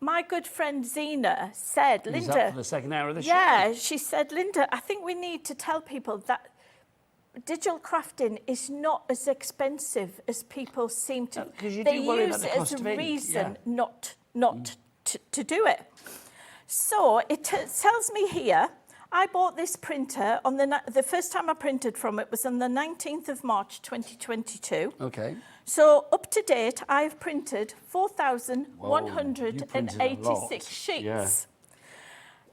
my good friend Zena said, He's Linda... up for the second hour of the show. Yeah, she said, Linda, I think we need to tell people that digital crafting is not as expensive as people seem to. Because you they do worry use about the it cost as of a ink, reason yeah. not to do it. So it tells me here, I bought this printer on the first time I printed from it was on the 19th of March 2022. Okay. So up to date, I've printed Whoa, you printed a 4,186 lot. sheets. Yeah.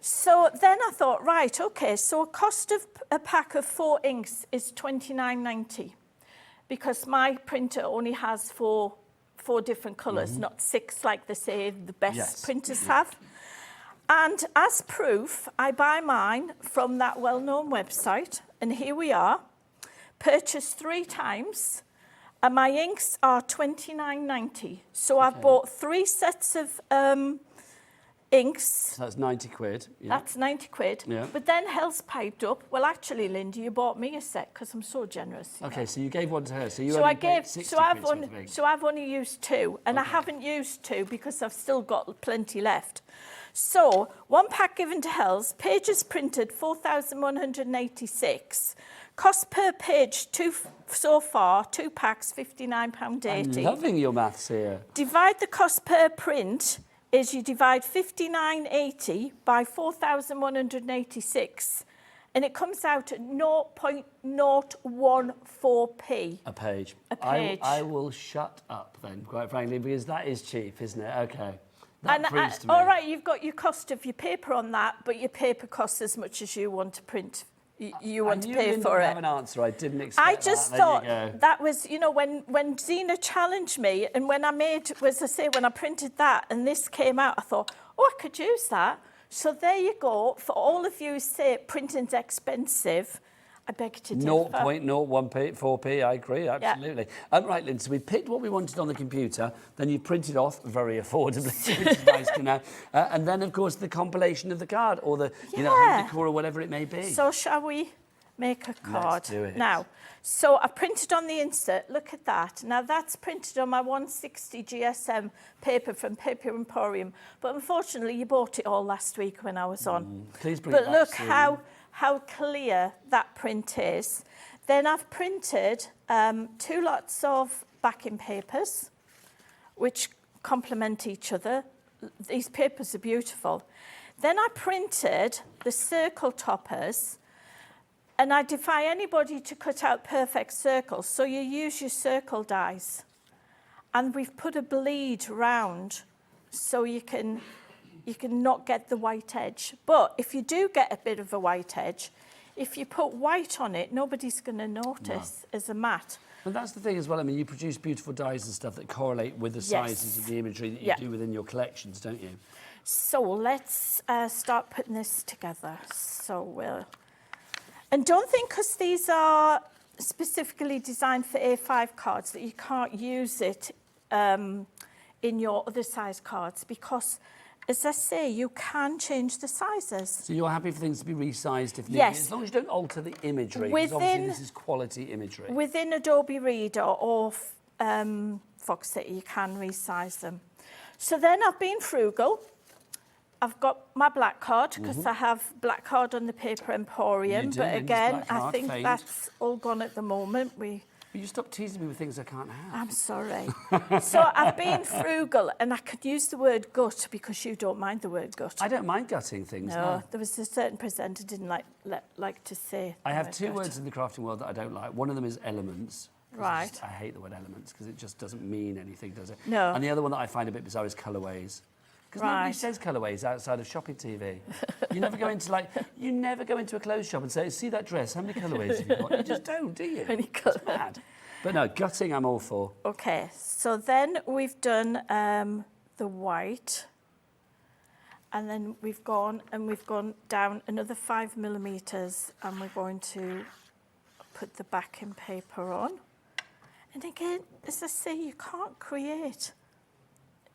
So then I thought, right, okay, so a cost of a pack of 4 inks is £29.90 because my printer only has four different colours, not 6 like they say the best printers have. And as proof, I buy mine from that well-known website, and here we are, purchased 3 times, and my inks are £29.90. So I've bought 3 sets of inks. So that's 90 quid. Yeah. That's 90 quid. Yeah. But then Hell's piped up. Well, actually, Linda, you bought me a set because I'm so generous. Okay, so you gave one to her. So you So only I gave. paid 60 So I've quid only. sort of ink. So I've only used 2, and I haven't used 2 because I've still got plenty left. So 1 pack given to Hell's. Pages printed 4,186. Cost per page so far 2 packs £59.80. I'm loving your maths here. Divide the cost per print. Is you divide 59.80 by 4,186, and it comes out at 0.014p. A page. A page. I will shut up then, quite frankly, because that is cheap, isn't it? Okay. That proves to me. All right, you've got your cost of your paper on that, but your paper costs as much as you want to print. You want to pay for I it. have an answer. I didn't expect I just that. thought There you go. that was, you know, when Zena challenged me, and when I made, as I say, when I printed that and this came out, I thought, oh, I could use that. So there you go. For all of you who say printing's expensive, I beg to differ. 0.01p, I agree, absolutely. Right, Lynn, so we picked what we wanted on the computer, then you printed off very affordably, which is nice to know. And then, of course, the compilation of the card, or the home decor, or whatever it may be. So shall we make a card? Let's do it. Now, so I printed on the insert, look at that. Now that's printed on my 160 GSM paper from Paper Emporium, but unfortunately you bought it all last week when I was on. Please bring but it back look soon. how clear that print is. Then I've printed 2 lots of backing papers, which complement each other. These papers are beautiful. Then I printed the circle toppers, and I defy anybody to cut out perfect circles. So you use your circle dies. And we've put a bleed round so you can not get the white edge. But if you do get a bit of a white edge, if you put white on it, nobody's going to notice as a matte. And that's the thing as well. I mean, you produce beautiful dies and stuff that correlate with the sizes of the imagery that you do within your collections, don't you? So let's start putting this together. So we'll... And don't think because these are specifically designed for A5 cards that you can't use it in your other size cards, because, as I say, you can change the sizes. So you're happy for things to be resized if needed, Yes. as long as you don't alter the imagery, because obviously this is quality imagery. Within Adobe Reader or Fox City, you can resize them. So then I've been frugal. I've got my black card because I have black card on the Paper Emporium. You do, But Linda's again, black I card, think famed. that's all gone at the moment. But you stop teasing me with things I can't have. I'm sorry. So I've been frugal, and I could use the word gut because you don't mind the word gut. I don't mind gutting things, No, there was a certain presenter didn't like to say. I the have word 2 gut. words in the crafting world that I don't like. One of them is elements. 'Cause Right. I hate the word elements because it just doesn't mean anything, does it? No. And the other one that I find a bit bizarre is colourways. Because nobody Right. says colourways outside of shopping TV. You never go into a clothes shop and say, see that dress, how many colourways have you got? You just don't, do you? Many It's colours. mad. But no, gutting I'm all for. Okay, so then we've done the white, and then we've gone down another 5 millimeters, and we're going to put the backing paper on. And again, as I say, you can't create.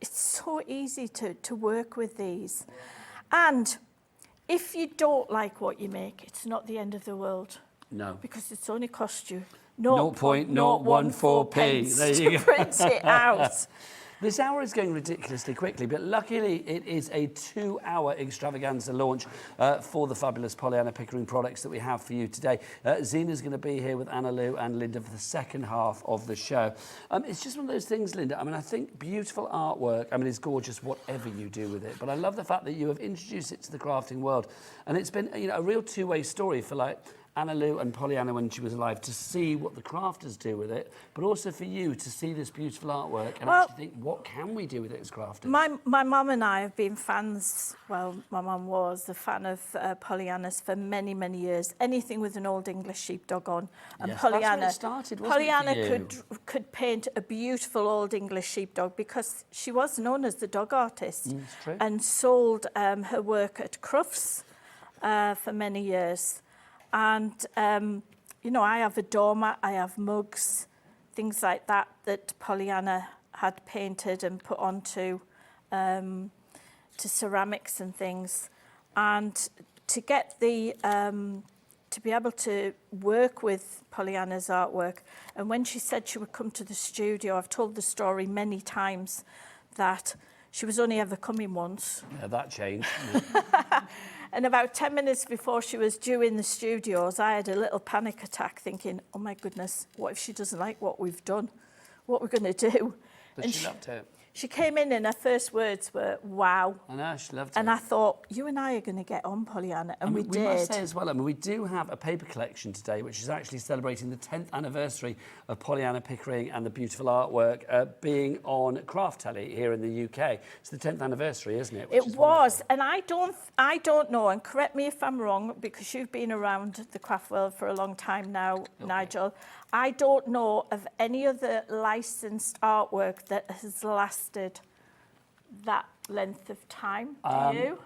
It's so easy to work with these. And if you don't like what you make, it's not the end of the world. No. Because it's only cost you 0.014p. There you to go. print it out. This hour is going ridiculously quickly, but luckily it is a 2-hour extravaganza launch for the fabulous Pollyanna Pickering products that we have for you today. Zena's going to be here with Anna Lou and Linda for the second half of the show. It's just one of those things, Linda. I mean, I think beautiful artwork, I mean, it's gorgeous whatever you do with it, but I love the fact that you have introduced it to the crafting world. And it's been, you know, a real two-way story for, like, Anna Lou and Pollyanna when she was alive to see what the crafters do with it, but also for you to see this beautiful artwork and actually think, what can we do with it as crafters? My mum and I have been fans, well, my mum was a fan of Pollyanna's for many, many years. Anything with an old English sheepdog on. And yes, Pollyanna, that's where it started, wasn't Pollyanna it, for you? could paint a beautiful old English sheepdog because she was known as the dog artist and sold her work at Crufts for many years. And, you know, I have a doormat, I have mugs, things like that that Pollyanna had painted and put onto to ceramics and things. And to get the, to be able to work with Pollyanna's artwork, and when she said she would come to the studio, I've told the story many times that she was only ever coming once. Yeah, that changed. And about 10 minutes before she was due in the studios, I had a little panic attack thinking, oh my goodness, what if she doesn't like what we've done? What are we going to do? But and she loved it. She came in and her first words were, wow. I know, she loved it. And I thought, you and I are going to get on, Pollyanna, and we did. We must say as well, I mean, we do have a paper collection today, which is actually celebrating the 10th anniversary of Pollyanna Pickering and the beautiful artwork being on Craft Telly here in the UK. It's the 10th anniversary, isn't it? It was, and I don't know, and correct me if I'm wrong, because you've been around the craft world for a long time now, Nigel. I don't know of any other licensed artwork that has lasted that length of time. Do you?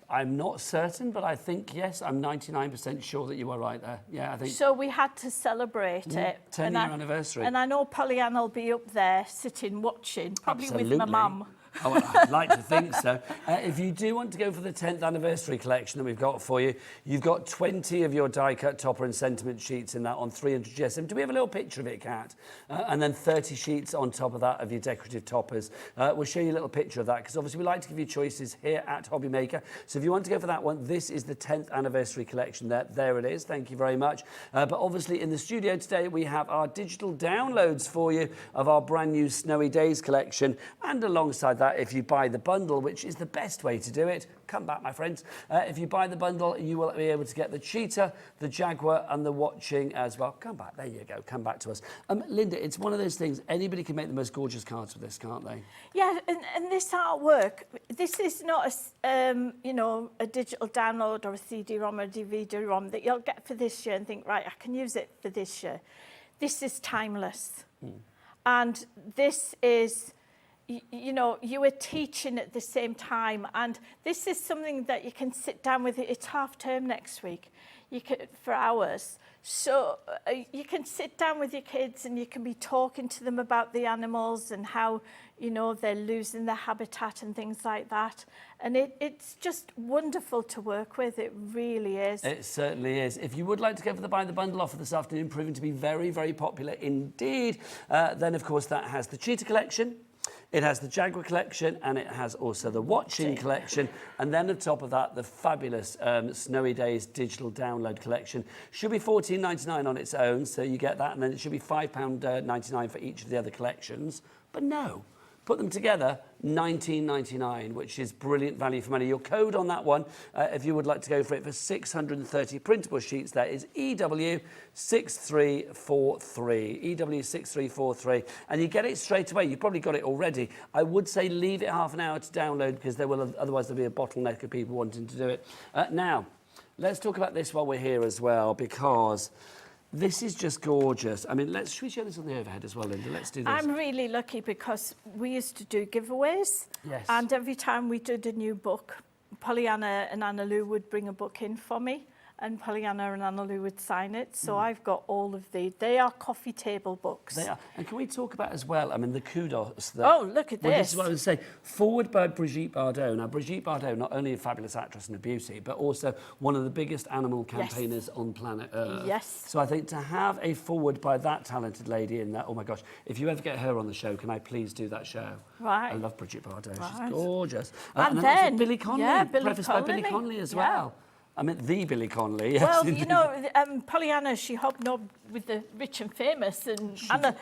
I'm not certain, but I think, yes, I'm 99% sure that you are right there. Yeah, I think. So we had to celebrate it. 10-year anniversary. And I know Pollyanna will be up there sitting, watching, probably with my mum. Oh, I'd like to think so. If you do want to go for the 10th anniversary collection that we've got for you, you've got 20 of your die-cut topper and sentiment sheets in that on 300 GSM. Do we have a little picture of it, Kat? And then 30 sheets on top of that of your decorative toppers. We'll show you a little picture of that because obviously we like to give you choices here at Hobby Maker. So if you want to go for that one, this is the 10th anniversary collection there. There it is. Thank you very much. But obviously in the studio today, we have our digital downloads for you of our brand new Snowy Days collection. And alongside that, if you buy the bundle, which is the best way to do it, come back, my friends. If you buy the bundle, you will be able to get the cheetah, the jaguar, and the watching as well. Come back, there you go. Come back to us. Linda, it's one of those things. Anybody can make the most gorgeous cards with this, can't they? Yeah, and this artwork, this is not a, you know, a digital download or a CD-ROM or a DVD-ROM that you'll get for this year and think, right, I can use it for this year. This is timeless. And this is, you know, you were teaching at the same time, and this is something that you can sit down with. It's half term next week, you can, for hours. So you can sit down with your kids and you can be talking to them about the animals and how, you know, they're losing their habitat and things like that. And it's just wonderful to work with. It really is. It certainly is. If you would like to go for the Buy the Bundle offer this afternoon, proving to be very, very popular indeed, then of course that has the cheetah collection. It has the Jaguar collection, and it has also the Watching collection, and then on top of that, the fabulous Snowy Days digital download collection. Should be $14.99 on its own, so you get that, and then it should be £5.99 for each of the other collections. But no, put them together, $19.99, which is brilliant value for money. Your code on that one, if you would like to go for it, for 630 printable sheets, that is EW6343. EW6343. And you get it straight away. You've probably got it already. I would say leave it half an hour to download because otherwise there'll be a bottleneck of people wanting to do it. Now, let's talk about this while we're here as well, because this is just gorgeous. I mean, should we show this on the overhead as well, Linda? Let's do this. I'm really lucky because we used to do giveaways. Yes. And every time we did a new book, Pollyanna and Anna Lou would bring a book in for me. and Pollyanna and Anna-Lou would sign it. So I've got all of they are coffee table books. They are. And can we talk about as well, I mean, the kudos that... Oh, look at Well, this this. is what I was saying. Forward by Brigitte Bardot. Now, Brigitte Bardot, not only a fabulous actress and a beauty, but also one of the biggest animal campaigners on planet Earth. Yes. So I think to have a forward by that talented lady in that, oh my gosh, if you ever get her on the show, can I please do that show? Right. I love Brigitte Bardot. Right. She's gorgeous. And that was then, Billy Connolly, yeah, Billy prefaced by Billy Connolly. Connolly as Yeah. well. I mean, the Billy Connolly. Yes, Well, indeed. you know, Pollyanna, she hobnobbed with the rich and famous, and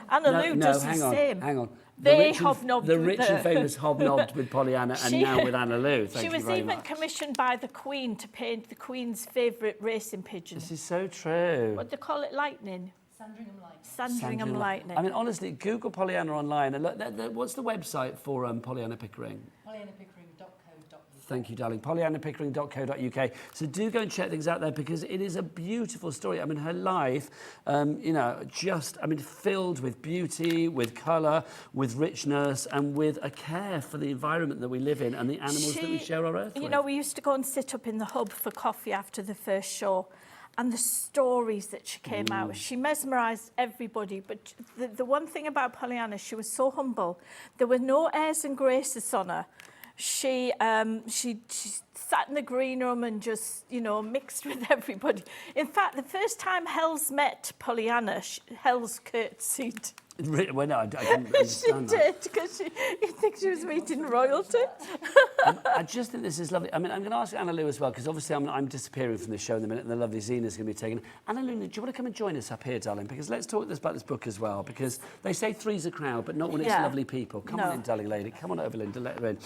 Anna-Lou does the same. Hang on. They hobnobbed The with rich and famous hobnobbed with Pollyanna, and She- now with Anna-Lou. Thank She you was very even much. commissioned by the Queen to paint the Queen's favourite racing pigeon. This is so true. What do they call it? Lightning? Sandringham Lightning. I mean, honestly, Google Pollyanna online. And look, what's the website for Pollyanna Pickering? Thank you, darling. PollyannaPickering.co.uk. So do go and check things out there because it is a beautiful story. I mean, her life, you know, filled with beauty, with colour, with richness, and with a care for the environment that we live in and the animals that we share our earth with. You know, we used to go and sit up in the hub for coffee after the first show. And the stories that she came out, she mesmerised everybody. But the one thing about Pollyanna, she was so humble. There were no airs and graces on her. She sat in the green room and just, you know, mixed with everybody. In fact, the first time Hells met Pollyanna, Hells curtsied. Well, no, I didn't She understand that. did, because you think she was meeting royalty. I just think this is lovely. I mean, I'm going to ask Anna-Lou as well, because obviously I'm disappearing from this show in a minute, and the lovely Zena's going to be taken. Anna-Lou, do you want to come and join us up here, darling? Because let's talk about this book as well, because they say three's a crowd, but not when it's lovely people. Come on in, darling lady. Come on over, Linda, let her in.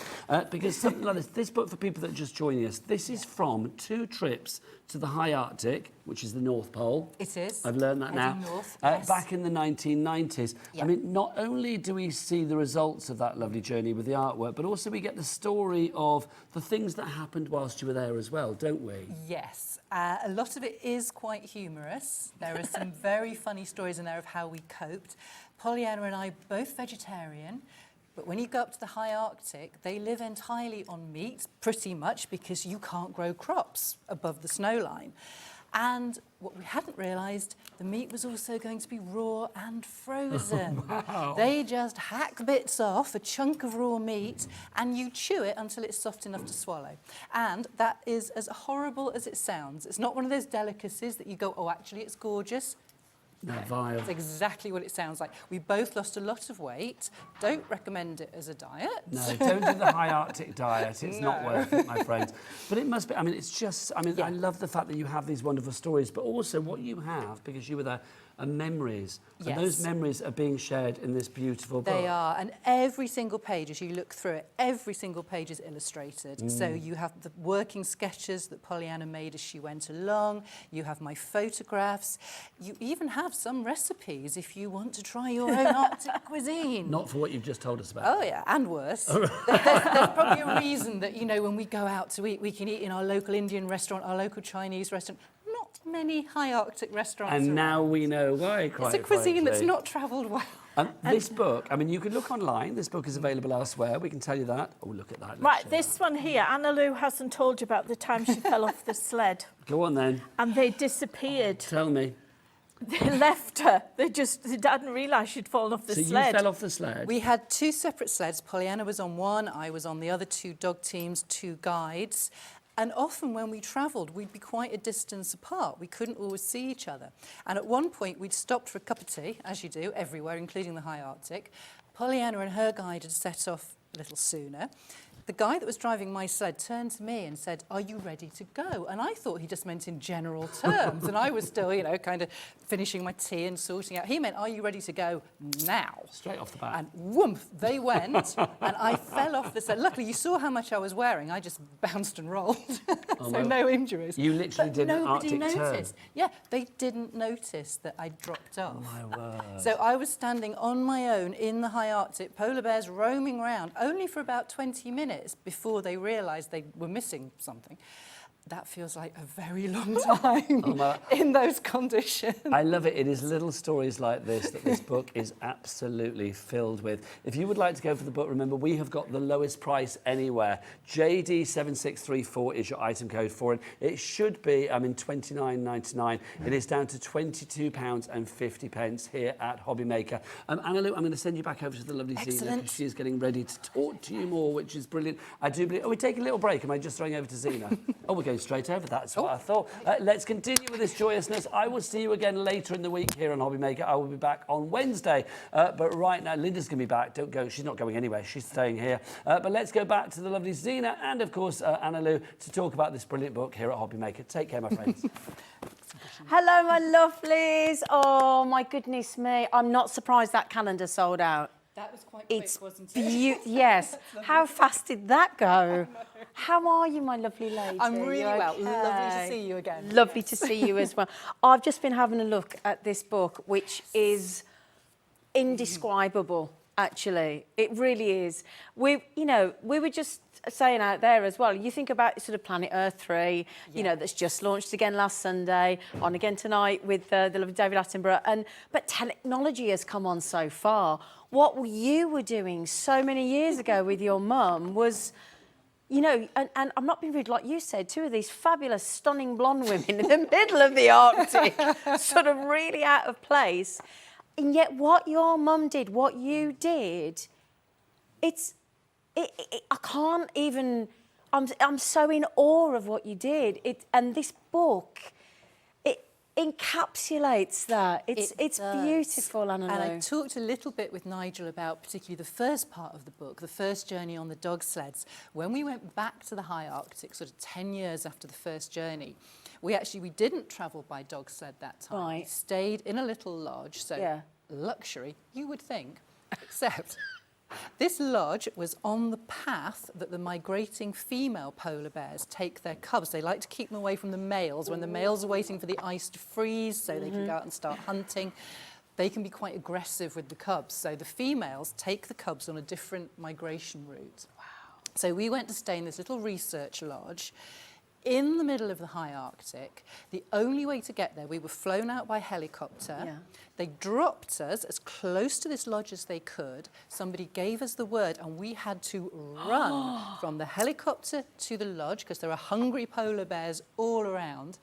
Because something like this book, for people that are just joining us, this is from 2 trips to the high Arctic, which is the North Pole. It is. I've learned that Heading now. north, yes. Back in the 1990s. Yeah. I mean, not only do we see the results of that lovely journey with the artwork, but also we get the story of the things that happened whilst you were there as well, don't we? Yes, a lot of it is quite humorous. There are some very funny stories in there of how we coped. Pollyanna and I, both vegetarian, but when you go up to the high Arctic, they live entirely on meat, pretty much, because you can't grow crops above the snow line. And what we hadn't realised, the meat was also going to be raw and frozen. Wow. They just hack bits off, a chunk of raw meat, and you chew it until it's soft enough to swallow. And that is as horrible as it sounds. It's not one of those delicacies that you go, oh, actually, it's gorgeous. No, vile. It's exactly what it sounds like. We both lost a lot of weight. Don't recommend it as a diet. No, don't do the high Arctic diet. It's not worth it, my friends. But it must be, I mean, it's just, I mean, I love the fact that you have these wonderful stories, but also what you have, because you were there, are memories. Yes. And those memories are being shared in this beautiful book. They are, and every single page, as you look through it, every single page is illustrated. So you have the working sketches that Pollyanna made as she went along, you have my photographs, you even have some recipes if you want to try your own Arctic cuisine. Not for what you've just told us about. Oh yeah, and worse. There's probably a reason that, you know, when we go out to eat, we can eat in our local Indian restaurant, our local Chinese restaurant. Not many high Arctic restaurants And around. now we know why, quite It's a cuisine that's frankly. not travelled well. This book, I mean, you can look online. This book is available elsewhere. We can tell you that. Oh, look at that. Right, this one here, Anna-Lou hasn't told you about the time she fell off the sled. Go on then. And they disappeared. Tell me. They left her. They hadn't realised she'd fallen off the So sled. you fell off the sled? We had 2 separate sleds. Pollyanna was on one, I was on the other, 2 dog teams, 2 guides. And often when we travelled, we'd be quite a distance apart. We couldn't always see each other. And at one point, we'd stopped for a cup of tea, as you do, everywhere, including the high Arctic. Pollyanna and her guide had set off a little sooner. The guy that was driving my sled turned to me and said, "Are you ready to go?" And I thought he just meant in general terms. And I was still, you know, kind of finishing my tea and sorting out. He meant, "Are you ready to go now?" Straight off the bat. And whoomph, they went. And I fell off the sled. Luckily, you saw how much I was wearing. I just bounced and rolled. So no injuries. You literally But did an nobody Arctic turn. noticed. Yeah, they didn't notice that I dropped off. My word. So I was standing on my own in the high Arctic, polar bears roaming around, only for about 20 minutes before they realised they were missing something. that feels like a very long time in those conditions. I love it. It is little stories like this that this book is absolutely filled with. If you would like to go for the book, remember we have got the lowest price anywhere. JD7634 is your item code for it. It should be, £29.99. It is down to £22.50 here at Hobby Maker. Anna Lou, I'm going to send you back over to the lovely Zena because she is getting ready to talk to you more, which is brilliant. I do believe. Are we taking a little break? Am I just throwing over to Zena? Oh, we're going straight over. That's what I thought. Let's continue with this joyousness. I will see you again later in the week here on Hobby Maker. I will be back on Wednesday. But right now, Linda's going to be back. Don't go. She's not going anywhere. She's staying here. But let's go back to the lovely Zena and, of course, Anna Lou to talk about this brilliant book here at Hobby Maker. Take care, my friends. Hello, my lovelies. Oh, my goodness me. I'm not surprised that calendar sold out. That was quite quick, wasn't it? Yes. How fast did that go? How are you, my lovely lady? I'm really well. Okay? Lovely to see you again. Lovely to see you as well. I've just been having a look at this book, which is indescribable, actually. It really is. We were just saying out there as well, you think about sort of Planet Earth 3, that's just launched again last Sunday, on again tonight with the lovely David Attenborough. But technology has come on so far. What you were doing so many years ago with your mum was, and I'm not being rude, like you said, two of these fabulous, stunning blonde women in the middle of the Arctic, sort of really out of place. And yet what your mum did, what you did, I can't even, I'm so in awe of what you did. And this book, it encapsulates that. It's beautiful, Anna Lou. And I talked a little bit with Nigel about particularly the first part of the book, the first journey on the dog sleds. When we went back to the high Arctic, sort of 10 years after the first journey, we didn't travel by dog sled that time. Right. We stayed in a little lodge, so luxury, you would think, except this lodge was on the path that the migrating female polar bears take their cubs. They like to keep them away from the males when the males are waiting for the ice to freeze so they can go out and start hunting. They can be quite aggressive with the cubs. So the females take the cubs on a different migration route. Wow. So we went to stay in this little research lodge in the middle of the high Arctic. The only way to get there, we were flown out by helicopter. Yeah. They dropped us as close to this lodge as they could. Somebody gave us the word and we had to run from the helicopter to the lodge because there are hungry polar bears all around.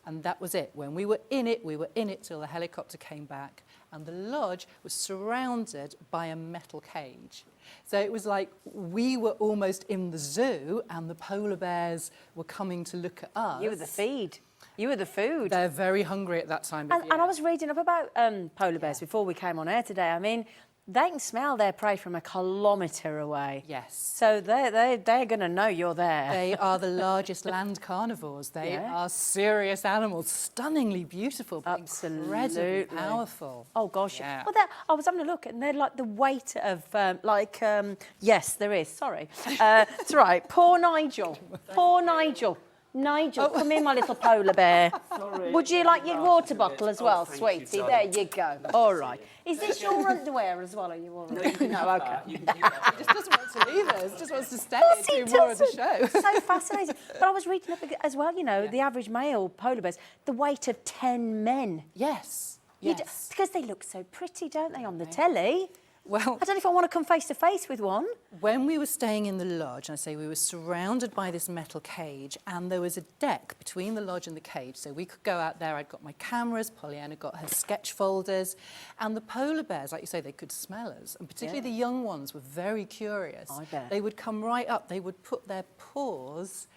And that was it. When we were in it till the helicopter came back. And the lodge was surrounded by a metal cage. So it was like we were almost in the zoo and the polar bears were coming to look at us. You were the feed. You were the food. They're very hungry at that time of year. And I was reading up about polar bears before we came on air today. I mean, they can smell their prey from a kilometre away. Yes. So they're going to know you're there. They are the largest land carnivores. They are serious animals, stunningly beautiful, but incredibly powerful. Oh, gosh. Yeah. Well, I was having a look, and they're like the weight of, yes, there is, sorry. It's right, poor Nigel. Poor Nigel. Nigel, come here, my little polar bear. Sorry. Would you like your water bottle as well, sweetie? There you go. All right. Is this your underwear as well? Are you all right? No, okay. He just doesn't want to leave us. Just wants to stay and do more of the show. So fascinating. But I was reading up as well, the average male polar bears, the weight of 10 men. Yes. Because they look so pretty, don't they, on the telly? Well, I don't know if I want to come face to face with one. When we were staying in the lodge, I say we were surrounded by this metal cage and there was a deck between the lodge and the cage. So we could go out there. I'd got my cameras, Pollyanna got her sketch folders. And the polar bears, like you say, they could smell us. And particularly the young ones were very curious. I bet. They would come right up. They would put their paws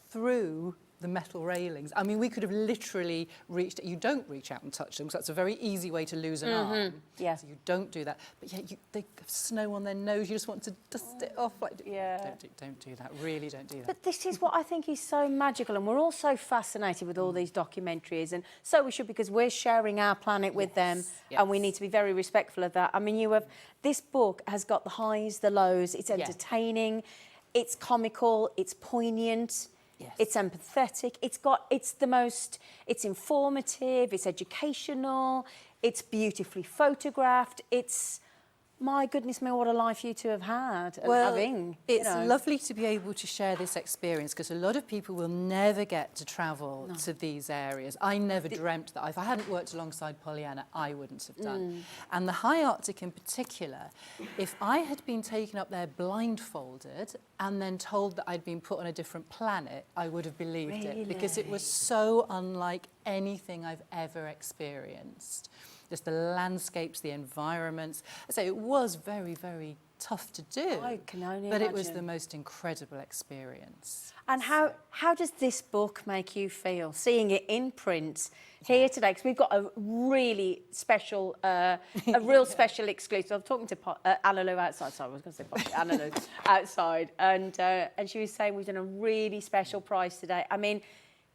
through the metal railings. I mean, we could have literally reached. You don't reach out and touch them because that's a very easy way to lose an arm. Yeah. So you don't do that. But yeah, they have snow on their nose. You just want to dust it off. Don't do that. Really, don't do that. But this is what I think is so magical, and we're all so fascinated with all these documentaries, and so we should, because we're sharing our planet with them, and we need to be very respectful of that. I mean, this book has got the highs, the lows. It's entertaining, it's comical, it's poignant. Yes. It's empathetic. It's informative. It's educational. It's beautifully photographed. my goodness me, what a life you two have had. And Well, having, it's lovely to be able to share this experience because a lot of people will never get to travel to these areas. I never dreamt that if I hadn't worked alongside Pollyanna, I wouldn't have done. And the high Arctic in particular, if I had been taken up there blindfolded and then told that I'd been put on a different planet, I would have believed it because it was so unlike anything I've ever experienced. Just the landscapes, the environments. I say it was very, very tough to do. I can only But imagine. it was the most incredible experience. And how does this book make you feel, seeing it in print here today? Because we've got a really special, real special exclusive. I was talking to Anna Lou outside. Sorry, I was going to say Anna Lou outside, and she was saying we've done a really special price today. I mean,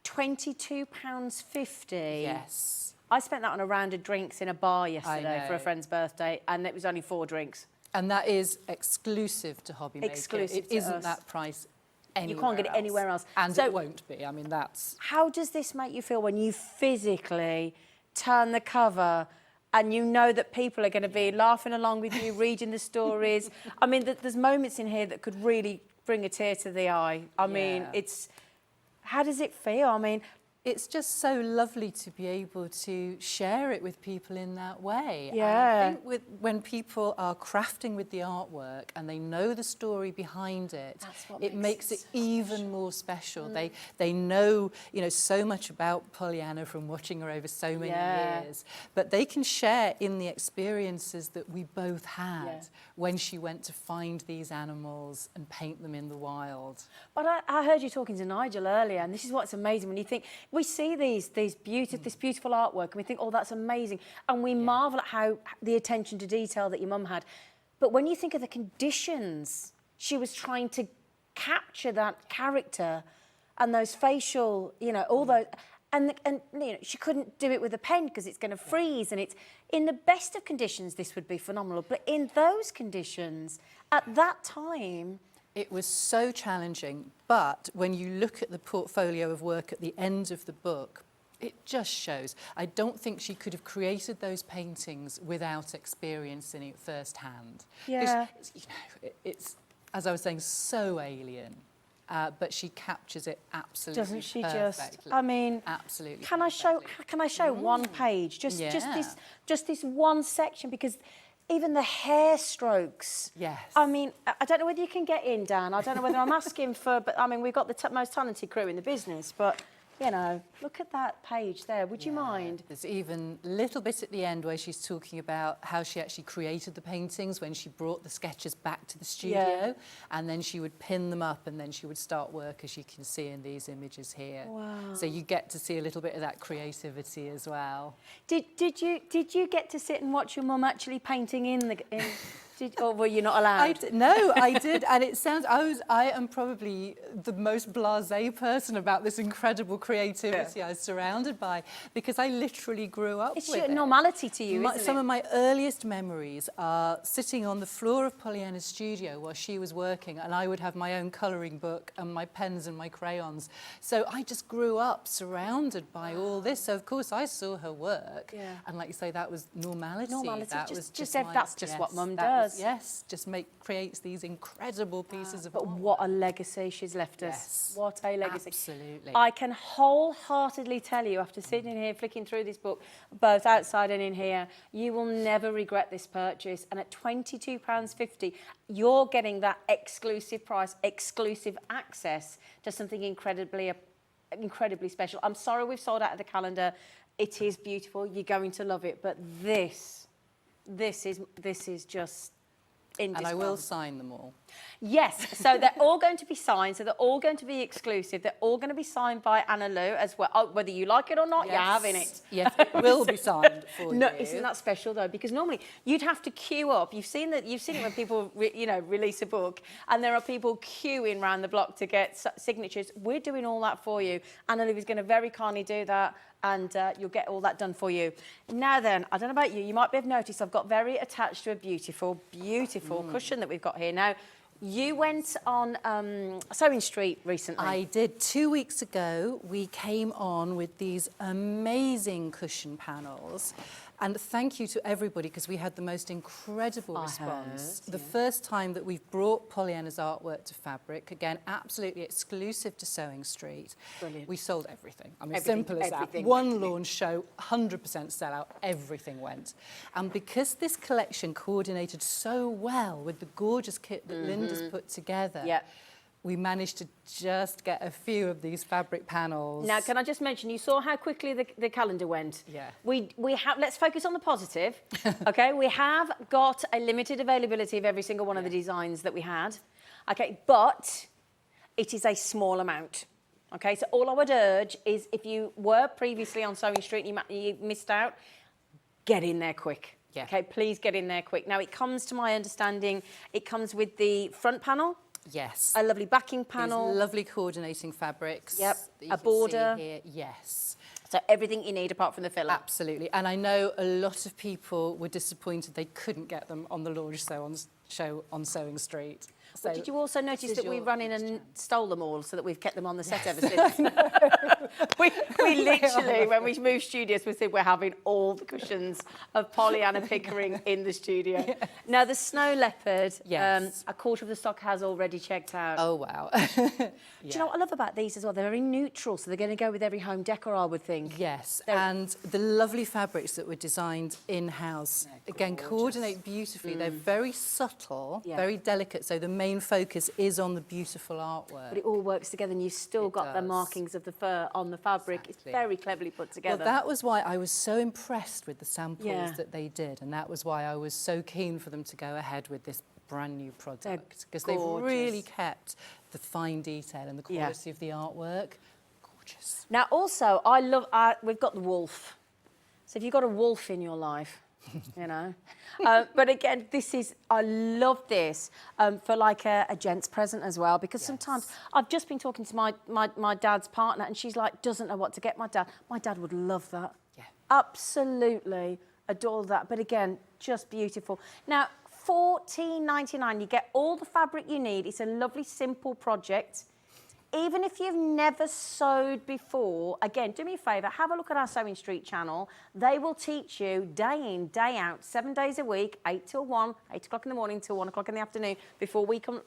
£22.50. Yes. I spent that on a round of drinks in a bar yesterday for a know. friend's birthday, and it was only 4 drinks. And that is exclusive to Hobby Maker. Exclusive It to isn't us. that price anywhere You can't get it anywhere else. And So- it won't be. I mean, that's... How does this make you feel when you physically turn the cover and you know that people are going to be laughing along with you, reading the stories? I mean, there's moments in here that could really bring a tear to the eye. I mean, it's... How does it feel? I mean... It's just so lovely to be able to share it with people in that way. Yeah. And I think when people are crafting with the artwork and they know the story behind it, it makes it even more special. They know, you know, so much about Pollyanna from watching her over so many years, but they can share in the experiences that we both had when she went to find these animals and paint them in the wild. But I heard you talking to Nigel earlier, and this is what's amazing when you think we see this beautiful artwork, and we think, oh, that's amazing, and we marvel at how the attention to detail that your mum had. But when you think of the conditions she was trying to capture that character and those facial, you know, all those. And you know, she couldn't do it with a pen because it's going to freeze, and it's in the best of conditions this would be phenomenal, but in those conditions at that time it was so challenging. But when you look at the portfolio of work at the end of the book, it just shows. I don't think she could have created those paintings without experiencing it firsthand. Yeah. You know, it's, as I was saying, so alien. But she captures it absolutely Doesn't she perfectly. just? I mean, absolutely. Can I show one page? Just this one section, because even the hair strokes. Yes. I mean, I don't know whether you can get in, Dan. I don't know whether I'm asking for, but I mean, we've got the most talented crew in the business, but. You know, look at that page there. Would you mind? There's even a little bit at the end where she's talking about how she actually created the paintings when she brought the sketches back to the studio, and then she would pin them up, and then she would start work, as you can see in these images here. Wow. So you get to see a little bit of that creativity as well. Did you get to sit and watch your mum actually painting in the? Or were you not allowed? No, I did, and it sounds. I am probably the most blasé person about this incredible creativity I was surrounded by, because I literally grew up with it. It's normality to you, isn't it? Some of my earliest memories are sitting on the floor of Pollyanna's studio while she was working, and I would have my own colouring book and my pens and my crayons. So I just grew up surrounded by all this. So of course I saw her work, and like you say, that was normality. That was that's just what Mum does. Yes, just creates these incredible pieces of But art. what a legacy she's left us. Yes, What a legacy. absolutely. I can wholeheartedly tell you, after sitting here flicking through this book, both outside and in here, you will never regret this purchase. And at £22.50, you're getting that exclusive price, exclusive access to something incredibly special. I'm sorry we've sold out of the calendar. It is beautiful. You're going to love it. But this is just And I will sign them all. Yes, so they're all going to be signed, so they're all going to be exclusive. They're all going to be signed by Anna Lou as well. Oh, whether you like it or not, you're having it. Yes, it will be signed for No, you. isn't that special though? Because normally you'd have to queue up. You've seen it when people, release a book, and there are people queuing around the block to get signatures. We're doing all that for you. Anna Lou is going to very kindly do that, and you'll get all that done for you. Now then, I don't know about you, you might have noticed I've got very attached to a beautiful cushion that we've got here. Now, you went on Sewing Street recently. I did. 2 weeks ago, we came on with these amazing cushion panels. And thank you to everybody, because we had the most incredible response. The first time that we've brought Pollyanna's artwork to fabric, again, absolutely exclusive to Sewing Street. Brilliant. We sold everything. I mean, Everything, simple as everything. that. One launch show, 100% sellout, everything went. And because this collection coordinated so well with the gorgeous kit that Linda's put together, we managed to just get a few of these fabric panels. Now, can I just mention, you saw how quickly the calendar went. Yeah. We have, let's focus on the positive, okay? We have got a limited availability of every single one of the designs that we had, okay? But it is a small amount, okay? So all I would urge is, if you were previously on Sewing Street and you missed out, get in there quick. Yeah. Okay, please get in there quick. Now, it comes, to my understanding, it comes with the front panel. Yes. A lovely backing panel. These lovely coordinating fabrics. Yep. that you A can border. see here. Yes. So everything you need apart from the filler. Absolutely. And I know a lot of people were disappointed they couldn't get them on the launch show on Sewing Street. So But did you also notice is that we your ran in and chance. stole them all, so that we've kept them on the set ever since? we literally, when we moved studios, we said we're having all the cushions of Pollyanna Pickering in the studio. Yes. Now, the snow leopard, Yes. a quarter of the stock has already checked out. Oh, wow. Do you know what I love about these as well? They're very neutral, so they're going to go with every home decor, I would think. Yes, and the lovely fabrics that were designed in-house, again, coordinate beautifully. They're very subtle, very delicate, so the main focus is on the beautiful artwork. But it all works together, and you've still got the does. markings of the fur on the fabric. It's Exactly. very cleverly put together. Well, that was why I was so impressed with the samples Yeah. that they did, and that was why I was so keen for them to go ahead with this brand new product, because they've really kept the fine detail and the quality of the artwork. Gorgeous. Now, also, I love, we've got the wolf. So if you've got a wolf in your life, you know. But again, I love this for like a gents present as well, because sometimes I've just been talking to my dad's partner, and she's like, doesn't know what to get my dad. My dad would love that. Yeah. Absolutely adore that. But again, just beautiful. Now, $14.99, you get all the fabric you need. It's a lovely, simple project. Even if you've never sewed before, again, do me a favour, have a look at our Sewing Street channel. They will teach you day in, day out, 7 days a week, 8 till 1, 8 o'clock in the morning till 1 o'clock in the afternoon, before we come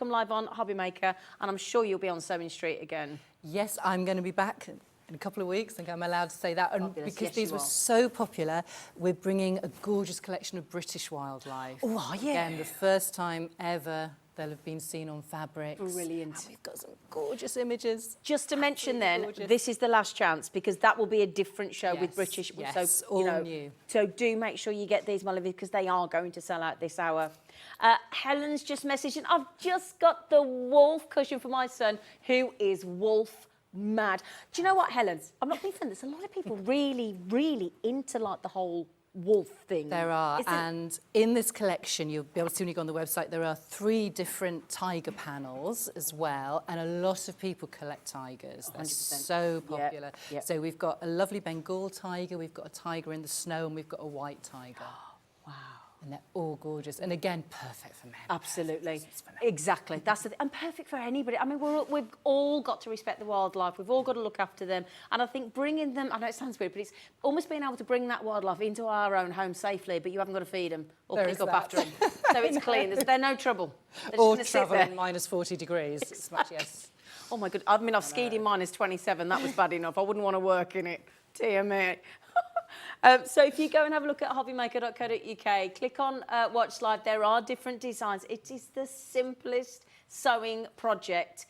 live on Hobby Maker, and I'm sure you'll be on Sewing Street again. Yes, I'm going to be back in a couple of weeks. I think I'm allowed to say that. And Fabulous. because Yes, these you were are. so popular, we're bringing a gorgeous collection of British wildlife. Oh, yeah. Again, the first time ever they'll have been seen on fabrics. Brilliant. And we've got some gorgeous images. Just to mention then, gorgeous. this is the last chance, because that will be a different show with Yes, British. yes, so, all new. So do make sure you get these, my lovely, because they are going to sell out this hour. Helen's just messaging, I've just got the wolf cushion for my son, who is wolf mad. Do you know what, Helen? I'm not being funny. There's a lot of people really, really into like the whole wolf thing. There are, Is it- and in this collection, you'll be able to see when you go on the website, there are 3 different tiger panels as well, and a lot of people collect tigers. They're 100%. so Yeah, popular. yeah. So we've got a lovely Bengal tiger, we've got a tiger in the snow, and we've got a white tiger. Wow. And they're all gorgeous, and again, perfect for men. Absolutely. Perfect for men. Exactly. That's the and perfect for anybody. I mean, we've all got to respect the wildlife. We've all got to look after them. And I think bringing them, I know it sounds weird, but it's almost being able to bring that wildlife into our own home safely, but you haven't got to feed them or There pick is up that. after them. So it's clean. They're no trouble. They're just Or gonna sit travel there. in minus 40 degrees. It's much, yes. Oh my God. I mean, I've skied in minus 27. That was bad enough. I wouldn't want to work in it. Dear me. So if you go and have a look at hobbymaker.co.uk, click on Watch Live. There are different designs. It is the simplest sewing project.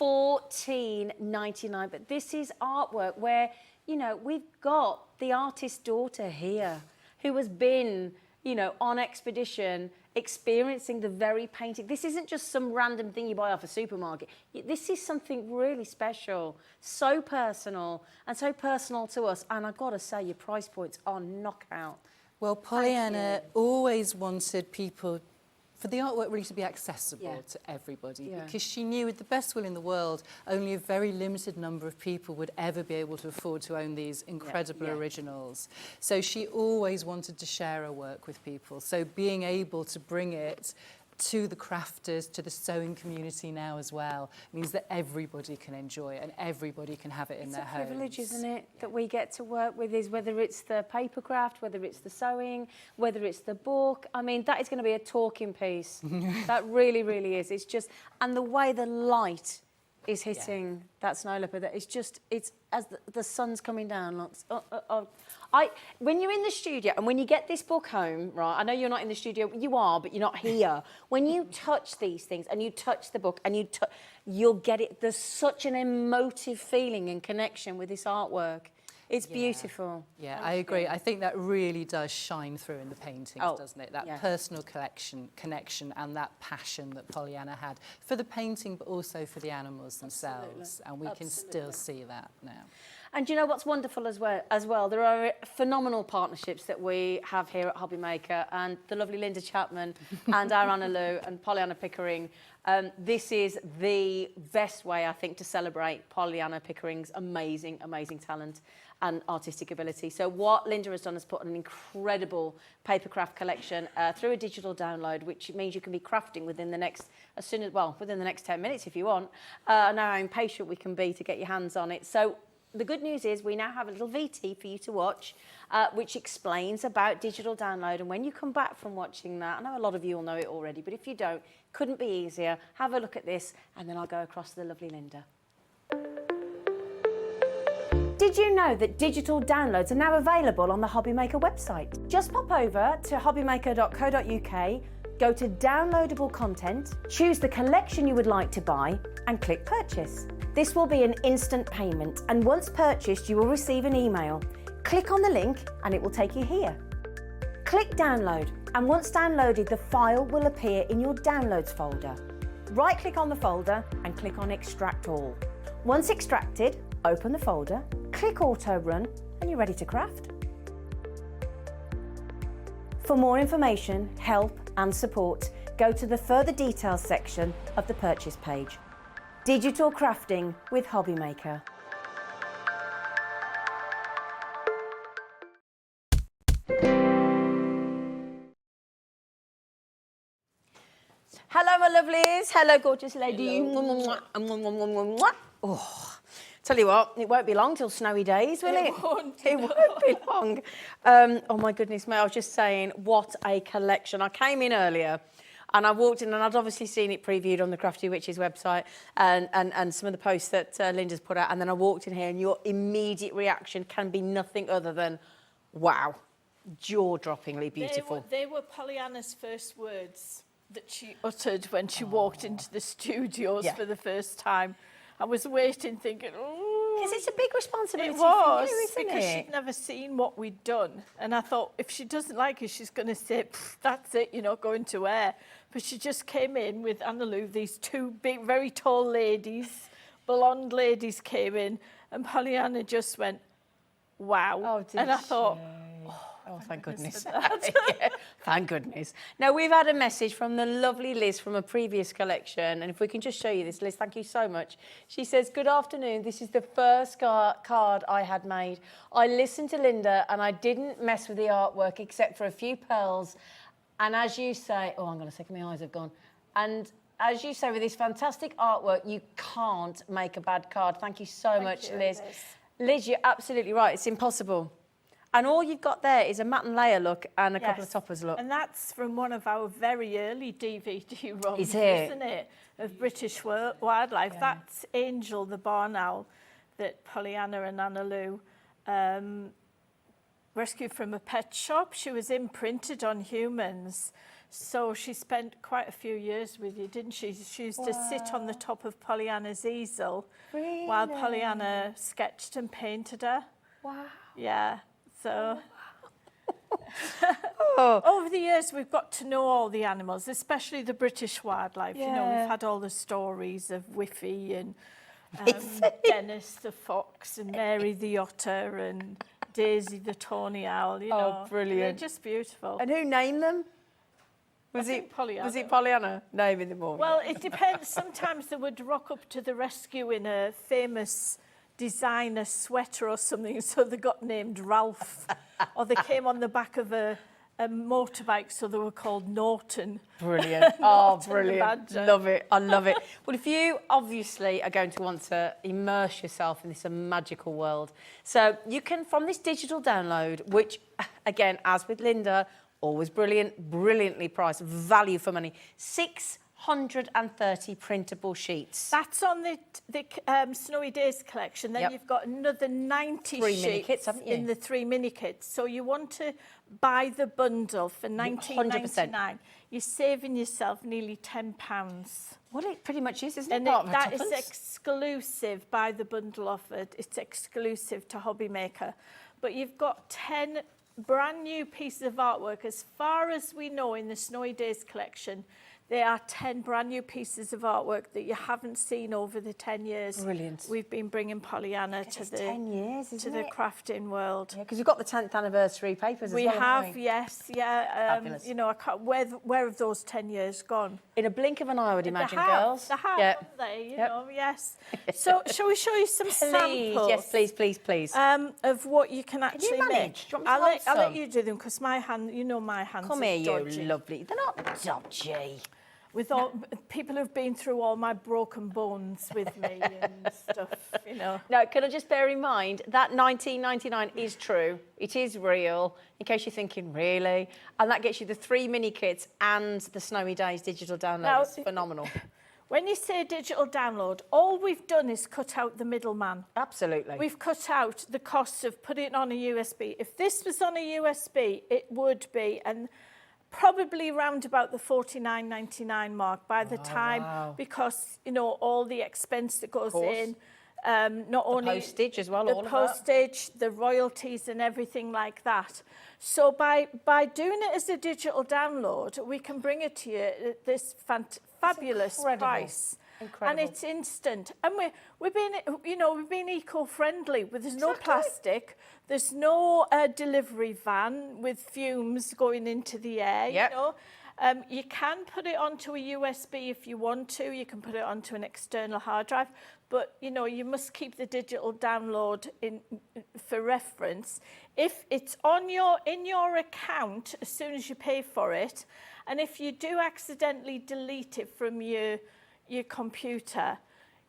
$14.99. But this is artwork where, you know, we've got the artist's daughter here who has been, you know, on expedition, experiencing the very painting. This isn't just some random thing you buy off a supermarket. This is something really special, so personal, and so personal to us. And I've got to say, your price points are knockout. Well, Pollyanna always wanted people, for the artwork really to be accessible to everybody, because she knew with the best will in the world, only a very limited number of people would ever be able to afford to own these incredible originals. So she always wanted to share her work with people. So being able to bring it to the crafters, to the sewing community now as well. It means that everybody can enjoy it and everybody can have it in their homes. It's a privilege, isn't it, that we get to work with, is whether it's the paper craft, whether it's the sewing, whether it's the book. I mean, that is going to be a talking piece. That really, really is. It's just, and the way the light is hitting that snow leopard, it's just, it's as the sun's coming down. When you're in the studio and when you get this book home, right, I know you're not in the studio, you are, but you're not here. When you touch these things and you touch the book and you'll get it. There's such an emotive feeling and connection with this artwork. It's beautiful. Yeah, I agree. I think that really does shine through in the paintings, doesn't it? That personal connection and that passion that Pollyanna had for the painting, but also for the animals themselves. And we can still see that now. And do you know what's wonderful as well? There are phenomenal partnerships that we have here at Hobbymaker, and the lovely Linda Chapman and our Anna Lou and Pollyanna Pickering. This is the best way, I think, to celebrate Pollyanna Pickering's amazing, amazing talent and artistic ability. So what Linda has done is put an incredible papercraft collection through a digital download, which means you can be crafting within the next, within the next 10 minutes if you want. And how impatient we can be to get your hands on it. So the good news is we now have a little VT for you to watch, which explains about digital download. And when you come back from watching that, I know a lot of you will know it already, but if you don't, couldn't be easier. Have a look at this, and then I'll go across to the lovely Linda. Did you know that digital downloads are now available on the Hobbymaker website? Just pop over to hobbymaker.co.uk, go to downloadable content, choose the collection you would like to buy, and click purchase. This will be an instant payment, and once purchased, you will receive an email. Click on the link and it will take you here. Click download, and once downloaded, the file will appear in your downloads folder. Right-click on the folder and click on extract all. Once extracted, open the folder, click auto run, and you're ready to craft. For more information, help and support, go to the further details section of the purchase page. Digital crafting with Hobbymaker. Hello, my lovelies. Hello, gorgeous lady. Oh, tell you what, it won't be long till snowy days, will it? It won't be long. Oh my goodness me, I was just saying, what a collection. I came in earlier and I walked in, and I'd obviously seen it previewed on the Crafty Witches website and some of the posts that Linda's put out, and then I walked in here, and your immediate reaction can be nothing other than, wow, jaw-droppingly beautiful. They were Pollyanna's first words that she uttered when she walked into the studios for the first time. I was waiting, thinking, oh. Because it's a big responsibility it was, for you, isn't because it? she'd never seen what we'd done. And I thought, if she doesn't like it, she's going to say, that's it, you're not going to air. But she just came in with Anna Lou, these two big, very tall ladies, blonde ladies came in, and Pollyanna just went, wow. Oh, did and I thought, oh, thank goodness. Yeah, thank goodness. Now, we've had a message from the lovely Liz from a previous collection, and if we can just show you this, Liz, thank you so much. She says, good afternoon, this is the first card I had made. I listened to Linda, and I didn't mess with the artwork except for a few pearls. And as you say, oh, I'm going to say, my eyes have gone. And as you say, with this fantastic artwork, you can't make a bad card. Thank you so much, Liz. Liz, you're absolutely right. It's impossible. And all you've got there is a matte and layer look and a couple of toppers look. And that's from one of our very early DVD runs, isn't it? Of British wildlife. Yeah. That's Angel, the barn owl, that Pollyanna and Anna Lou rescued from a pet shop. She was imprinted on humans. So she spent quite a few years with you, didn't she? She used to sit on the top of Pollyanna's easel while Pollyanna sketched and painted her. Wow. Yeah. So over the years, we've got to know all the animals, especially the British wildlife. You know, we've had all the stories of Whiffy and Dennis the fox and Mary the otter and Daisy the tawny owl. You know, brilliant! They're just beautiful. And who named them? Was it Pollyanna? Was it Pollyanna naming them all? Well, it depends. Sometimes they would rock up to the rescue in a famous designer sweater or something, so they got named Ralph, or they came on the back of a motorbike, so they were called Norton. Brilliant. Oh, Norton the brilliant. Badger. Love it. I love it. Well, if you obviously are going to want to immerse yourself in this magical world, so you can, from this digital download, which, again, as with Linda, always brilliant, brilliantly priced, value for money, 630 printable sheets. That's on the Snowy Days collection. Then you've got another 90 3 sheets mini kits, haven't you? in the 3 mini kits. So you want to buy the bundle for $19.99. You're saving yourself nearly £10. Well, it pretty much is, isn't And it? Part of a that is tuppence? exclusive, buy the bundle offered. It's exclusive to Hobbymaker. But you've got 10 brand new pieces of artwork. As far as we know in the Snowy Days collection, there are 10 brand new pieces of artwork that you haven't seen over the 10 years. Brilliant. We've been bringing Pollyanna to the 10 years, to isn't the it? crafting world. Yeah, because we've got the 10th anniversary papers We as well, haven't have, we? yes, yeah. Fabulous. You know, I can't, where have those 10 years gone? In a blink of an eye, I would imagine, they have, girls. They have, Yeah. haven't they? You Yep. know, yes. So, shall we show you some Please, samples? yes, please, please, please. Of what you can actually manage? make. Do you want me to hold I'll let some? you do them because my hand, you know, my hands Come are here, dodgy. you lovely. They're not dodgy. With all people who've been through all my broken bones with me and stuff, you know. No, can I just bear in mind that $19.99 is true. It is real, in case you're thinking, really? And that gets you the 3 mini kits and the Snowy Days digital download. Now, It's phenomenal. When you say digital download, all we've done is cut out the middleman. Absolutely. We've cut out the cost of putting it on a USB. If this was on a USB, it would be, and probably round about the $49.99 mark by the time, because, you know, all the expense that goes in, not only postage as well, the all of that. postage, the royalties and everything like that. So by doing it as a digital download, we can bring it to you at this fabulous price. Incredible. And it's instant. And we've been eco-friendly. There's no plastic. There's no delivery van with fumes going into the air. Yep. You know, you can put it onto a USB if you want to. You can put it onto an external hard drive. But, you know, you must keep the digital download for reference. If it's in your account as soon as you pay for it, and if you do accidentally delete it from your computer,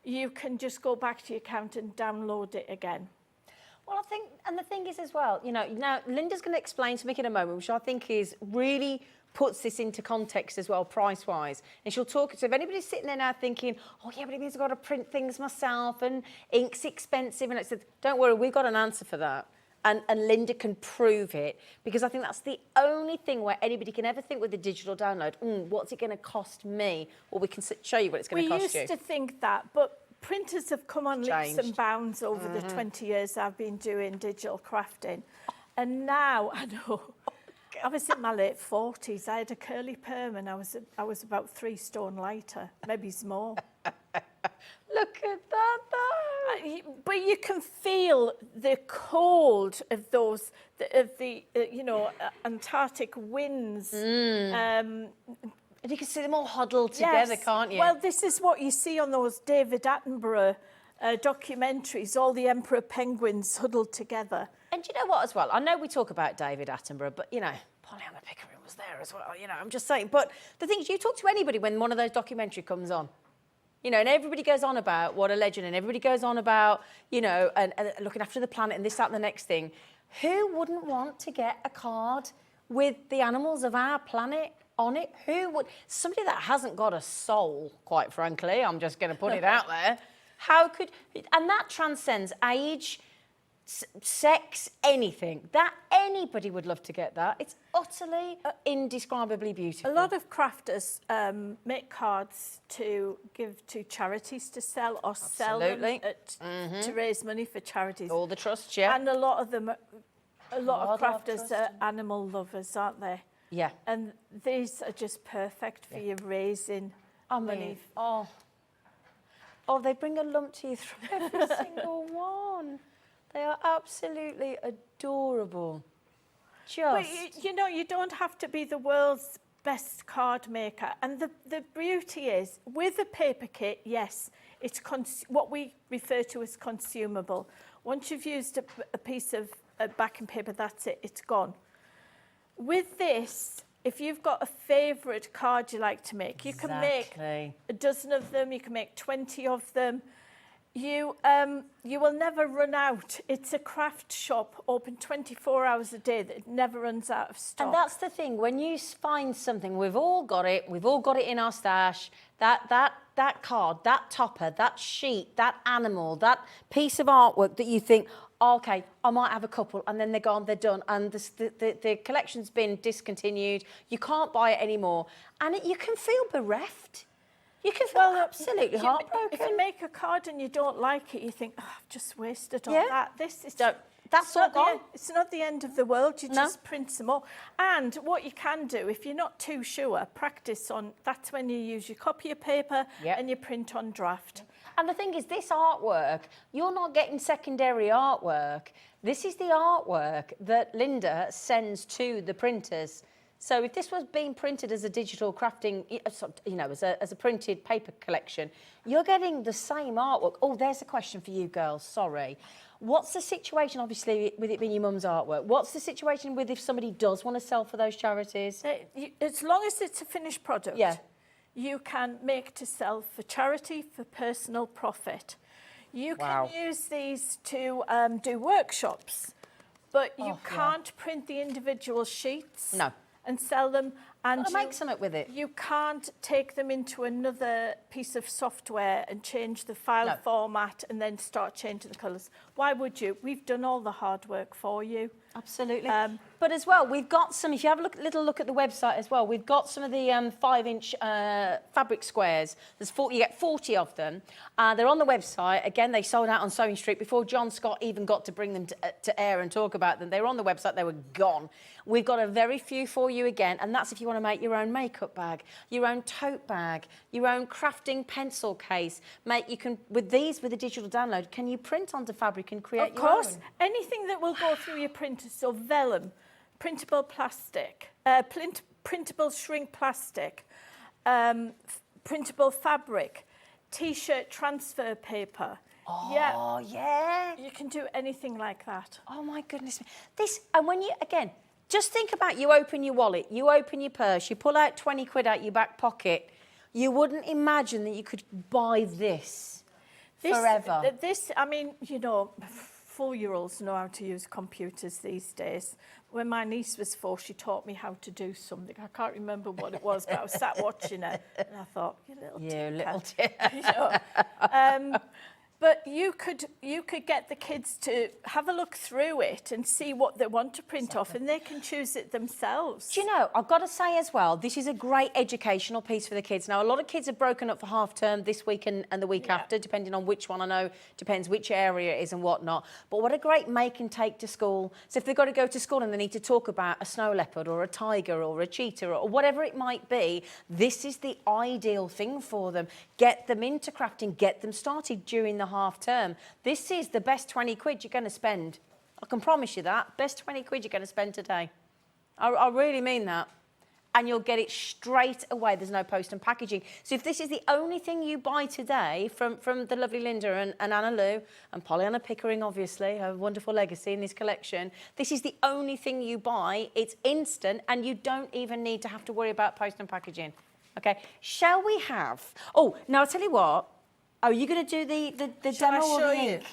you can just go back to your account and download it again. Well, I think, and the thing is as well, you know, now Linda's going to explain something in a moment, which I think is really puts this into context as well, price-wise. And she'll talk, so if anybody's sitting there now thinking, oh yeah, but it means I've got to print things myself and ink's expensive, and I said, don't worry, we've got an answer for that. And Linda can prove it, because I think that's the only thing where anybody can ever think with the digital download, what's it going to cost me? Well, we can show you what it's going to cost you. We used to think that, but printers have come on leaps and bounds over the 20 years I've been doing digital crafting. And now, I know, I was in my late 40s, I had a curly perm and I was about 3 stone lighter, maybe more. Look at that, though. But you can feel the cold of those, Antarctic winds. And you can see them all huddled together, can't you? Well, this is what you see on those David Attenborough documentaries, all the emperor penguins huddled together. And you know what as well? I know we talk about David Attenborough, but, you know, Pollyanna Pickering was there as well, you know, I'm just saying. But the thing is, you talk to anybody when one of those documentaries comes on, you know, and everybody goes on about what a legend, and everybody goes on about, you know, and looking after the planet and this, that and the next thing. Who wouldn't want to get a card with the animals of our planet on it? Who would? Somebody that hasn't got a soul, quite frankly, I'm just going to put it out there. How could, and that transcends age, sex, anything. That anybody would love to get that. It's utterly, indescribably beautiful. A lot of crafters make cards to give to charities to sell, or sell them to raise money for charities. All the trusts, yeah. And a lot of them, a lot of crafters are animal lovers, aren't they? Yeah. And these are just perfect for you raising money. Oh, they bring a lump to you through every single one. They are absolutely adorable. But you know, you don't have to be the world's best card maker. And the beauty is, with a paper kit, yes, it's what we refer to as consumable. Once you've used a piece of backing paper, that's it, it's gone. With this, if you've got a favourite card you like to make, you can make a dozen of them, you can make 20 of them. You will never run out. It's a craft shop open 24 hours a day that never runs out of stock. And that's the thing, when you find something, we've all got it in our stash, that card, that topper, that sheet, that animal, that piece of artwork that you think, oh, okay, I might have a couple, and then they're gone, they're done, and the collection's been discontinued, you can't buy it anymore, and you can feel bereft. You can feel absolutely heartbroken. If you make a card and you don't like it, you think, oh, I've just wasted all that. This is that's all gone. It's not the end of the world. You just print some more. And what you can do, if you're not too sure, practice on. That's when you use your copy of paper and you print on draft. And the thing is, this artwork, you're not getting secondary artwork. This is the artwork that Linda sends to the printers. So if this was being printed as a digital crafting, you know, as a printed paper collection, you're getting the same artwork. Oh, there's a question for you girls, sorry. What's the situation, obviously, with it being your mum's artwork? What's the situation with if somebody does want to sell for those charities? As long as it's a finished product, you can make to sell for charity, for personal profit. You can use these to do workshops, but you can't print the individual sheets. No. And sell them, and make something with it. You can't take them into another piece of software and change the file format and then start changing the colours. Why would you? We've done all the hard work for you. Absolutely. But as well, we've got some, if you have a little look at the website as well, we've got some of the 5-inch fabric squares. There's 40, you get 40 of them. They're on the website. Again, they sold out on Sewing Street before John Scott even got to bring them to air and talk about them. They were on the website, they were gone. We've got a very few for you again, and that's if you want to make your own makeup bag, your own tote bag, your own crafting pencil case. You can, with these, with a digital download, can you print onto fabric and create your own? Of course. Anything that will go through your printer, so vellum, printable plastic, printable shrink plastic, printable fabric, T-shirt transfer paper. Oh, yeah. You can do anything like that. Oh, my goodness. And when you, again, just think about, you open your wallet, you open your purse, you pull out 20 quid out your back pocket. You wouldn't imagine that you could buy this forever. I mean, you know, 4-year-olds know how to use computers these days. When my niece was 4, she taught me how to do something. I can't remember what it was, but I was sat watching her, and I thought, you little tit. You know? But you could get the kids to have a look through it and see what they want to print off, and they can choose it themselves. Do you know, I've got to say as well, this is a great educational piece for the kids. Now, a lot of kids are broken up for half term this week and the week after, depending on which one. I know depends which area it is and whatnot. But what a great make and take to school. So if they've got to go to school and they need to talk about a snow leopard or a tiger or a cheetah or whatever it might be, this is the ideal thing for them. Get them into crafting, get them started during the half term. This is the best 20 quid you're going to spend. I can promise you that. Best 20 quid you're going to spend today. I really mean that. And you'll get it straight away. There's no post and packaging. So if this is the only thing you buy today from the lovely Linda and Anna Lou and Pollyanna Pickering, obviously, her wonderful legacy in this collection, this is the only thing you buy. It's instant, and you don't even need to have to worry about post and packaging. Okay, shall we have... Oh, now I'll tell you what. Are you going to do the demo or the ink?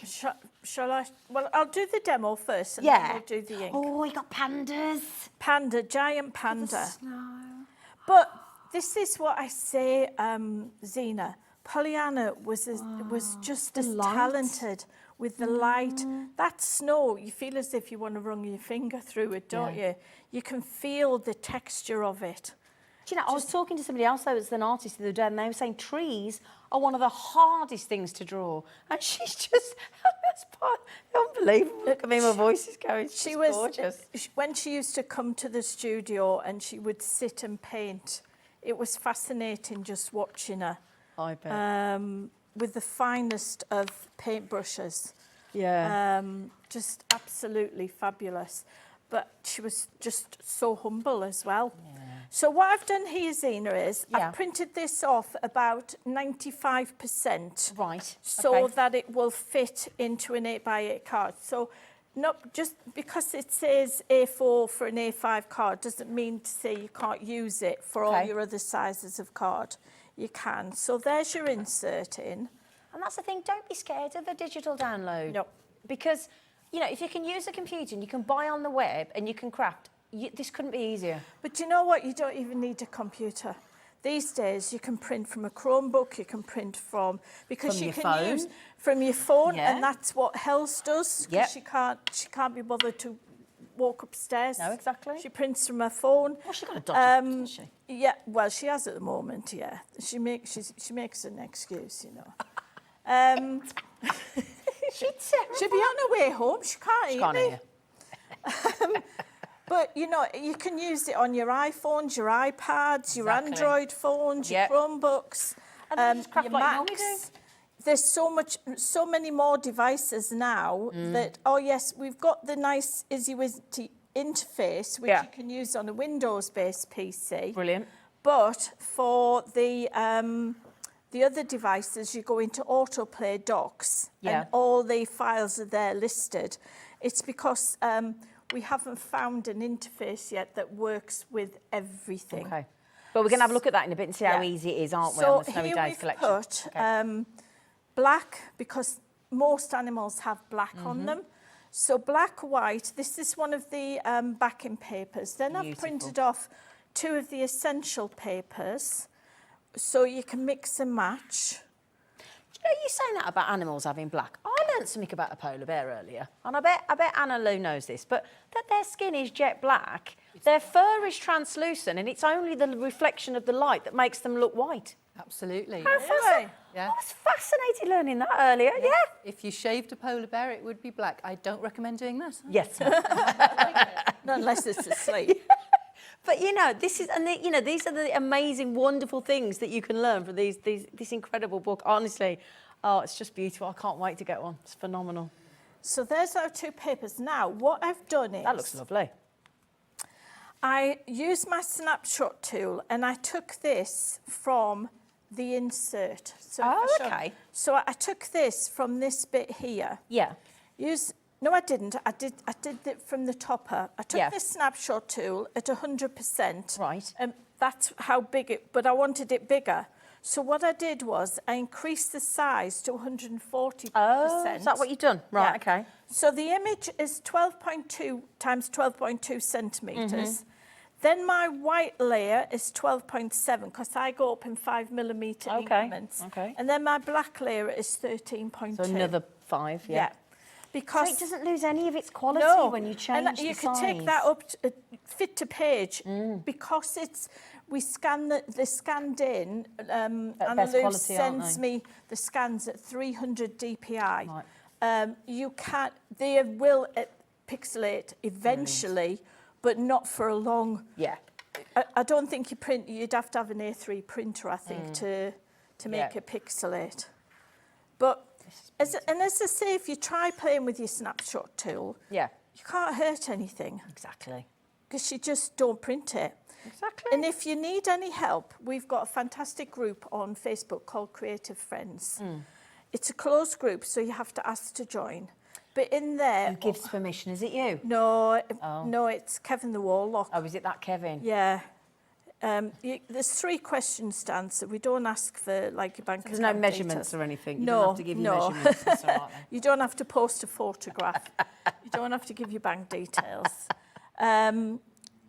Shall I? Well, I'll do the demo first, and then we'll do the ink. Oh, you got pandas. Panda, giant panda. But this is what I say, Zena. Pollyanna was just as talented with the light. That snow, you feel as if you want to run your finger through it, don't you? You can feel the texture of it. Do you know, I was talking to somebody else that was an artist the other day, and they were saying trees are one of the hardest things to draw. And she's just, that's unbelievable. Look, I mean, my voice is going, she was gorgeous. When she used to come to the studio and she would sit and paint, it was fascinating just watching her. I bet. With the finest of paintbrushes. Yeah. Just absolutely fabulous. But she was just so humble as well. Yeah. So what I've done here, Zena, is I've printed this off about 95%. Right. So that it will fit into an 8x8 card. So No, just because it says A4 for an A5 card doesn't mean to say you can't use it for all your other sizes of card. You can. So there's your insert in. And that's the thing, don't be scared of a digital download. No. Because, you know, if you can use a computer and you can buy on the web and you can craft, this couldn't be easier. But you know what? You don't even need a computer. These days, you can print from a Chromebook, you can print from... Because From you your can phone. use from your phone, Yeah. and that's what Hels does. Yep. Because she can't be bothered to walk upstairs. No, exactly. She prints from her phone. Well, she's got a dodgy, hasn't she? Yeah, well, she has at the moment, yeah. She makes an excuse, you know. She'll be on her way home. She can't She can't hear hear. me. But, you know, you can use it on your iPhones, your iPads, your Exactly. Android phones, your Yep. Chromebooks, And then just craft your like you normally Macs. There's so many more devices now that, oh, yes, we've got the nice Izzy interface, which you can use on a Windows-based PC. Brilliant. But for the other devices, you go into autoplay docs and all the files are there listed. It's because we haven't found an interface yet that works with everything. Okay. But we're going to have a look at that in a bit and see how easy it is, aren't we, on the Snowy Days collection? So here we've put black, because most animals have black on them. So black, white, this is one of the backing papers. Then I've printed off 2 of the essential papers, so you can mix and match. Do you know, you saying that about animals having black? I learned something about a polar bear earlier, and I bet Anna Lou knows this, but that their skin is jet black, their fur is translucent, and it's only the reflection of the light that makes them look white. Absolutely. How fascinating. Yeah. I was fascinated learning that earlier, yeah. If you shaved a polar bear, it would be black. I don't recommend doing that. Yes. Not unless it's asleep. But, you know, this is, and you know, these are the amazing, wonderful things that you can learn from this incredible book. Honestly, oh, it's just beautiful. I can't wait to get one. It's phenomenal. So there's our 2 papers. Now, what I've done is... That looks lovely. I used my snapshot tool and I took this from the insert. So okay. So I took this from this bit here. Yeah. No, I didn't. I did it from the top up. I took this snapshot tool at 100%. Right. And that's how big it, but I wanted it bigger. So what I did was I increased the size to 140%. Oh, is that what you've done? Right, okay. So the image is 12.2 times 12.2 centimetres. Then my white layer is 12.7 because I go up in 5mm increments. Okay. And then my black layer is 13.2. So another 5, yeah. Because so it doesn't lose any of its quality when you change and the you size. can take that up to, fit to page because we scan the scanned in and Lou sends me the scans at 300 dpi. Right. You can't. They will pixelate eventually, but not for a long. Yeah. I don't think you'd have to have an A3 printer, I think, to make it pixelate. But as I say, if you try playing with your snapshot tool, you can't hurt anything. Exactly. Because you just don't print it. Exactly. And if you need any help, we've got a fantastic group on Facebook called Creative Friends. It's a closed group, so you have to ask to join. But in there... Who gives permission? Is it you? No, no, it's Kevin the Warlock. Oh, is it that Kevin? Yeah. There's 3 questions to answer. We don't ask for, like, your bank account There's no measurements data. or anything? You No, don't have to give you measurements. That's all right, then. You don't have to post a photograph. You don't have to give your bank details.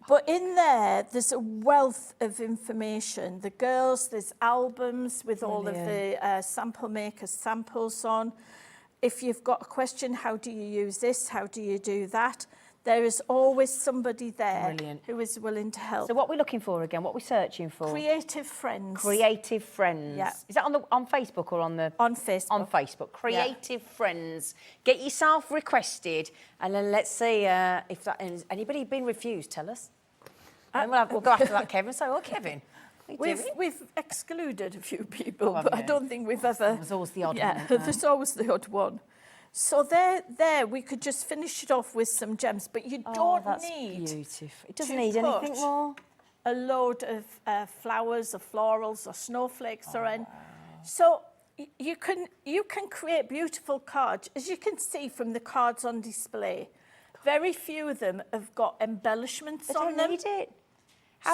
But in there's a wealth of information. The girls, there's albums with all of the sample makers' samples on. If you've got a question, how do you use this? How do you do that? There is always somebody there who is willing to help. So what are we looking for again? What are we searching for? Creative Friends. Creative Friends. Yeah. Is that on Facebook or on the... On Facebook. On Facebook. Creative Friends. Get yourself requested, and then let's see if that... Anybody been refused, tell us. And we'll go after that, Kevin. So, oh, Kevin, we've excluded a few people, but I don't think we've ever... There's always the odd one. Yeah, there's always the odd one. So there, we could just finish it off with some gems, but you don't need... beautiful. It doesn't need anything more. A load of flowers or florals or snowflakes or anything. So you can create beautiful cards. As you can see from the cards on display, Very few of them have got embellishments They on don't them. need it.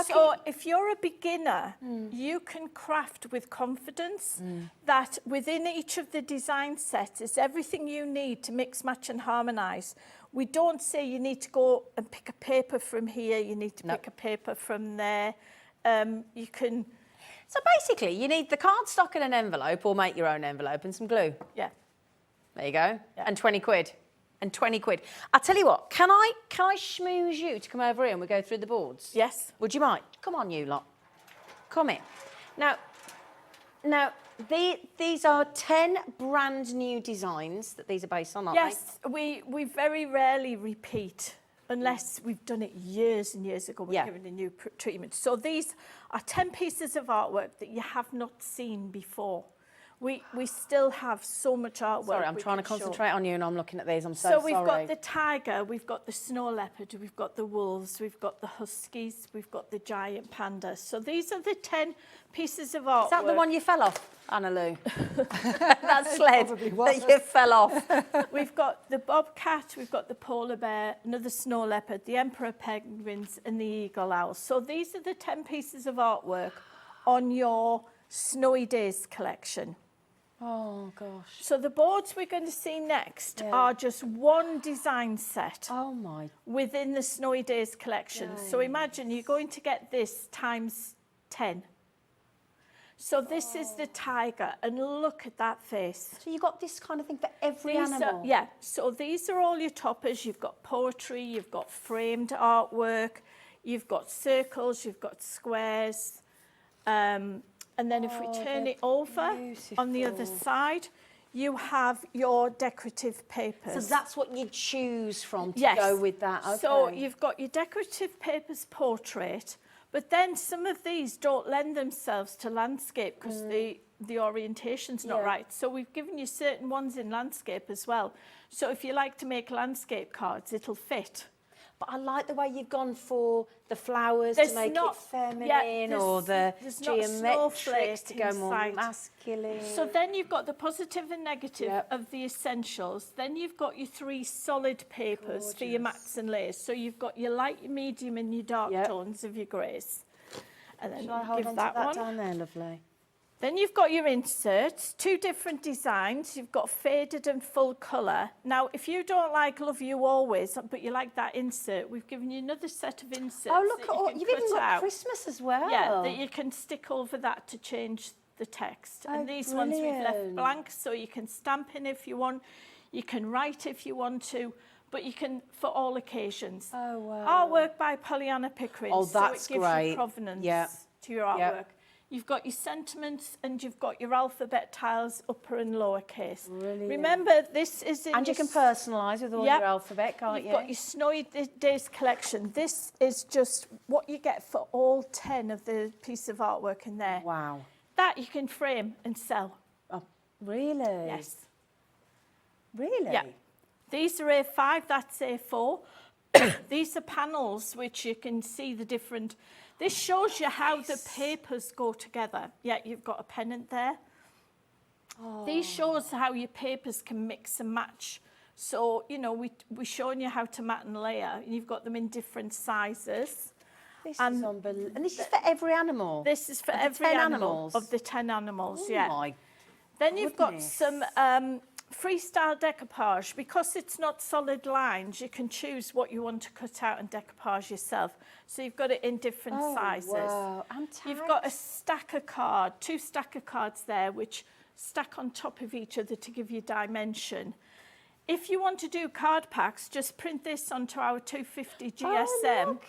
So if you're a beginner, you can craft with confidence that within each of the design sets is everything you need to mix, match and harmonise. We don't say you need to go and pick a paper from here, you need to pick a paper from there. You can... So basically, you need the cardstock in an envelope, or make your own envelope, and some glue. Yeah. There you go. Yeah. And 20 quid. And 20 quid. I'll tell you what, can I schmooze you to come over here and we go through the boards? Yes. Would you mind? Come on, you lot. Come in. Now, these are 10 brand new designs that these are based on, aren't they? We very rarely repeat unless we've done it years and years ago. We're given a new treatment. So these are 10 pieces of artwork that you have not seen before. We still have so much artwork. Sorry, I'm trying to concentrate on you and I'm looking at these. I'm so sorry. So we've got the tiger, we've got the snow leopard, we've got the wolves, we've got the huskies, we've got the giant panda. So these are the 10 pieces of artwork. Is that the one you fell off, Anna Lou? That sled that you fell off. We've got the bobcat, we've got the polar bear, another snow leopard, the emperor penguins and the eagle owl. So these are the 10 pieces of artwork on your Snowy Days collection. Oh, gosh. So the boards we're going to see next are just one design set within the Snowy Days collection. So imagine you're going to get this times 10. So this is the tiger, and look at that face. So you've got this kind of thing for every animal? So these are all your toppers. You've got poetry, you've got framed artwork, you've got circles, you've got squares. And then if we turn it over on the other side, you have your decorative papers. So that's what you choose from to go with that. Okay. So you've got your decorative papers portrait, but then some of these don't lend themselves to landscape because the orientation's not right. So we've given you certain ones in landscape as well. So if you like to make landscape cards, it'll fit. But I like the way you've gone for the flowers to make it feminine, or the geometrics to go more masculine. So then you've got the positive and negative of the essentials. Then you've got your 3 solid papers for your mattes and layers. So you've got your light, your medium and your dark tones of your greys. And then shall I hold on to that down there, lovely? Then you've got your inserts, 2 different designs. You've got faded and full colour. Now, if you don't like Love You Always, but you like that insert, we've given you another set of inserts. Oh, look at all, you've even got Christmas as well. Yeah, that you can stick over that to change the text. And these ones we've left blank, so you can stamp in if you want, you can write if you want to, but you can, for all occasions. Oh, wow. Artwork by Pollyanna Pickering. Oh, that's so it gives you provenance to your artwork. You've got your sentiments and you've got your alphabet tiles, upper and lower case. Brilliant. Remember, this is in and you can personalise with all your alphabet, can't you? You've got your Snowy Days collection. This is just what you get for all 10 of the piece of artwork in there. Wow. That you can frame and sell. Oh, really? Yes. Really? Yeah. These are A5, that's A4. These are panels which you can see the different... This shows you how the papers go together. Yeah, you've got a pennant there. Oh. These shows how your papers can mix and match. So, you know, we're showing you how to mat and layer. And you've got them in different sizes. This is unbelievable. And this is for every animal? This is for every animal of the 10 animals, oh my Then you've got some freestyle decoupage. Because it's not solid lines, you can choose what you want to cut out and decoupage yourself. So you've got it in different sizes. Wow. You've got a stacker card, 2 stacker cards there, which stack on top of each other to give you dimension. If you want to do card packs, just print this onto our 250 GSM.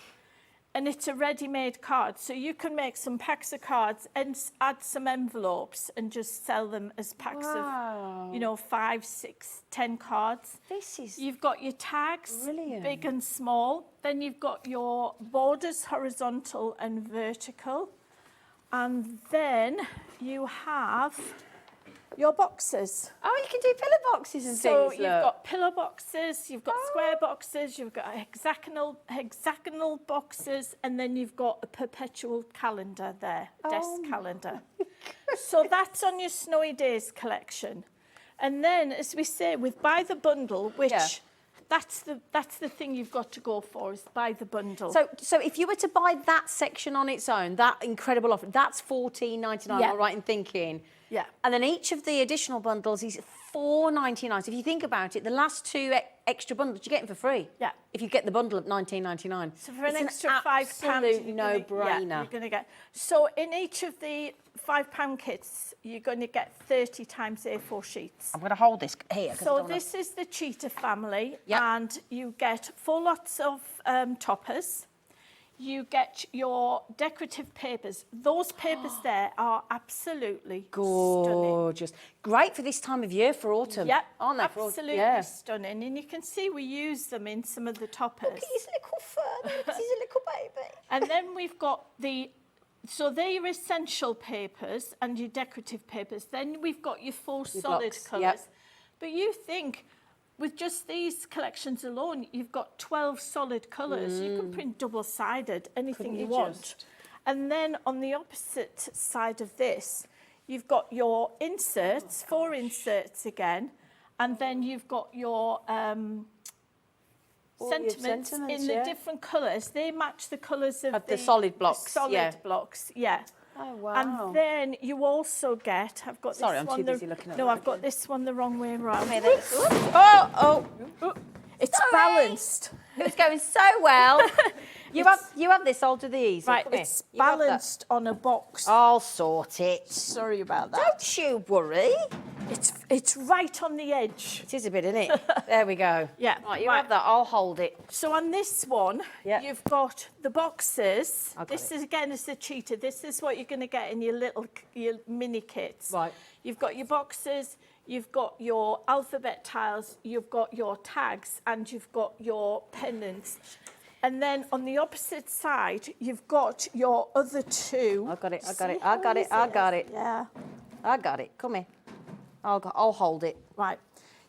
And it's a ready-made card. So you can make some packs of cards and add some envelopes and just sell them as packs of, you know, 5, 6, 10 cards. You've got your tags, big and small. Then you've got your borders, horizontal and vertical. And then you have your boxes. Oh, you can do pillar boxes and things. So you've got pillar boxes, you've got square boxes, you've got hexagonal boxes, and then you've got a perpetual calendar there, desk calendar. So that's on your Snowy Days collection. And then, as we say, with Buy the Bundle, which that's the thing you've got to go for, is buy the bundle. So if you were to buy that section on its own, that incredible offer, that's $14.99. Am I right in thinking? Yeah. And then each of the additional bundles is $4.99. So if you think about it, the last two extra bundles you're getting for free. Yeah. If you get the bundle at £19.99. So for an It's extra £5, absolute you're no-brainer. you're going to get. So in each of the £5 kits, you're going to get 30 times A4 sheets. I'm going to hold this here. 'cause I So don't wanna- this is the cheetah family, Yep. and you get 4 lots of toppers. You get your decorative papers. Those papers there are absolutely stunning. Gorgeous. Great for this time of year, for autumn. Yep, Aren't they? For absolutely stunning. And you can see we use them in some of the toppers. Look at his little fur. He's a little baby. And then we've got so they're your essential papers and your decorative papers. Then we've got your 4 solid blocks, colours. yep. But you think, with just these collections alone, you've got 12 solid colours. You can print double-sided, anything Couldn't you you want. just? And then on the opposite side of this, you've got your inserts, 4 inserts again, and then you've got your All your sentiments in sentiments, the yeah. different colours. They match the colours of the solid blocks, the solid yeah. blocks, yeah. Oh, wow. And then you also get, I've got Sorry, this I'm one. too busy looking at No, that I've got this one the wrong way around. Okay, then. Oh, it's balanced. It was going so well. You have this, I'll do these. Right, Come here. it's You have that. balanced on a box. I'll sort it. Sorry about that. Don't you worry. It's right on the edge. It is a bit, isn't it? There we go. Yeah, Right, you right. have that, I'll hold it. So on this one, Yeah. you've got the boxes. I got This it. is, again, is a cheetah. This is what you're going to get in your mini kits. Right. You've got your boxes, you've got your alphabet tiles, you've got your tags, and you've got your pendants. And then on the opposite side, you've got your other 2. I got it. See I how got it. easy I is? got it. Yeah. I got it. Come here. I'll hold it. Right.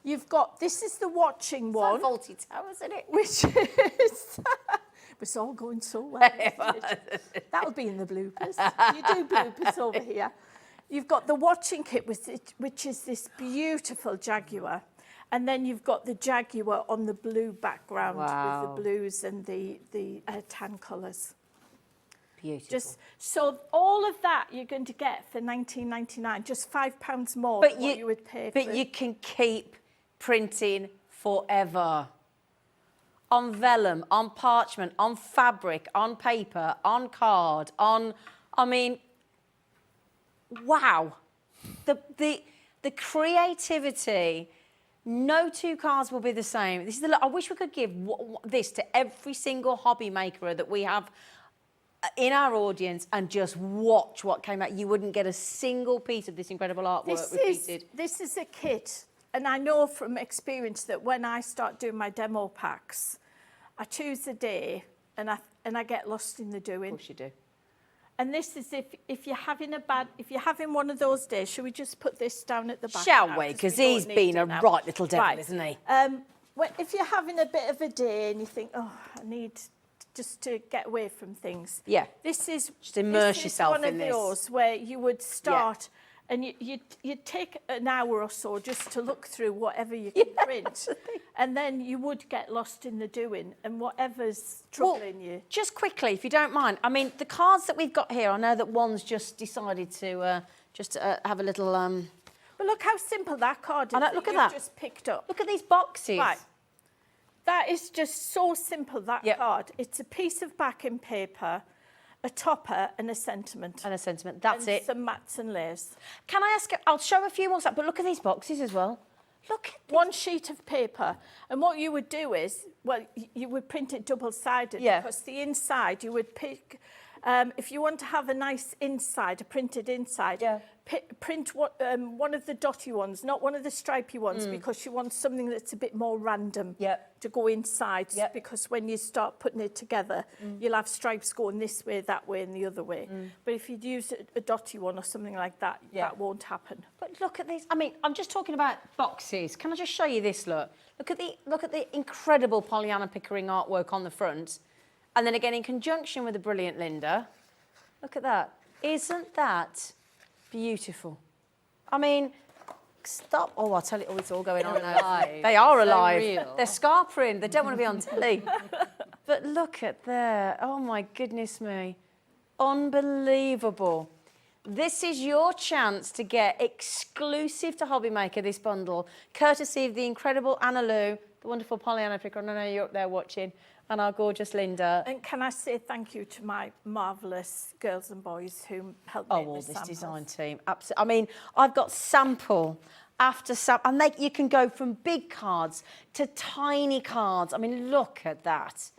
You've got, this is the watching one. Faulty toe, isn't it? Which is, it's all going so well. That'll be in the bloopers. You do bloopers over here. You've got the watching kit, which is this beautiful Jaguar. And then you've got the Jaguar on the blue background with Wow. the blues and the tan colours. Beautiful. So all of that you're going to get for $19.99, just £5 more than what you would pay for. But you can keep printing forever. On vellum, on parchment, on fabric, on paper, on card, on... I mean, wow. The creativity, no 2 cards will be the same. This is I wish we could give this to every single hobby maker that we have in our audience and just watch what came out. You wouldn't get a single piece of this incredible artwork repeated. This is a kit, and I know from experience that when I start doing my demo packs, I choose a day and I get lost in the doing. Of course you do. And this is if you're having one of those days, should we just put this down at the back? Shall now, we? 'cause Because we don't he's need been it a now. right little devil, Right. isn't he? Well, if you're having a bit of a day and you think, oh, I need just to get away from things. Yeah. This is Just immerse this yourself is one in of this. those where you would start and you'd take an hour or so just to look through whatever you can print, and then you would get lost in the doing and whatever's troubling you. Just quickly, if you don't mind, I mean, the cards that we've got here, I know that one's just decided to have a little... But look how simple that card is. I know, look at you've that. Just picked up. Look at these boxes. Right. That is just so simple, that Yep. card. It's a piece of backing paper, a topper and a sentiment. And a sentiment, that's and it. some mats and layers. Can I ask, I'll show a few more, but look at these boxes as well. Look at One sheet of paper. And what you would do is, well, you would print it double-sided. Yeah. Because the inside, you would pick, if you want to have a nice inside, a printed inside, print one of the dotty ones, not one of the stripy ones, because you want something that's a bit more random to go inside. Because when you start putting it together, you'll have stripes going this way, that way, and the other way. But if you'd use a dotty one or something like that, that won't happen. But look at these. I mean, I'm just talking about boxes. Can I just show you this? Look at the incredible Pollyanna Pickering artwork on the front, and then again in conjunction with the brilliant Linda. Look at that. Isn't that beautiful? I mean, Stop. Oh, I'll tell you. Oh, it's all going on now. Alive. They are So alive. real. They're scarpering. They don't want to be on telly. But look at there. Oh, my goodness me. Unbelievable. This is your chance to get exclusive to Hobbymaker, this bundle, courtesy of the incredible Anna Lou, the wonderful Pollyanna Pickering. I know you're up there watching, and our gorgeous Linda. And can I say thank you to my marvellous girls and boys who helped Oh, make well, this this sample. design team. Absolutely. I mean, I've got sample after sample, and you can go from big cards to tiny cards. I mean, look at that.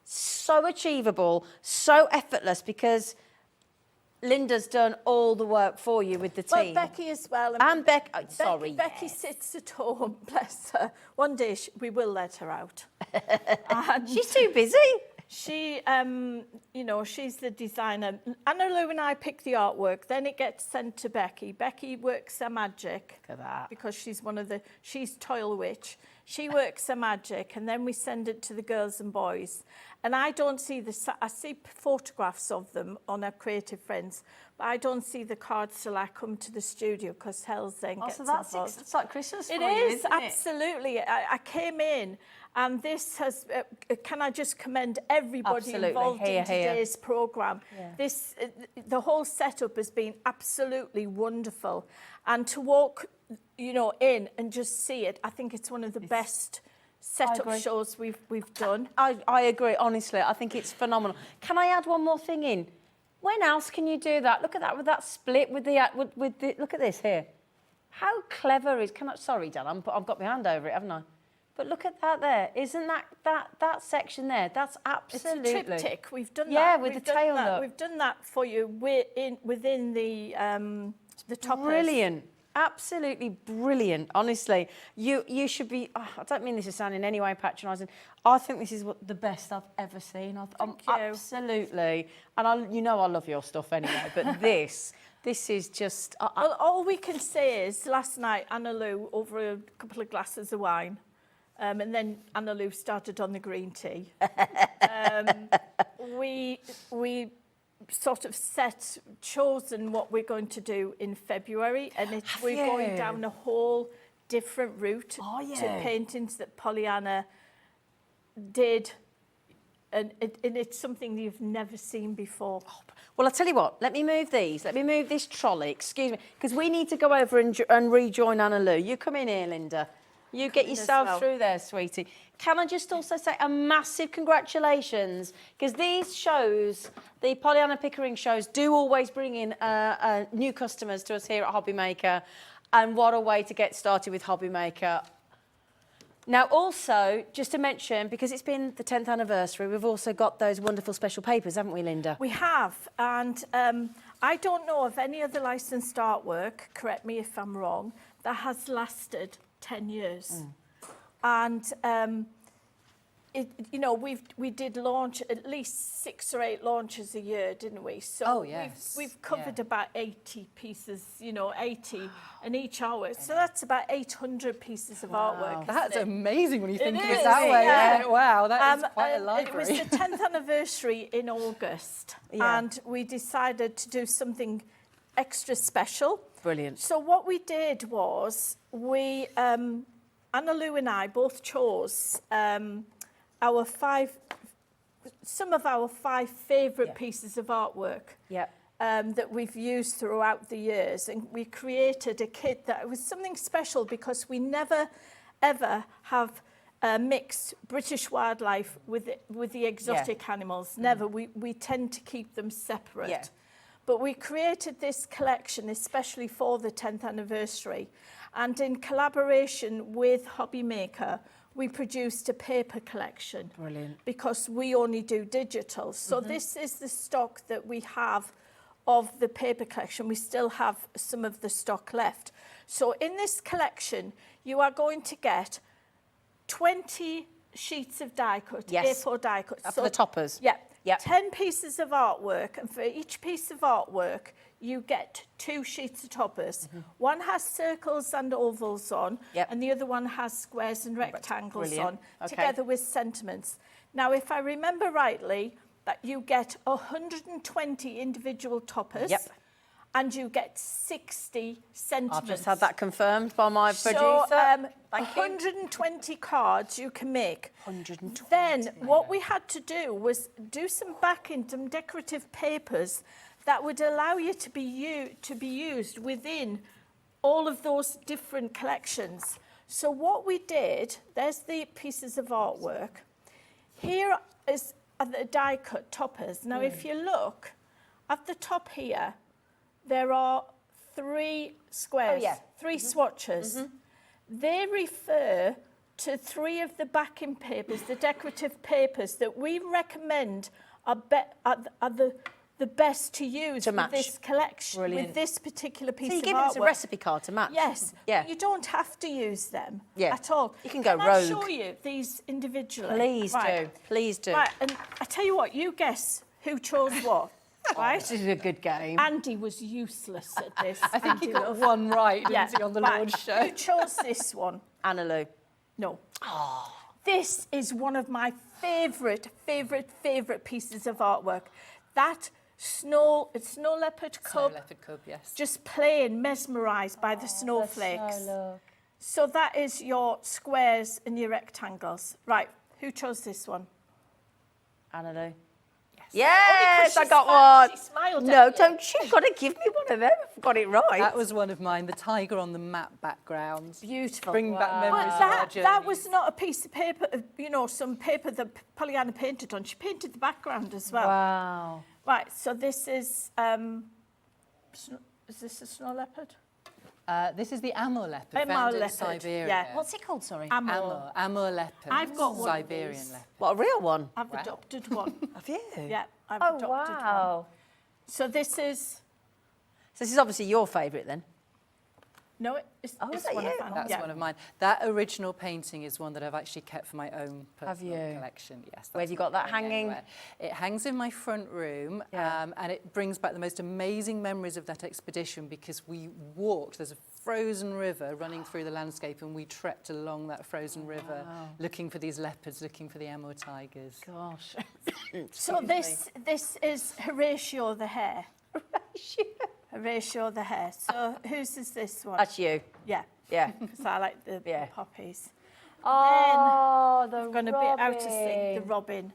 So achievable, so effortless, because Linda's done all the work for you with the team. Well, Becky as well. And Becky, oh, sorry. Becky sits at home, bless her. One day we will let her out. And she's too busy. She, you know, she's the designer. Anna Lou and I pick the artwork, then it gets sent to Becky. Becky works her magic. Look at that. Because she's Toil Witch. She works her magic, and then we send it to the girls and boys. And I don't see I see photographs of them on our Creative Friends, but I don't see the cards till I come to the studio, because Hells then gets involved. It's like Christmas for It you, is, isn't absolutely. I came in, and this has, can I just commend everybody Absolutely. involved Here, in today's here. programme. Yeah. The whole setup has been absolutely wonderful. And to walk, you know, in and just see it, I think it's one of the best setup shows we've done. I agree, honestly. I think it's phenomenal. Can I add one more thing in? When else can you do that? Look at that, with that split, with the look at this here. How clever is, sorry, Dan, I've got my hand over it, haven't I? But look at that there. Isn't that section there? That's absolutely... It's a triptych. We've done that. Yeah, with We've the done tail that. look. We've done that for you within the toppers. Brilliant. Absolutely brilliant, honestly. You should be, I don't mean this to sound in any way patronising, I think this is the best I've ever seen. Thank you. Absolutely. And you know I love your stuff anyway, but this is just... Well, all we can say is, last night, Anna Lou, over a couple of glasses of wine, and then Anna Lou started on the green tea. We sort of chosen what we're going to do in February, and we're going down a whole different route to paintings that Pollyanna did, and it's something you've never seen before. Well, I'll tell you what, let me move these. Let me move this trolley, excuse me, because we need to go over and rejoin Anna Lou. You come in here, Linda. You get yourself through there, sweetie. Can I just also say a massive congratulations, because these shows, the Pollyanna Pickering shows, do always bring in new customers to us here at Hobbymaker, and what a way to get started with Hobbymaker. Now, also, just to mention, because it's been the 10th anniversary, we've also got those wonderful special papers, haven't we, Linda? We have, and I don't know of any other licensed artwork, correct me if I'm wrong, that has lasted 10 years. And you know, we did launch at least 6 or 8 launches a year, didn't we? So we've covered about 80 pieces, you know, 80 in each artwork. So that's about 800 pieces of artwork. That's amazing when you think of it is, that way. yeah. Wow, that is quite a library. It was the 10th anniversary in August, and we decided to do something extra special. Brilliant. So what we did was Anna Lou and I both chose some of our 5 favourite pieces of artwork that we've used throughout the years, and we created a kit that was something special, because we never ever have mixed British wildlife with the exotic animals. Never. We tend to keep them separate. But we created this collection especially for the 10th anniversary, and in collaboration with Hobbymaker, we produced a paper collection. Brilliant. Because we only do digital. So this is the stock that we have of the paper collection. We still have some of the stock left. So in this collection, you are going to get 20 sheets of die cut, A4 die cut. For the toppers. Yeah. 10 pieces of artwork, and for each piece of artwork, you get 2 sheets of toppers. One has circles and ovals on, and the other one has squares and rectangles on, together with sentiments. Now, if I remember rightly, that you get 120 individual toppers, and you get 60 sentiments. I've just had that confirmed by my producer. So, Thank you. 120 cards you can make. 120. Then what we had to do was do some backing, some decorative papers that would allow you to be used within all of those different collections. So what we did, there's the pieces of artwork. Here are the die-cut toppers. Now, if you look at the top here, there are 3 squares, 3 swatches. They refer to 3 of the backing papers, the decorative papers that we recommend are the best to use To with match. this collection, Brilliant. with this particular piece So you of give artwork. us a recipe card to match? Yes. Yeah. You don't have to use them at all. You can go I rogue. show you these individually? Please do. Please do. Right, and I tell you what, you guess who chose what, right? This is a good game. Andy was useless at this. I think he Andy got Love. one right, didn't he, on the right. launch show? Who chose this one? Anna Lou. No. This is one of my favourite pieces of artwork. That snow leopard cub. Snow leopard cub, yes. Just plain mesmerised by the snowflakes. So that is your squares and your rectangles. Right, who chose this one? Anna Lou. Yes, I got one. She smiled No, at you. don't you? Got to give me one of them. I've got it right. That was one of mine, the tiger on the map background. Beautiful. Bring back memories of our But that journeys. was not a piece of paper, some paper that Pollyanna painted on. She painted the background as well. Wow. Right, so this is this a snow leopard? This is the amur leopard, Amur found in leopard, Siberia. yeah. What's it called, sorry? Amur leopard. I've got one of Siberian these. leopard. What, a real one? I've adopted one. Have you? Yeah, I've Oh, adopted wow. one. So this is... So this is obviously your favourite then? No, it's is that one you? of mine. That's Yeah. one of mine. That original painting is one that I've actually kept for my own personal you? collection. Yes. Where have that's you got not that going hanging? anywhere. It hangs in my front room, Yeah. and it brings back the most amazing memories of that expedition because we walked. There's a frozen river running through the landscape, and we trekked along that frozen river, looking for these leopards, looking for the Amur tigers. Gosh. So this is Horatio the hare. Horatio the hare. So whose is this one? That's you. Yeah, Yeah. because I like the Yeah. poppies. Oh, the I'm going to be out of sync, the robin.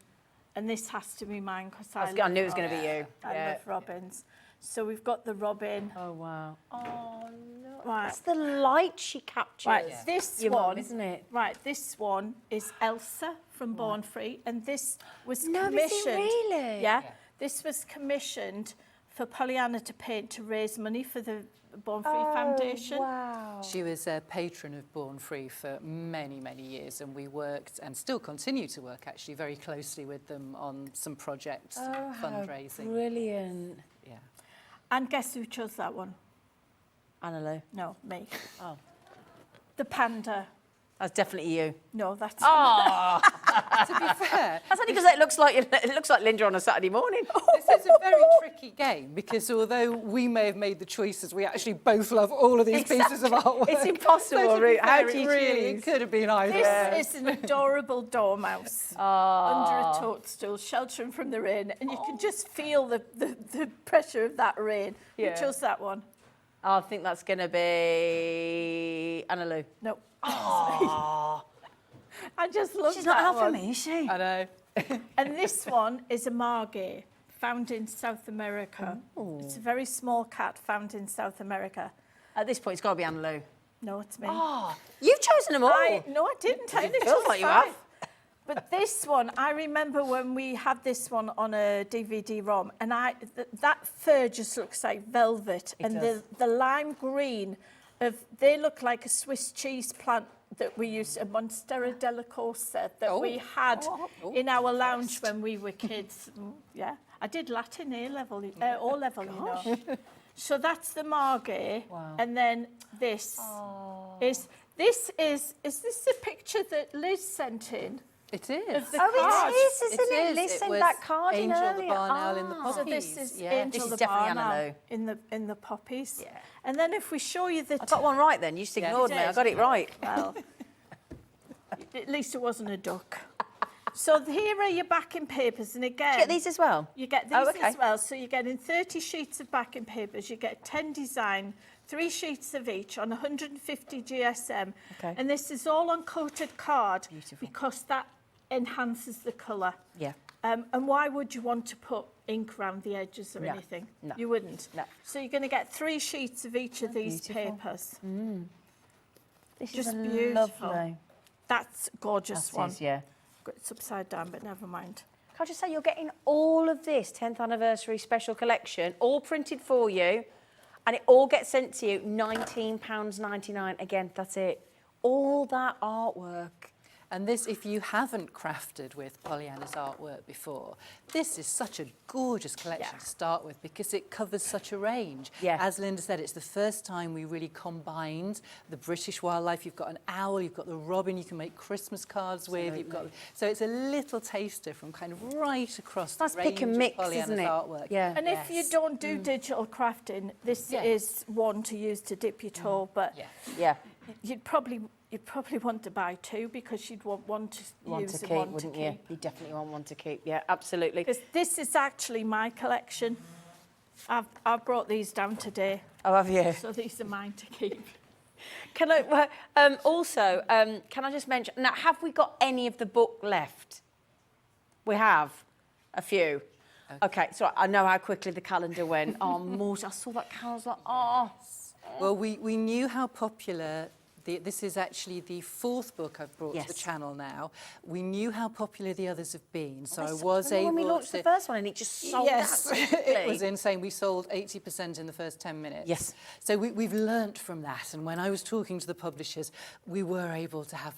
And this has to be mine because I knew it was going to be you. I Yeah. love robins. So we've got the robin. Oh, wow. Oh, no. Right. It's the light she captures. Right, this Your one, mum, isn't it? Right, this one is Elsa from Born Free, and this was No, is it commissioned. really? Yeah, this was commissioned for Pollyanna to paint to raise money for the Born Free Foundation. Wow. She was a patron of Born Free for many, many years, and we worked and still continue to work actually very closely with them on some projects, fundraising. Brilliant. Yeah. And guess who chose that one? Anna Lou. No, me. Oh. The panda. That's definitely you. No, that's Oh. To be fair, That's only because it looks like Linda on a Saturday morning. this is a very tricky game because although we may have made the choices, we actually both love all of these pieces of artwork. It's impossible, So to be Ruth. How fair, do you it choose? could have been either. This is an adorable dormouse under a toadstool, sheltering from the rain, and you can just feel the pressure of that rain. Yeah. Who chose that one? I think that's going to be Anna Lou. No. I just love She's that not one. helping me, is she? I know. And this one is a margay, found in South America. It's a very small cat found in South America. At this point, it's got to be Anna Lou. No, it's me. You've chosen them all. No, I didn't. I only feels chose like you 5. have. But this one, I remember when we had this one on a DVD-ROM, and that fur just looks like velvet, and the lime green they look like a Swiss cheese plant that we used, a Monstera della Corsa that we had in our lounge when we were kids. Yeah, I did Latin O-level, you know. So that's the margay, and then this is this the picture that Liz sent in? It is. Of the Oh, card. it is, isn't it? is. Liz It sent was that card in Angel the earlier. barn owl in the Ah. poppies. So this is yeah. Angel This is the definitely barn Anna owl in the poppies. Yeah. And then if we show you the I got one right then. You just ignored you me. I did. got it right. well, at least it wasn't a duck. So here are your backing papers, and again... Do you get these as well? You get these as well. So you're getting 30 sheets of backing papers, you get 10 design, 3 sheets of each on 150 GSM. Okay. And this is all on coated card because that enhances the colour. Yeah. And why would you want to put ink around the edges or No, anything? no. You wouldn't. No. So you're going to get 3 sheets of each of these papers. This Just is beautiful. lovely. That's a gorgeous That one. is, yeah. It's upside down, but never mind. Can I just say, you're getting all of this 10th anniversary special collection, all printed for you, and it all gets sent to you, £19.99. Again, that's it. All that artwork. And this, if you haven't crafted with Pollyanna's artwork before, this is such a gorgeous collection to start with because it covers such a range. Yeah. As Linda said, it's the first time we really combined the British wildlife. You've got an owl, you've got the robin you can make Christmas cards with. You've got, so it's a little taster from kind of right across the range pick and mix, of Pollyanna's isn't it? artwork. Yeah. And if you don't do digital crafting, this is one to use to dip your toe, but Yeah. you'd probably want to buy 2 because you'd want one to use to and keep, one wouldn't to you? keep. You definitely want one to keep. Yeah, absolutely. Because this is actually my collection. I've brought these down today. Oh, have you? So these are mine to keep. Can I also can I just mention now? Have we got any of the book left? We have a few. Okay, so I know how quickly the calendar went. Oh, Mort, I saw that calendar. I was like, oh. Well, we knew how popular. This is actually the 4th book I've brought to the channel now. We knew how popular the others have been, so I was able to... when we launched the first one and it just sold out so quickly. It was insane. We sold 80% in the first 10 minutes. Yes. So we've learnt from that, and when I was talking to the publishers, we were able to have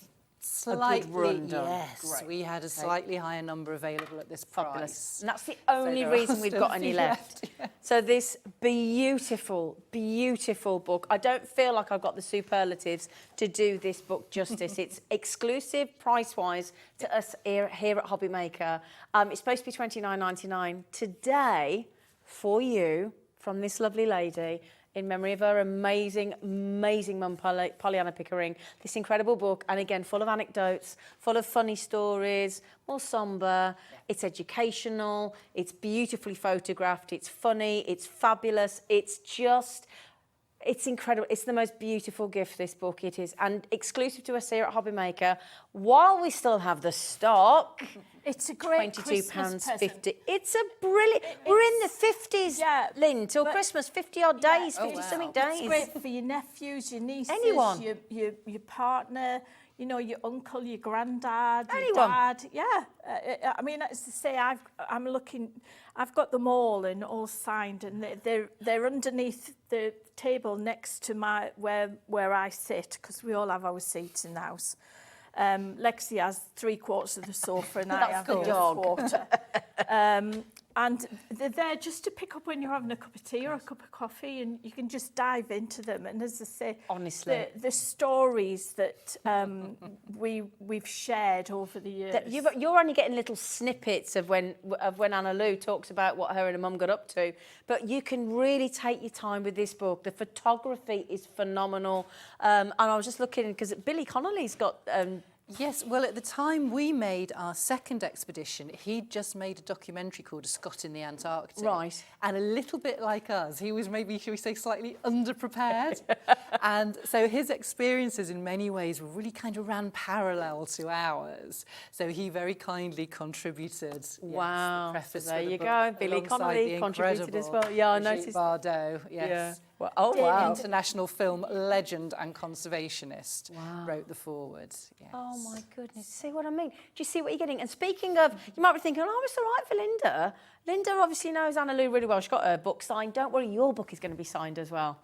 slightly... run done. Yes, we had a slightly higher number available at this price. And that's the only there are reason we've still got a any few left. So this beautiful, beautiful book. I don't feel like I've got the superlatives to do this book justice. It's exclusive price-wise to us here at Hobby Maker. It's supposed to be $29.99 today for you from this lovely lady, in memory of her amazing, amazing mum, Pollyanna Pickering. This incredible book, and again, full of anecdotes, full of funny stories, more sombre. It's educational, it's beautifully photographed, it's funny, it's fabulous. It's just, it's incredible. It's the most beautiful gift, this book, it is. And exclusive to us here at Hobby Maker, while we still have the stock. It's a great £22.50. It's a brilliant... We're in the 50s, Lynn, till Christmas, 50-odd days, 50-something days. It's great for your nephews, your nieces, anyone. Your partner, you know, your uncle, your granddad, anyone. Your dad. Yeah. I mean, as to say, I'm looking... I've got them all and all signed, and they're underneath the table next to where I sit, because we all have our seats in the house. Lexi has 3/4 of the sofa and I have the other quarter. And they're there just to pick up when you're having a cup of tea or a cup of coffee, and you can just dive into them. And as I say, honestly, the stories that we've shared over the years. You're only getting little snippets of when Anna Lou talks about what her and her mum got up to, but you can really take your time with this book. The photography is phenomenal, and I was just looking because Billy Connolly's got. Yes, well, at the time we made our second expedition, he'd just made a documentary called A Scot in the Antarctic. Right. And a little bit like us, he was maybe, shall we say, slightly underprepared. And so his experiences in many ways really kind of ran parallel to ours. So he very kindly contributed. Wow. The preface there for the you book, go. Billy Connolly contributed as well. Yeah, I noticed. Bardot, yes. Yeah. Well, oh, wow. International film legend and conservationist wrote the foreword. Yes. Oh, my goodness. See what I mean? Do you see what you're getting? And speaking of, you might be thinking, oh, it's all right for Linda. Linda obviously knows Anna Lou really well. She's got her book signed. Don't worry, your book is going to be signed as well.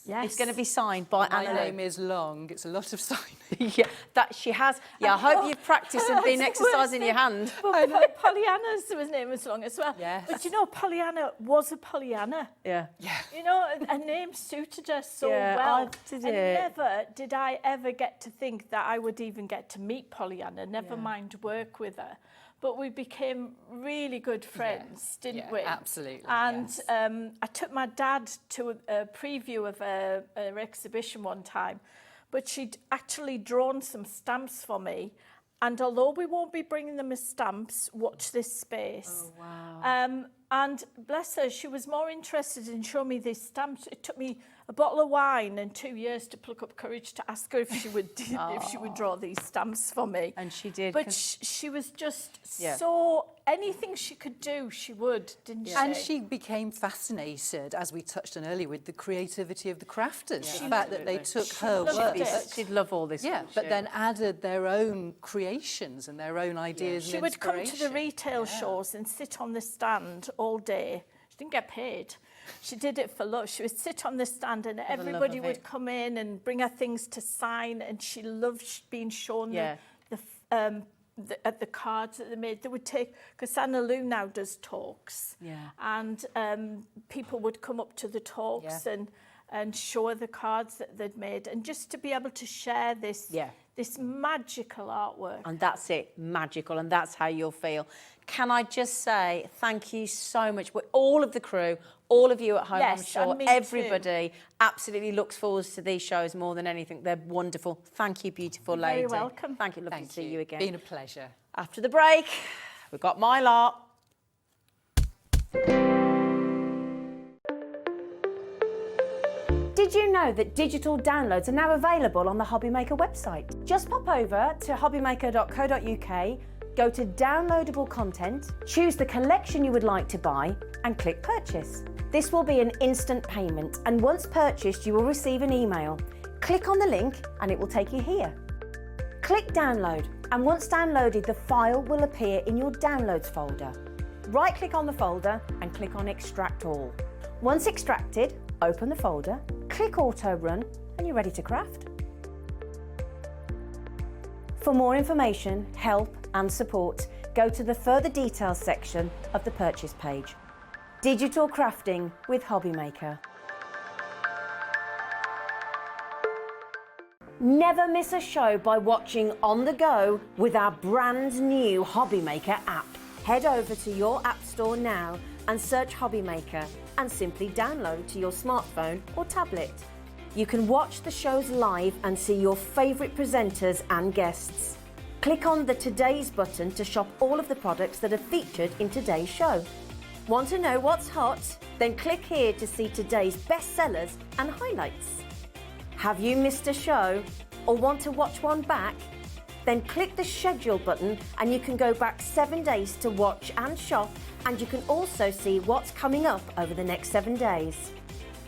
Yes. It's going to be signed by Anna Lou. My name is long. It's a lot of signing. Yeah, that she has. Yeah, I hope you've practiced and been exercising your hand. But Pollyanna's name was long as well. Yes. But you know, Pollyanna was a Pollyanna. Yeah. Yeah. You know, a name suited her so well. And never did I ever get to think that I would even get to meet Pollyanna, never mind work with her. But we became really good friends, didn't we? Absolutely. And I took my dad to a preview of an exhibition one time, but she'd actually drawn some stamps for me, And although we won't be bringing them as stamps, watch this space. Oh, wow. And bless her, she was more interested in showing me these stamps. It took me a bottle of wine and 2 years to pluck up courage to ask her if she would if she would draw these stamps for me. And she did. But she was just so, anything she could do, she would, didn't she? And she became fascinated, as we touched on earlier, with the creativity of the crafters. The fact that they took her work. She'd love all this. Yeah, but then added their own creations and their own ideas and She would come to the inspiration. retail shows and sit on the stand all day. She didn't get paid. She did it for love. She would sit on the stand and everybody would come in and bring her things to sign, and she loved being shown the cards that they made. They would take, because Anna Lou now does talks, and people would come up to the talks and show her the cards that they'd made, and just to be able to share this this magical artwork. And that's it, magical, and that's how you'll feel. Can I just say thank you so much, all of the crew, all of you at home, I'm sure, and me everybody absolutely looks forward to these shows more than anything. They're wonderful. Thank you, beautiful lady. You're very welcome. Thank you, lovely to see you again. Been a pleasure. After the break, we've got Mylar. Did you know that digital downloads are now available on the Hobbymaker website? Just pop over to hobbymaker.co.uk, go to downloadable content, choose the collection you would like to buy, and click purchase. This will be an instant payment, and once purchased, you will receive an email. Click on the link and it will take you here. Click download, and once downloaded, the file will appear in your downloads folder. Right-click on the folder and click on extract all. Once extracted, open the folder, click auto run, and you're ready to craft. For more information, help and support, go to the further details section of the purchase page. Digital crafting with Hobbymaker. Never miss a show by watching on the go with our brand new Hobbymaker app. Head over to your app store now and search Hobbymaker and simply download to your smartphone or tablet. You can watch the shows live and see your favourite presenters and guests. Click on the Today's button to shop all of the products that are featured in today's show. Want to know what's hot? Then click here to see today's bestsellers and highlights. Have you missed a show or want to watch one back? Then click the schedule button and you can go back 7 days to watch and shop, and you can also see what's coming up over the next 7 days.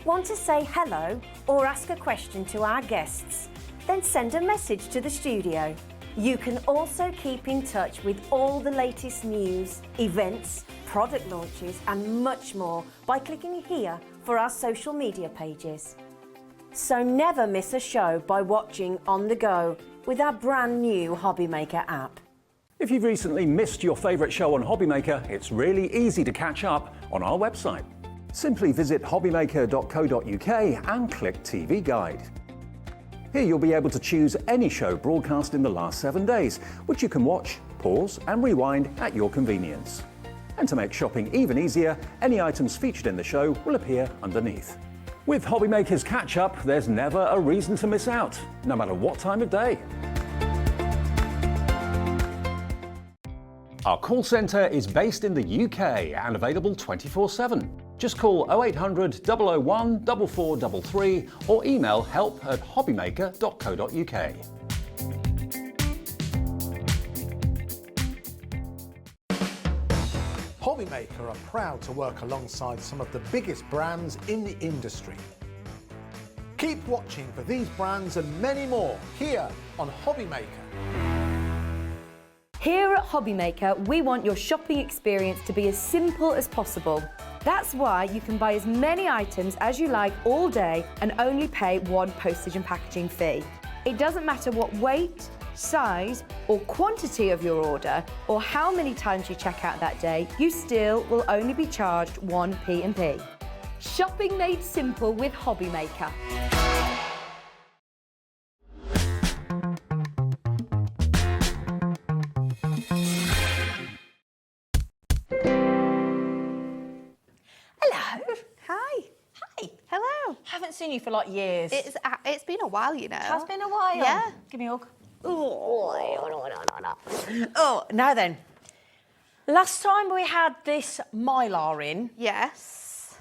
Want to say hello or ask a question to our guests? Then send a message to the studio. You can also keep in touch with all the latest news, events, product launches and much more by clicking here for our social media pages. So never miss a show by watching on the go with our brand new Hobbymaker app. If you've recently missed your favourite show on Hobbymaker, it's really easy to catch up on our website. Simply visit hobbymaker.co.uk and click TV Guide. Here you'll be able to choose any show broadcast in the last 7 days, which you can watch, pause and rewind at your convenience. And to make shopping even easier, any items featured in the show will appear underneath. With Hobbymaker's catch-up, there's never a reason to miss out, no matter what time of day. Our call centre is based in the UK and available 24/7. Just call 0800 001 4433 or email help@hobbymaker.co.uk. Hobbymaker are proud to work alongside some of the biggest brands in the industry. Keep watching for these brands and many more here on Hobbymaker. Here at Hobbymaker, we want your shopping experience to be as simple as possible. That's why you can buy as many items as you like all day and only pay one postage and packaging fee. It doesn't matter what weight, size or quantity of your order or how many times you check out that day, you still will only be charged one P&P. Shopping made simple with Hobbymaker. Haven't seen you for like years. It's been a while, you know. It has been a while. Yeah. Give me a hug. Oh, now then. Last time we had this Mylar in. Yes.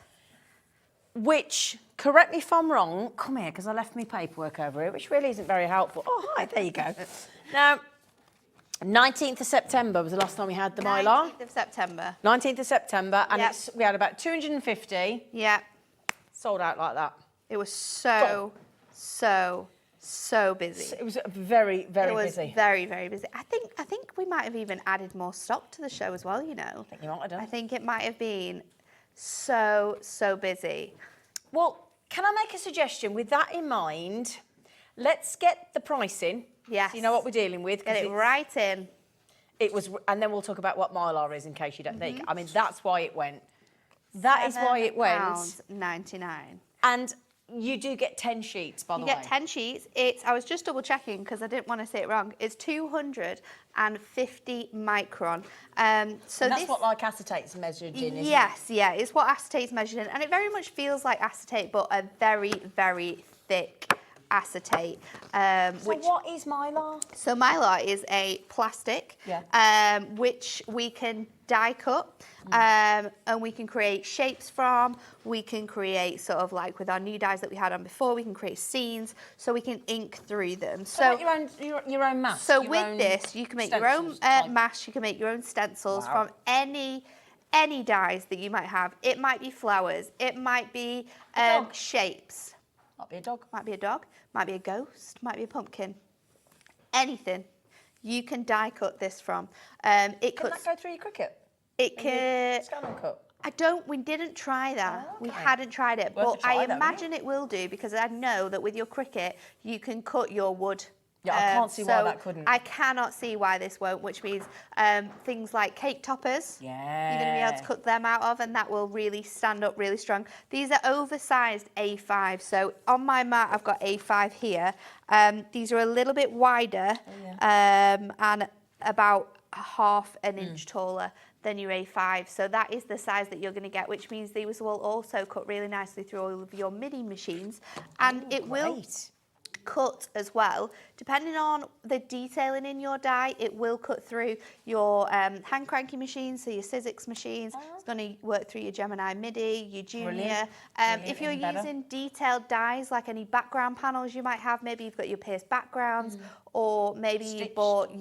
Which, correct me if I'm wrong, come here, because I left my paperwork over here, which really isn't very helpful. Oh, hi, there you go. Now, 19th of September was the last time we had the Mylar. 19th of September. 19th of September, and Yep. we had about 250. Yeah. Sold out like that. It was so busy. It was very, very busy. It was very, very busy. I think we might have even added more stock to the show as well, you know. I think you might have done. I think it might have been so busy. Well, can I make a suggestion? With that in mind, let's get the pricing. Yes. So you know what we're dealing with. Get it right in. It was, and then we'll talk about what Mylar is in case you don't think. I mean, that's why it went. That is why it went. £7.99. And you do get 10 sheets, by the way. You get 10 sheets. I was just double checking because I didn't want to say it wrong. It's 250 micron. So and that's what like acetate's measured in, isn't yes, yeah, it's what acetate's measured in. And it very much feels like acetate, but a very, very thick acetate. So what is Mylar? So Mylar is a plastic, which we can die cut, and we can create shapes from. We can create sort of like with our new dyes that we had on before, we can create scenes, so we can ink through them. So your own mask. So with this, you can make your own masks, you can make your own stencils from any dyes that you might have. It might be flowers, it might be shapes. Might be a dog. Might be a dog, might be a ghost, might be a pumpkin. Anything. You can die cut this from. Can that go through your Cricut? It can. Scan and cut. We didn't try that. Oh, okay. We hadn't tried it, Worth a but try, I though, imagine it will do because I know that with your Cricut, you can cut your wood. Yeah, I can't see why that couldn't. I cannot see why this won't, which means things like cake toppers, you're going to be able to cut them out of, and that will really stand up really strong. These are oversized A5, so on my mat I've got A5 here. These are a little bit wider and about half an inch taller than your A5, so that is the size that you're going to get, which means these will also cut really nicely through all of your mini machines, and it will cut as well, depending on the detailing in your die. It will cut through your hand cranky machines, so your Sizzix machines. It's going to work through your Gemini MIDI, your Junior. If you're using detailed dies, like any background panels you might have, maybe you've got your pierced backgrounds, or maybe you bought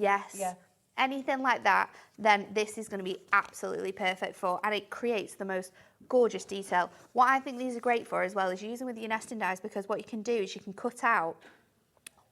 anything like that, then this is going to be absolutely perfect for, and it creates the most gorgeous detail. What I think these are great for as well is using with your nesting dies, because what you can do is you can cut out,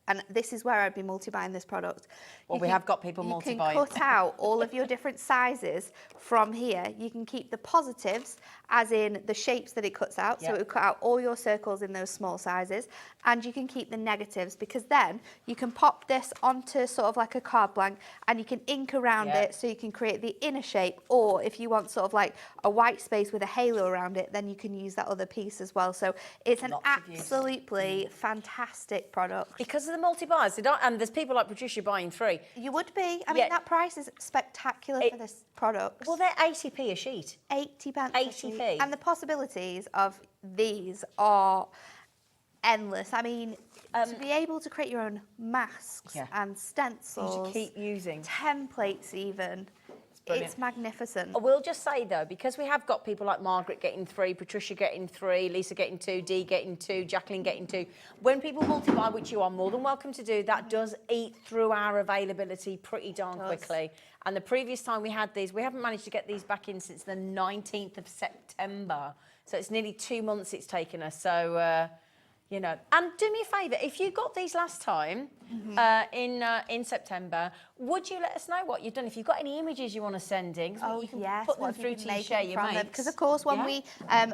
and this is where I'd be multi-buying this product. Well, we have got people multi-buying. You can cut out all of your different sizes from here. You can keep the positives, as in the shapes that it cuts out, so it will cut out all your circles in those small sizes, and you can keep the negatives, because then you can pop this onto sort of like a card blank, and you can ink around it, so you can create the inner shape, or if you want sort of like a white space with a halo around it, then you can use that other piece as well. So it's an absolutely fantastic product. Because of the multi-buys, and there's people like Patricia buying 3. You would be. I mean, that price is spectacular for this product. Well, they're 80p a sheet. 80p. 80p. And the possibilities of these are endless. I mean, to be able to create your own masks and stencils. You keep using. Templates even. It's magnificent. I will just say, though, because we have got people like Margaret getting 3, Patricia getting 3, Lisa getting 2, Dee getting 2, Jacqueline getting 2. When people multiply, which you are more than welcome to do, that does eat through our availability pretty darn quickly. And the previous time we had these, we haven't managed to get these back in since the 19th of September. So it's nearly 2 months it's taken us. So, you know, and do me a favour, if you got these last time in September, would you let us know what you've done? If you've got any images you want to send in, you can put them through to share your mates. Because of course, when we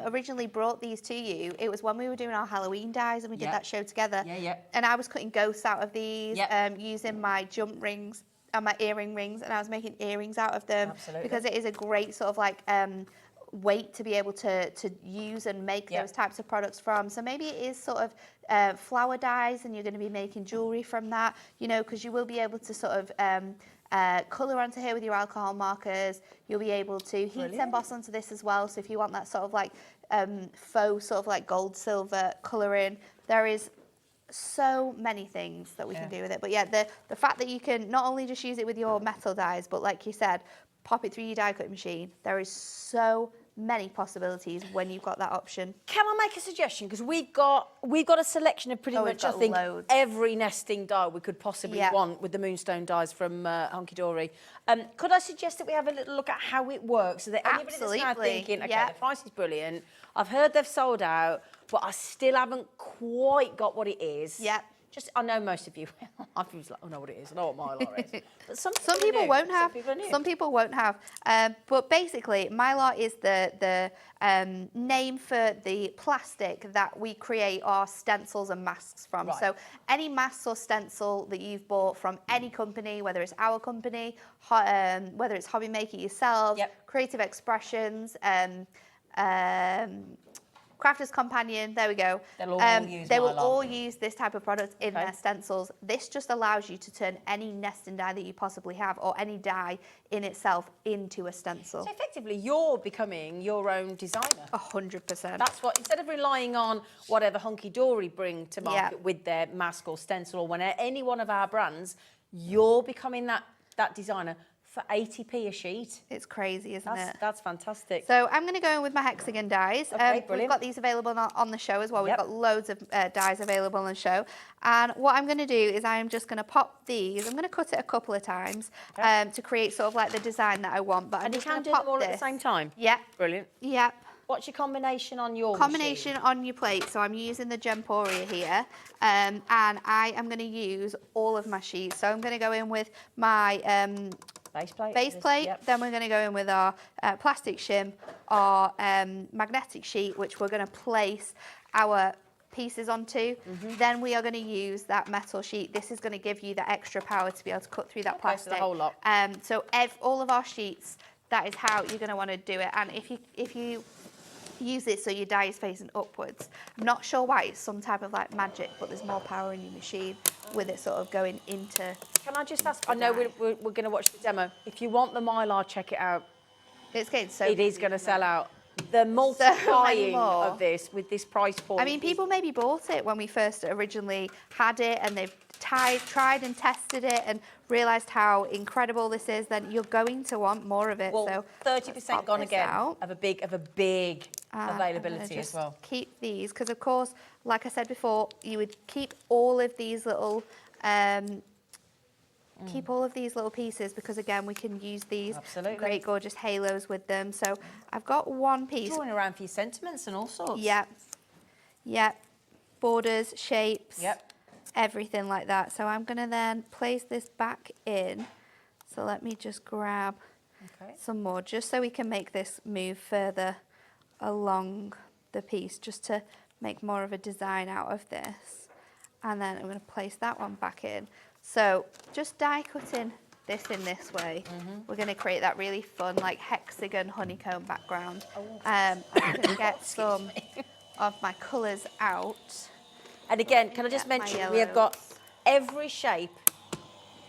originally brought these to you, it was when we were doing our Halloween dies and we did that show together. And I was cutting ghosts out of these, using my jump rings and my earring rings, and I was making earrings out of them. Because it is a great sort of like weight to be able to use and make those types of products from. So maybe it is sort of flower dyes, and you're going to be making jewellery from that, you know, because you will be able to sort of colour onto here with your alcohol markers. You'll be able to heat emboss onto this as well. So if you want that sort of like faux sort of like gold silver colouring, there is so many things that we can do with it. But yeah, the fact that you can not only just use it with your metal dies, but like you said, pop it through your die cutting machine. There is so many possibilities when you've got that option. Can I make a suggestion? Because we've got a selection of pretty much, I think, loads. every nesting die we could possibly want with the Moonstone dies from HUNKYDORY. Could I suggest that we have a little look at how it works, so that anybody that's now thinking, okay, the price is brilliant, I've heard they've sold out, but I still haven't quite got what it is. Yep. Just, I know most of you, I feel like, I know what it is, I know what Mylar is. But some people won't have. Some people won't have. But basically, Mylar is the name for the plastic that we create our stencils and masks from. Right. So any mask or stencil that you've bought from any company, whether it's our company, whether it's Hobby Maker yourselves, Creative Expressions, Crafter's Companion, there we go. They will all use this type of product in their stencils. This just allows you to turn any nesting die that you possibly have, or any die in itself, into a stencil. So effectively, you're becoming your own designer. 100%. That's what, instead of relying on whatever HUNKYDORY bring to market with their mask or stencil, or when any one of our brands, you're becoming that designer for 80p a sheet. It's crazy, isn't it? That's fantastic. So I'm going to go in with my hexagon dies. Okay, brilliant. We've got these available on the show as well. We've got loads of dies available on the show. And what I'm going to do is I'm just going to pop these. I'm going to cut it a couple of times to create sort of like the design that I want. But I'm just going to pop them all at the same time? Yeah. Brilliant. Yep. What's your combination on your combination machine? on your plate? So I'm using the Gemporia here, and I am going to use all of my sheets. So I'm going to go in with my base plate. Then we're going to go in with our plastic shim, our magnetic sheet, which we're going to place our pieces onto. Then we are going to use that metal sheet. This is going to give you the extra power to be able to cut through that plastic. So the whole lot. So all of our sheets, that is how you're going to want to do it. And if you use it so your die is facing upwards, I'm not sure why, it's some type of like magic, but there's more power in your machine with it sort of going into. Can I just ask, I know we're going to watch the demo. If you want the Mylar, check it out. It's getting so It is going to sell out. The multiplying of this with this price point. I mean, people maybe bought it when we first originally had it, and they've tried and tested it and realised how incredible this is. Then you're going to want more of it. Well, so 30% gone again of a big availability as well. Keep these because, of course, like I said before, you would keep all of these little. Keep all of these little pieces because, again, we can use these great, gorgeous halos with them. So I've got one piece. Drawing around for your sentiments and all sorts. Yep. Yep. Borders, shapes. Yep. Everything like that. So I'm going to then place this back in. So let me just grab some more, just so we can make this move further along the piece, just to make more of a design out of this. And then I'm going to place that one back in. So just die cutting this in this way, we're going to create that really fun, like hexagon honeycomb background. I'm going to get some of my colours out. And again, can I just mention, we have got every shape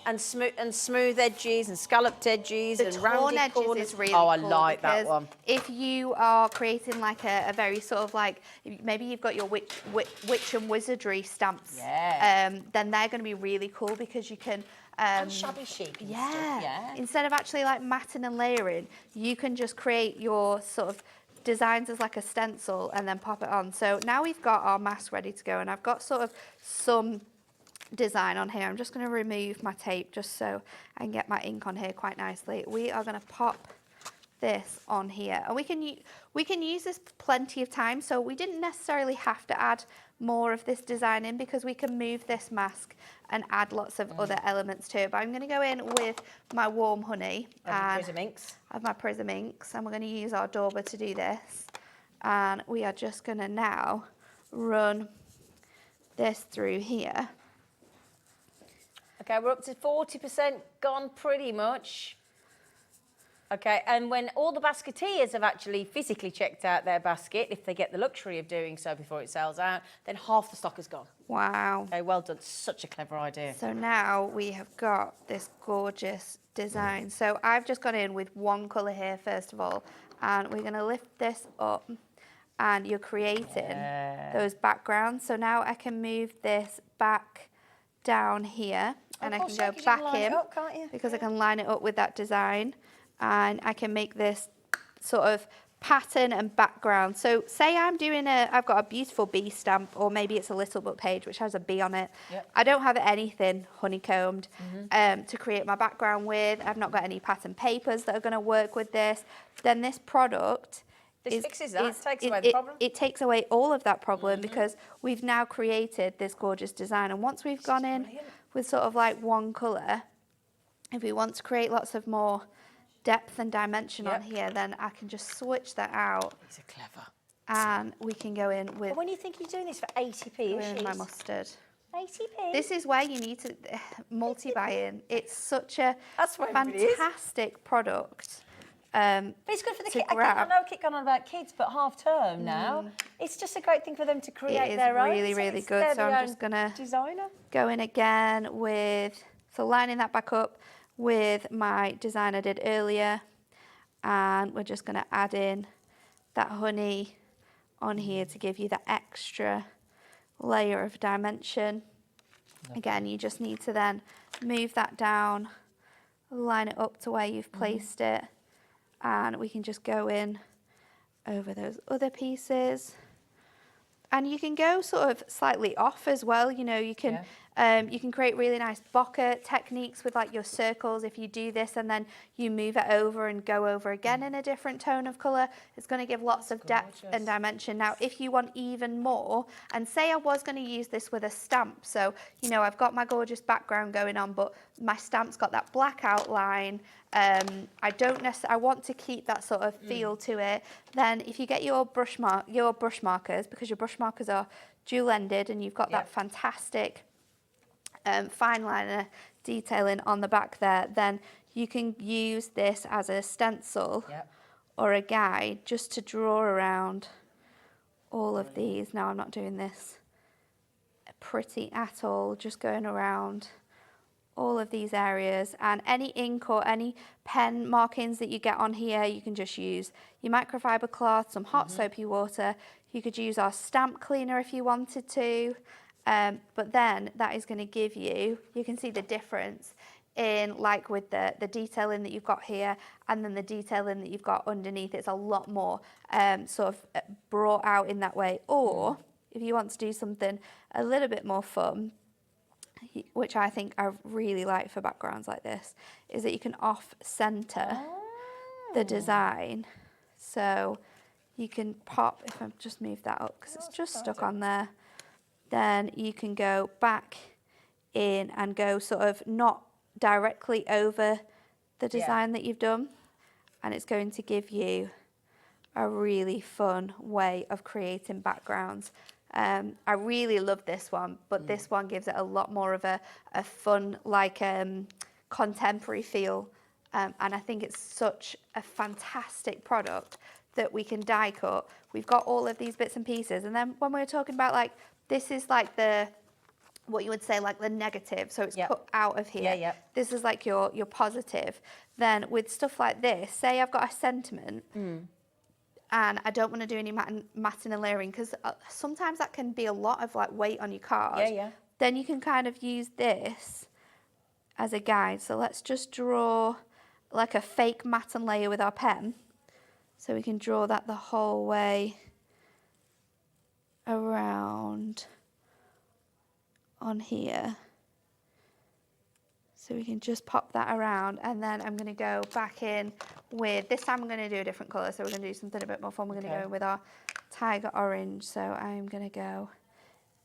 and smooth edges and scalloped edges and rounded edges corners. is really cool. I cool like that one. If you are creating like a very sort of like, maybe you've got your witch and wizardry stamps, then they're going to be really cool because you can and shabby chic and stuff, instead of actually like matting and layering, you can just create your sort of designs as like a stencil and then pop it on. So now we've got our mask ready to go, and I've got sort of some design on here. I'm just going to remove my tape just so I can get my ink on here quite nicely. We are going to pop this on here, and we can use this plenty of times, so we didn't necessarily have to add more of this design in because we can move this mask and add lots of other elements to it. But I'm going to go in with my warm honey and prism inks. My prism inks, and we're going to use our dauber to do this, and we are just going to now run this through here. Okay, we're up to 40% gone pretty much. Okay, and when all the basketeers have actually physically checked out their basket, if they get the luxury of doing so before it sells out, then half the stock is gone. Wow. Okay, well done. Such a clever idea. So now we have got this gorgeous design. So I've just gone in with one colour here, first of all, and we're going to lift this up, and you're creating those backgrounds. So now I can move this back down here, and I can go back in because I can line it up with that design, and I can make this sort of pattern and background. So say I'm doing I've got a beautiful bee stamp, or maybe it's a little book page which has a bee on it. I don't have anything honeycombed to create my background with. I've not got any pattern papers that are going to work with this. Then this product fixes that, takes away the problem. It takes away all of that problem because we've now created this gorgeous design. And once we've gone in with sort of like one colour, if we want to create lots of more depth and dimension on here, then I can just switch that out. These are clever. And we can go in with... But when you think you're doing this for 80p, with my mustard. 80p? This is where you need to multi-buy in. It's such a fantastic product. But it's good for the kids. I know I keep going on about kids, but half term now, it's just a great thing for them to create their own. It is really, really good. So I'm just going to go in again with... So lining that back up with my design I did earlier, and we're just going to add in that honey on here to give you that extra layer of dimension. Again, you just need to then move that down, line it up to where you've placed it, and we can just go in over those other pieces. And you can go sort of slightly off as well. You know, you can create really nice bokeh techniques with like your circles. If you do this and then you move it over and go over again in a different tone of colour, it's going to give lots of depth and dimension. Now, if you want even more, and say I was going to use this with a stamp, so, you know, I've got my gorgeous background going on, but my stamp's got that black outline. I want to keep that sort of feel to it. Then if you get your brush markers, because your brush markers are dual-ended and you've got that fantastic fine liner detailing on the back there, then you can use this as a stencil or a guide just to draw around all of these. Now I'm not doing this pretty at all, just going around all of these areas, and any ink or any pen markings that you get on here, you can just use your microfiber cloth, some hot soapy water. You could use our stamp cleaner if you wanted to, but then that is going to give you can see the difference in, like with the detailing that you've got here and then the detailing that you've got underneath. It's a lot more sort of brought out in that way. Or if you want to do something a little bit more fun, which I think I really like for backgrounds like this, is that you can off-center the design. So you can pop, if I just move that up because it's just stuck on there, then you can go back in and go sort of not directly over the design that you've done, and it's going to give you a really fun way of creating backgrounds. I really love this one, but this one gives it a lot more of a fun, like contemporary feel. And I think it's such a fantastic product that we can die cut. We've got all of these bits and pieces. And then when we're talking about like, this is like what you would say like the negative. So it's put out of here. This is like your positive. Then with stuff like this, say I've got a sentiment, and I don't want to do any matting and layering, because sometimes that can be a lot of like weight on your card. Then you can kind of use this as a guide. So let's just draw like a fake matte and layer with our pen. So we can draw that the whole way around on here. So we can just pop that around, and then I'm going to go back in with, this time I'm going to do a different colour, so we're going to do something a bit more fun. We're going to go in with our tiger orange. So I'm going to go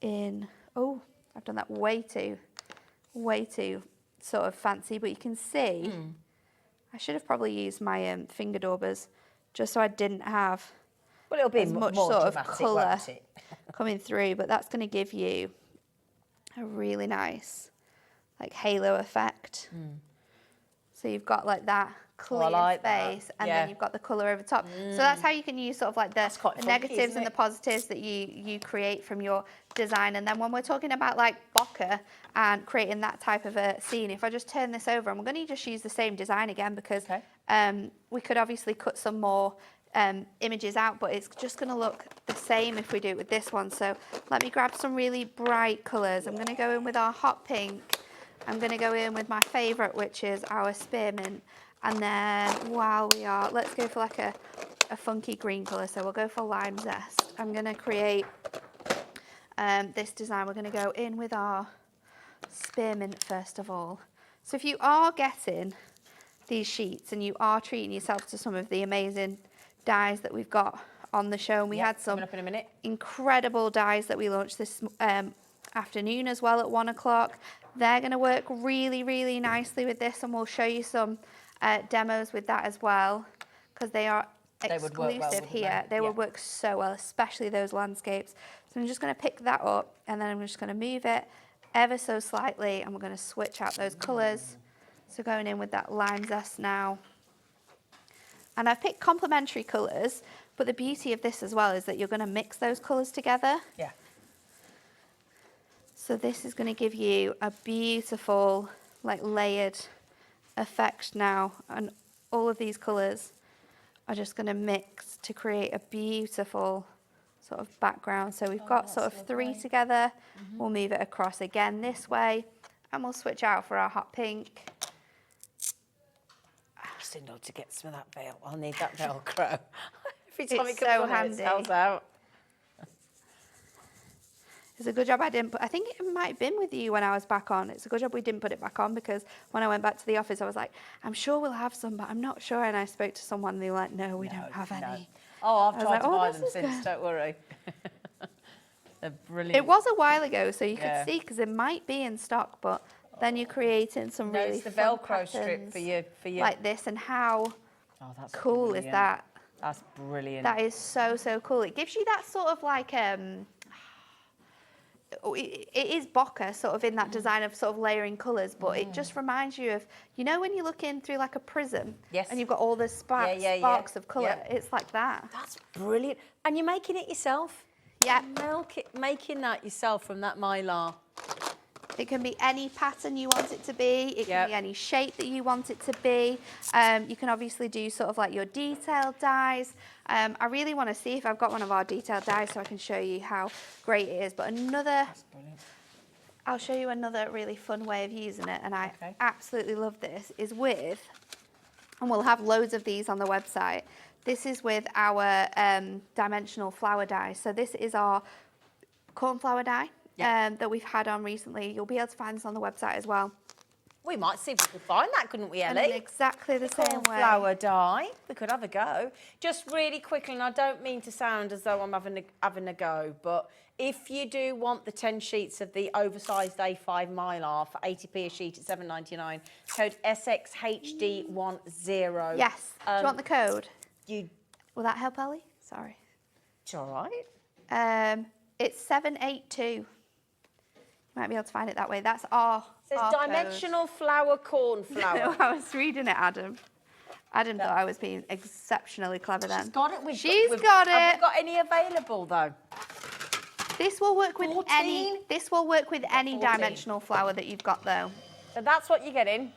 in, oh, I've done that way too sort of fancy, but you can see, I should have probably used my finger daubers just so I didn't have it'll be as much more sort of dramatic, colour won't it? coming through, but that's going to give you a really nice like halo effect. So you've got like that clear space, and then you've got the colour over top. So that's how you can use sort of like the negatives and the positives that you create from your design. And then when we're talking about like bokeh and creating that type of a scene, if I just turn this over, and we're going to just use the same design again, because we could obviously cut some more images out, but it's just going to look the same if we do it with this one. So let me grab some really bright colours. I'm going to go in with our hot pink. I'm going to go in with my favourite, which is our spearmint. And then while we are, let's go for like a funky green colour. So we'll go for lime zest. I'm going to create this design. We're going to go in with our spearmint first of all. So if you are getting these sheets and you are treating yourself to some of the amazing dies that we've got on the show, and we had some up in a minute. incredible dies that we launched this afternoon as well at 1 o'clock. They're going to work really, really nicely with this, and we'll show you some demos with that as well, because they are exclusive here. They would work so well, especially those landscapes. So I'm just going to pick that up, and then I'm just going to move it ever so slightly, and we're going to switch out those colours. So going in with that lime zest now. And I've picked complementary colours, but the beauty of this as well is that you're going to mix those colours together. Yeah. So this is going to give you a beautiful, like, layered effect now. And all of these colours are just going to mix to create a beautiful sort of background. So we've got sort of three together. We'll move it across again this way, and we'll switch out for our hot pink. I just didn't know to get some of that veil. I'll need that Velcro. Every time It's it comes so on, handy. it sells out. It's a good job I didn't put, I think it might have been with you when I was back on. It's a good job we didn't put it back on, because when I went back to the office, I was like, I'm sure we'll have some, but I'm not sure. And I spoke to someone and they were like, no, we don't have any. Oh, I've I was tried like, to oh, buy this them is since, good. don't worry. They're brilliant. It was a while ago, so you Yeah. could see, because it might be in stock, but then you're creating some No, really it's the fun Velcro strip patterns for you. like this. And how that's cool is brilliant. that? That's brilliant. That is so, so cool. It gives you that sort of like, it is bokeh sort of in that design of sort of layering colours, but it just reminds you of, you know, when you're looking through like a prism, and you've got all the sparks of colour. It's like that. That's brilliant. And you're making it yourself? Yeah. Making that yourself from that Mylar. It can be any pattern you want it to be. It can be any shape that you want it to be. You can obviously do sort of like your detailed dies. I really want to see if I've got one of our detailed dies so I can show you how great it is. But I'll show you another really fun way of using it, and I absolutely love this, is with, and we'll have loads of these on the website. This is with our dimensional flower die. So this is our cornflower die. That we've had on recently. You'll be able to find this on the website as well. We might see if we could find that, couldn't we, Ellie? And in exactly the same way. Cornflower die. We could have a go. Just really quickly, and I don't mean to sound as though I'm having a go, but if you do want the 10 sheets of the oversized A5 Mylar for 80p a sheet at $7.99, code SXHD10. Yes. Do you want the code? Will that help, Ellie? Sorry. It's all right. It's 782. You might be able to find it that way. That's our It says our dimensional flower cornflower. No, I was reading it, Adam. Adam thought I was being exceptionally clever then. She's got it. She's got it. Have we got any available though? This will work with 14? any. This will work with any 14. dimensional flower that you've got, though. So that's what you're getting.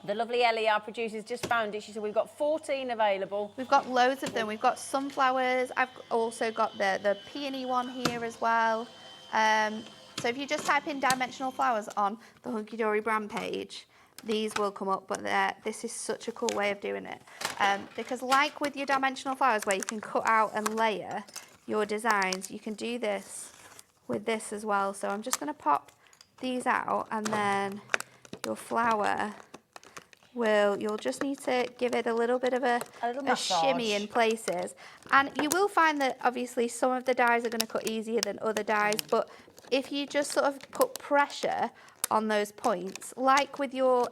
The lovely Ellie, our producer's just found it. She said we've got 14 available. We've got loads of them. We've got sunflowers. I've also got the peony one here as well. So if you just type in dimensional flowers on the HUNKYDORY brand page, these will come up. But this is such a cool way of doing it. Because like with your dimensional flowers where you can cut out and layer your designs, you can do this with this as well. So I'm just going to pop these out, and then your flower you'll just need to give it a little bit of a shimmy in places. And you will find that obviously some of the dies are going to cut easier than other dies, but if you just sort of put pressure on those points, like with your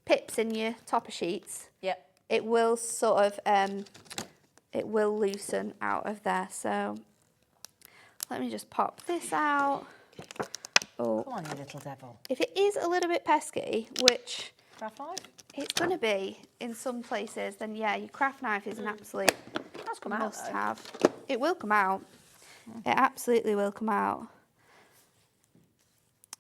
pips in your topper sheets, it will sort of, it will loosen out of there. So let me just pop this out. Oh, come on, you little devil. If it is a little bit pesky, which craft knife? It's going to be in some places, then yeah, your craft knife is an absolute must-have. It will come out. It absolutely will come out.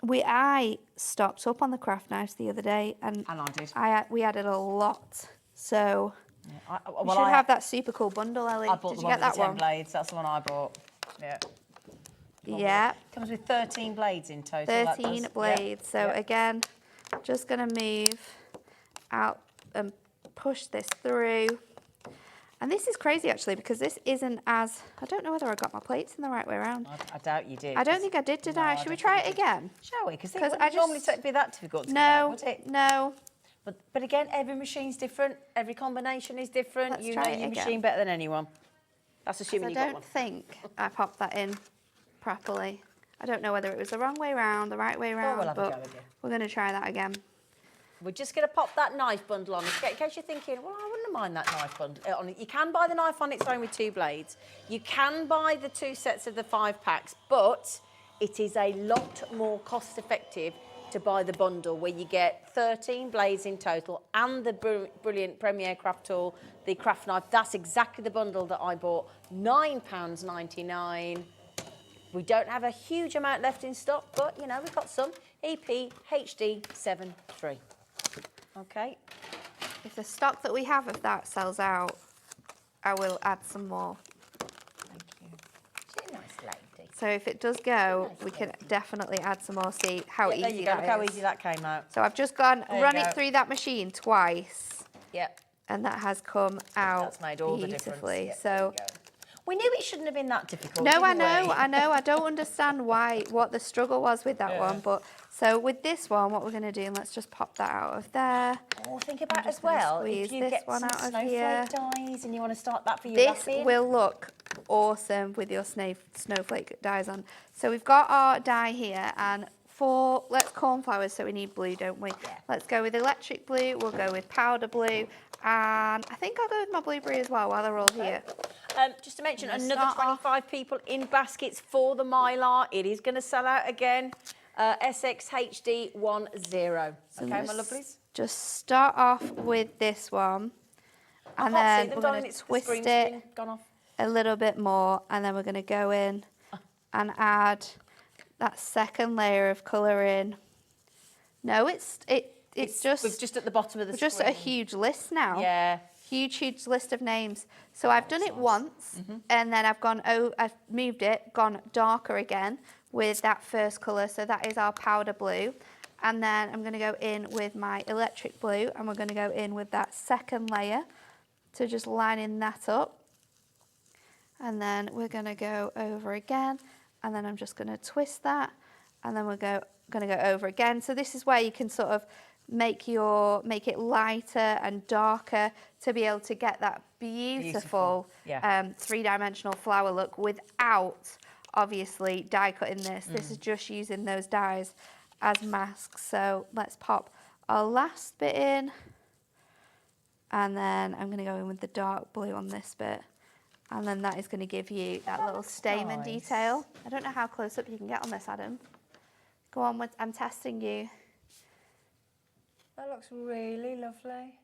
I stocked up on the craft knives the other day, and I did. We added a lot. So Yeah. You should have that super cool bundle, Ellie. I bought Did the you one get with that the 10 one? blades. That's the one I bought. Yeah. Yeah. Comes with 13 blades in total. 13 blades. So again, just going to move out and push this through. And this is crazy actually, because this isn't as, I don't know whether I got my plates in the right way around. I doubt you did. I don't think I did I? Should we try it again? Shall we? Because it I wouldn't normally be that difficult to come out, would it? No. But again, every machine's different. Every combination is different. Let's you try know it your again. machine better than anyone. That's assuming you got one. I don't think I popped that in properly. I don't know whether it was the wrong way round, the right way round, we'll have a but go again. we're going to try that again. We're just going to pop that knife bundle on. In case you're thinking, well, I wouldn't mind that knife bundle on it. You can buy the knife on its own with 2 blades. You can buy the 2 sets of the 5 packs, but it is a lot more cost effective to buy the bundle where you get 13 blades in total and the brilliant Premier craft tool, the craft knife. That's exactly the bundle that I bought, £9.99. We don't have a huge amount left in stock, but, you know, we've got some. EP HD 73. Okay. If the stock that we have of that sells out, I will add some more. Thank you. She's a nice lady. So if it does go, we can definitely add some more. See how easy there you go. that Look how is. easy that came out. So I've just run go. it through that machine twice. Yep. And that has come out That's made all the beautifully. difference. Yep, So we knew it shouldn't have been that difficult. no, I didn't know, we? I know. I don't understand what the struggle was with that one. But so with this one, what we're going to do, let's just pop that out of there. Oh, think about just as well, gonna if squeeze you this get one some out of snowflake here. dies and you want to start that for your This wrapping. will look awesome with your snowflake dies on. So we've got our die here, and for let's cornflowers, so we need blue, don't we? Yeah. Let's go with electric blue. We'll go with powder blue, and I think I'll go with my blueberry as well while they're all here. Just to mention, I'm gonna another start off- 25 people in baskets for the Mylar. It is going to sell out again. SXHD 10. Okay, my lovelies? Just start off with this one, and I can't see then them, we're darling, going to it's the twist screen it screen gone off. a little bit more, and then we're going to go in and add that second layer of colour in. No, it's just We're just at the bottom of the we're screen. just at a huge list now. Yeah. Huge list of names. So I've done it once, and then I've moved it, gone darker again with that first colour. So that is our powder blue. And then I'm going to go in with my electric blue, and we're going to go in with that second layer to just lining that up. And then we're going to go over again, and then I'm just going to twist that, and then we're going to go over again. So this is where you can sort of make it lighter and darker to be able to get that beautiful three-dimensional flower look without obviously die cutting this. This is just using those dies as masks. So let's pop our last bit in, and then I'm going to go in with the dark blue on this bit, and then that is going to give you that little stamen detail. I don't know how close up you can get on this, Adam. Go on, I'm testing you. That looks really lovely.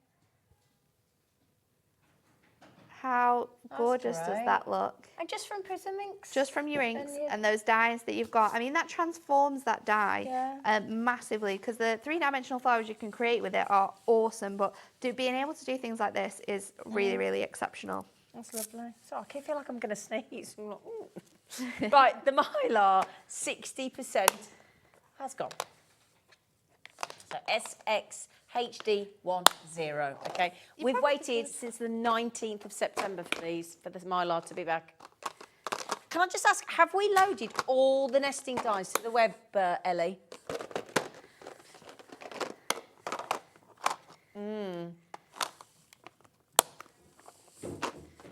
How gorgeous does great. that look? And just from Prism inks? Just from your inks and those dies that you've got. I mean, that transforms that die massively, because the three-dimensional flowers you can create with it are awesome, but being able to do things like this is really, really exceptional. That's lovely. So I feel like I'm going to sneeze. Right, the Mylar, 60% has gone. So SXHD 10, okay? We've waited since the 19th of September for this Mylar to be back. Can I just ask, have we loaded all the nesting dies to the web, Ellie?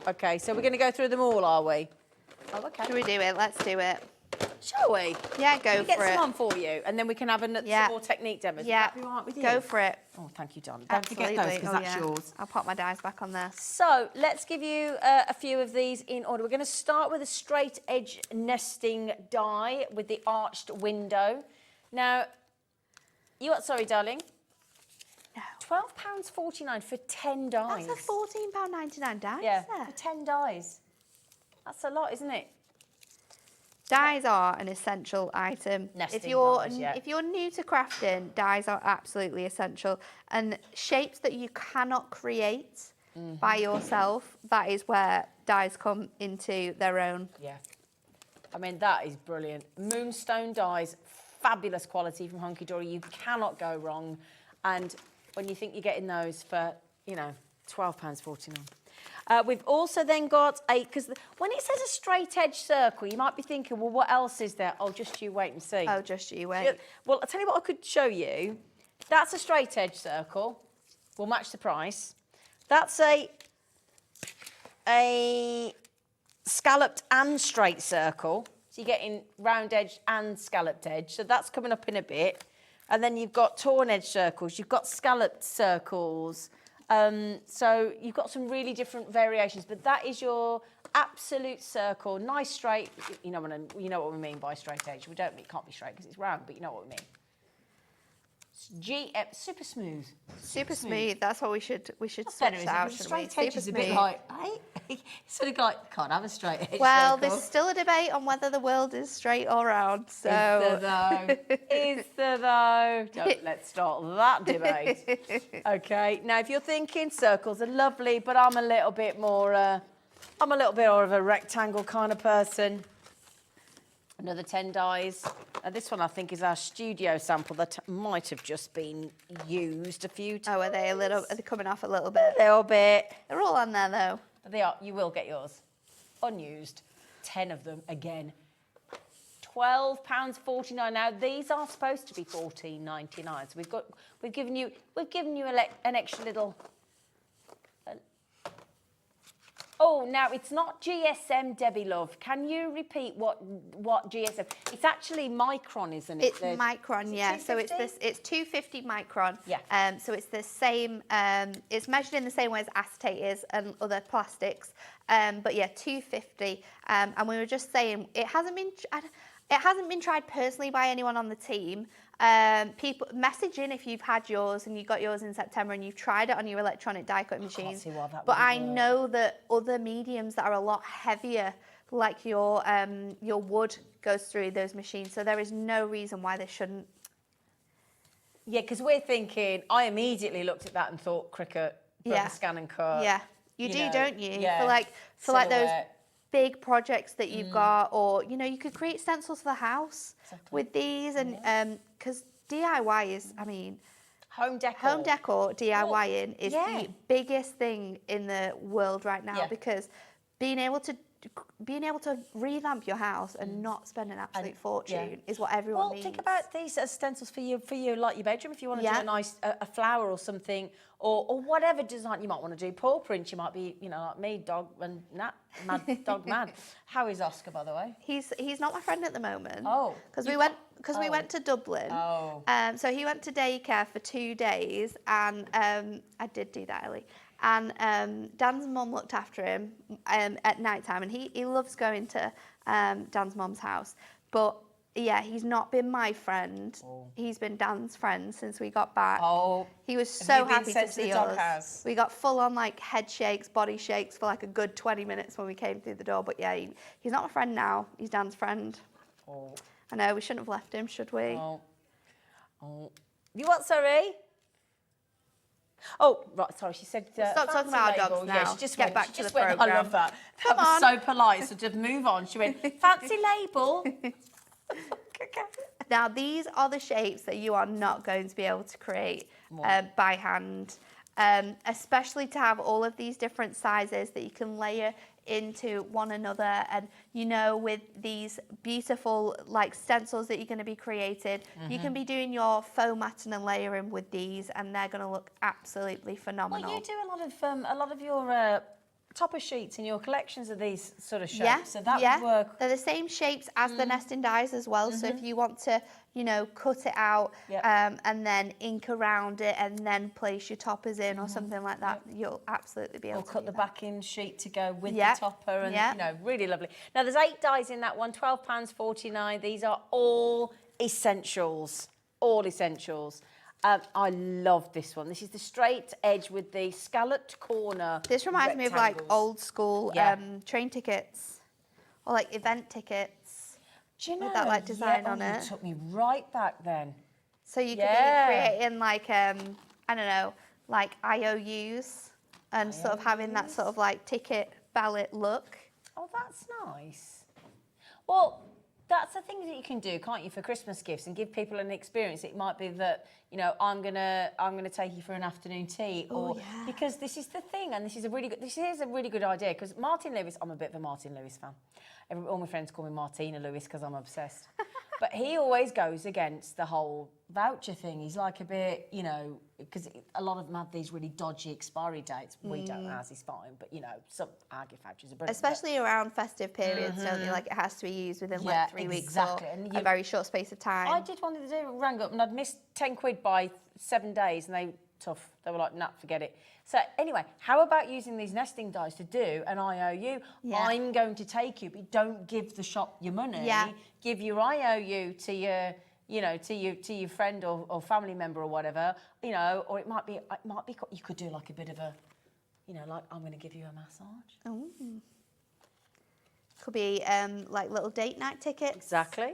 Okay, so we're going to go through them all, are we? Oh, okay. Should we do it? Let's do it. Shall we? Yeah, go Can we for it. get some on for you, and then we can have some more technique demos. Yeah, Would that be all right with you? go for it. Oh, thank you, darling. Don't forget those, because that's yours. I'll pop my dies back on there. So let's give you a few of these in order. We're going to start with a straight edge nesting die with the arched window. Now, sorry, darling? No. £12.49 for 10 dies. That's a £14.99 die. Yeah, for 10 dies. That's a lot, isn't it? Dies are an essential item. Nesting if you're dies, yeah. if you're new to crafting, dies are absolutely essential. And shapes that you cannot create by yourself, that is where dies come into their own. Yeah. I mean, that is brilliant. Moonstone dies, fabulous quality from HUNKYDORY. You cannot go wrong. And when you think you're getting those for, you know, £12.49. We've also then got because when it says a straight edge circle, you might be thinking, well, what else is there? Oh, just you wait and see. Oh, just you wait. Well, I'll tell you what I could show you. That's a straight edge circle. We'll match the price. That's a scalloped and straight circle. So you're getting round edge and scalloped edge. So that's coming up in a bit. And then you've got torn edge circles. You've got scalloped circles. So you've got some really different variations, but that is your absolute circle, nice straight. You know what we mean by straight edge. It can't be straight because it's round, but you know what we mean. Super smooth. Super smooth. That's what we should switch better, out. Straight edge is a bit like, it's sort of like, can't have a straight edge. Well, circle. there's still a debate on whether the world is straight or round. So. Is there though? Is there though? Let's start that debate. Okay. Now, if you're thinking circles are lovely, but I'm a little bit more of a rectangle kind of person. Another 10 dies. This one I think is our studio sample that might have just been used a few times. Oh, are they coming off a little bit? A little bit. They're all on there though. They are. You will get yours. Unused. 10 of them again. £12.49. Now these are supposed to be $14.99. So we've given you an extra little. Oh, now it's not GSM, Debbie Love. Can you repeat what GSM? It's actually micron, isn't it? It's micron, yeah. So it's 250 micron. Yeah. So it's the same. It's measured in the same way as acetate is and other plastics. But yeah, 250. And we were just saying it hasn't been tried personally by anyone on the team. People message in if you've had yours and you got yours in September and you've tried it on your electronic die cutting machines. But I know that other mediums that are a lot heavier, like your wood, goes through those machines. So there is no reason why they shouldn't. Yeah, because we're thinking. I immediately looked at that and thought Cricut, but scan and cut. Yeah, you do, don't you? Yeah. For like those big projects that you've got, or you could create stencils for the house with these, and because DIY is, I mean, home decor DIYing is the biggest thing in the world right now, because being able to revamp your house and not spend an absolute fortune is what everyone needs. Well, think about these as stencils for you, like your bedroom. If you want to do a nice a flower or something, or whatever design you might want to do, paw print. You might be, like me, dog mad. How is Oscar, by the way? He's not my friend at the moment. Oh, because we went to Dublin. Oh, so he went to daycare for 2 days, and I did do that, Ellie. And Dan's mum looked after him at night time, and he loves going to Dan's mum's house. But yeah, he's not been my friend. Oh. He's been Dan's friend since we got back. Oh, he was so happy to see us. We got full on like head shakes, body shakes for like a good 20 minutes when we came through the door. But yeah, he's not my friend now. He's Dan's friend. Oh. I know, we shouldn't have left him, should we? Oh. You what, sorry? Oh, right, sorry, she said... Stop talking about our dogs now. Yeah, she just get back to the programme. I love that. That was so polite, so just move on. She went, fancy label. Now, these are the shapes that you are not going to be able to create by hand, especially to have all of these different sizes that you can layer into one another, and with these beautiful like stencils that you're going to be created, you can be doing your foam matting and layering with these, and they're going to look absolutely phenomenal. Well, you do a lot of your topper sheets in your collections of these sort of shapes, so that would work. They're the same shapes as the nesting dies as well. So if you want to, cut it out and then ink around it and then place your toppers in or something like that, you'll absolutely be able to cut the backing sheet to go with the topper, and really lovely. Now there's 8 dies in that one, £12.49. These are all essentials. I love this one. This is the straight edge with the scalloped corner. This reminds me of like old school train tickets or like event tickets. Do you know with that like design on it? You took me right back then. So you could be creating like I don't know, like IOUs and sort of having that sort of like ticket ballot look. Oh, that's nice. Well, that's the thing that you can do, can't you, for Christmas gifts and give people an experience. It might be that, you know, I'm gonna take you for an afternoon tea, or because this is the thing, and this is a really good idea. Because Martin Lewis, I'm a bit of a Martin Lewis fan. All my friends call me Martina Lewis because I'm obsessed. But he always goes against the whole voucher thing. He's like a bit, you know, because a lot of them have these really dodgy expiry dates. We don't, ours is fine, but, you know, some our gift vouchers are brilliant. Especially around festive periods, don't they? Like, it has to be used within like 3 weeks or a very short space of time. I did one the other day, rang up, and I'd missed 10 quid by 7 days, and they were like, nah, forget it. So anyway, how about using these nesting dice to do an IOU? Yeah. I'm going to take you, but don't give the shop your money. Yeah. Give your IOU to your, you know, to your friend or family member or whatever, you know, or it might be you could do like a bit of a, you know, like, I'm going to give you a massage. Oh. Could be like little date night tickets. Exactly.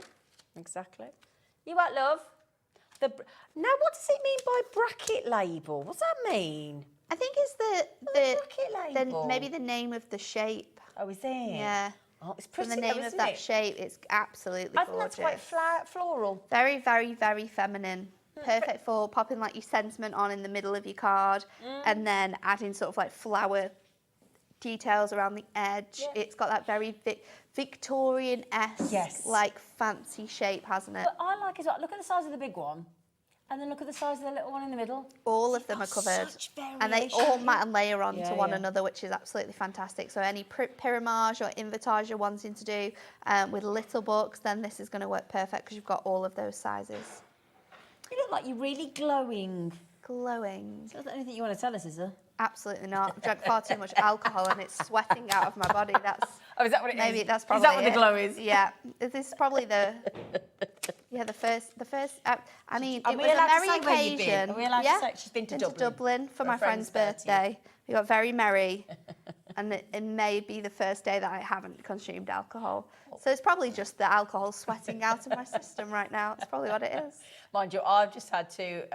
You what, love? Now, what does it mean by bracket label? What's that mean? I think it's bracket label. Maybe the name of the shape. Oh, is it? Yeah. Oh, it's pretty. From the name of that shape, it's absolutely gorgeous. I think that's quite floral. Very, very, very feminine. Perfect for popping like your sentiment on in the middle of your card, and then adding sort of like flower details around the edge. Yeah. It's got that very Victorian-esque, like fancy shape, hasn't it? But I like as well. Look at the size of the big one, and then look at the size of the little one in the middle. All of them are covered, and they all mat and layer on to one another, which is absolutely fantastic. So any pyramage or invitage you're wanting to do with little books, then this is going to work perfect because you've got all of those sizes. You look like you're really glowing. Glowing. Is there anything you want to tell us, is there? Absolutely not. I've drank far too much alcohol and it's sweating out of my body. That's. Oh, is that what it is? Maybe that's probably. Is that what the glow is? Yeah. This is probably the. Yeah, the first. I mean, Are it we was a allowed to merry say where you've been? occasion. Are we allowed to say she's been to Dublin for my friend's birthday. We got very merry, and it may be the first day that I haven't consumed alcohol. So it's probably just the alcohol sweating out of my system right now. It's probably what it is. Mind you, I've just had to,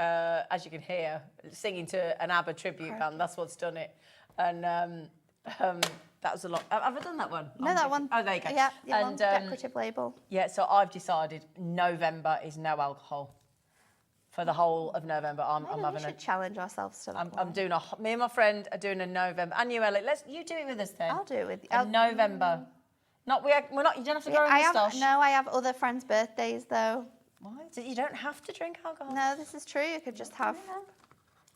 as you can hear, singing to an ABBA tribute band. That's what's done it. And that was a lot. Have I done that one? No, that one. Oh, there you go. Yeah, and decorative label. Yeah, so I've decided November is no alcohol. For the whole of November, I'm having we should challenge ourselves to that. I'm doing me and my friend are doing a November. And you, Ellie, you do it with us then. I'll do it with you. A November. We're not. You don't have to grow a moustache. No, I have other friends' birthdays though. Why? So you don't have to drink alcohol. No, this is true. You could just have. You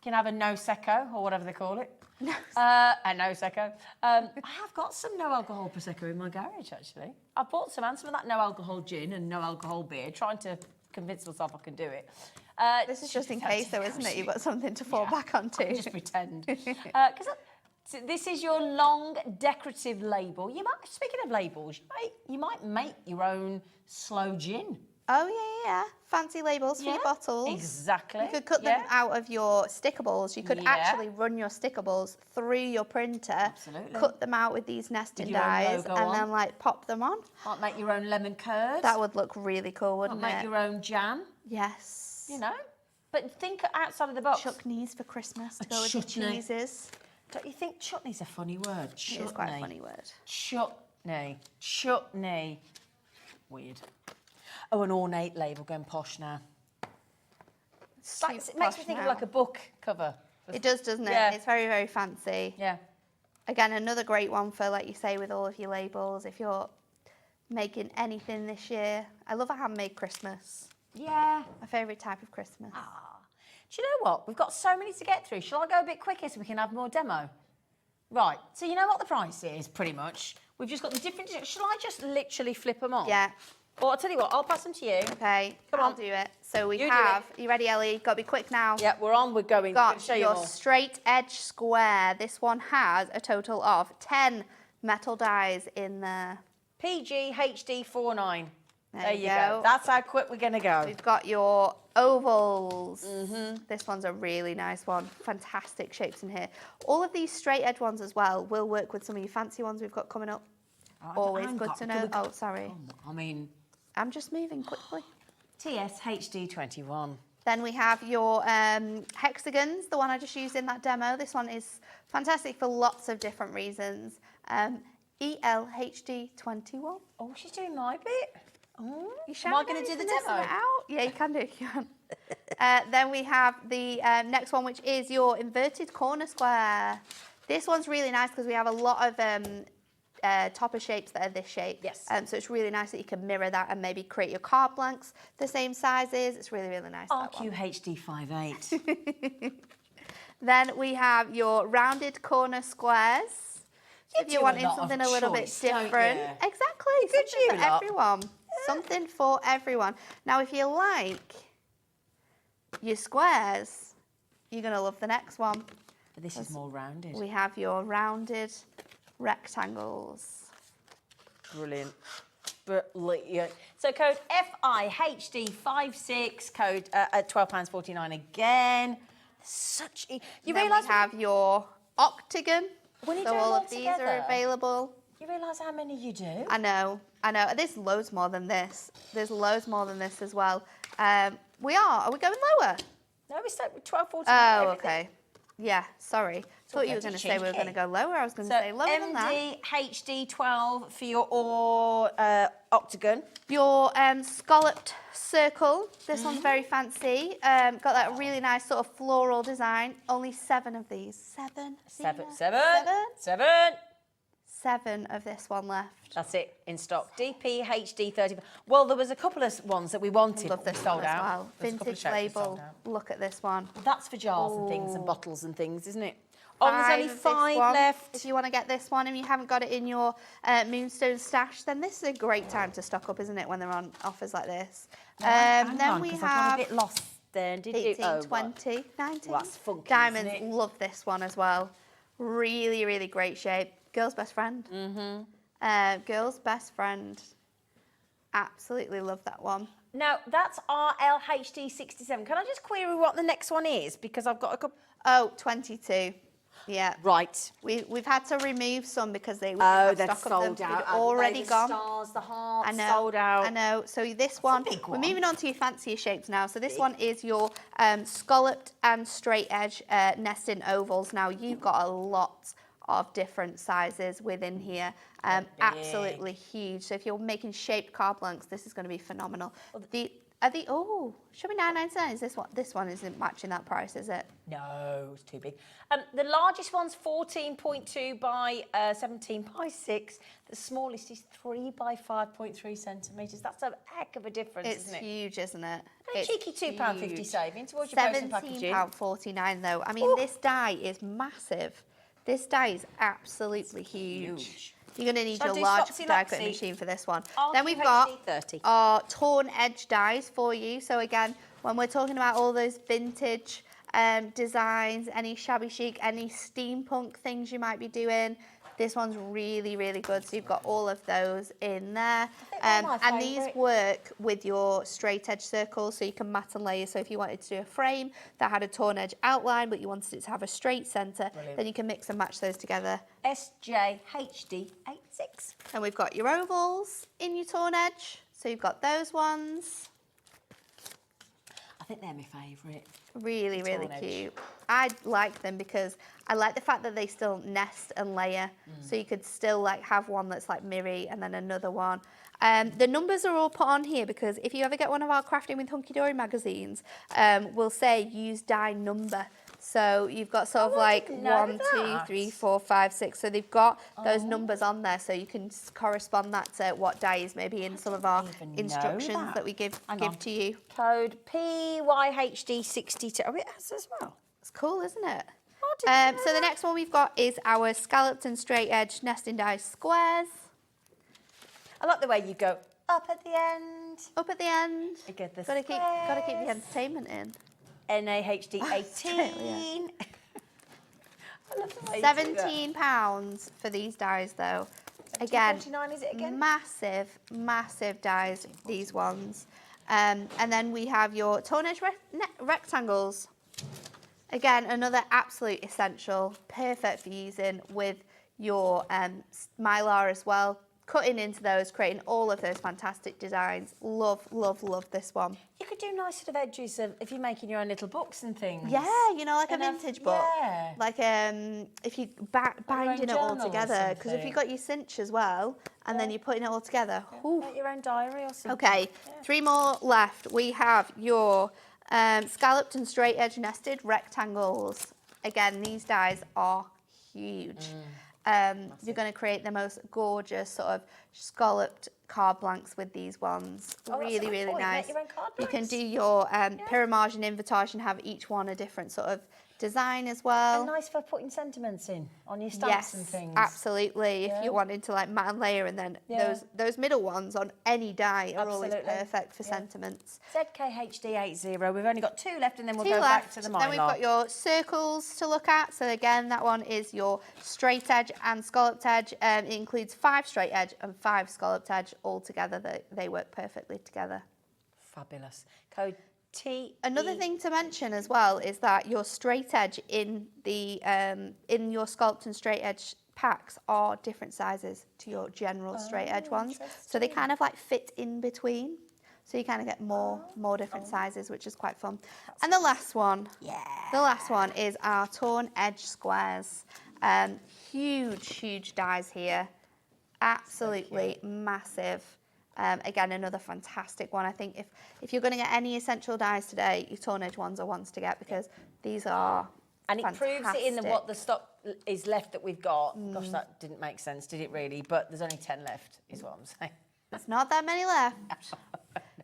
can have a no secco or whatever they call it. A no secco. I have got some no alcohol prosecco in my garage actually. I bought some and some of that no alcohol gin and no alcohol beer, trying to convince myself I can do it. This is just in case, though, isn't it? You've got something to fall back onto. Just pretend. So this is your long decorative label. Speaking of labels, you might make your own slow gin. Oh, yeah. Fancy labels for your bottles. Exactly. You could cut them out of your stickables. You could actually run your stickables through your printer. Absolutely. Cut them out with these nesting dies and then like pop them on. Might make your own lemon curd. That would look really cool, wouldn't Might make your own jam. Yes. You know, but think outside of the box. Chutneys for Christmas to go with the cheeses. Don't you think chutney's a funny word? It is quite a funny word. Chutney. Weird. Oh, an ornate label, going posh now. It makes me think of like a book cover. It does, doesn't it? Yeah. It's very, very fancy. Yeah. Again, another great one for, like you say, with all of your labels. If you're making anything this year, I love a handmade Christmas. Yeah. My favourite type of Christmas. Do you know what? We've got so many to get through. Shall I go a bit quicker so we can have more demo? Right. So you know what the price is, pretty much. We've just got the different... Shall I just literally flip them on? Yeah. Or I'll tell you what, I'll pass them to you. Okay. Come on. I'll do it. So we have... Are you ready, Ellie? Got to be quick now. Yeah, we're on. We're going. Got show your you straight edge square. This one has a total of 10 metal dies in there. PG HD 49. There you go. go. That's how quick we're going to go. We've got your ovals. This one's a really nice one. Fantastic shapes in here. All of these straight edge ones as well will work with some of your fancy ones we've got coming up. Always good to know. Oh, sorry. I mean... I'm just moving quickly. TS HD 21. Then we have your hexagons, the one I just used in that demo. This one is fantastic for lots of different reasons. ELHD21. Oh, she's doing my bit. Oh, Am I going to do the demo? demo? Out? Yeah, you can do it if you want. Then we have the next one, which is your inverted corner square. This one's really nice because we have a lot of topper shapes that are this shape. Yes. So it's really nice that you can mirror that and maybe create your card blanks the same sizes. It's really, really nice. RQHD58. Then we have your rounded corner squares. If you're wanting something a little bit different. Exactly. Something for everyone. Something for everyone. Now, if you like your squares, you're going to love the next one. But this is more rounded. We have your rounded rectangles. Brilliant. Brilliant. So code FIHD56, code at £12.49 again. Such you realise we have your octagon. When you so do all them of these together, are available. You realise how many you do? I know. There's loads more than this. There's loads more than this as well. Are we going lower? No, we start with 12.49. Oh, okay. Yeah, sorry. Thought you were going to say we were going to go lower. I was going to say lower than that. MDHD12 for your octagon. Your scalloped circle. This one's very fancy. Got that really nice sort of floral design. Only 7 of these. Seven of this one left. That's it, in stock. DPHD30. Well, there was a couple of ones that we wanted. Love this sold one as out. well. Vintage label. Look at this one. That's for jars and things and bottles and things, isn't it? Oh, there's only 5 left. If you want to get this one and you haven't got it in your Moonstone stash, then this is a great time to stock up, isn't it, when they're on offers like this? Then we have... I got a bit lost then, did 18, you? 20, 19. Well, that's funky, Diamonds, isn't it? love this one as well. Really, really great shape. Girl's best friend. Girl's best friend. Absolutely love that one. Now, that's RLHD67. Can I just query what the next one is? Because I've got a couple... Oh, 22. Yeah. Right. We've had to remove some because they they're sold out. They've already gone. Stars, the hearts, I know, sold out. I know. So this one, we're moving on to your fancier shapes now. So this one is your scalloped and straight edge nesting ovals. Now you've got a lot of different sizes within here. Absolutely huge. So if you're making shaped card blanks, this is going to be phenomenal. Should be £9.99. Is this one isn't matching that price, is it? No, it's too big. The largest one's 14.2 by 17 by 6. The smallest is 3 by 5.3 centimetres. That's a heck of a difference, isn't it? It's huge, isn't it? And a cheeky £2.50 saving towards your postal packaging. £17.49 though. I mean, this die is massive. This die is absolutely huge. You're going to need your large die cutting machine for this one. Then we've got our torn edge dies for you. So again, when we're talking about all those vintage designs, any shabby chic, any steampunk things you might be doing, this one's really, really good. So you've got all of those in there. And these work with your straight edge circles, so you can mat and layer. So if you wanted to do a frame that had a torn edge outline, but you wanted it to have a straight centre, then you can mix and match those together. SJHD86. And we've got your ovals in your torn edge. So you've got those ones. I think they're my favourite. Really, really cute. I like them because I like the fact that they still nest and layer. So you could still like have one that's like mirrory and then another one. The numbers are all put on here because if you ever get one of our Crafting with HUNKYDORY magazines, we'll say use die number. So you've got sort of like 1, 2, 3, 4, 5, 6. So they've got those numbers on there, so you can correspond that to what die is maybe in some of our instructions that we give to you. Code PYHD62. Oh, it has as well. It's cool, isn't it? So the next one we've got is our scalloped and straight edge nesting die squares. I like the way you go up at the end. Up at the end. Got to keep the entertainment in. NAHD 18. £17 for these dies though. Again, is it again? massive dies, these ones. And then we have your torn edge rectangles. Again, another absolute essential, perfect for using with your Mylar as well. cutting into those, creating all of those fantastic designs. Love, love, love this one. You could do nice sort of edges of if you're making your own little books and things. Yeah, you know, like a vintage book. Yeah. Like if you binding it all together, because if you've got your cinch as well, and then you're putting it all together. Make your own diary or something. Okay, 3 more left. We have your scalloped and straight edge nested rectangles. Again, these dies are huge. You're going to create the most gorgeous sort of scalloped card blanks with these ones. Really, really nice. You can do your pyramage and invitation, have each one a different sort of design as well. And nice for putting sentiments in on your stamps and things. Absolutely. If you're wanting to like mat and layer, and then those middle ones on any die are always perfect for sentiments. ZKHD80. We've only got 2 left, and then we'll 2 go left. back to the Mylar. Then we've got your circles to look at. So again, that one is your straight edge and scalloped edge. It includes 5 straight edge and 5 scalloped edge all together. They work perfectly together. Fabulous. Code T. Another thing to mention as well is that your straight edge in the in your scalloped and straight edge packs are different sizes to your general straight edge ones, so they kind of like fit in between. So you kind of get more different sizes, which is quite fun. And the last one, the last one is our torn edge squares. Huge dies here, absolutely massive. Again, another fantastic one. I think if you're going to get any essential dies today, your torn edge ones are ones to get, because these are And it fantastic. proves it in what the stock is left that we've got. Gosh, that didn't make sense, did it really? But there's only 10 left, is what I'm saying. There's not that many left.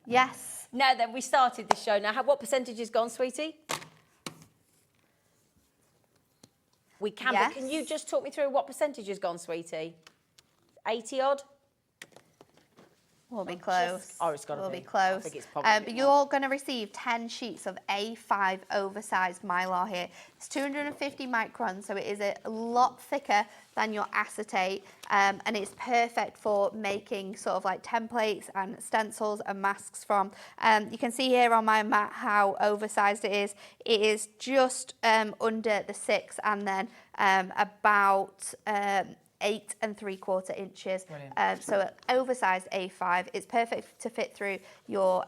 Yes. Now then, we started this show. Now, what percentage has gone, sweetie? We can, but can you just talk me through what percentage has gone, sweetie? 80 odd? We'll be close. It's got to be. We'll be close. I think it's probably but you're going to receive 10 sheets of A5 oversized Mylar here. It's 250 microns, so it is a lot thicker than your acetate, and it's perfect for making sort of like templates and stencils and masks from. You can see here on my mat how oversized it is. It is just under the 6, and then about 8 3/4 inches. So an oversized A5. It's perfect to fit through your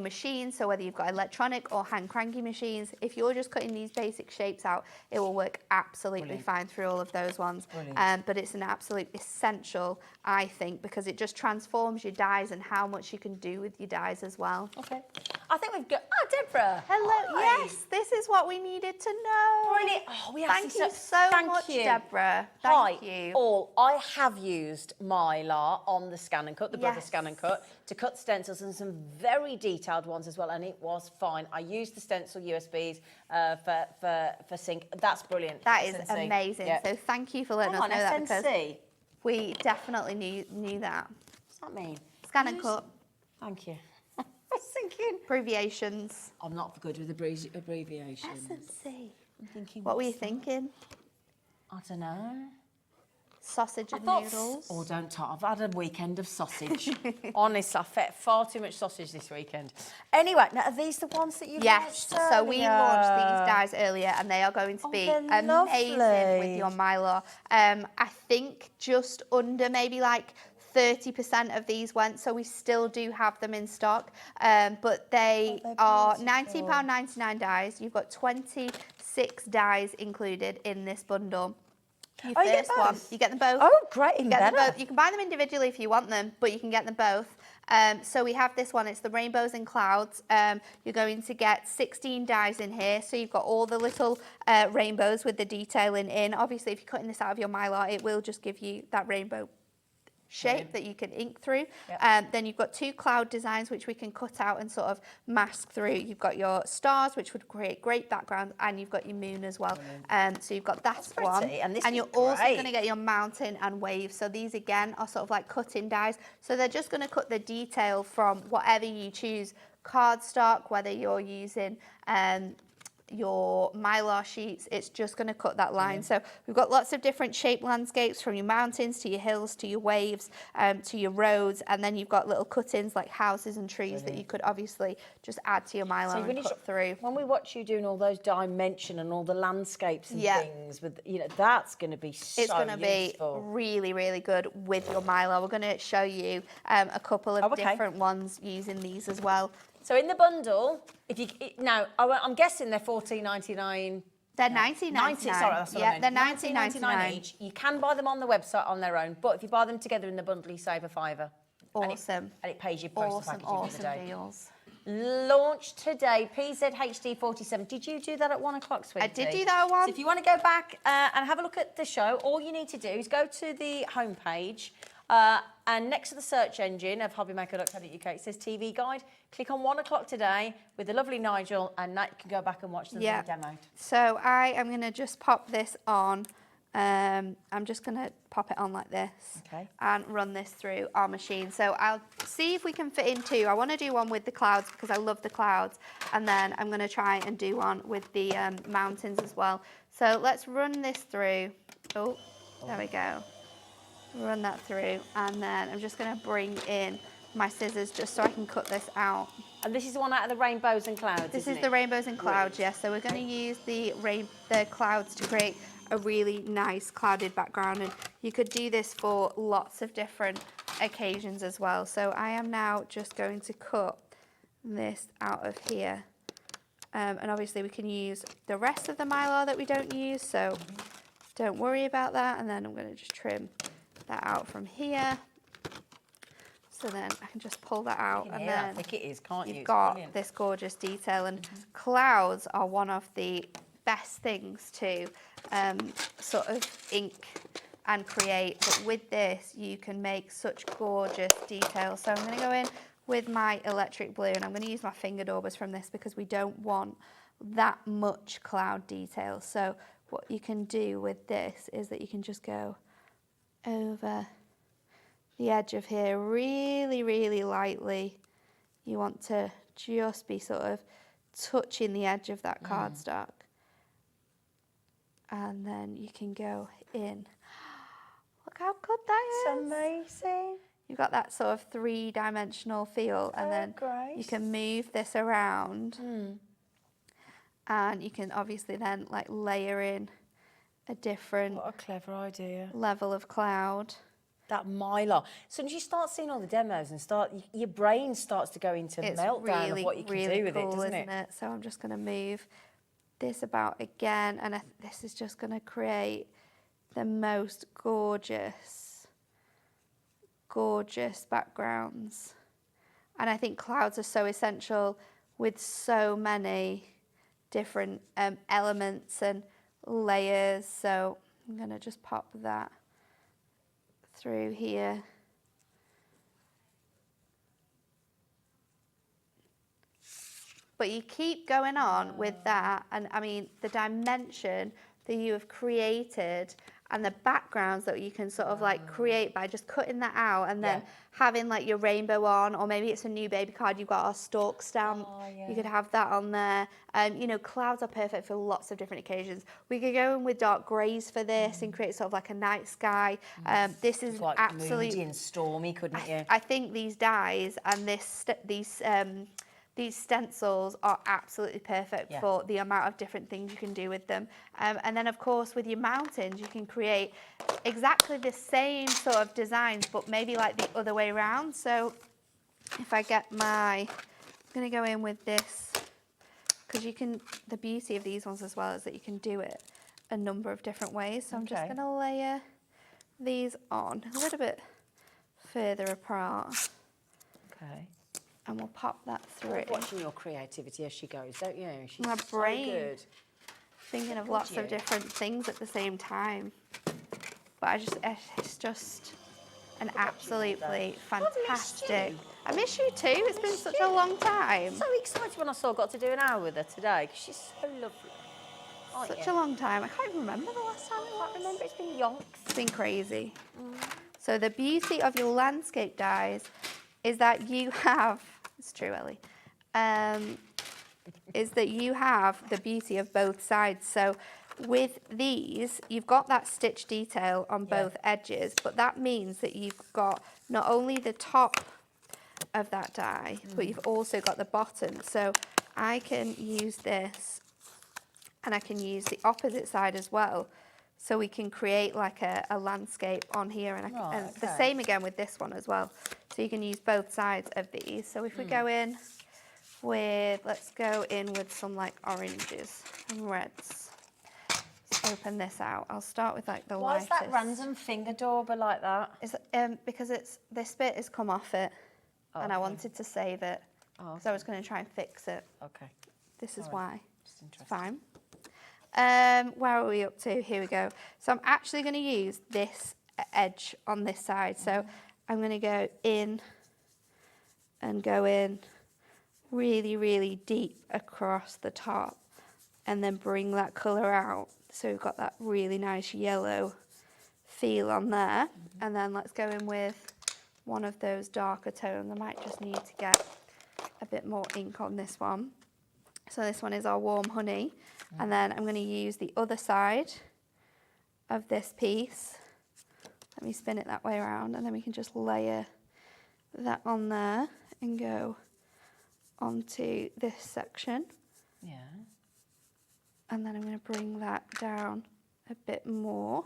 machine. So whether you've got electronic or hand cranky machines, if you're just cutting these basic shapes out, it will work absolutely fine through all of those ones. But it's an absolute essential, I think, because it just transforms your dies and how much you can do with your dies as well. Okay. I think we've got... Oh, Deborah. Hello. Hi. Yes, this is what we needed to know. Brilliant. Oh, Thank you so much, Deborah. Thank you. All. I have used Mylar on the Scan and Cut, the Brother Scan and Cut, to cut stencils, and some very detailed ones as well, and it was fine. I used the stencil USBs for sync. That's brilliant. That is amazing. Yeah. So thank you for letting us know that, because SNC. we definitely knew that. What's that mean? Scan and Cut. Thank you. I was thinking. Abbreviations. I'm not good with abbreviations. SNC. I'm thinking. What were you thinking? I don't know. Sausage and noodles. Oh, don't talk. I've had a weekend of sausage. Honestly, I've fed far too much sausage this weekend. Anyway, now are these the ones that you Yes, launched so we launched these earlier? dies earlier, and they are going to be they're amazing lovely. with your Mylar. I think just under maybe like 30% of these went, so we still do have them in stock, but they are £19.99 dies. You've got 26 dies included in this bundle. Your first one, you get them both. Oh, great, even You get them better. both. You can buy them individually if you want them, but you can get them both. So we have this one, it's the Rainbows and Clouds. You're going to get 16 dies in here, so you've got all the little rainbows with the detailing in. Obviously, if you're cutting this out of your Mylar, it will just give you that rainbow shape that you can ink through. Then you've got 2 cloud designs which we can cut out and sort of mask through. You've got your stars, which would create great background, and you've got your moon as well. So you've got that one, and you're also going to get your mountain and waves. So these again are sort of like cutting dies. So they're just going to cut the detail from whatever you choose, cardstock, whether you're using your Mylar sheets, it's just going to cut that line. So we've got lots of different shaped landscapes, from your mountains to your hills to your waves to your roads, and then you've got little cut-ins like houses and trees that you could obviously just add to your Mylar and cut through. When we watch you doing all those dimension and all the landscapes and things, with that's going to be so It's going to be really, really good with your Mylar. We're going to show you a couple of different ones using these as well. So in the bundle, now I'm guessing they're $14.99. They're $19.99. Sorry, that's what I meant. They're $19.99 each. You can buy them on the website on their own, but if you buy them together in the bundle, you save a £5. Awesome. And it pays you postal packaging for the day. Deals. Launched today, PZHD47. Did you do that at 1 o'clock, sweetie? I did do that at 1. So if you want to go back and have a look at the show, all you need to do is go to the homepage. And next to the search engine of hobbymaker.co.uk, it says TV Guide. Click on 1 o'clock today with the lovely Nigel, and now you can go back and watch them being demoed. So I am going to just pop this on. I'm just going to pop it on like this and run this through our machine. So I'll see if we can fit in 2. I want to do one with the clouds because I love the clouds. And then I'm going to try and do one with the mountains as well. So let's run this through. Oh, there we go. Run that through, and then I'm just going to bring in my scissors just so I can cut this out. And this is the one out of the rainbows and clouds, This is the rainbows and clouds, yes. So we're going to use the clouds to create a really nice clouded background, and you could do this for lots of different occasions as well. So I am now just going to cut this out of here. And obviously we can use the rest of the Mylar that we don't use, so don't worry about that. And then I'm going to just trim that out from here, so then I can just pull that out, and then I think it is, can't you? You've got this gorgeous detail, and clouds are one of the best things to sort of ink and create, but with this you can make such gorgeous details. So I'm going to go in with my electric blue, and I'm going to use my finger daubers from this because we don't want that much cloud detail. So what you can do with this is that you can just go over the edge of here really, really lightly. You want to just be sort of touching the edge of that cardstock. And then you can go in. Look how good that is. It's amazing. You've got that sort of 3-dimensional feel, and then you can move this around. And you can obviously then like layer in a different level of cloud. That Mylar. So as you start seeing all the demos and your brain starts to go into meltdown of what you can do with cool, it, doesn't it? So I'm just going to move this about again, and this is just going to create the most gorgeous backgrounds. And I think clouds are so essential with so many different elements and layers. So I'm going to just pop that through here. But you keep going on with that, and I mean the dimension that you have created and the backgrounds that you can sort of like create by just cutting that out, and then having like your rainbow on, or maybe it's a new baby card, you've got our stalk stamp, you could have that on there. You know, clouds are perfect for lots of different occasions. We could go in with dark greys for this and create sort of like a night sky. This is like absolutely moody and stormy, couldn't you? I think these dyes and these stencils are absolutely perfect for the amount of different things you can do with them. And then, of course, with your mountains, you can create exactly the same sort of designs, but maybe like the other way around. So if I get I'm going to go in with this, because the beauty of these ones as well is that you can do it a number of different ways. So I'm just going to layer these on a little bit further apart. Okay. And we'll pop that through. I love watching your creativity as she goes, don't you? She's my brain so good. Thinking of lots of different things at the same time. But it's just an absolutely fantastic. I miss you too. It's been such a long time. So excited when I got to do an hour with her today, because she's so lovely. Such a long time. I can't even remember the last time. I can't remember. It's been yonks. It's been crazy. So the beauty of your landscape dyes is that you have, it's true, Ellie, is that you have the beauty of both sides. So with these, you've got that stitch detail on both edges, but that means that you've got not only the top of that die, but you've also got the bottom. So I can use this and I can use the opposite side as well. So we can create like a landscape on here, and, and the same again with this one as well. So you can use both sides of these. So if we go in with, let's go in with some like oranges and reds. Let's open this out. I'll start with like the lightest. Why is that random finger dauber like that? Is because this bit has come off it, and I wanted to save it. So I was going to try and fix it. Okay. This is why. Just interesting. It's fine. Where are we up to? Here we go. So I'm actually going to use this edge on this side. So I'm going to go in and go in really, really deep across the top, and then bring that colour out. So we've got that really nice yellow feel on there. And then let's go in with one of those darker tones. I might just need to get a bit more ink on this one. So this one is our warm honey. And then I'm going to use the other side of this piece. Let me spin it that way around, and then we can just layer that on there and go onto this section. Yeah. And then I'm going to bring that down a bit more.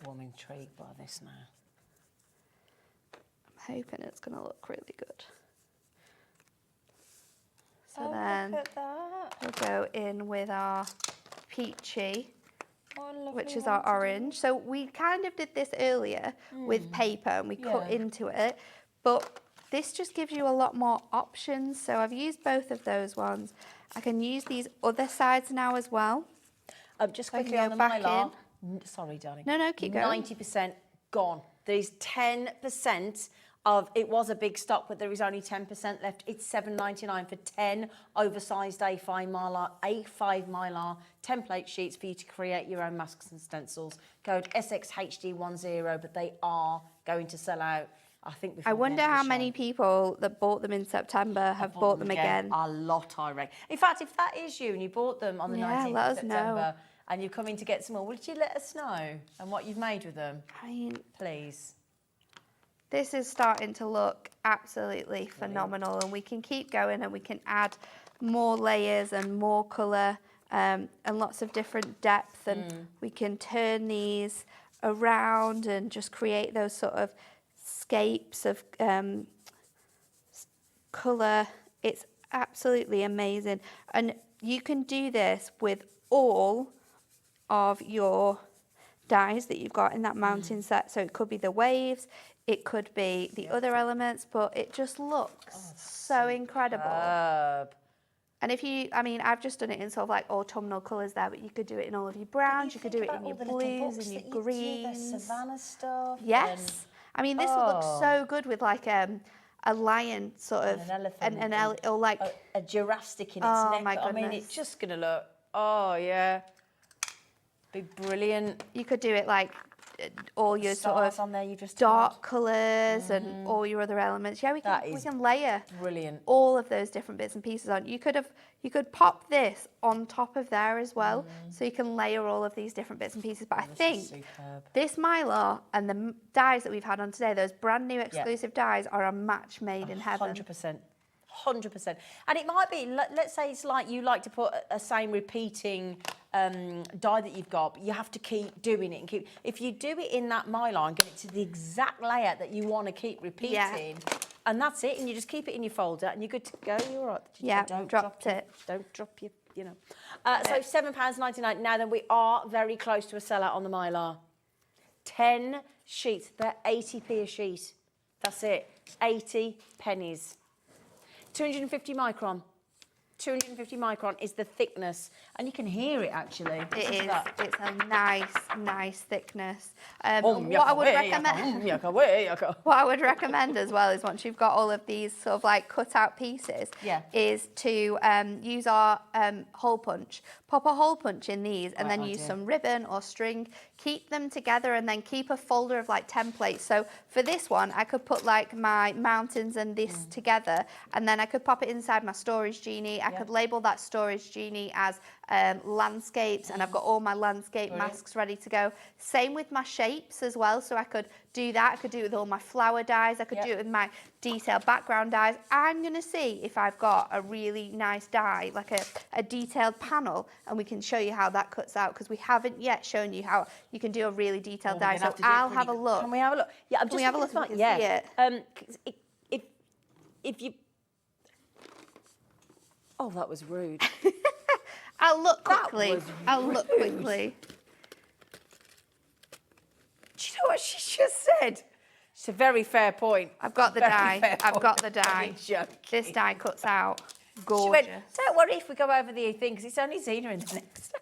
I'm intrigued by this now. I'm hoping it's going to look really good. So then look at that. we'll go in with our peachy, which is one our to orange. So we kind of did this earlier with paper, and we cut into it, but this just gives you a lot more options. So I've used both of those ones. I can use these other sides now as well. Just So I quickly can on go the back Mylar. Sorry, darling. No, keep going. 90% gone. There's 10% of, it was a big stock, but there is only 10% left. It's $7.99 for 10 oversized A5 Mylar template sheets for you to create your own masks and stencils. Code SXHD10, but they are going to sell out. I think before I wonder the end of the how show. many people that bought them in September have bought them again. A lot, I reckon. In fact, if that is you and you bought them on the 19th let of us know. September and you're coming to get some more, would you let us know and what you've made with them? I mean, please. This is starting to look absolutely phenomenal, and we can keep going and we can add more layers and more colour and lots of different depth, and we can turn these around and just create those sort of scapes of colour. It's absolutely amazing, and you can do this with all of your dies that you've got in that mountain set. So it could be the waves, it could be the other elements, but it just looks so incredible. And if you, I mean, I've just done it in sort of like autumnal colours there, but you could do it in all of your browns, you could do it in your blues and your greens. The Savannah stuff. Yes. I mean, this would look so good with like a lion sort of, and an elephant, or like a giraffe sticking its neck. My goodness. I mean, it's just going to look, be brilliant. You could do it like all your sort Stars of on there you just dark colours and all your other elements. Yeah, we can layer brilliant. all of those different bits and pieces on. You could pop this on top of there as well, so you can layer all of these different bits and pieces. But I think this Mylar and the dies that we've had on today, those brand new exclusive dies, are a match made in heaven. 100%. And it might be, let's say it's like you like to put a same repeating die that you've got, but you have to keep doing it and keep. If you do it in that Mylar and get it to the exact layout that you want to keep repeating, and that's it, and you just keep it in your folder and you're good to go. You're all right. Yeah, don't dropped drop it. Don't drop your, you know. So £7.99. Now then, we are very close to a sellout on the Mylar. 10 sheets. They're 80p a sheet. That's it. 80 pennies. 250 micron. 250 micron is the thickness, and you can hear it actually. It is. It's a nice thickness. What I would recommend as well is once you've got all of these sort of like cut out pieces, is to use our hole punch. pop a hole punch in these and Right then use idea. some ribbon or string, keep them together and then keep a folder of like templates. So for this one, I could put like my mountains and this together, and then I could pop it inside my storage genie. I could label that storage genie as landscapes, and I've got all my landscape masks ready to go. Same with my shapes as well, so I could do that. I could do it with all my flower dies. I could do it with my detailed background dies. I'm going to see if I've got a really nice die, like a detailed panel, and we can show you how that cuts out, because we haven't yet shown you how you can do a really detailed die. So I'll have a look. Can we have a look? Yeah, I'm Can we just have a look looking and we at- can see it? 'Cause if you... Oh, that was rude. I'll look That quickly. was I'll look rude. quickly. Do you know what she just said? It's a very fair point. I've got the Very die. fair I've point. got the die. I'm joking. This die cuts out. She Gorgeous. went, don't worry if we go over the thing, because it's only Zena in the next.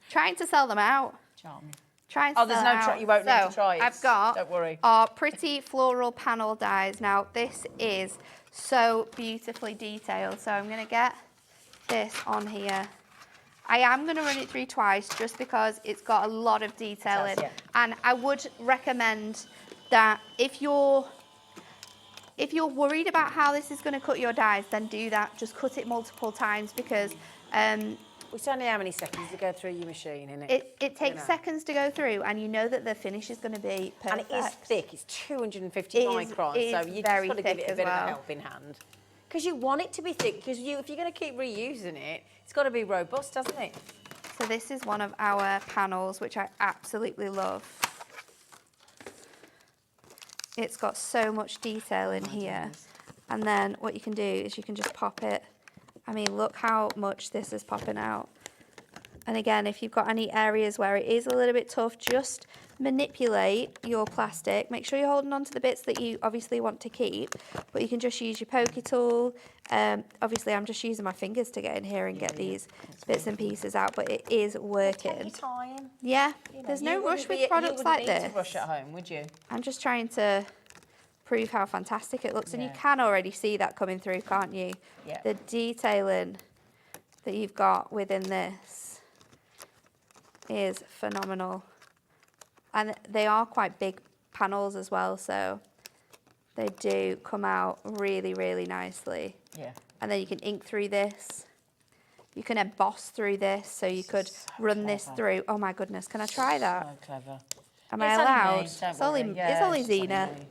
Trying to sell them out. Charming. Trying to Oh, there's sell no out. try. You won't need to try it. I've got Don't worry. our pretty floral panel dies. Now, this is so beautifully detailed. So I'm going to get this on here. I am going to run it through twice just because it's got a lot of detail in. yeah. And I would recommend that if you're worried about how this is going to cut your dies, then do that. Just cut it multiple times, because It's only how many seconds to go through your machine, innit? it takes seconds to go through, and you know that the finish is going to be And perfect. it is thick. It's 250 It is- microns, it so is you just very got to give thick it a as bit of well. a helping hand. Because you want it to be thick, because if you're going to keep reusing it, it's got to be robust, hasn't it? So this is one of our panels, which I absolutely love. It's got so much detail in here. And then what you can do is you can just pop it. I mean, look how much this is popping out. And again, if you've got any areas where it is a little bit tough, just manipulate your plastic. Make sure you're holding on to the bits that you obviously want to keep, but you can just use your pokey tool. Obviously, I'm just using my fingers to get in here and get these bits and pieces out, but it is working. Take your time. Yeah, You know, there's you no rush wouldn't be- with products like You wouldn't need this. to rush at home, would you? I'm just trying to prove how fantastic it looks, and you Yeah. can already see that coming through, can't you? Yeah. The detailing that you've got within this is phenomenal. And they are quite big panels as well, so they do come out really, really nicely. Yeah. And then you can ink through this. You can emboss through this, so you could run this through. Oh my goodness, can I try that? So clever. Am I It's only allowed? me, don't It's only, worry. it's Yeah, only it's only Zena. me.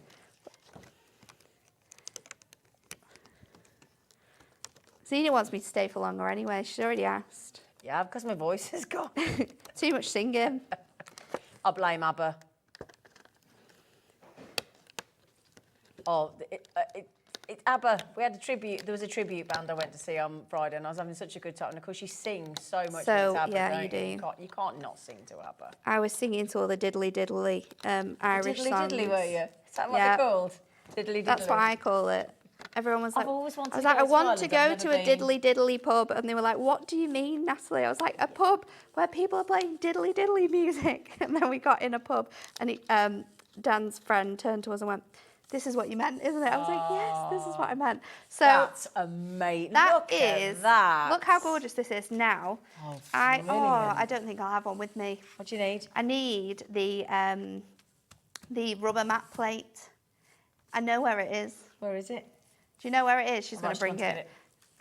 Zena wants me to stay for longer anyway. She's already asked. Yeah, because my voice is gone. Too much singing. I blame ABBA. Oh, it's ABBA. We had a tribute. There was a tribute band I went to see on Friday, and I was having such a good time. And of course, you sing so much. So, with ABBA, yeah, don't you do. You can't not sing to ABBA. I was singing to all the diddly diddly Irish songs. Diddly, were you? Is that what Yeah. they're called? Diddly diddly. That's what I call it. Everyone was like, I've always wanted I was to like, go I to want Ireland, to I've go never to a been. diddly diddly pub, and they were like, what do you mean, Natalie? I was like, a pub where people are playing diddly diddly music. And then we got in a pub, and Dan's friend turned to us and went, this is what you meant, isn't it? I was like, yes, this is what I meant. So That's amazing. that Look is at that. Look how gorgeous this is now. Oh, I don't think I'll have one with me. What do you need? I need the rubber mat plate. I know where it is. Where is it? Do you know where it is? She's I going might to bring just want to it. get it.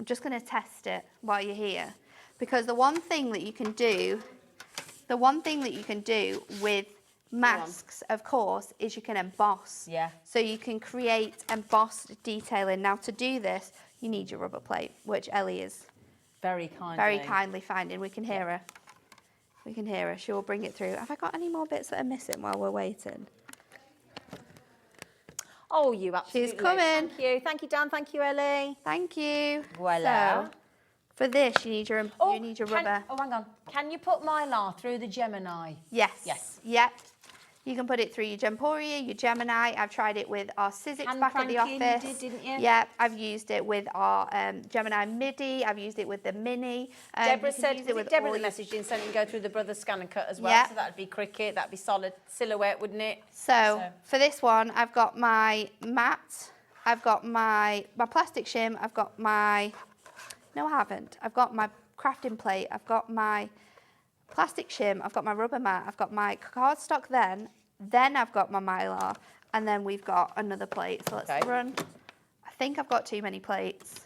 I'm just going to test it while you're here, because the one thing that you can do with masks, of course, is you can emboss. Yeah. So you can create embossed detailing. Now, to do this, you need your rubber plate, which Ellie is Very kindly. very kindly finding. We can hear her. We can hear her. She will bring it through. Have I got any more bits that are missing while we're waiting? Oh, you absolutely. She's coming. Thank you. Thank you, Dan. Thank you, Ellie. Thank you. Voila. So, for this, you need your rubber. Oh, hang on. Can you put Mylar through the Gemini? Yes. Yes. Yep. You can put it through your Gemporia, your Gemini. I've tried it with our Sizzix Hand back at the cranking, you office. did, didn't you? Yep. I've used it with our Gemini Midi. I've used it with the Mini. Deborah you can said, use was with it Deborah all that your- messaged in saying you can go through the Brothers Scan and Cut as well? Yeah. So that'd be Cricut, that'd be solid silhouette, wouldn't it? So for this one, I've got my mat. I've got my plastic shim. I've got my No, I haven't. I've got my crafting plate, I've got my plastic shim, I've got my rubber mat, I've got my cardstock then I've got my Mylar, and then we've got another plate. So let's run. I think I've got too many plates.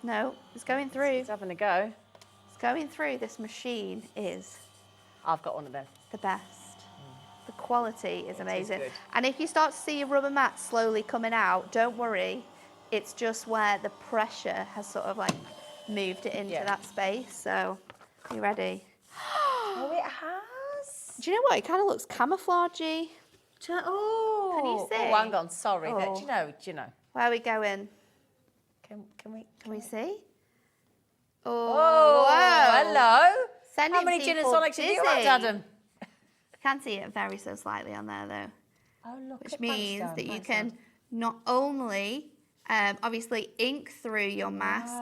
No, it's going through. It's having a go. It's going through. This machine is... I've got one of them. The best. The quality is amazing. good. And if you start to see your rubber mat slowly coming out, don't worry. It's just where the pressure has sort of like moved it into that space. So, you ready? Oh, it has. Do you know what? It kind of looks camouflagey. Oh. Can you see? Oh, hang on. Sorry. Oh. Do you know? Where are we going? Can we see? Oh, wow. hello. Sending How many gin and people tonics have you had, dizzy. Adam? You can see it very so slightly on there though. Oh, look. Which means that you can not only obviously ink through your mask,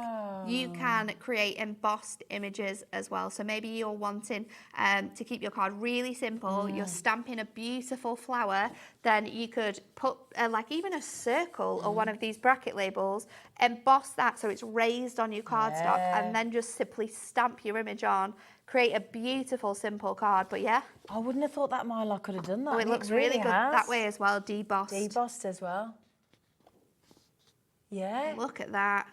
you can create embossed images as well. So maybe you're wanting to keep your card really simple, you're stamping a beautiful flower, then you could put like even a circle or one of these bracket labels, emboss that so it's raised on your cardstock, and then just simply stamp your image on, create a beautiful simple card. But yeah, I wouldn't have thought that Mylar could have done that. oh, it looks really good has. that way as well, debossed. Debossed as well. Yeah. Look at that.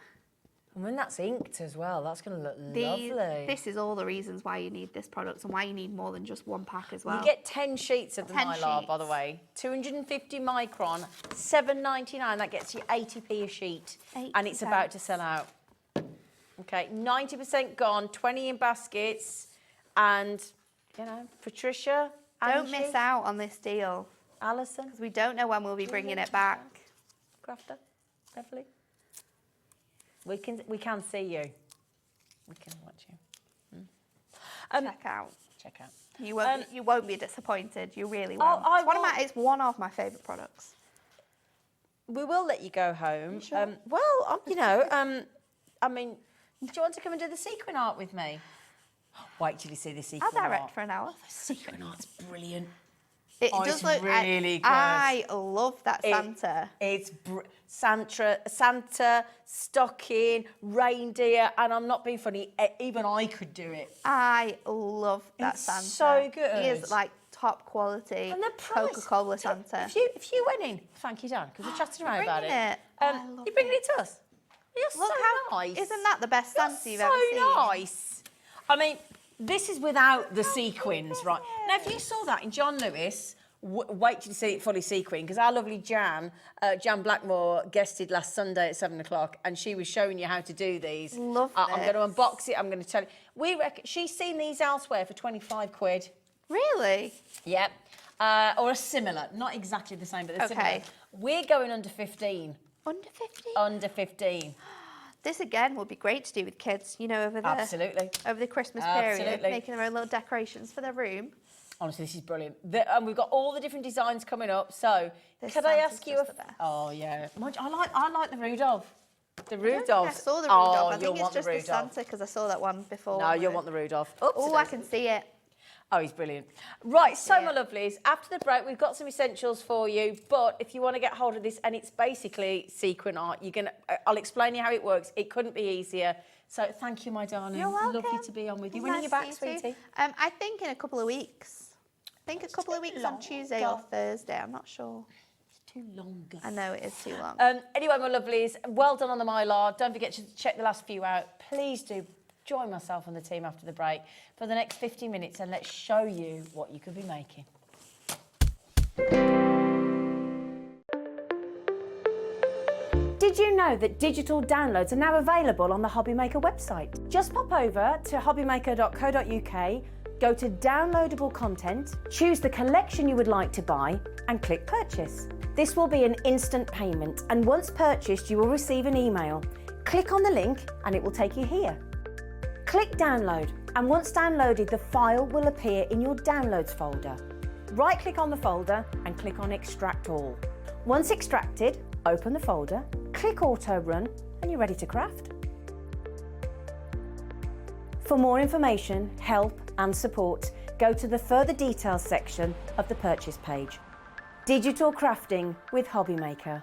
And when that's inked as well, that's going to look lovely. This is all the reasons why you need this product and why you need more than just one pack as well. You get 10 sheets of the 10 Mylar, by the sheets. way. 250 micron, $7.99. That gets you 80p a sheet. 80 and it's about to sell out. Okay, 90% gone, 20 in baskets. And, you know, Patricia, Don't Angie, miss out on this deal. Alison, Because we don't know when we'll be bringing it back. Crafter, Beverly. We can see you. We can watch you. Check out. Check out. You won't be disappointed. You really won't. It's one of my favourite products. We will let you go home. Sure. I mean, do you want to come and do the sequin art with me? Wait till you see the sequin I'll art. direct for an hour. The sequin art's brilliant. It Oh, does it's look really good. I love that Santa. It's Santa, stocking, reindeer, and I'm not being funny, even I could do it. I love that It's Santa. so good. He is like top quality And the price. Coca-Cola Santa. If you went in, thank you, Dan, because we're chatting around about it. Bringing it. I love You're bringing it to us. You're Look so how nice. Isn't that the best You're Santa you've so ever seen? nice. I mean, this is without the sequins, right? Now, if you saw that in John Lewis, wait till you see it fully sequined, because our lovely Jan Blackmore guested last Sunday at 7 o'clock, and she was showing you how to do these. Love I'm this. going to unbox it. I'm going to tell you. We reckon she's seen these elsewhere for 25 quid. Really? Yep. Or a similar, not exactly the same, but they're Okay. similar. We're going under 15. Under 50? Under 15. This again would be great to do with kids, you know, over the Christmas period, Absolutely. making their own little decorations for their room. Honestly, this is brilliant. And we've got all the different designs coming up. So, This could I Santa's ask you? just the best. Oh yeah, I like the Rudolph. The I don't think Rudolph. I saw the Rudolph. Oh, I you'll think it's want the just the Rudolph. Santa because I saw that one before. No, you'll want the Rudolph. Oops, Oh, I can see it. Oh, he's brilliant. Right, so Yeah. my lovelies, after the break, we've got some essentials for you. But if you want to get hold of this, and it's basically sequin art, I'll explain you how it works. It couldn't be easier. So thank you, my darling. You're welcome. Lovely to be on with you. When are Nice you to back, see you too. sweetie? I think in a couple of weeks. I think a couple of weeks on Tuesday or Thursday. I'm not sure. Too long. I know it is too long. Anyway, my lovelies, well done on the Mylar. Don't forget to check the last few out. Please do join myself and the team after the break for the next 50 minutes, and let's show you what you could be making. Did you know that digital downloads are now available on the Hobbymaker website? Just pop over to hobbymaker.co.uk, go to downloadable content, choose the collection you would like to buy, and click purchase. This will be an instant payment, and once purchased, you will receive an email. Click on the link and it will take you here. Click download, and once downloaded, the file will appear in your downloads folder. Right click on the folder and click on extract all. Once extracted, open the folder, click auto run, and you're ready to craft. For more information, help and support, go to the further details section of the purchase page. Digital crafting with Hobbymaker.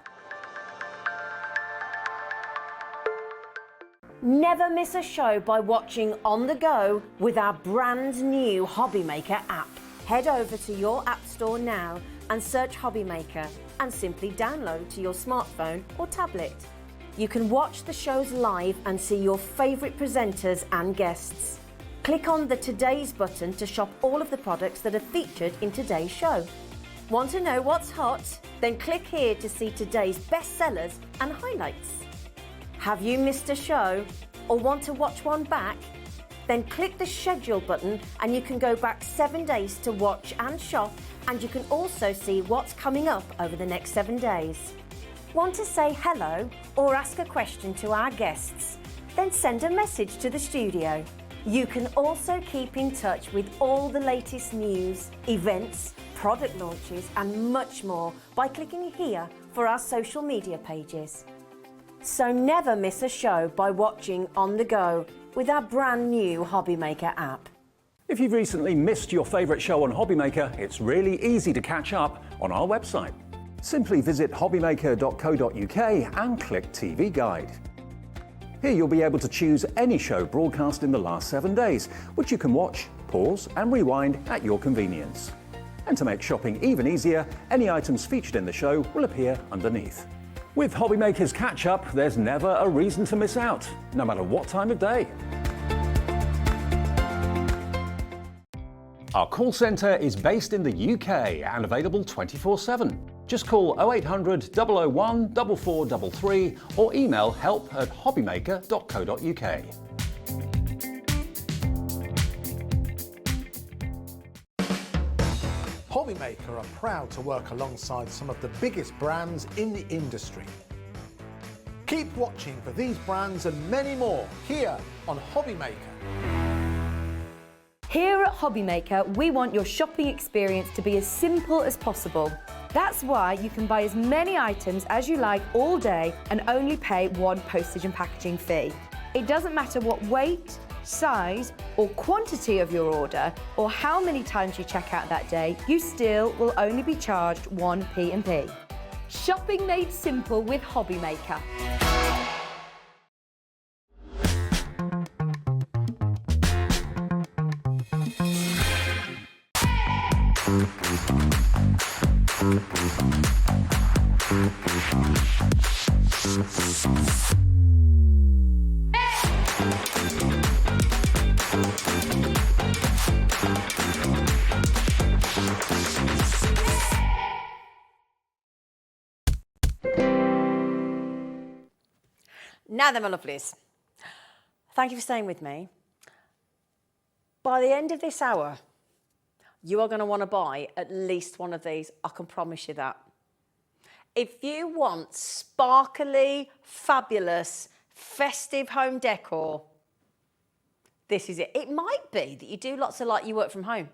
Never miss a show by watching on the go with our brand new HobbyMaker app. Head over to your app store now and search HobbyMaker and simply download to your smartphone or tablet. You can watch the shows live and see your favourite presenters and guests. Click on the Today's button to shop all of the products that are featured in today's show. Want to know what's hot? Then click here to see today's bestsellers and highlights. Have you missed a show or want to watch one back? Then click the schedule button and you can go back 7 days to watch and shop, and you can also see what's coming up over the next 7 days. Want to say hello or ask a question to our guests? Then send a message to the studio. You can also keep in touch with all the latest news, events, product launches and much more by clicking here for our social media pages. So never miss a show by watching on the go with our brand new HobbyMaker app. If you've recently missed your favourite show on HobbyMaker, it's really easy to catch up on our website. Simply visit hobbymaker.co.uk and click TV Guide. Here you'll be able to choose any show broadcast in the last 7 days, which you can watch, pause and rewind at your convenience. And to make shopping even easier, any items featured in the show will appear underneath. With HobbyMaker's catch-up, there's never a reason to miss out, no matter what time of day. Our call centre is based in the UK and available 24/7. Just call 0800 001 4433 or email help@hobbymaker.co.uk. HobbyMaker are proud to work alongside some of the biggest brands in the industry. Keep watching for these brands and many more here on HobbyMaker. Here at HobbyMaker, we want your shopping experience to be as simple as possible. That's why you can buy as many items as you like all day and only pay one postage and packaging fee. It doesn't matter what weight, size or quantity of your order or how many times you check out that day, you still will only be charged one P&P. Shopping made simple with HobbyMaker. Now then, my lovelies, thank you for staying with me. By the end of this hour, you are going to want to buy at least one of these. I can promise you that. If you want sparkly, fabulous, festive home decor, this is it. It might be that you do lots of you work from home,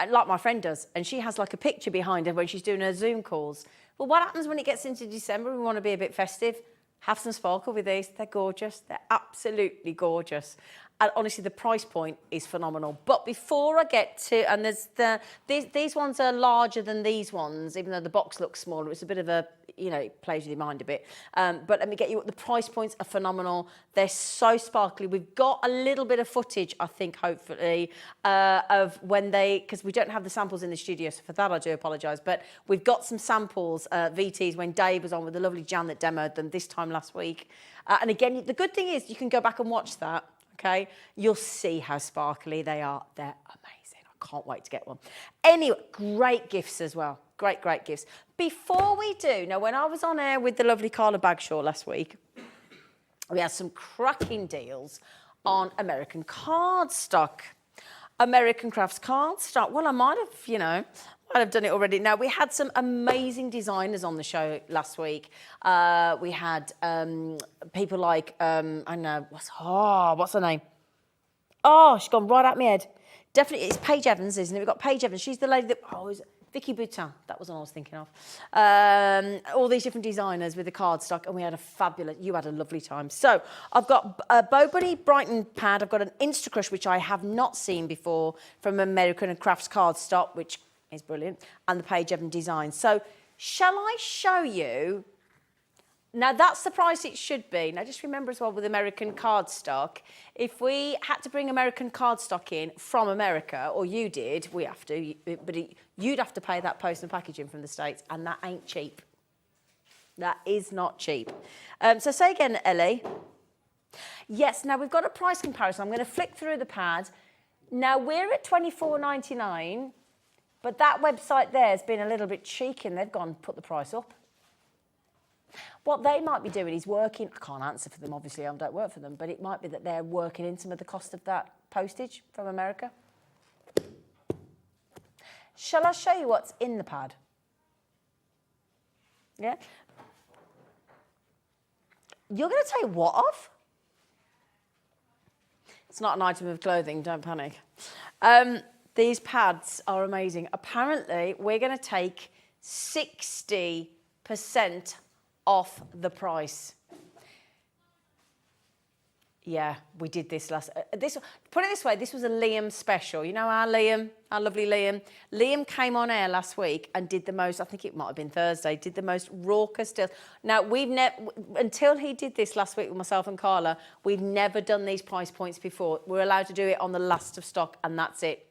like my friend does, and she has like a picture behind her when she's doing her Zoom calls. Well, what happens when it gets into December and we want to be a bit festive? Have some sparkle with these. They're gorgeous. They're absolutely gorgeous. And honestly, the price point is phenomenal. But before I get to, and these ones are larger than these ones, even though the box looks smaller. It's a bit of a, it plays with your mind a bit. But let me get you, the price points are phenomenal. They're so sparkly. We've got a little bit of footage, I think, hopefully, of when because we don't have the samples in the studio, so for that I do apologise. But we've got some samples, VTs, when Dave was on with the lovely Jan that demoed them this time last week. And again, the good thing is you can go back and watch that. Okay, you'll see how sparkly they are. They're amazing. I can't wait to get one. Anyway, great gifts as well. Great gifts. Before we do, now when I was on air with the lovely Carla Bagshaw last week, we had some cracking deals on American cardstock. American Crafts cardstock. Well, I might have done it already. Now, we had some amazing designers on the show last week. We had people like, I know, what's her name? Oh, she's gone right out my head. Definitely, it's Paige Evans, isn't it? We've got Paige Evans. She's the lady that, is it Vicky Boutin? That was what I was thinking of. All these different designers with the cardstock, and we had you had a lovely time. So I've got a Bow Bunny Brighton pad. I've got an Instacrush, which I have not seen before, from American Crafts cardstock, which is brilliant, and the Paige Evans design. So shall I show you Now, that's the price it should be. Now, just remember as well with American cardstock, if we had to bring American cardstock in from America, or you did, we have to, but you'd have to pay that post and packaging from the States, and that ain't cheap. That is not cheap. So say again, Ellie. Yes, now we've got a price comparison. I'm going to flick through the pad. Now, we're at $24.99, but that website there has been a little bit cheeky, and they've gone and put the price up. What they might be doing is working, I can't answer for them, obviously I don't work for them, but it might be that they're working in some of the cost of that postage from America. Shall I show you what's in the pad? Yeah? You're going to take what off? It's not an item of clothing, don't panic. These pads are amazing. Apparently, we're going to take 60% off the price. Yeah, we did this put it this way, this was a Liam special. You know our Liam, our lovely Liam? Liam came on air last week and did the most, I think it might have been Thursday, did the most raucous deal. Now, until he did this last week with myself and Carla, we've never done these price points before. We're allowed to do it on the last of stock, and that's it.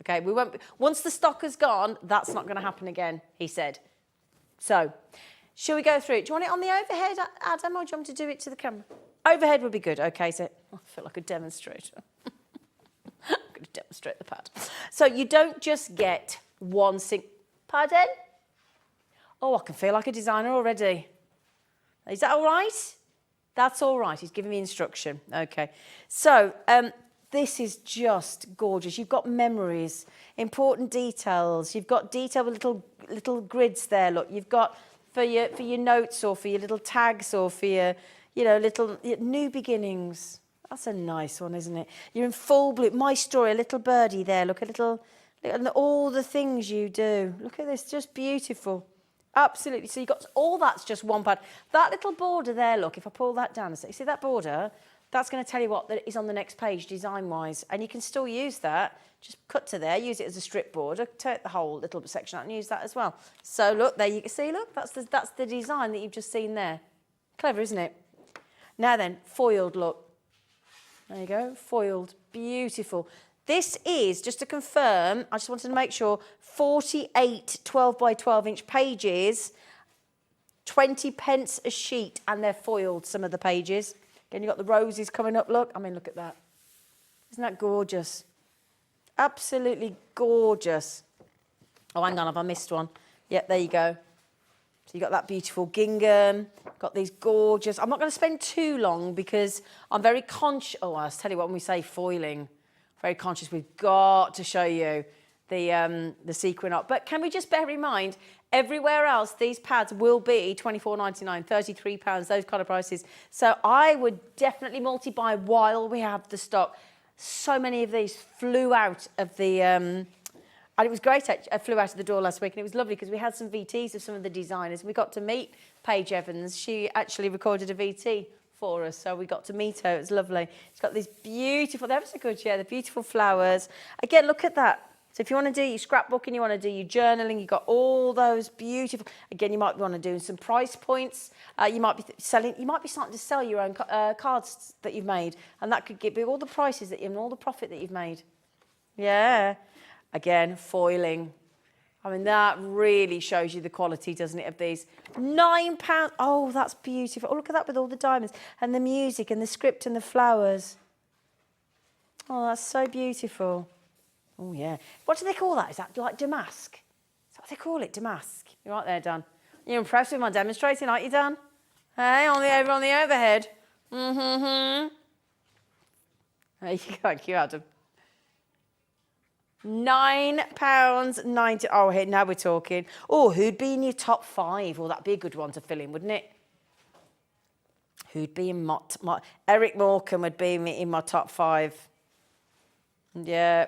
Okay, we won't, once the stock has gone, that's not going to happen again, he said. So, shall we go through it? Do you want it on the overhead, Adam, or do you want me to do it to the camera? Overhead would be good. Okay, so I feel like a demonstrator. I'm going to demonstrate the pad. So you don't just get one Pardon? Oh, I can feel like a designer already. Is that all right? That's all right. He's giving me instruction. Okay. So this is just gorgeous. You've got memories, important details. You've got detail with little grids there. Look, you've got for your notes or for your little tags or for your little new beginnings. That's a nice one, isn't it? You're in full blue. My story, a little birdie there. Look, all the things you do. Look at this, just beautiful. Absolutely. So you've got all that's just one pad. That little border there, look, if I pull that down, you see that border? That's going to tell you what that is on the next page, design-wise. And you can still use that. Just cut to there, use it as a strip border, take the whole little section out and use that as well. So look, there you can see, look, that's the design that you've just seen there. Clever, isn't it? Now then, foiled, look. There you go, foiled, beautiful. This is, just to confirm, I just wanted to make sure, 48 12 by 12 inch pages, 20 pence a sheet, and they're foiled, some of the pages. Again, you've got the roses coming up, look. I mean, look at that. Isn't that gorgeous? Absolutely gorgeous. Oh, hang on, have I missed one? Yep, there you go. So you've got that beautiful gingham, got these gorgeous... I'm not going to spend too long because I'm very conscious... Oh, I'll tell you what, when we say foiling, very conscious, we've got to show you the sequin up. But can we just bear in mind, everywhere else, these pads will be £24.99, £33, those kind of prices. So I would definitely multi-buy while we have the stock. So many of these flew out of the... and it was great, I flew out of the door last week, and it was lovely because we had some VTs of some of the designers. We got to meet Paige Evans. She actually recorded a VT for us, so we got to meet her. It was lovely. She's got these beautiful, they're so good, yeah, the beautiful flowers. Again, look at that. So if you want to do your scrapbooking, you want to do your journaling, you've got all those beautiful... Again, you might want to do some price points. You might be starting to sell your own cards that you've made, and that could give you all the prices and all the profit that you've made. Yeah. Again, foiling. I mean, that really shows you the quality, doesn't it, of these. £9. Oh, that's beautiful. Oh, look at that with all the diamonds and the music and the script and the flowers. Oh, that's so beautiful. Oh, yeah. What do they call that? Is that like damask? Is that what they call it, damask? You're right there, Dan. You're impressed with my demonstrating, aren't you, Dan? Hey, over on the overhead. Mm-hmm. There you go, thank you, Adam. £9.90. Oh, hey, now we're talking. Oh, who'd be in your top 5? Oh, that'd be a good one to fill in, wouldn't it? Who'd be in my Eric Morecambe would be in my top 5. Yeah,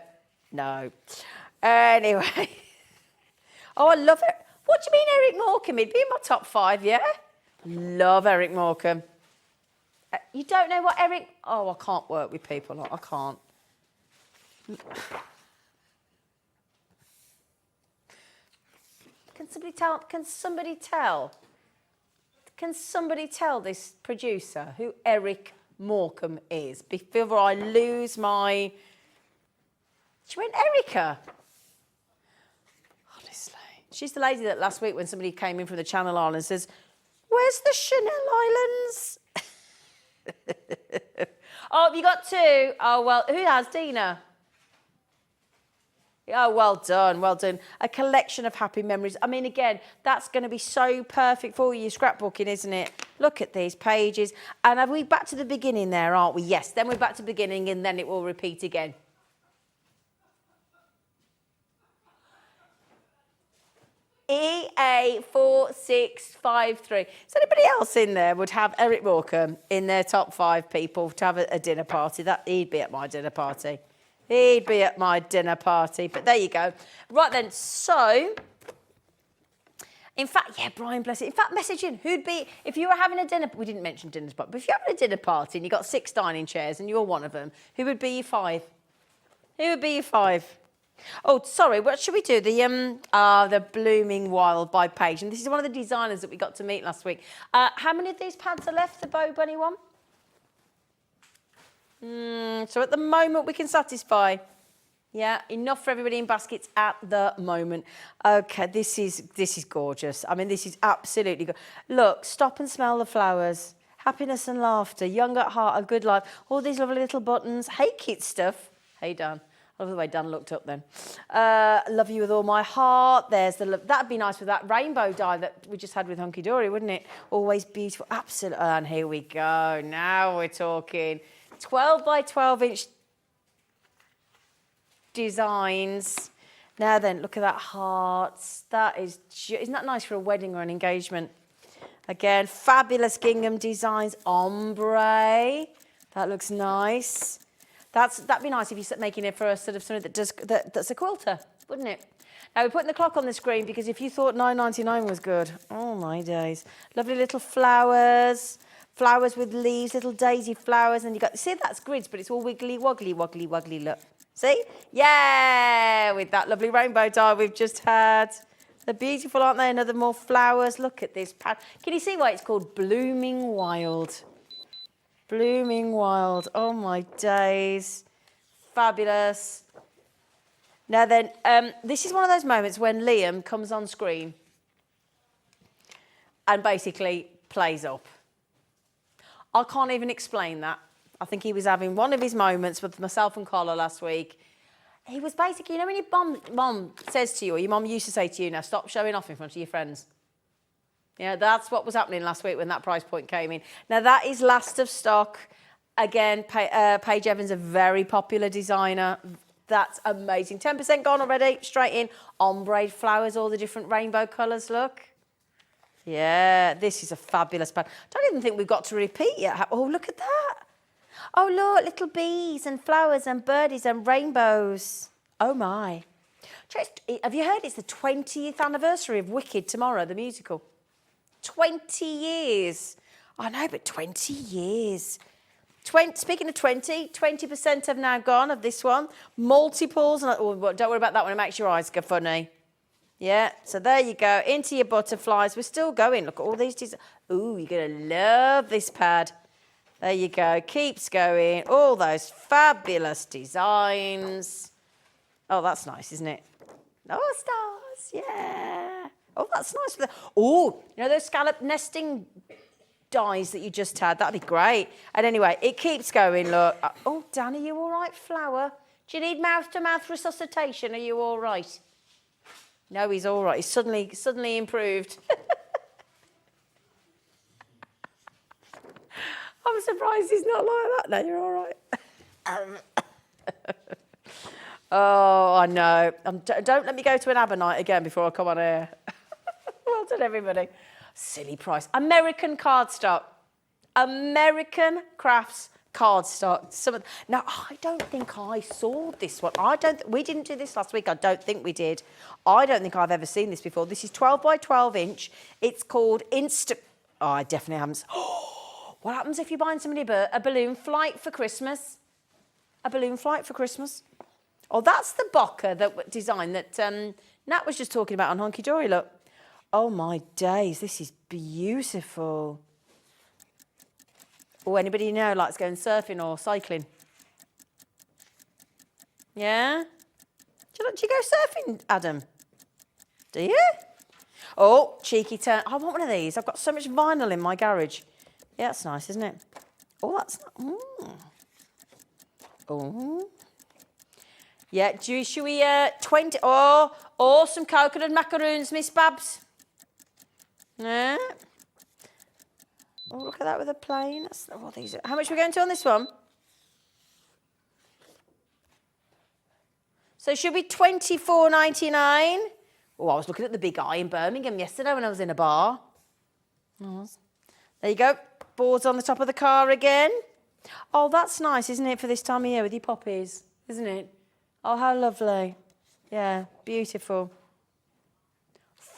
no. Anyway. Oh, I love it. What do you mean, Eric Morecambe? He'd be in my top 5, yeah? Love Eric Morecambe. You don't know what Eric... Oh, I can't work with people. I can't. Can somebody tell? Can somebody tell this producer who Eric Morecambe is before I lose my... She went Erica. Honestly. She's the lady that last week when somebody came in from the Channel Islands says, where's the Chanel Islands? Oh, have you got two? Oh, well, who has? Dina? Oh, well done, well done. A collection of happy memories. I mean, again, that's going to be so perfect for you, scrapbooking, isn't it? Look at these pages. And are we back to the beginning there, aren't we? Yes, then we're back to the beginning and then it will repeat again. EA4653. Is anybody else in there would have Eric Morecambe in their top 5 people to have a dinner party? He'd be at my dinner party. He'd be at my dinner party. But there you go. Right then, so... In fact, yeah, Brian, bless it. In fact, message in. Who'd be... If you were having a dinner... We didn't mention dinners, but if you're having a dinner party and you've got 6 dining chairs and you're one of them, who would be your 5? Who would be your 5? Oh, sorry, what should we do? The Blooming Wild by Paige. And this is one of the designers that we got to meet last week. How many of these pads are left, the Bow Bunny one? So at the moment we can satisfy. Yeah, enough for everybody in baskets at the moment. Okay, this is gorgeous. I mean, this is absolutely good. Look, stop and smell the flowers. Happiness and laughter, young at heart, a good life. All these lovely little buttons. Hey, kit stuff. Hey, Dan. I love the way Dan looked up then. Love you with all my heart. There's the love. That'd be nice with that rainbow die that we just had with HUNKYDORY, wouldn't it? Always beautiful. Absolutely. And here we go. Now we're talking 12 by 12 inch designs. Now then, look at that heart. That is, isn't that nice for a wedding or an engagement? Again, fabulous gingham designs. Ombre. That looks nice. That'd be nice if you're making it for a sort of something that's a quilter, wouldn't it? Now we're putting the clock on the screen because if you thought $9.99 was good, oh my days! Lovely little flowers, flowers with leaves, little daisy flowers, and you got see that's grids, but it's all wiggly, woggly, woggly, woggly. Look, see? Yeah, with that lovely rainbow die we've just had. They're beautiful, aren't they? Another more flowers. Look at this pad. Can you see why it's called Blooming Wild? Blooming Wild. Oh, my days. Fabulous. Now then, this is one of those moments when Liam comes on screen and basically plays up. I can't even explain that. I think he was having one of his moments with myself and Carla last week. He was basically, you know when your mum says to you, or your mum used to say to you, now stop showing off in front of your friends. Yeah, that's what was happening last week when that price point came in. Now, that is last of stock. Again, Paige Evans, a very popular designer. That's amazing. 10% gone already, straight in. Ombre flowers, all the different rainbow colours, look. Yeah, this is a fabulous pad. Don't even think we've got to repeat yet. Oh, look at that. Oh, look, little bees and flowers and birdies and rainbows. Oh, my. Have you heard it's the 20th anniversary of Wicked tomorrow, the musical? 20 years. I know, but 20 years. Speaking of 20% have now gone of this one. Multiples. And, oh, don't worry about that one. It makes your eyes go funny. Yeah, so there you go. Into your butterflies. We're still going. Look at all these designs. Ooh, you're going to love this pad. There you go. Keeps going. All those fabulous designs. Oh, that's nice, isn't it? Oh, stars. Yeah. Oh, that's nice. Oh, you know those scallop nesting dies that you just had? That'd be great. And anyway, it keeps going, look. Oh, Dan, are you all right, flower? Do you need mouth-to-mouth resuscitation? Are you all right? No, he's all right. He's suddenly improved. I'm surprised he's not like that. No, you're all right. Oh, I know. Don't let me go to an ABBA night again before I come on air. Well done, everybody. Silly price. American cardstock. American Crafts cardstock. Now, I don't think I saw this one. We didn't do this last week. I don't think we did. I don't think I've ever seen this before. This is 12 by 12 inch. It's called Oh, I definitely haven't. What happens if you're buying somebody a balloon flight for Christmas? A balloon flight for Christmas? Oh, that's the Bocker design that Nat was just talking about on HUNKYDORY, look. Oh my days, this is beautiful. Oh, anybody you know likes going surfing or cycling? Yeah? Do you go surfing, Adam? Do you? Oh, cheeky turn. I want one of these. I've got so much vinyl in my garage. Yeah, that's nice, isn't it? Oh, that's... Oh. Yeah, should we 20... Oh, some coconut macaroons, Miss Babs. Yeah. Oh, look at that with a plain. That's what these are. How much are we going to on this one? So should be $24.99. Oh, I was looking at the Big Eye in Birmingham yesterday when I was in a bar. There you go. Boards on the top of the car again. Oh, that's nice, isn't it, for this time of year with your poppies, isn't it? Oh, how lovely. Yeah, beautiful.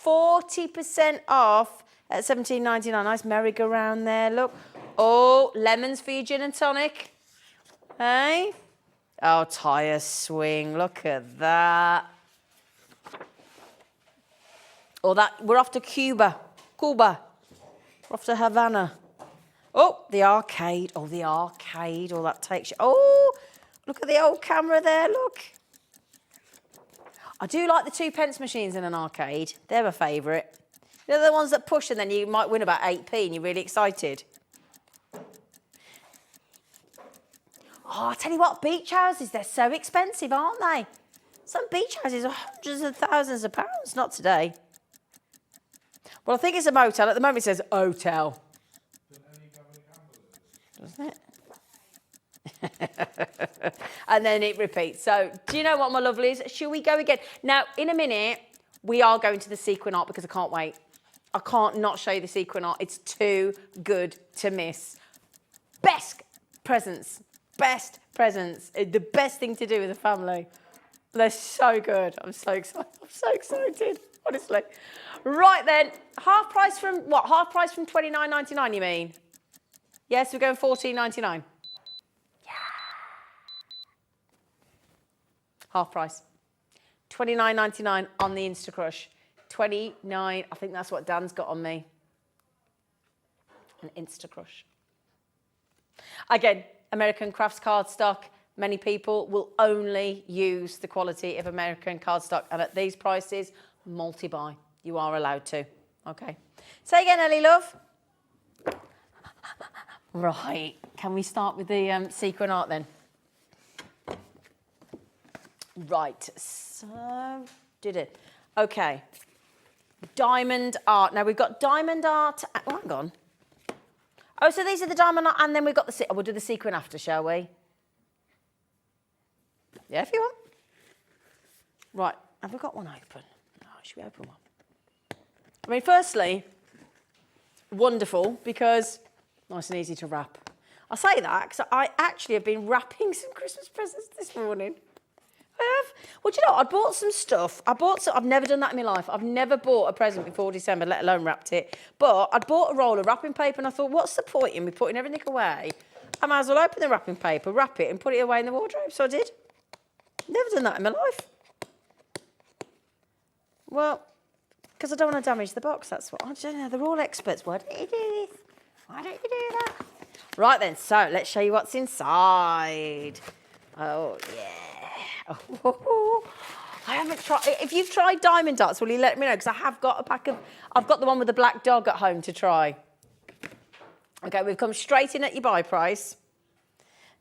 40% off at $17.99. Nice merry-go-round there, look. Oh, lemons for your gin and tonic. Hey? Oh, tyre swing, look at that. Oh, we're off to Cuba. We're off to Havana. Oh, the arcade. Oh, the arcade. Oh, that takes you. Oh, look at the old camera there, look. I do like the 2p machines in an arcade. They're my favourite. They're the ones that push and then you might win about 8p and you're really excited. Oh, I tell you what, beach houses, they're so expensive, aren't they? Some beach houses are hundreds of thousands of pounds. Not today. Well, I think it's a motel. At the moment it says hotel. Doesn't it? And then it repeats. So, do you know what, my lovelies? Shall we go again? Now, in a minute, we are going to the sequin art because I can't wait. I can't not show you the sequin art. It's too good to miss. Best presents. Best presents. The best thing to do with the family. They're so good. I'm so excited. I'm so excited, honestly. Right then, half price from what? Half price from $29.99, you mean? Yes, we're going $14.99. Yeah. Half price. $29.99 on the Instacrush. $29, I think that's what Dan's got on me. An Instacrush. Again, American crafts cardstock. Many people will only use the quality of American cardstock, and at these prices, multi-buy. You are allowed to. Okay. Say again, Ellie, love. Right. Can we start with the sequin art then? Right. So, did it. Okay. Diamond art. Now, we've got diamond art. Oh, hang on. Oh, so these are the diamond art, and then we've got the... We'll do the sequin after, shall we? Yeah, if you want. Right. Have we got one open? Oh, should we open one? I mean, firstly, wonderful, because nice and easy to wrap. I say that because I actually have been wrapping some Christmas presents this morning. I have. Well, do you know what? I bought some stuff. I've never done that in my life. I've never bought a present before December, let alone wrapped it. But I'd bought a roll of wrapping paper and I thought, what's the point in me putting everything away? I might as well open the wrapping paper, wrap it and put it away in the wardrobe. So I did. Never done that in my life. Well, because I don't want to damage the box, that's what. I don't know, they're all experts. Why don't you do this? Why don't you do that? Right then, so let's show you what's inside. Oh, yeah. Oh, I haven't tried. If you've tried diamond dots, will you let me know? Because I have got a pack of, I've got the one with the black dog at home to try. Okay, we've come straight in at your buy price.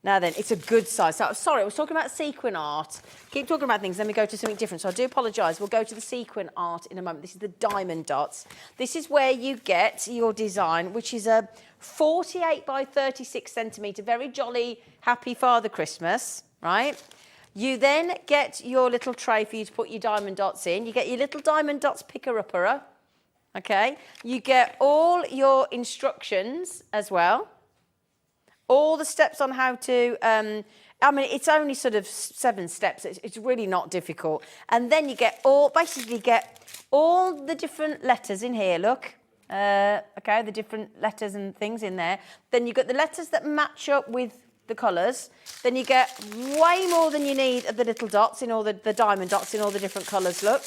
Now then, it's a good size. So, sorry, I was talking about sequin art. Keep talking about things, then we go to something different. So I do apologise. We'll go to the sequin art in a moment. This is the diamond dots. This is where you get your design, which is a 48 by 36 centimetre, very jolly, happy Father Christmas, right? You then get your little tray for you to put your diamond dots in. You get your little diamond dots picker-upper, okay? You get all your instructions as well. All the steps on how to, I mean, it's only sort of 7 steps. It's really not difficult. And then you get basically get all the different letters in here, look. Okay, the different letters and things in there. Then you get the letters that match up with the colours. Then you get way more than you need of the little dots in all the diamond dots in all the different colours, look.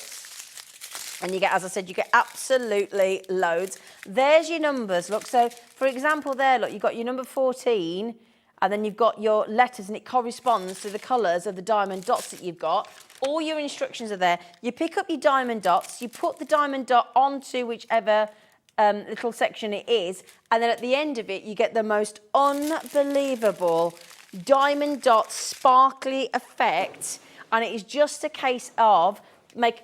And you get, as I said, you get absolutely loads. There's your numbers, look. So, for example there, look, you've got your number 14, and then you've got your letters, and it corresponds to the colours of the diamond dots that you've got. All your instructions are there. You pick up your diamond dots, you put the diamond dot onto whichever little section it is, and then at the end of it, you get the most unbelievable diamond dot sparkly effect, and it is just a case of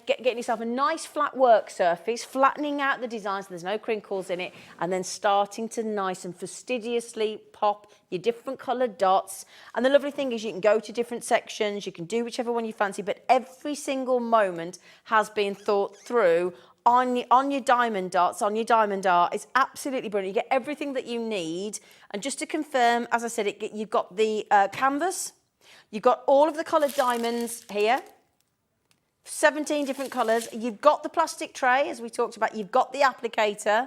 getting yourself a nice flat work surface, flattening out the design so there's no crinkles in it, and then starting to nice and fastidiously pop your different coloured dots. And the lovely thing is you can go to different sections, you can do whichever one you fancy, but every single moment has been thought through on your diamond dots, on your diamond art. It's absolutely brilliant. You get everything that you need. And just to confirm, as I said, you've got the canvas, you've got all of the coloured diamonds here, 17 different colours. You've got the plastic tray, as we talked about. You've got the applicator,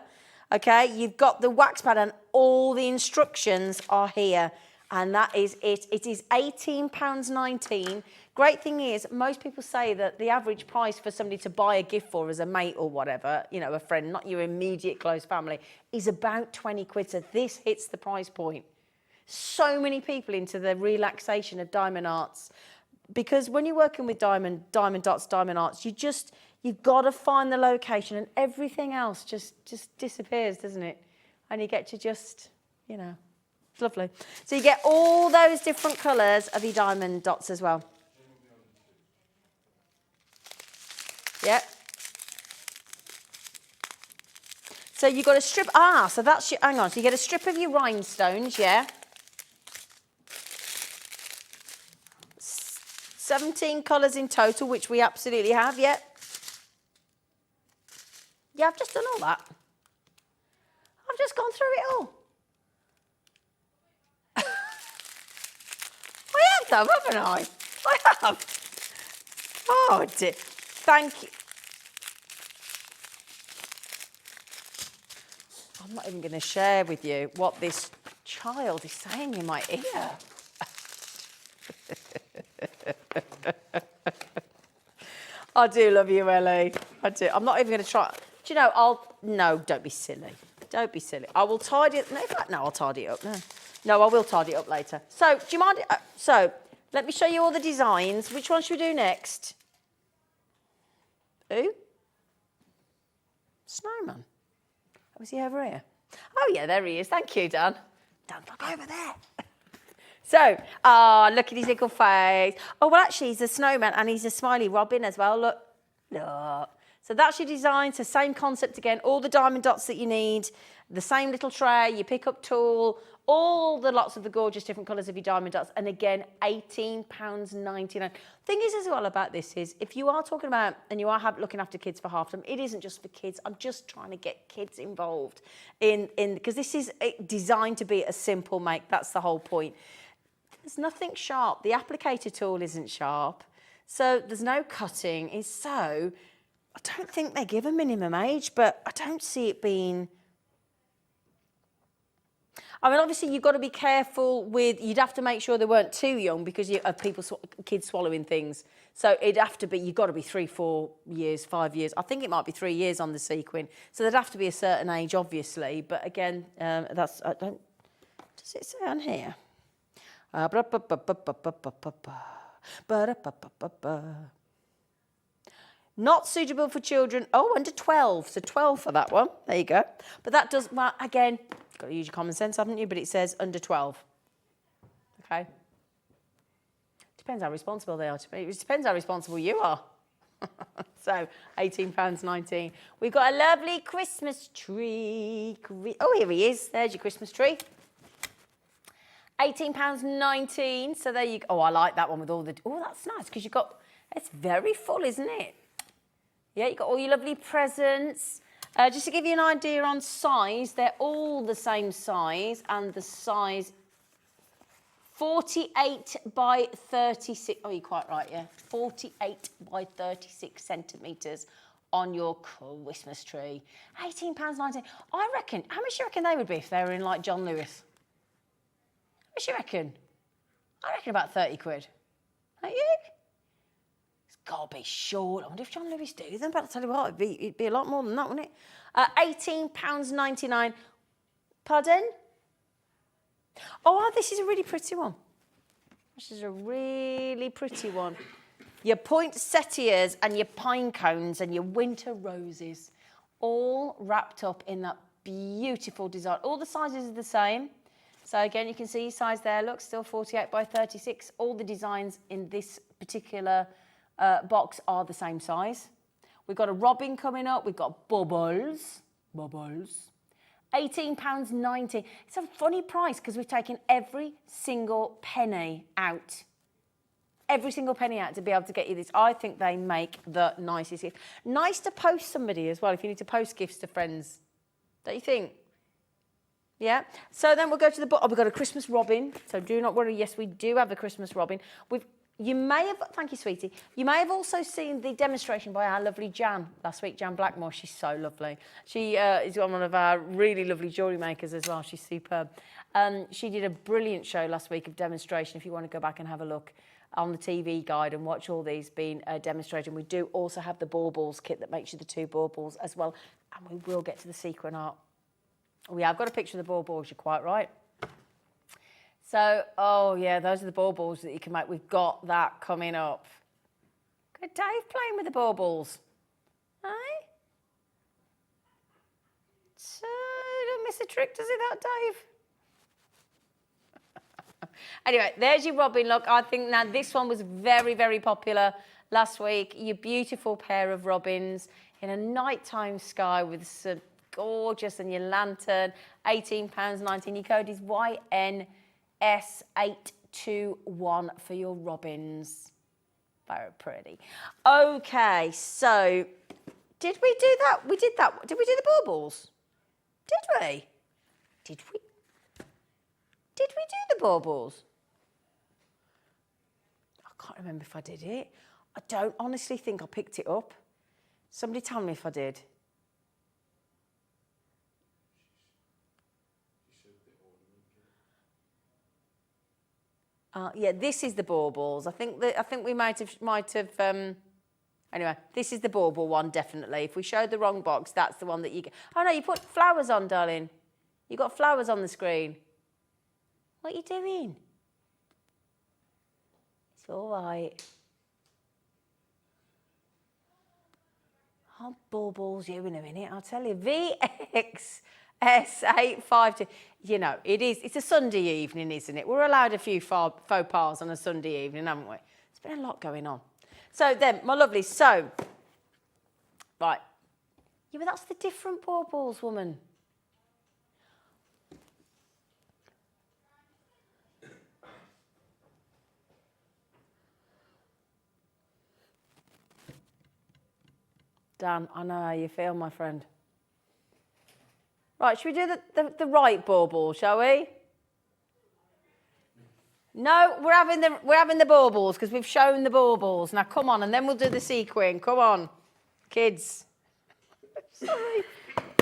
okay? You've got the wax pad, and all the instructions are here. And that is it. It is £18.19. Great thing is, most people say that the average price for somebody to buy a gift for as a mate or whatever, you know, a friend, not your immediate close family, is about 20 quid. So this hits the price point. So many people into the relaxation of diamond arts. Because when you're working with diamond dots, diamond arts, you've got to find the location, and everything else just disappears, doesn't it? And you get to just, you know, it's lovely. So you get all those different colours of your diamond dots as well. Yep. So you've got a strip, so that's your, hang on, so you get a strip of your rhinestones, yeah? 17 colours in total, which we absolutely have, yeah. Yeah, I've just done all that. I've just gone through it all. I have done, haven't I? I have. Oh, dear. Thank you. I'm not even going to share with you what this child is saying in my ear. I do love you, Ellie. I do. I'm not even going to try. Do you know, no, don't be silly. Don't be silly. I will tidy it. No, in fact, no, I'll tidy it up. No, I will tidy it up later. So, do you mind? So, let me show you all the designs. Which one should we do next? Who? Snowman. Oh, is he over here? Oh, yeah, there he is. Thank you, Dan. Dan, look over there. So, look at his little face. Oh, well, actually, he's a snowman and he's a smiley robin as well. Look. Look. So that's your design. So same concept again. All the diamond dots that you need. The same little tray, your pick-up tool, all the lots of the gorgeous different colours of your diamond dots. And again, £18.99. Thing is as well about this is, if you are talking about, and you are looking after kids for half term, it isn't just for kids. I'm just trying to get kids involved because this is designed to be a simple make. That's the whole point. There's nothing sharp. The applicator tool isn't sharp. So there's no cutting. I don't think they give a minimum age, but I don't see it being... I mean, obviously, you've got to be careful with... You'd have to make sure they weren't too young because of kids swallowing things. So it'd have to be... You've got to be 3, 4 years, 5 years. I think it might be 3 years on the SEQUIN. So there'd have to be a certain age, obviously. But again, that's... I don't... Does it say on here? Not suitable for children. Oh, under 12. So 12 for that one. There you go. But that does, well, again, you've got to use your common sense, haven't you? But it says under 12. Okay. Depends how responsible they are to me. It depends how responsible you are. So, £18.19. We've got a lovely Christmas tree. Oh, here he is. There's your Christmas tree. £18.19. So there you go. Oh, I like that one with all the... Oh, that's nice because you've got... It's very full, isn't it? Yeah, you've got all your lovely presents. Just to give you an idea on size, they're all the same size, and the size 48 by 36. Oh, you're quite right, yeah. 48 by 36 centimetres on your Christmas tree. £18.19. I reckon, how much do you reckon they would be if they were in like John Lewis? How much do you reckon? I reckon about 30 quid. Don't you? got to be short. I wonder if John Lewis do them, but I'll tell you what, it'd be a lot more than that, wouldn't it? £18.99. Pardon? Oh, this is a really pretty one. This is a really pretty one. Your poinsettias and your pine cones and your winter roses, all wrapped up in that beautiful design. All the sizes are the same. So again, you can see size there. Look, still 48 by 36. All the designs in this particular box are the same size. We've got a robin coming up. We've got bubbles. £18.90. It's a funny price because we've taken every single penny out. Every single penny out to be able to get you this. I think they make the nicest gift. Nice to post somebody as well if you need to post gifts to friends. Don't you think? Yeah. So then we'll go to the book. Oh, we've got a Christmas robin. So do not worry. Yes, we do have a Christmas robin. You may have, thank you, sweetie. You may have also seen the demonstration by our lovely Jan last week, Jan Blackmore. She's so lovely. She is one of our really lovely jewellery makers as well. She's superb. She did a brilliant show last week of demonstration. If you want to go back and have a look on the TV guide and watch all these being demonstrated. We do also have the baubles kit that makes you the 2 baubles as well. And we will get to the sequin art. We have got a picture of the baubles, you're quite right. So, oh yeah, those are the baubles that you can make. We've got that coming up. Good Dave playing with the baubles. Eh? So, don't miss a trick, does it, that Dave? Anyway, there's your robin look. I think now this one was very, very popular last week. Your beautiful pair of robins in a nighttime sky with some gorgeous and your lantern. £18.19. Your code is YNS821 for your robins. Very pretty. Okay, so did we do that? We did that. Did we do the baubles? Did we? Did we? Did we do the baubles? I can't remember if I did it. I don't honestly think I picked it up. Somebody tell me if I did. Yeah, this is the baubles. I think we might have. Anyway, this is the bauble one definitely. If we showed the wrong box, that's the one that you get. Oh no, you put flowers on, darling. You got flowers on the screen. What are you doing? It's all right. I'll baubles you in a minute. I'll tell you. VXS852. You know, it's a Sunday evening, isn't it? We're allowed a few faux pas on a Sunday evening, haven't we? There's been a lot going on. So then, my lovely, so, right. Yeah, but that's the different baubles, woman. Dan, I know how you feel, my friend. Right, should we do the right bauble, shall we? No, we're having the baubles because we've shown the baubles. Now come on, and then we'll do the sequin. Come on, kids. Sorry.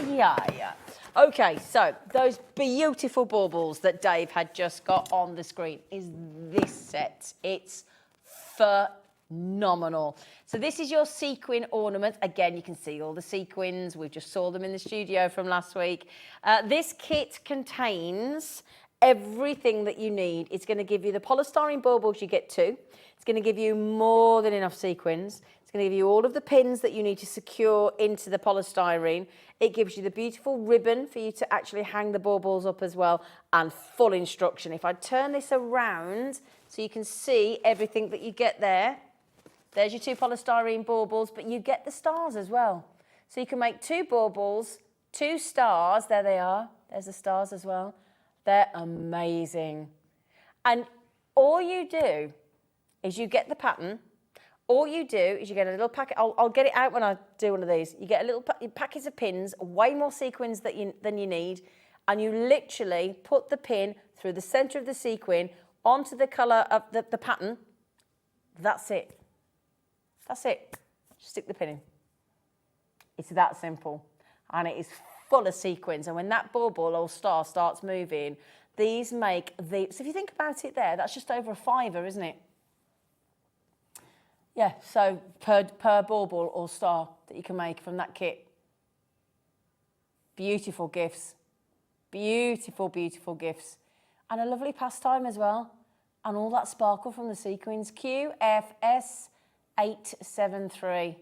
Yeah. Okay, so those beautiful baubles that Dave had just got on the screen is this set. It's phenomenal. So this is your sequin ornament. Again, you can see all the sequins. We just saw them in the studio from last week. This kit contains everything that you need. It's going to give you the polystyrene baubles, you get 2. It's going to give you more than enough sequins. It's going to give you all of the pins that you need to secure into the polystyrene. It gives you the beautiful ribbon for you to actually hang the baubles up as well, and full instruction. If I turn this around so you can see everything that you get there. There's your 2 polystyrene baubles, but you get the stars as well. So you can make 2 baubles, 2 stars. There they are. There's the stars as well. They're amazing. And all you do is you get the pattern. All you do is you get a little packet. I'll get it out when I do one of these. You get a little packet of pins, way more sequins than you need, and you literally put the pin through the centre of the sequin onto the colour of the pattern. That's it. That's it. Just stick the pin in. It's that simple. And it is full of sequins. And when that bauble or star starts moving, these make the... So if you think about it there, that's just over a £5, isn't it? Yeah, so per bauble or star that you can make from that kit. Beautiful gifts. Beautiful, beautiful gifts. And a lovely pastime as well. And all that sparkle from the sequins. QFS873.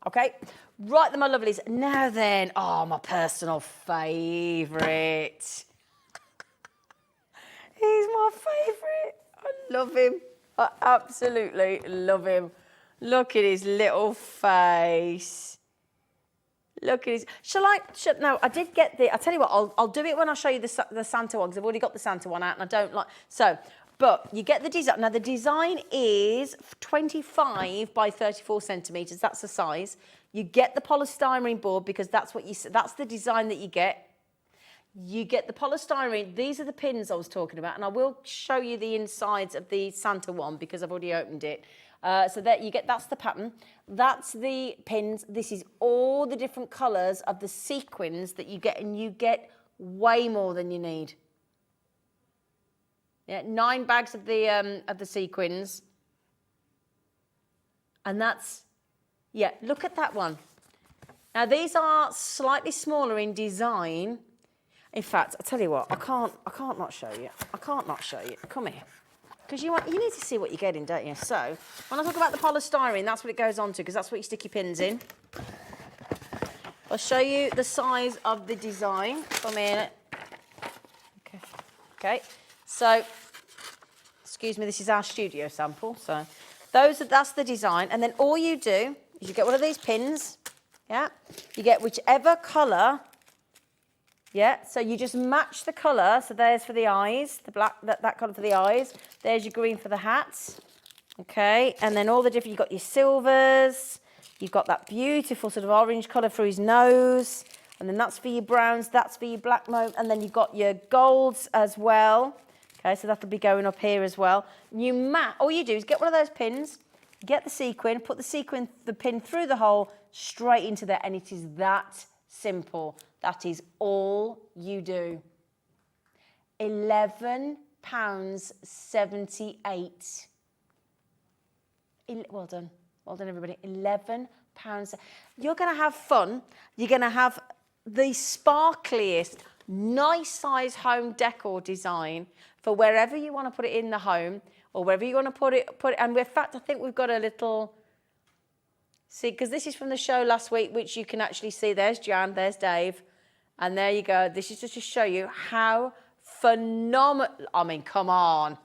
Okay, right then, my lovelies. Now then, oh, my personal favourite. He's my favourite. I love him. I absolutely love him. Look at his little face. Look at his... No, I did get the... I'll tell you what, I'll do it when I show you the Santa one, because I've already got the Santa one out and I don't like... So, but you get the design. Now, the design is 25 by 34 centimetres. That's the size. You get the polystyrene board because that's the design that you get. You get the polystyrene. These are the pins I was talking about, and I will show you the insides of the Santa one because I've already opened it. So that you get, that's the pattern. That's the pins. This is all the different colours of the sequins that you get, and you get way more than you need. Yeah, 9 bags of the sequins. And that's, yeah, look at that one. Now these are slightly smaller in design. In fact, I'll tell you what, I can't not show you. I can't not show you. Come here. Because you need to see what you're getting, don't you? So, when I talk about the polystyrene, that's what it goes on to, because that's what you stick your pins in. I'll show you the size of the design. Come here. Okay. So, excuse me, this is our studio sample. So, that's the design. And then all you do is you get one of these pins. Yeah. You get whichever colour. Yeah, so you just match the colour. So there's for the eyes, the black, that colour for the eyes. There's your green for the hats. Okay, and then all the different, you've got your silvers. You've got that beautiful sort of orange colour for his nose. And then that's for your browns, that's for your black mauve. And then you've got your golds as well. Okay, so that'll be going up here as well. All you do is get one of those pins, get the sequin, put the pin through the hole, straight into there, and it is that simple. That is all you do. £11.78. Well done. Well done, everybody. £11. You're going to have fun. You're going to have the sparkliest, nice size home decor design for wherever you want to put it in the home or wherever you want to put it. And in fact, I think we've got a little... See, because this is from the show last week, which you can actually see. There's Jan, there's Dave. And there you go. This is just to show you how phenomenal... I mean, come on.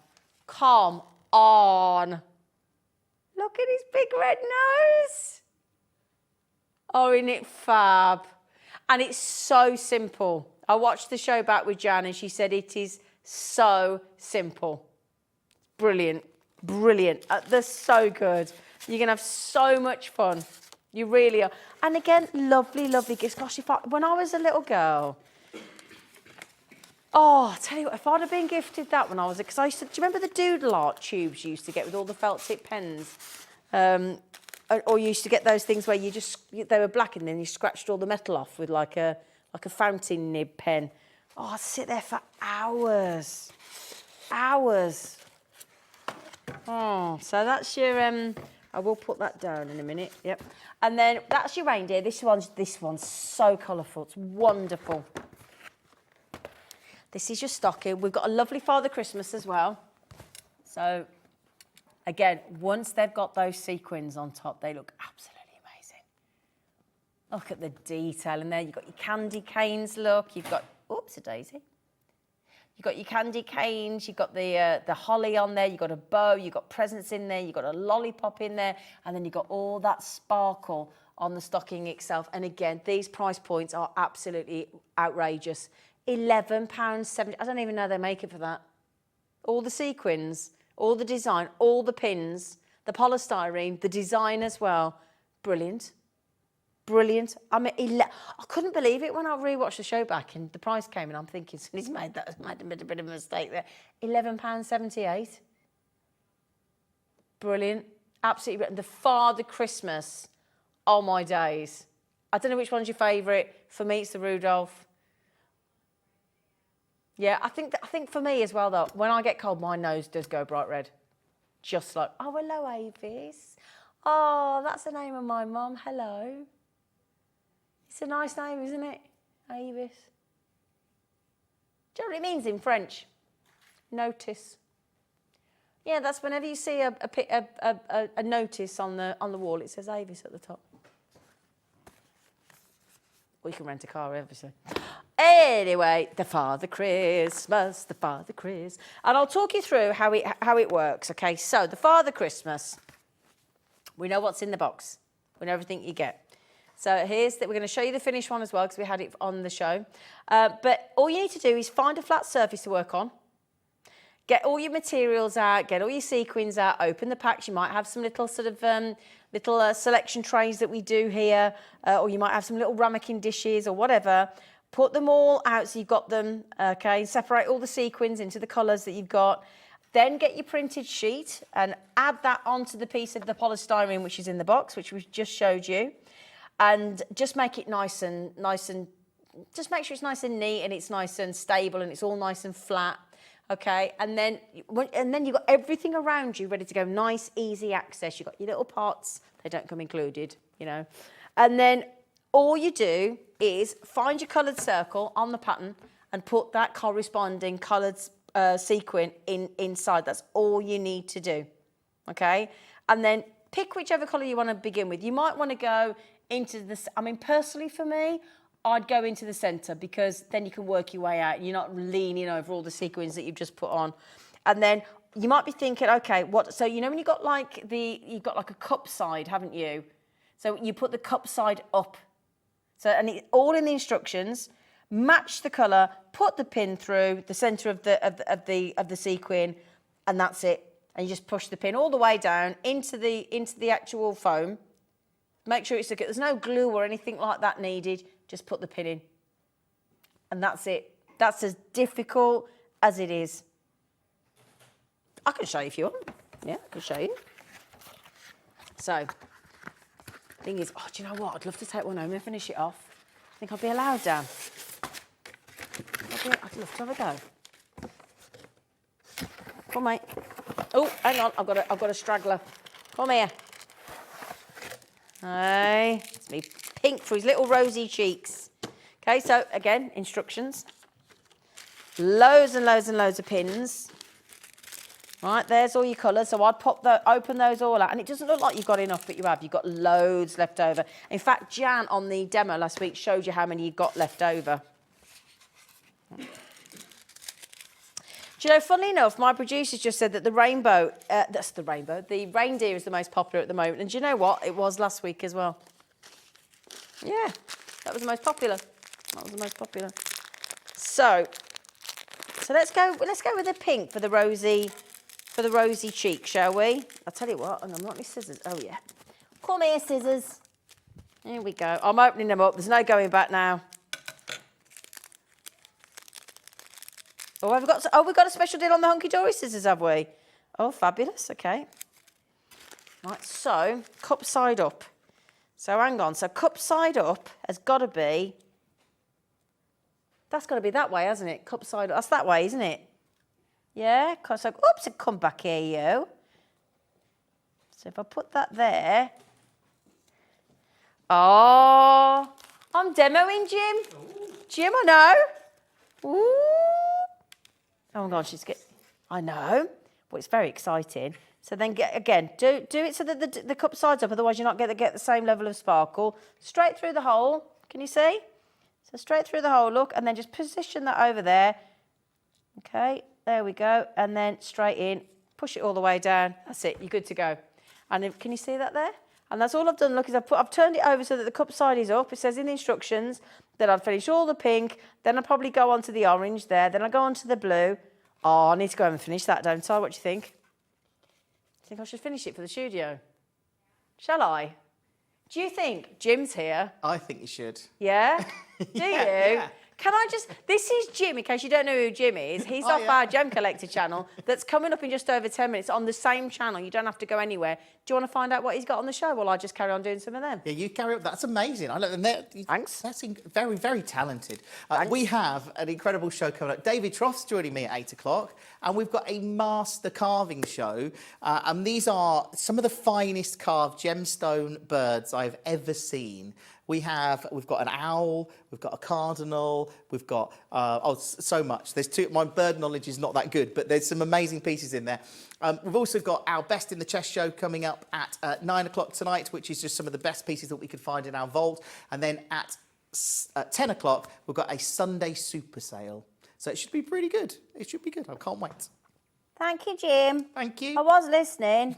Come on. Look at his big red nose. Oh, isn't it fab? And it's so simple. I watched the show back with Jan and she said it is so simple. Brilliant. Brilliant. They're so good. You're going to have so much fun. You really are. And again, lovely, lovely gifts. Gosh, when I was a little girl, oh, I tell you what, if I'd have been gifted that when I was, because I used to, do you remember the doodle art tubes you used to get with all the felt tip pens? Or you used to get those things where they were black and then you scratched all the metal off with like a fountain nib pen. Oh, I'd sit there for hours. Hours. Oh, so that's your... I will put that down in a minute. Yep. And then that's your reindeer. This one's so colourful. It's wonderful. This is your stocking. We've got a lovely Father Christmas as well. So, again, once they've got those sequins on top, they look absolutely amazing. Look at the detail in there. You've got your candy canes, look. You've got, oops, a daisy. You've got your candy canes, you've got the holly on there, you've got a bow, you've got presents in there, you've got a lollipop in there, and then you've got all that sparkle on the stocking itself. And again, these price points are absolutely outrageous. £11.70. I don't even know they make it for that. All the sequins, all the design, all the pins, the polystyrene, the design as well. Brilliant. Brilliant. I mean, I couldn't believe it when I rewatched the show back and the price came and I'm thinking, he's made a bit of a mistake there. £11.78. Brilliant. Absolutely brilliant. The Father Christmas. Oh, my days. I don't know which one's your favourite. For me, it's the Rudolph. Yeah, I think for me as well, though, when I get cold, my nose does go bright red. Just like, oh, hello, Avis. Oh, that's the name of my mum. Hello. It's a nice name, isn't it? Avis. Do you know what it means in French? Notice. Yeah, that's whenever you see a notice on the wall, it says Avis at the top. Or you can rent a car, obviously. Anyway, the Father Christmas. And I'll talk you through how it works, okay? So, the Father Christmas. We know what's in the box. We know everything you get. So we're going to show you the finished one as well because we had it on the show. But all you need to do is find a flat surface to work on. Get all your materials out, get all your sequins out, open the packs. You might have some little sort of little selection trays that we do here, or you might have some little ramekin dishes or whatever. Put them all out so you've got them, okay? Separate all the sequins into the colours that you've got. Then get your printed sheet and add that onto the piece of the polystyrene which is in the box, which we just showed you. And just make it nice and just make sure it's nice and neat and it's nice and stable and it's all nice and flat, okay? And then you've got everything around you ready to go, nice, easy access. You've got your little pots, they don't come included, you know. And then all you do is find your coloured circle on the pattern and put that corresponding coloured sequin inside. That's all you need to do, okay? And then pick whichever colour you want to begin with. You might want to go into the, I mean, personally for me, I'd go into the centre because then you can work your way out. You're not leaning over all the sequins that you've just put on. And then you might be thinking, okay, what, so you know when you've got like a cup side, haven't you? So you put the cup side up. So, and it's all in the instructions, match the colour, put the pin through the centre of the sequin, and that's it. And you just push the pin all the way down into the actual foam. Make sure it's there's no glue or anything like that needed. Just put the pin in. And that's it. That's as difficult as it is. I can show you if you want. Yeah, I can show you. So, thing is, oh, do you know what? I'd love to take one home and finish it off. I think I'll be allowed, Dan. I'd love to have a go. Come on, mate. Oh, hang on. I've got a straggler. Come here. Hey, it's me pink for his little rosy cheeks. Okay, so again, instructions. Loads and loads and loads of pins. Right, there's all your colours. So I'd open those all out. And it doesn't look like you've got enough, but you have. You've got loads left over. In fact, Jan on the demo last week showed you how many you got left over. Do you know, funnily enough, my producers just said that the reindeer is the most popular at the moment. And do you know what? It was last week as well. Yeah, that was the most popular. So let's go with the pink for the rosy cheek, shall we? I'll tell you what, hang on, not my scissors. Oh yeah. Come here, scissors. Here we go. I'm opening them up. There's no going back now. Oh, we've got a special deal on the Hunky-Dory scissors, have we? Oh, fabulous. Okay. Right, so cup side up. So hang on. So cup side up has got to be. That's got to be that way, hasn't it? Cup side up. That's that way, isn't it? Yeah. So, oops, come back here, you. So if I put that there. Oh, I'm demoing, Jim. Ooh. Jim, I know. Ooh. Oh my God, I know, but it's very exciting. So then, do it so that the cup side's up, otherwise you're not going to get the same level of sparkle. Straight through the hole, can you see? So straight through the hole, look, and then just position that over there. Okay, there we go, and then straight in, push it all the way down. That's it, you're good to go. And can you see that there? And that's all I've done, look, is I've turned it over so that the cup side is up. It says in the instructions that I'd finish all the pink, then I'll probably go on to the orange there, then I'll go on to the blue. Oh, I need to go home and finish that, don't I? What do you think? I think I should finish it for the studio. Shall I? Do you think Jim's here? I think you should. Yeah? Do you? Yeah. Can I just... This is Jim, in case you don't know who Jim is. He's off our Gem Collector channel that's coming up in just over 10 minutes on the same channel. You don't have to go anywhere. Do you want to find out what he's got on the show while I just carry on doing some of them? Yeah, you carry on. That's amazing. I know, and Thanks. That's very, very talented. We have an incredible show coming up. David Troth's joining me at 8 o'clock, and we've got a master carving show. And these are some of the finest carved gemstone birds I've ever seen. We've got an owl, we've got a cardinal, we've got so much. My bird knowledge is not that good, but there's some amazing pieces in there. We've also got our Best in the Chest show coming up at 9 o'clock tonight, which is just some of the best pieces that we could find in our vault. And then at 10 o'clock, we've got a Sunday super sale. So it should be pretty good. It should be good. I can't wait. Thank you, Jim. Thank you. I was listening.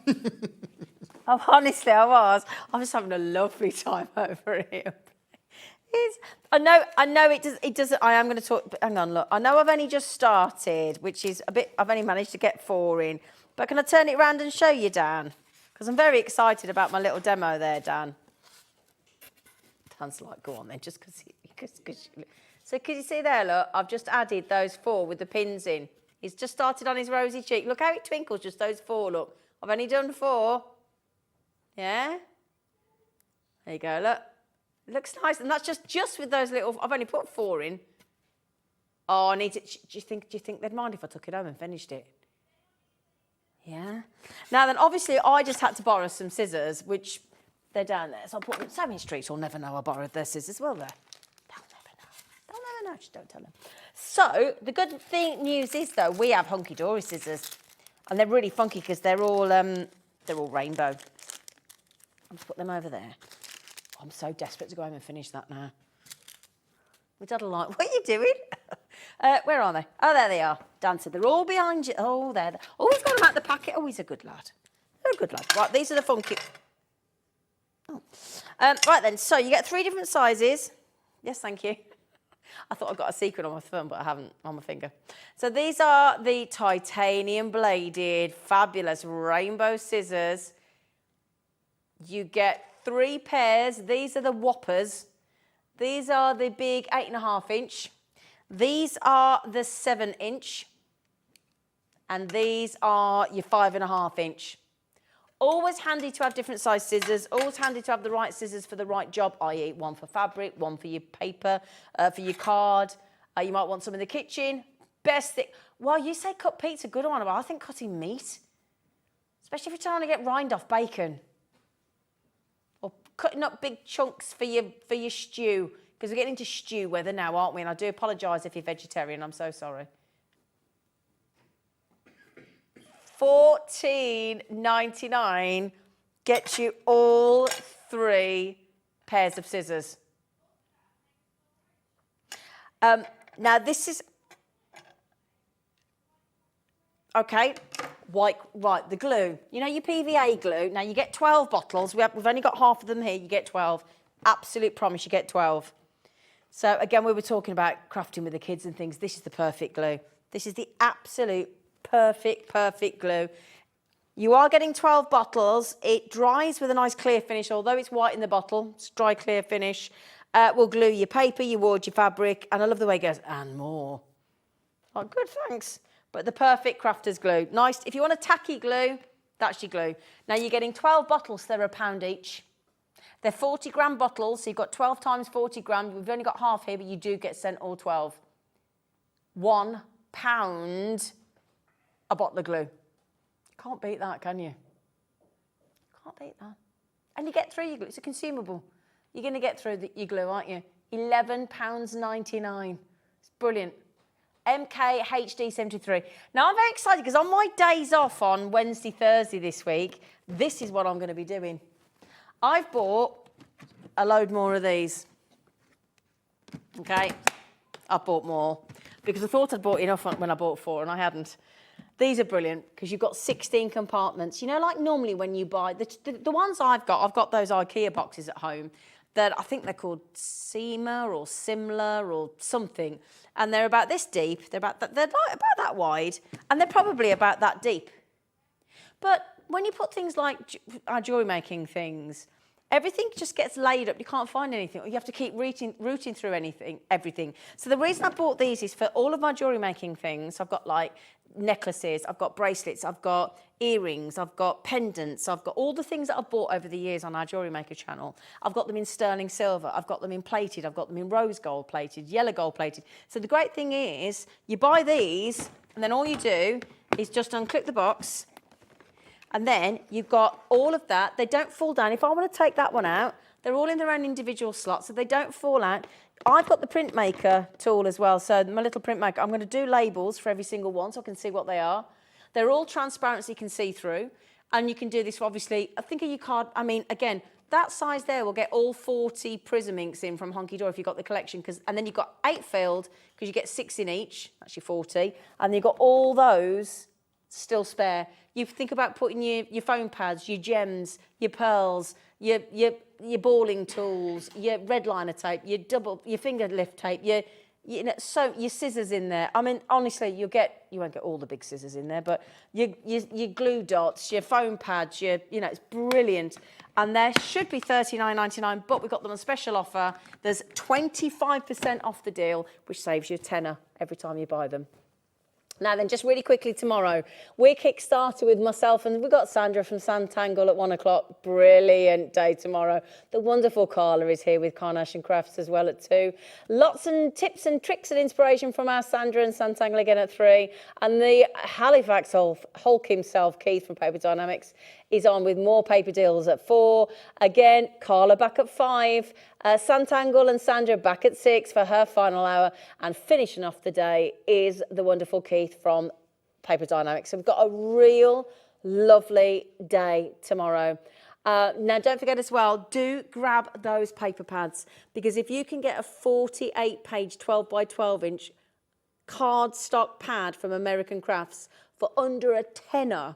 Honestly, I was. I was having a lovely time over here. I know it doesn't. I am going to talk. Hang on, look. I know I've only just started, which is a bit. I've only managed to get 4 in. But can I turn it around and show you, Dan? Because I'm very excited about my little demo there, Dan. Dan's like, go on then, just because. So can you see there? Look, I've just added those 4 with the pins in. He's just started on his rosy cheek. Look how it twinkles. Just those 4. Look, I've only done 4. Yeah? There you go, look. It looks nice. And that's just with those little... I've only put 4 in. Oh, I need to... Do you think they'd mind if I took it home and finished it? Yeah? Now then, obviously, I just had to borrow some scissors, which they're down there. So I'll put them... Sammy Street will never know I borrowed their scissors, will they? They'll never know. They'll never know. Just don't tell them. So, the good news is, though, we have hunky-dory scissors. And they're really funky because they're all rainbow. I'll just put them over there. I'm so desperate to go home and finish that now. My dad will like, what are you doing? Where are they? Oh, there they are. Dan said they're all behind you. Oh, there. Oh, he's got them out the packet. Oh, he's a good lad. They're a good lad. Right, these are the funky... Oh. Right then, so you get 3 different sizes. Yes, thank you. I thought I got a SEQUIN on my thumb, but I haven't on my finger. So these are the titanium bladed, fabulous rainbow scissors. You get 3 pairs. These are the whoppers. These are the big 8.5 inch. These are the 7 inch. And these are your 5.5 inch. Always handy to have different size scissors. Always handy to have the right scissors for the right job, i.e. one for fabric, one for your paper, for your card. You might want some in the kitchen. Best thing. Well, you say cut Pete's a good one, but I think cutting meat, especially if you're trying to get rind off bacon. Or cutting up big chunks for your stew. Because we're getting into stew weather now, aren't we? And I do apologise if you're vegetarian. I'm so sorry. $14.99 gets you all 3 pairs of scissors. Now this is... Okay, right, the glue. You know your PVA glue? Now you get 12 bottles. We've only got half of them here. You get 12. Absolute promise you get 12. So again, we were talking about crafting with the kids and things. This is the perfect glue. This is the absolute perfect glue. You are getting 12 bottles. It dries with a nice clear finish, although it's white in the bottle. It's dry, clear finish. We'll glue your paper, your wood, your fabric, and I love the way it goes, and more. Oh, good, thanks. But the perfect crafter's glue. Nice. If you want a tacky glue, that's your glue. Now you're getting 12 bottles, they're £1 each. They're 40-gram bottles, so you've got 12 times 40 grams. We've only got half here, but you do get sent all 12. £1 a bottle of glue. Can't beat that, can you? Can't beat that. And you get through your glue. It's a consumable. You're going to get through your glue, aren't you? £11.99. It's brilliant. MKHD73. Now, I'm very excited because on my days off on Wednesday, Thursday this week, this is what I'm going to be doing. I've bought a load more of these. Okay? I've bought more because I thought I'd bought enough when I bought 4 and I hadn't. These are brilliant because you've got 16 compartments. You know, like normally when you buy, the ones I've got those IKEA boxes at home that I think they're called Seema or Simla or something. And they're about this deep. They're about that wide. And they're probably about that deep. But when you put things like our jewellery making things, Everything just gets laid up. You can't find anything. Or you have to keep rooting through everything. So the reason I bought these is for all of my jewellery making things. I've got like necklaces, I've got bracelets, I've got earrings, I've got pendants, I've got all the things that I've bought over the years on our Jewellery Maker channel. I've got them in sterling silver, I've got them in plated, I've got them in rose gold plated, yellow gold plated. So the great thing is you buy these and then all you do is just unclip the box and then you've got all of that. They don't fall down. If I want to take that one out, they're all in their own individual slots so they don't fall out. I've got the printmaker tool as well, so my little printmaker, I'm going to do labels for every single one so I can see what they are. They're all transparent so you can see through, and you can do this for obviously, I think of your card, I mean, again, that size there will get all 40 prism inks in from Hunky Dory if you've got the collection, and then you've got 8 filled, because you get 6 in each, that's your 40, and you've got all those still spare. You think about putting your foam pads, your gems, your pearls, your balling tools, your red liner tape, your finger lift tape, your scissors in there. I mean, honestly, you won't get all the big scissors in there, but your glue dots, your foam pads, it's brilliant. And there should be $39.99, but we've got them on special offer. There's 25% off the deal, which saves you a tenner every time you buy them. Now then, just really quickly tomorrow, we're Kickstarter with myself and we've got Sandra from Santangle at 1 o'clock. Brilliant day tomorrow. The wonderful Carla is here with Carnation and Crafts as well at 2. Lots of tips and tricks and inspiration from our Sandra and Santangle again at 3. And the Halifax Hulk himself, Keith from Paper Dynamics, is on with more paper deals at 4. Again, Carla back at 5. Santangle and Sandra back at 6 for her final hour. And finishing off the day is the wonderful Keith from Paper Dynamics. So we've got a real lovely day tomorrow. Now, don't forget as well, do grab those paper pads, because if you can get a 48-page 12 by 12 inch cardstock pad from American Crafts for under a tenner,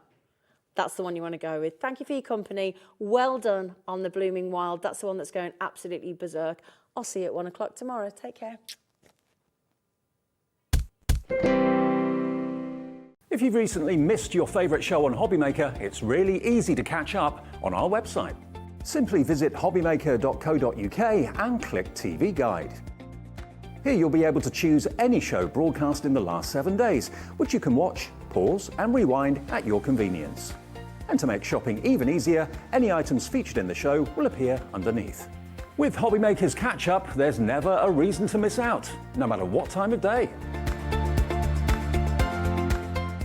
that's the one you want to go with. Thank you for your company. Well done on the Blooming Wild. That's the one that's going absolutely berserk. I'll see you at 1 o'clock tomorrow. Take care. If you've recently missed your favourite show on Hobbymaker, it's really easy to catch up on our website. Simply visit hobbymaker.co.uk and click TV Guide. Here you'll be able to choose any show broadcast in the last 7 days, which you can watch, pause and rewind at your convenience. And to make shopping even easier, any items featured in the show will appear underneath. With Hobbymaker's Catch Up, there's never a reason to miss out, no matter what time of day.